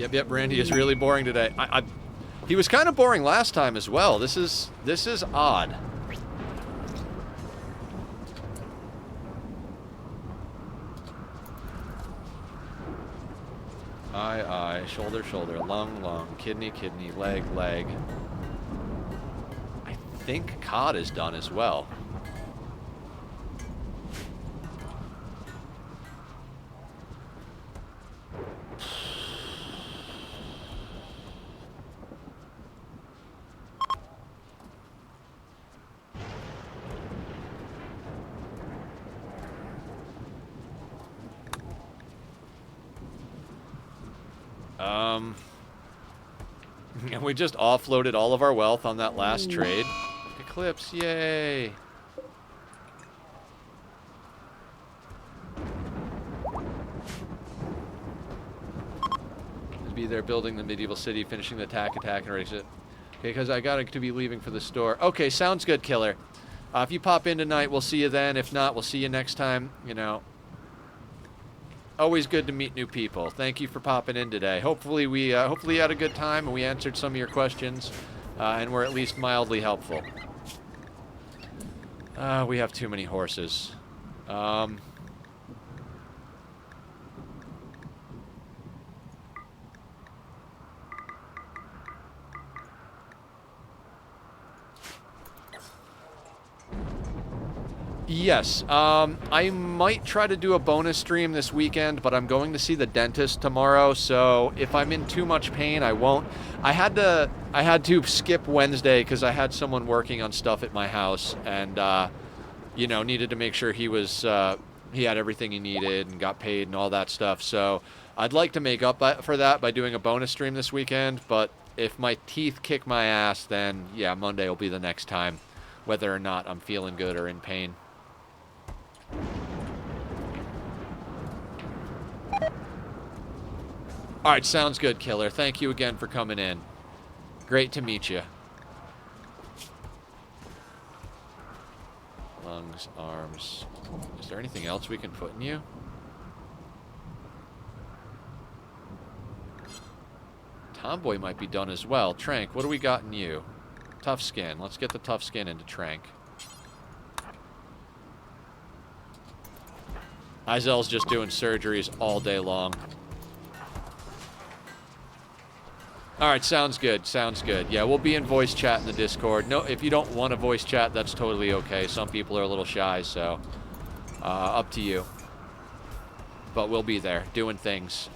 Yep, Randy is really boring today. He was kind of boring last time as well. This is odd. Eye, shoulder, lung, kidney, leg. I think cod is done as well. And we just offloaded all of our wealth on that last trade. Eclipse, yay! Be there building the medieval city, finishing the attack, and race it. Okay, because I got to be leaving for the store. Okay, sounds good, Killer. If you pop in tonight, we'll see you then. If not, we'll see you next time. You know, always good to meet new people. Thank you for popping in today. Hopefully you had a good time and we answered some of your questions, and we're at least mildly helpful. We have too many horses. Yes, I might try to do a bonus stream this weekend, but I'm going to see the dentist tomorrow, so if I'm in too much pain, I won't. I had to skip Wednesday because I had someone working on stuff at my house, and you know, needed to make sure he had everything he needed and got paid and all that stuff. So I'd like to make up for that by doing a bonus stream this weekend, but if my teeth kick my ass, then yeah, Monday will be the next time, whether or not I'm feeling good or in pain. All right, sounds good, Killer. Thank you again for coming in. Great to meet you. Lungs, arms. Is there anything else we can put in you? Tomboy might be done as well. Trank, what do we got in you? Tough skin. Let's get the tough skin into Trank. Izel's just doing surgeries all day long. Alright, sounds good, sounds good. Yeah, we'll be in voice chat in the Discord. No, if you don't want to voice chat, that's totally okay. Some people are a little shy, so up to you. But we'll be there, doing things.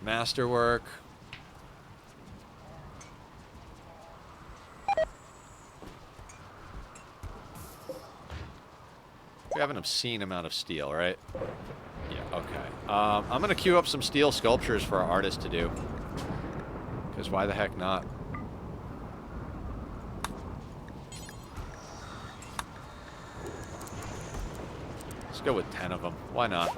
Masterwork. We have an obscene amount of steel, right? Yeah, okay. I'm going to queue up some steel sculptures for our artist to do. Because why the heck not? Let's go with 10 of them. Why not?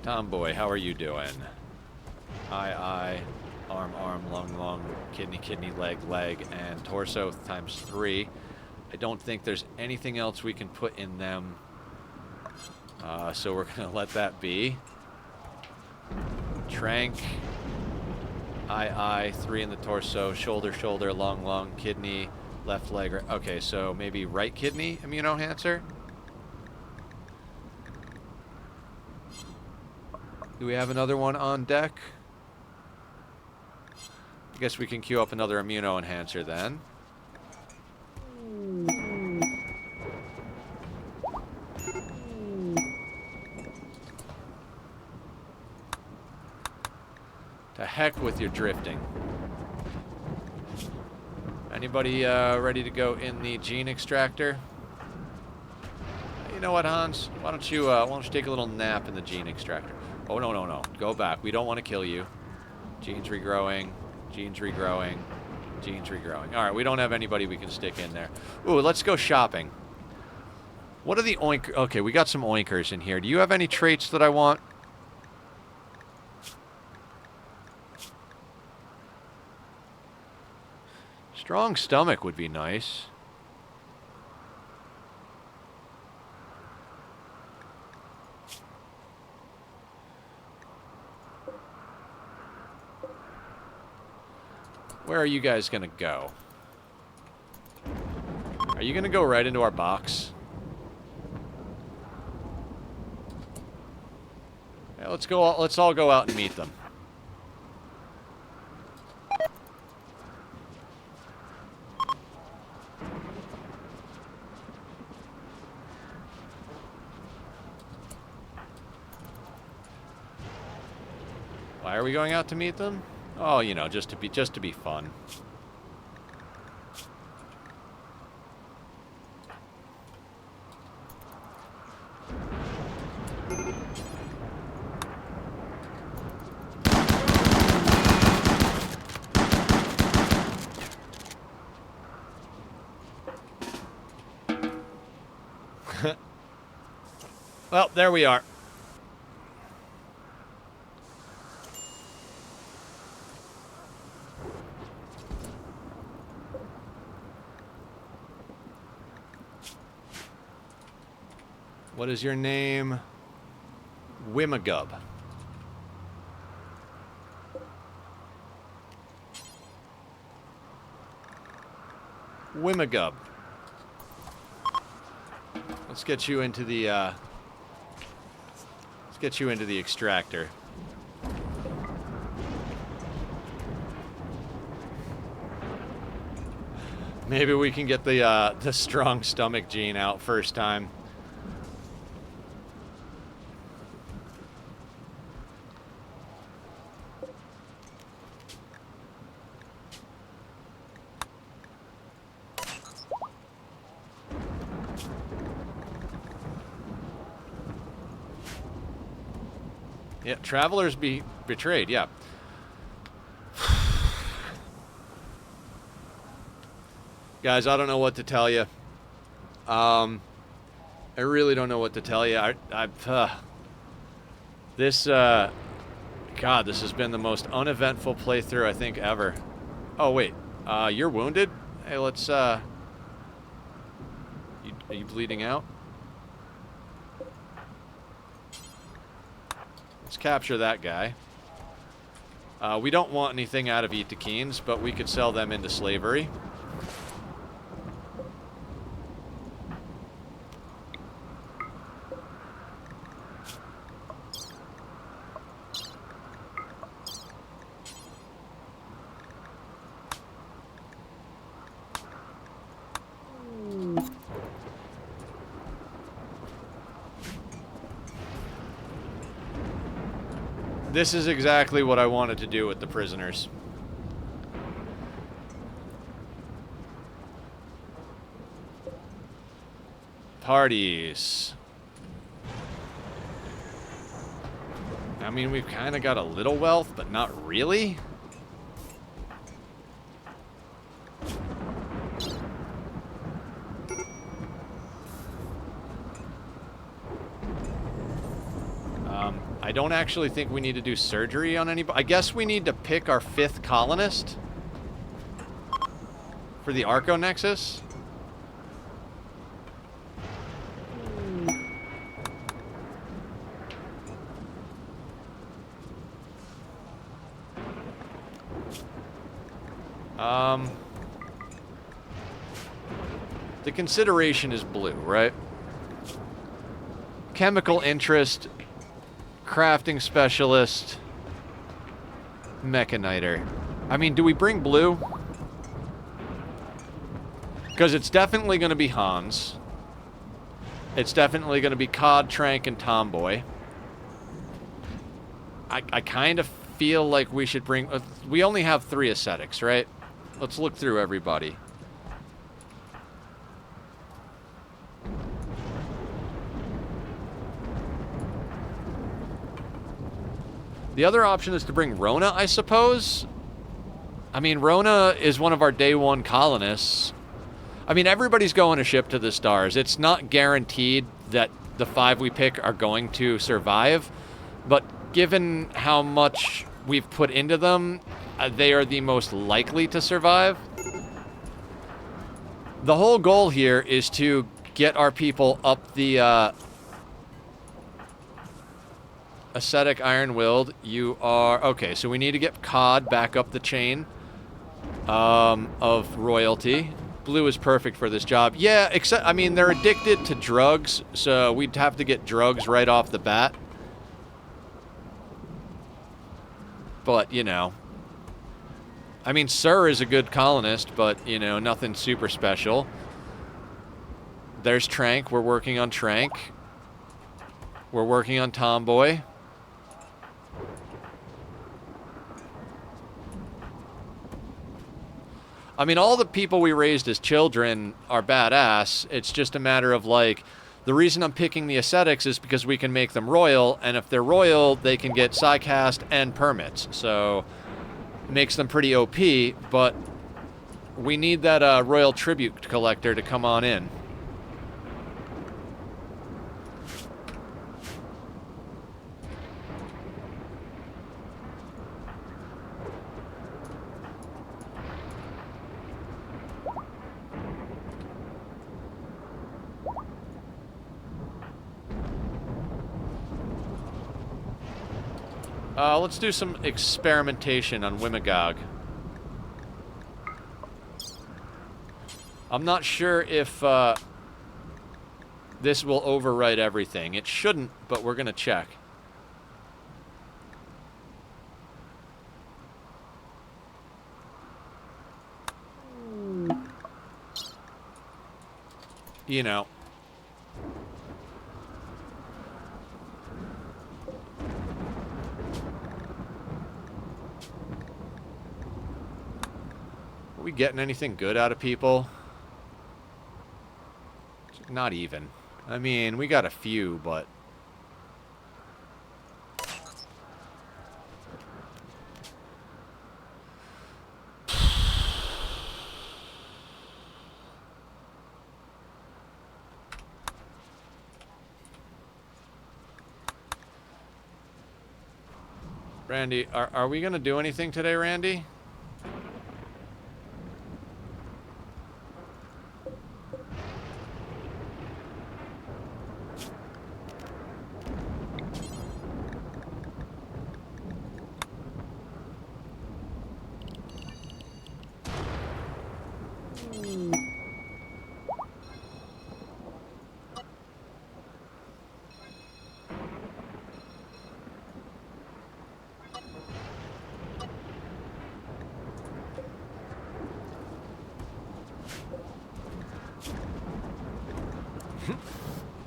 Tomboy, how are you doing? Eye, arm, lung, kidney, leg, and torso times 3. I don't think there's anything else we can put in them. So we're going to let that be. Trank. Eye, 3 in the torso, shoulder, lung, kidney, left leg. Okay, so maybe right kidney immunoenhancer? Do we have another one on deck? I guess we can queue up another immunoenhancer then. To heck with your drifting. Anybody ready to go in the gene extractor? You know what, Hans? Why don't you take a little nap in the gene extractor? Oh, no. Go back. We don't want to kill you. Genes regrowing. All right, we don't have anybody we can stick in there. Ooh, let's go shopping. What are the oink... Okay, we got some oinkers in here. Do you have any traits that I want? Strong stomach would be nice. Where are you guys going to go? Are you going to go right into our box? Yeah, let's all go out and meet them. Why are we going out to meet them? Oh, you know, just to be fun. Well, there we are. What is your name? Wimagub. Wimagub. Let's get you into the extractor. Maybe we can get the strong stomach gene out first time. Yeah, travelers be betrayed, yeah. Guys, I don't know what to tell you. I really don't know what to tell you. This God, this has been the most uneventful playthrough I think ever. Oh wait, you're wounded? Hey, let's are you bleeding out? Let's capture that guy. We don't want anything out of Itakeens, but we could sell them into slavery. This is exactly what I wanted to do with the prisoners. Parties. I mean, we've kind of got a little wealth, but not really. I don't actually think we need to do surgery on anybody. I guess we need to pick our 5th colonist for the Arco Nexus. The consideration is blue, right? Chemical interest, crafting specialist, mechaniter. I mean, do we bring blue? Because it's definitely going to be Hans. It's definitely going to be Cod, Trank, and Tomboy. I kind of feel like we should bring... we only have 3 ascetics, right? Let's look through everybody. The other option is to bring Rona, I suppose. I mean, Rona is one of our day 1 colonists. I mean, everybody's going a ship to the stars. It's not guaranteed that the 5 we pick are going to survive, but given how much we've put into them, they are the most likely to survive. The whole goal here is to get our people up the ascetic iron-willed. You are... okay, so we need to get Cod back up the chain of royalty. Blue is perfect for this job. Yeah, except, I mean, they're addicted to drugs, so we'd have to get drugs right off the bat. But, you know... I mean, Sir is a good colonist, but, you know, nothing super special. There's Trank. We're working on Trank. We're working on Tomboy. I mean, all the people we raised as children are badass. It's just a matter of, like, the reason I'm picking the ascetics is because we can make them royal, and if they're royal, they can get Psycast and permits. So, it makes them pretty OP, but we need that royal tribute collector to come on in. Let's do some experimentation on Wimagog. I'm not sure if this will overwrite everything. It shouldn't, but we're going to check. You know. Are we getting anything good out of people? Not even. I mean, we got a few, but... Randy, are we gonna do anything today, Randy?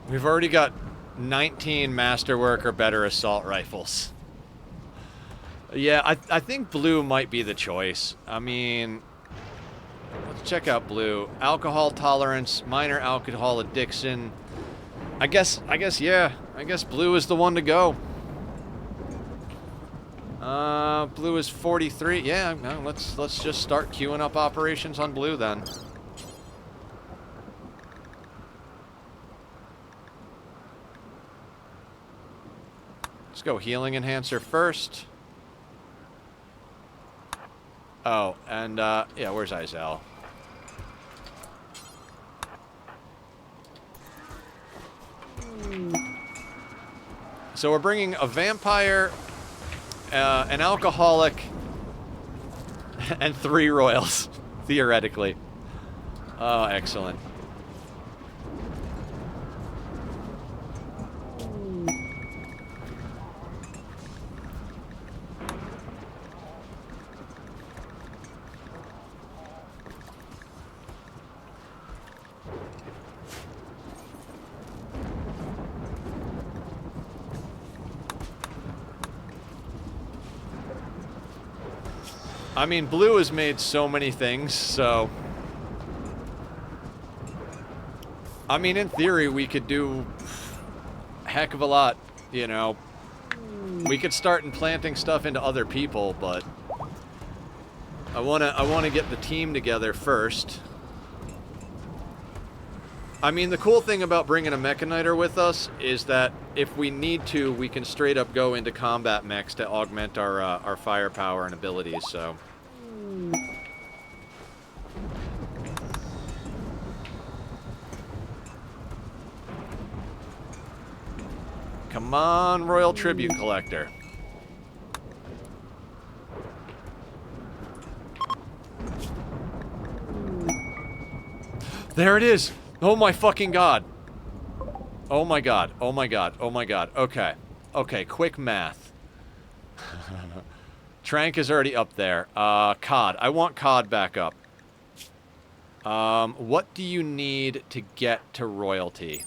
We've already got 19 Masterwork or better assault rifles. Yeah, I think blue might be the choice. I mean, let's check out blue. Alcohol tolerance, minor alcohol addiction. I guess, yeah. I guess blue is the one to go. Blue is 43. Yeah, no, let's just start queuing up operations on blue then. Let's go healing enhancer first. Oh, and yeah, where's Izel? So we're bringing a vampire, an alcoholic, and 3 royals, theoretically. Oh, excellent. I mean, blue has made so many things, so... I mean, in theory, we could do a heck of a lot, you know. We could start implanting stuff into other people, but... I wanna get the team together first. I mean, the cool thing about bringing a Mechaniter with us is that if we need to, we can straight up go into combat mechs to augment our firepower and abilities, so... Come on, Royal Tribute Collector. There it is! Oh my fucking god! Oh my god, oh my god, oh my god. Okay. Okay, quick math. Trank is already up there. COD. I want COD back up. What do you need to get to royalty?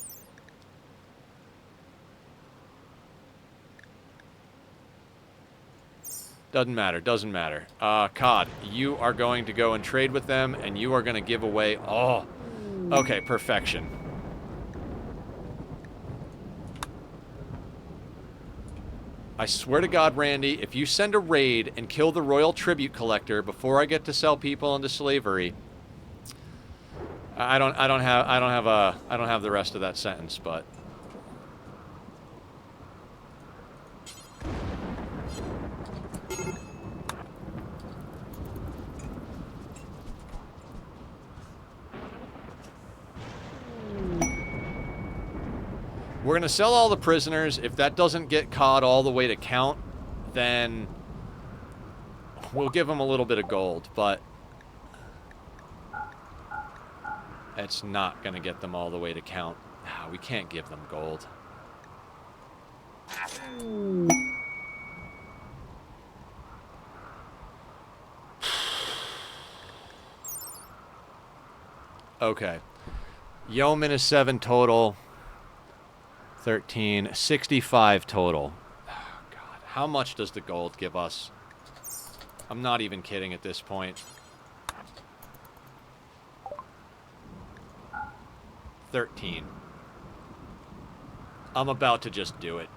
Doesn't matter, doesn't matter. COD, you are going to go and trade with them, and you are going to give away... Oh, okay, perfection. I swear to God, Randy, if you send a raid and kill the Royal Tribute Collector before I get to sell people into slavery, I don't have the rest of that sentence, but... We're going to sell all the prisoners. If that doesn't get COD all the way to count, then we'll give them a little bit of gold, but it's not going to get them all the way to count. We can't give them gold. Okay. Yeoman is 7 total. 13, 65 total. Oh, God. How much does the gold give us? I'm not even kidding at this point. 13. I'm about to just do it.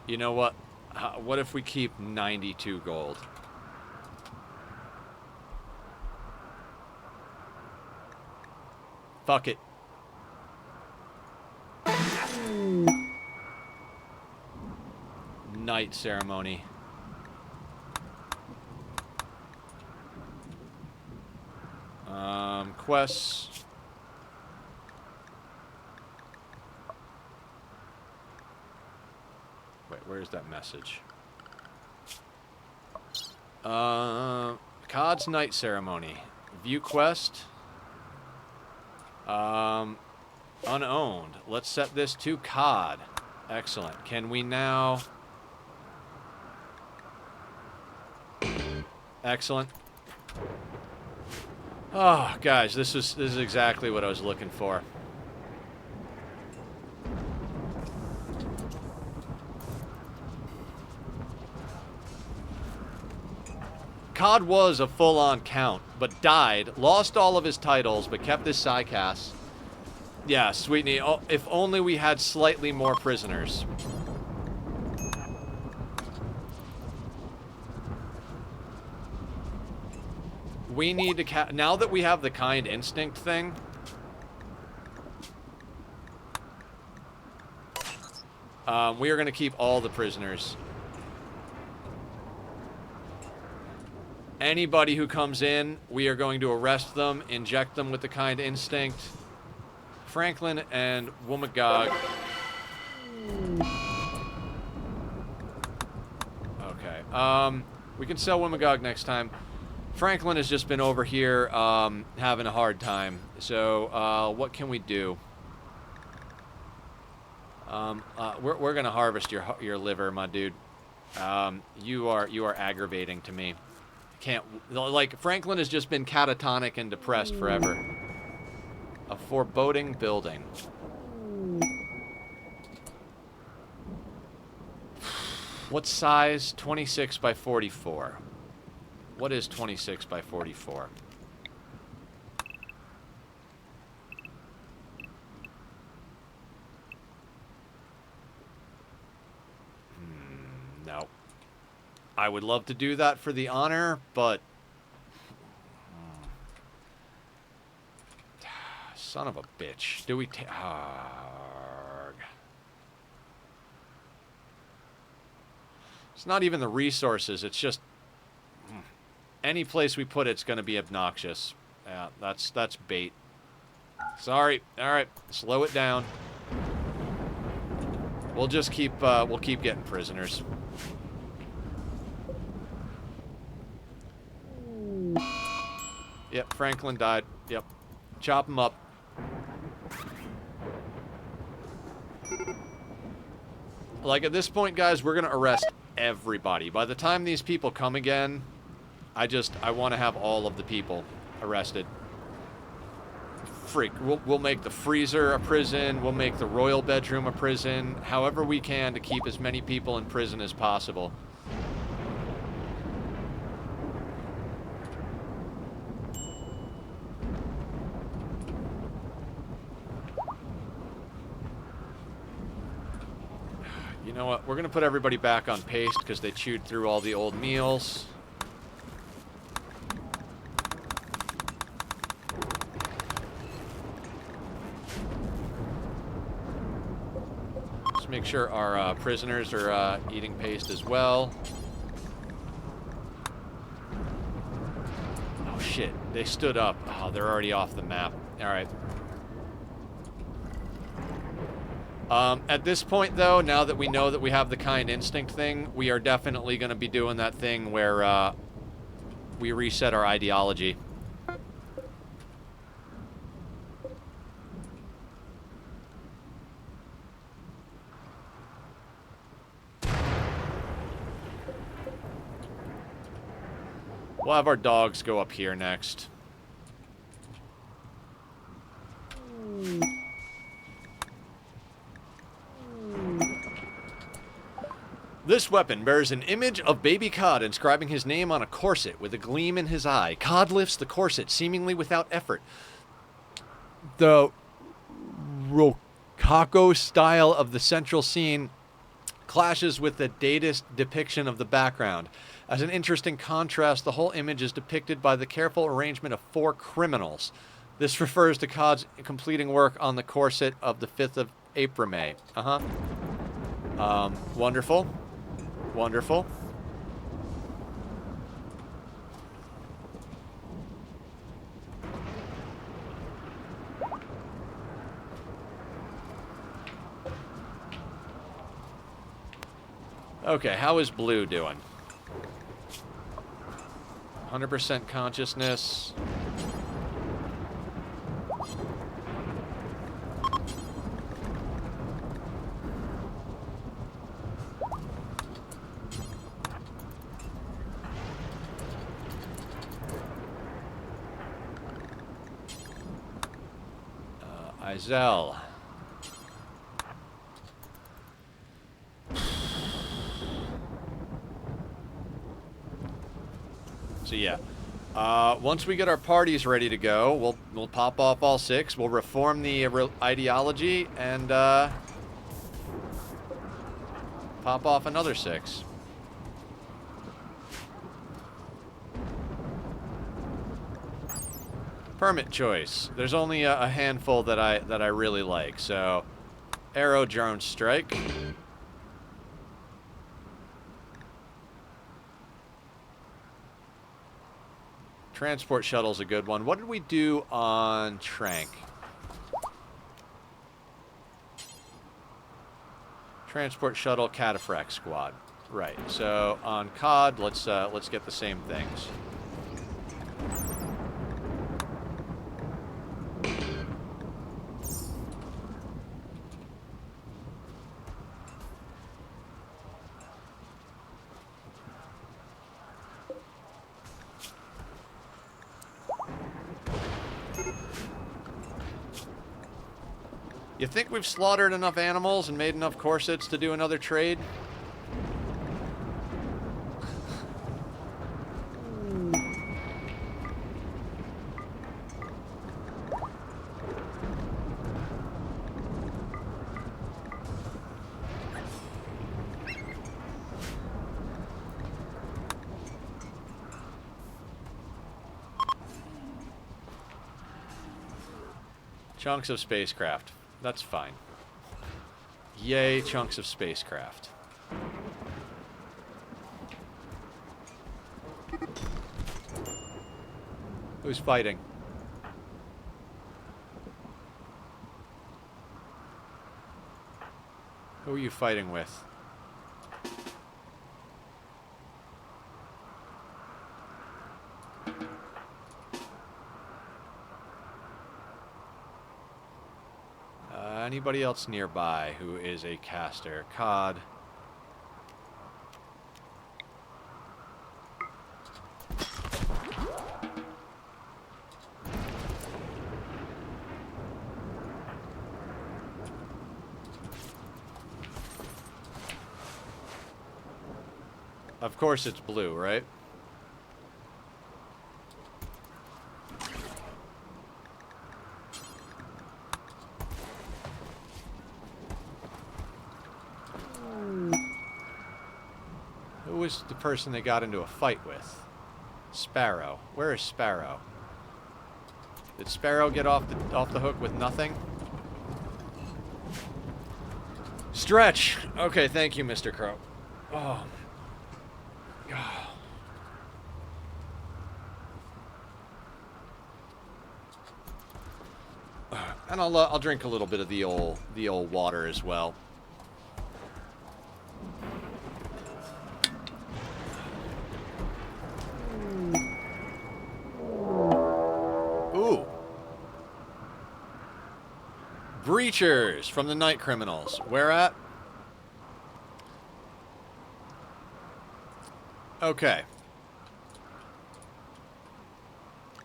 You know what? What if we keep 92 gold? Fuck it. Night ceremony. quests. Wait, where's that message? Cod's Night Ceremony. View quest. Unowned. Let's set this to Cod. Excellent. Can we now... Excellent. Oh, guys, this is exactly what I was looking for. Cod was a full-on count, but died, lost all of his titles, but kept his Psycast. Yeah, Sweetney, oh, if only we had slightly more prisoners. We need to now that we have the kind instinct thing. We are going to keep all the prisoners. Anybody who comes in, we are going to arrest them, inject them with the kind instinct. Franklin and Woomagog. Okay. We can sell Woomagog next time. Franklin has just been over here having a hard time. So what can we do? We're gonna harvest your liver, my dude. You are aggravating to me. Can't, like, Franklin has just been catatonic and depressed forever. A foreboding building. What size? 26 by 44. What is 26 by 44? No. I would love to do that for the honor, but... Son of a bitch. Do we take... It's not even the resources, it's just... Any place we put it's going to be obnoxious. Yeah, that's bait. Sorry. All right, slow it down. We'll just keep we'll keep getting prisoners. Yep, Franklin died. Yep. Chop him up. Like, at this point, guys, we're going to arrest everybody. By the time these people come again, I want to have all of the people arrested. Freak. We'll make the freezer a prison. We'll make the royal bedroom a prison. However we can to keep as many people in prison as possible. You know what? We're going to put everybody back on paste because they chewed through all the old meals. Make sure our prisoners are eating paste as well. Oh shit, they stood up. Oh, they're already off the map. Alright. At this point though, now that we know that we have the kind instinct thing, we are definitely going to be doing that thing where we reset our ideology. We'll have our dogs go up here next. This weapon bears an image of baby Cod inscribing his name on a corset with a gleam in his eye. Cod lifts the corset seemingly without effort. The Rococo style of the central scene clashes with the datist depiction of the background. As an interesting contrast, the whole image is depicted by the careful arrangement of 4 criminals. This refers to Cod's completing work on the corset of the 5th of April. Wonderful. Wonderful. Okay, how is Blue doing? 100% consciousness. Izel. So yeah, once we get our parties ready to go, we'll pop off all 6. We'll reform the ideology and pop off another 6. Permit choice. There's only a handful that I really like. So, Aero Drone Strike. Transport Shuttle's a good one. What did we do on Trank? Transport Shuttle Cataphract Squad. Right. So on COD, let's get the same things. You think we've slaughtered enough animals and made enough corsets to do another trade? Chunks of spacecraft. That's fine. Yay, chunks of spacecraft. Who's fighting? Who are you fighting with? Anybody else nearby who is a caster? COD. Of course it's Blue, right? Who was the person they got into a fight with? Sparrow. Where is Sparrow? Did Sparrow get off the hook with nothing? Stretch! Okay, thank you, Mr. Crow. Oh. And I'll drink a little bit of the old water as well. Ooh. Breachers from the Night Criminals. Where at? Okay.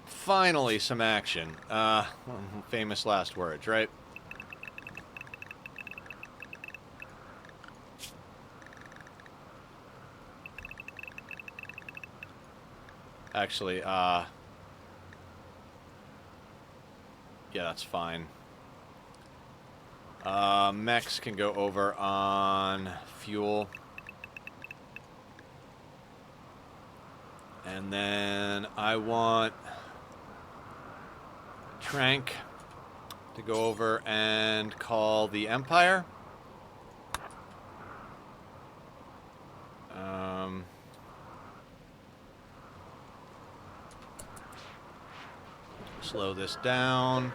Finally, some action. Famous last words, right? Actually, yeah, that's fine. Mechs can go over on fuel. And then I want Trank to go over and call the Empire. Slow this down.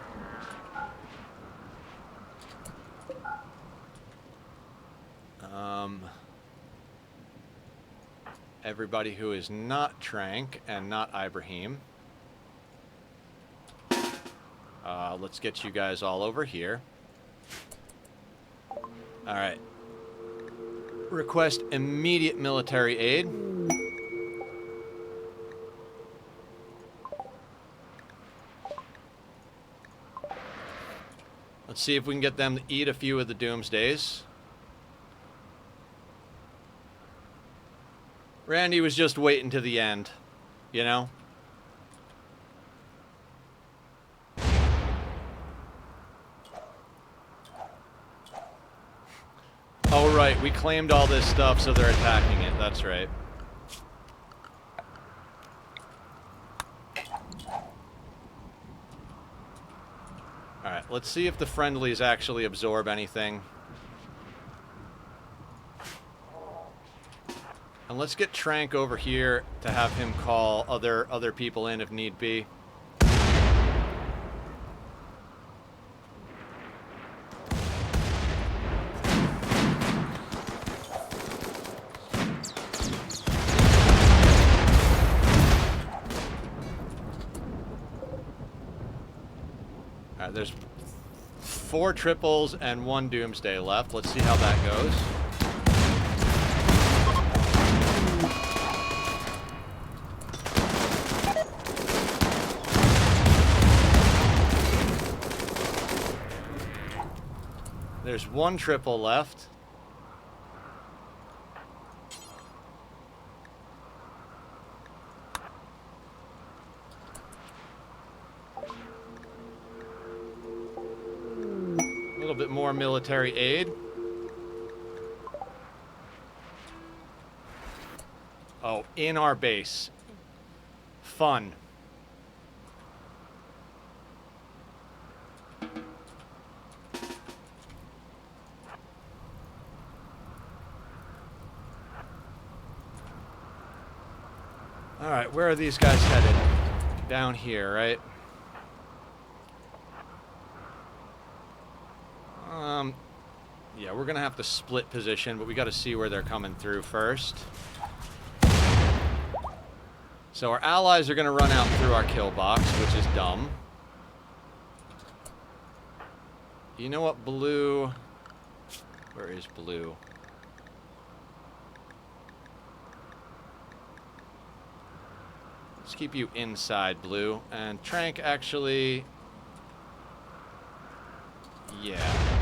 everybody who is not Trank and not Ibrahim. Let's get you guys all over here. Alright. Request immediate military aid. Let's see if we can get them to eat a few of the Doomsdays. Randy was just waiting to the end, you know? Oh, right, we claimed all this stuff, so they're attacking it. That's right. Alright, let's see if the friendlies actually absorb anything. And let's get Trank over here to have him call other people in if need be. Alright, there's 4 triples and 1 Doomsday left. Let's see how that goes. There's 1 triple left. A little bit more military aid. Oh, in our base. Fun. Alright, where are these guys headed? Down here, right? Yeah, we're gonna have to split position, but we gotta see where they're coming through first. So our allies are gonna run out through our kill box, which is dumb. You know what, Blue? Where is Blue? Let's keep you inside, Blue. And Trank, actually... Yeah.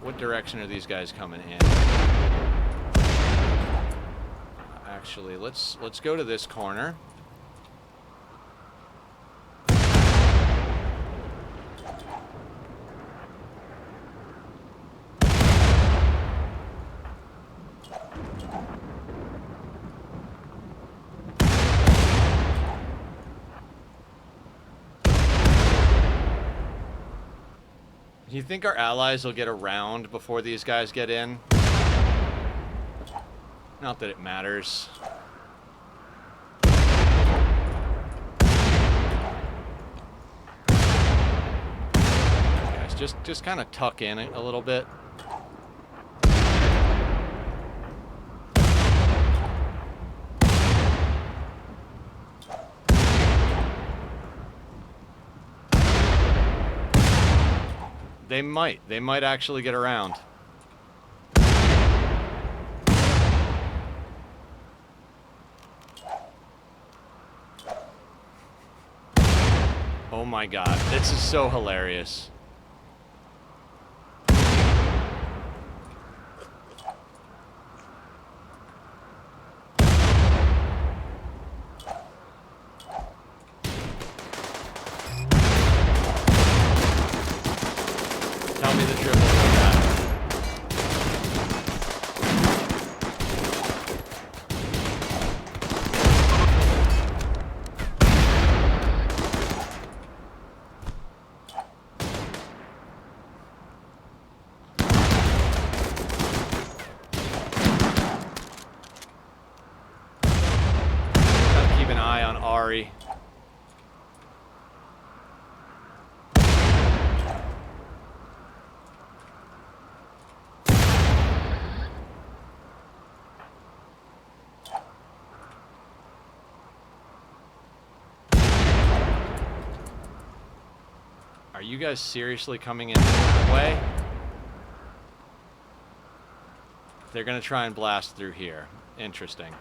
What direction are these guys coming in? Actually, let's go to this corner. Do you think our allies will get around before these guys get in? Not that it matters. Guys, just kind of tuck in a little bit. They might actually get around. Oh my god, this is so hilarious. Tell me the triple for that. Gotta keep an eye on Ari. Are you guys seriously coming in that way? They're gonna try and blast through here. Interesting.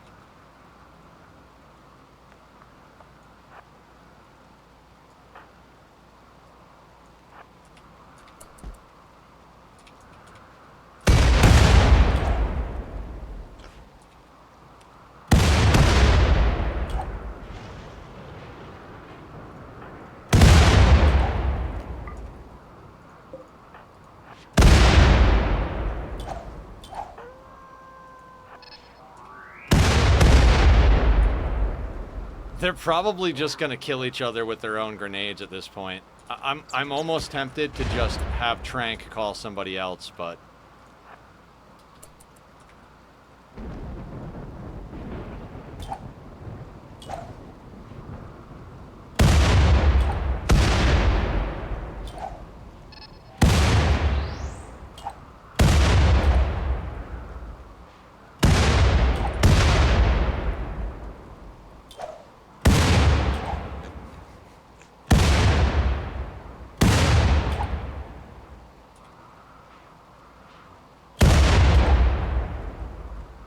They're probably just gonna kill each other with their own grenades at this point. I'm almost tempted to just have Trank call somebody else, but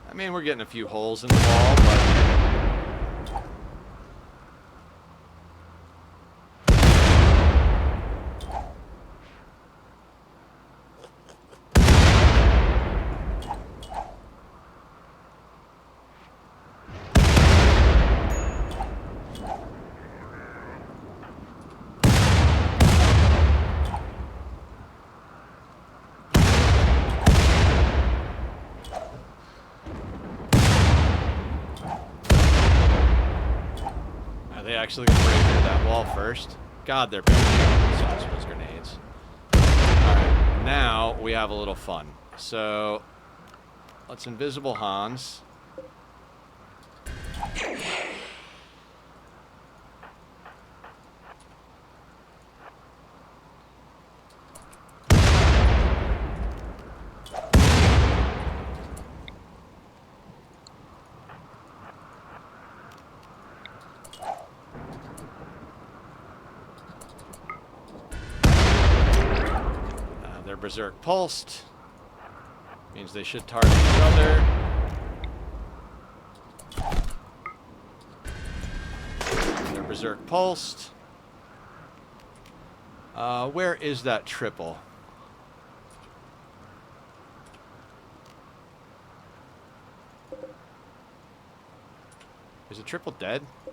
I mean, we're getting a few holes in the wall, but they actually gonna break through that wall first? God, they're big. Those grenades. Alright, now we have a little fun. So, let's invisible Hans. They're Berserk pulsed. Means they should target each other. They're Berserk pulsed. Where is that triple? Is the triple dead? I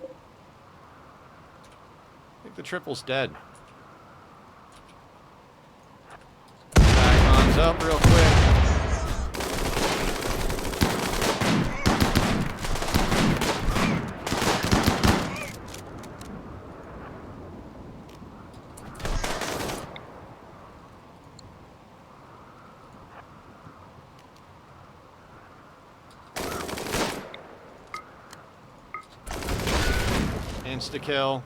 think the triple's dead. Up real quick. Insta-kill.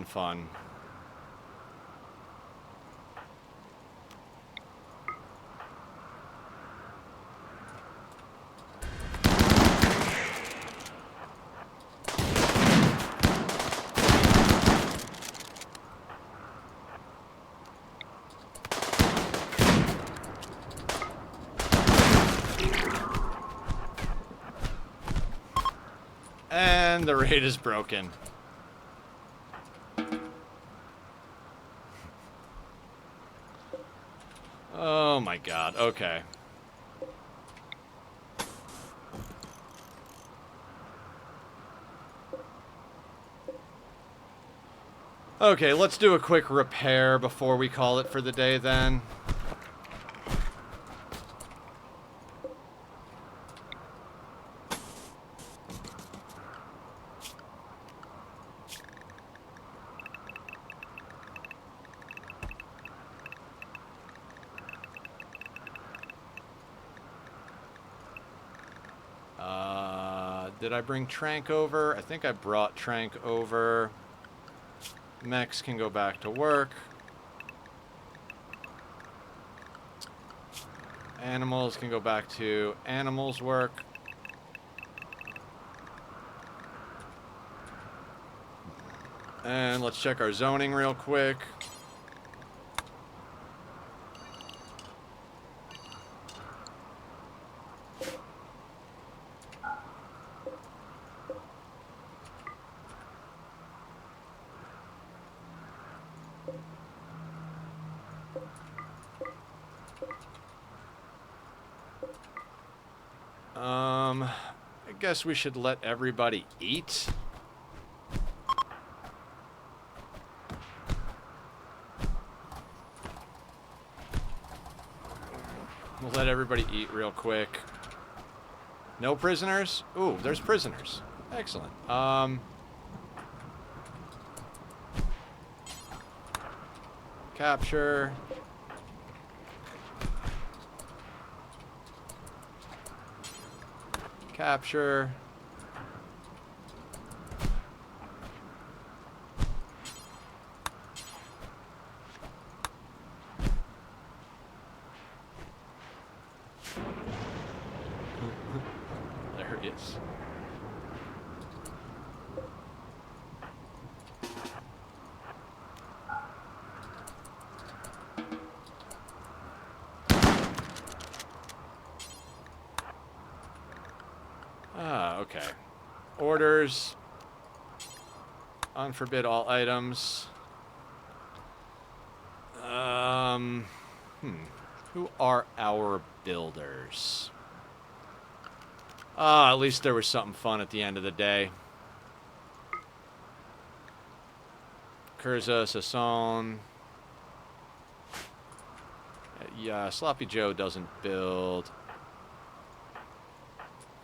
Fun. And the raid is broken. Oh my god, okay. Okay, let's do a quick repair before we call it for the day then. Did I bring Trank over? I think I brought Trank over. Mechs can go back to work. Animals can go back to animals work. And let's check our zoning real quick. I guess we should let everybody eat. We'll let everybody eat real quick. No prisoners? Ooh, there's prisoners. Excellent. Capture. Capture. There he is. Okay. Orders. Unforbid all items. Who are our builders? At least there was something fun at the end of the day. Curza, Sasson. Yeah, Sloppy Joe doesn't build.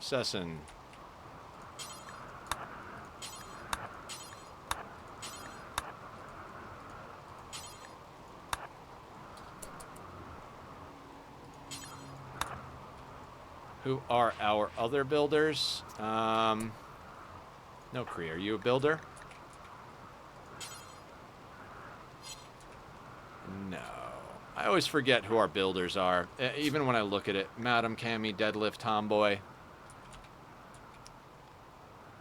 Sesson. Who are our other builders? No, Kree, are you a builder? No. I always forget who our builders are, even when I look at it. Madam, Cammy, Deadlift, Tomboy.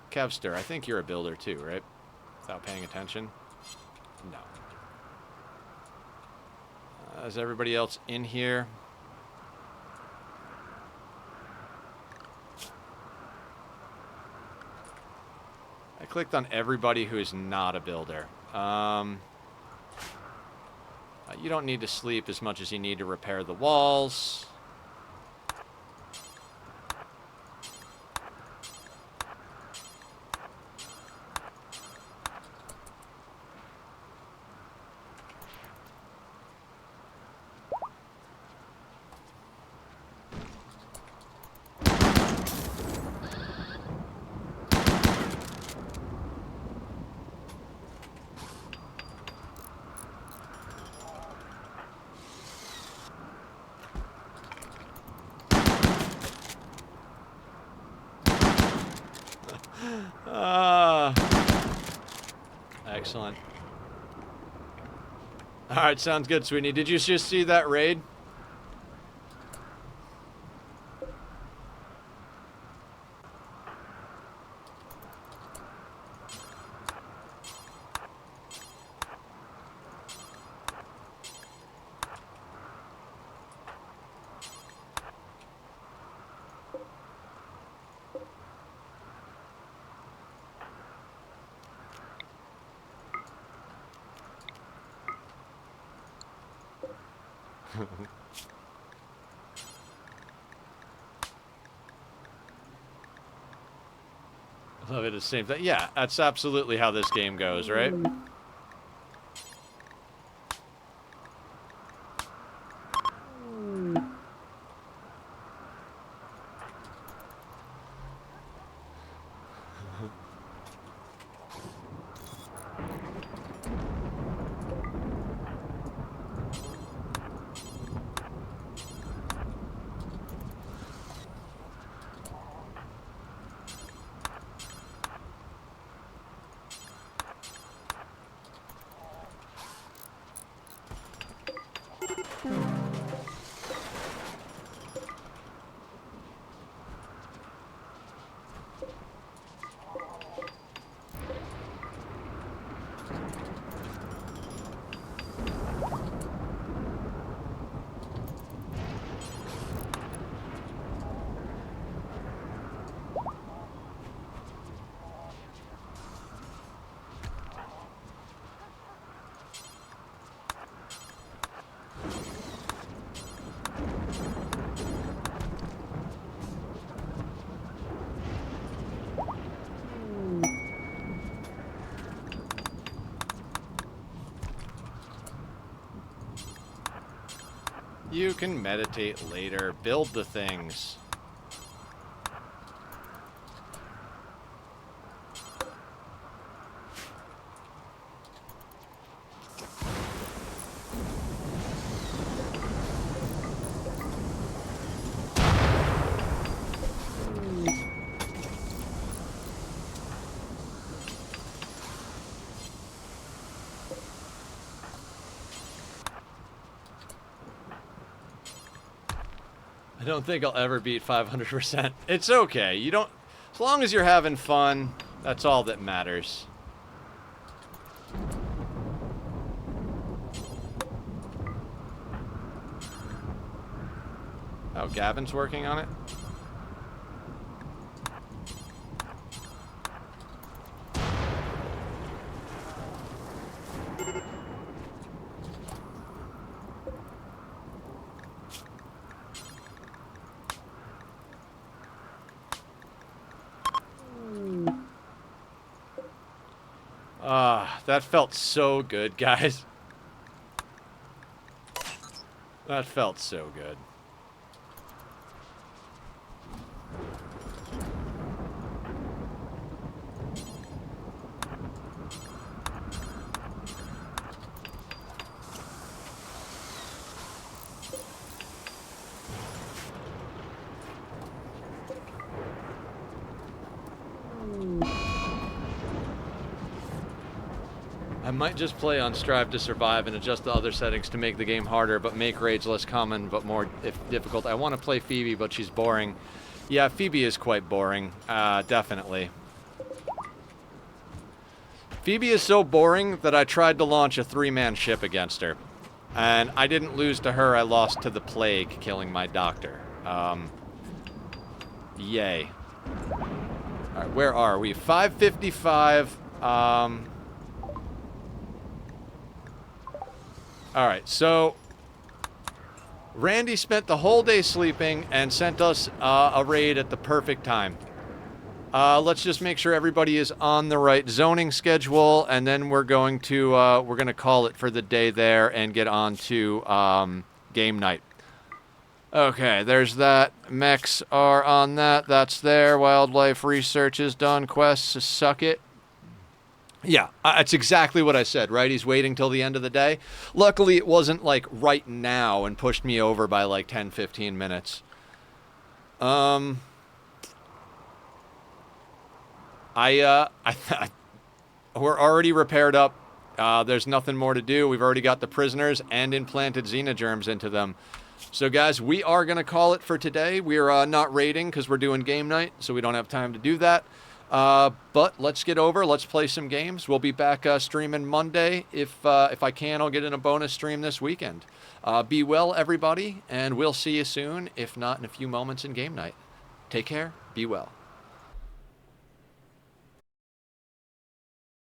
Kevster, I think you're a builder too, right? Without paying attention? No. Is everybody else in here? I clicked on everybody who is not a builder. You don't need to sleep as much as you need to repair the walls. Excellent. All right, sounds good, Sweetie. Did you just see that raid? I love it, the same thing. Yeah, that's absolutely how this game goes, right? You can meditate later. Build the things. I don't think I'll ever beat 500%. It's okay. You don't... As long as you're having fun, that's all that matters. Oh, Gavin's working on it? That felt so good, guys. That felt so good. I might just play on Strive to Survive and adjust the other settings to make the game harder, but make raids less common but more difficult. I want to play Phoebe, but she's boring. Yeah, Phoebe is quite boring. Definitely. Phoebe is so boring that I tried to launch a 3-man ship against her. And I didn't lose to her, I lost to the plague, killing my doctor. Yay. Alright, where are we? 555. Alright, so Randy spent the whole day sleeping and sent us a raid at the perfect time. Let's just make sure everybody is on the right zoning schedule, and then we're going to call it for the day there and get on to game night. Okay, there's that. Mechs are on that. That's there. Wildlife research is done. Quests, suck it. Yeah, that's exactly what I said, right? He's waiting till the end of the day. Luckily, it wasn't, like, right now and pushed me over by, like, 10, 15 minutes. We're already repaired up. There's nothing more to do. We've already got the prisoners and implanted xenogerms into them. So, guys, we are going to call it for today. We're not raiding because we're doing game night, so we don't have time to do that. But let's get over. Let's play some games. We'll be back streaming Monday. If I can, I'll get in a bonus stream this weekend. Be well, everybody, and we'll see you soon, if not in a few moments in game night. Take care. Be well.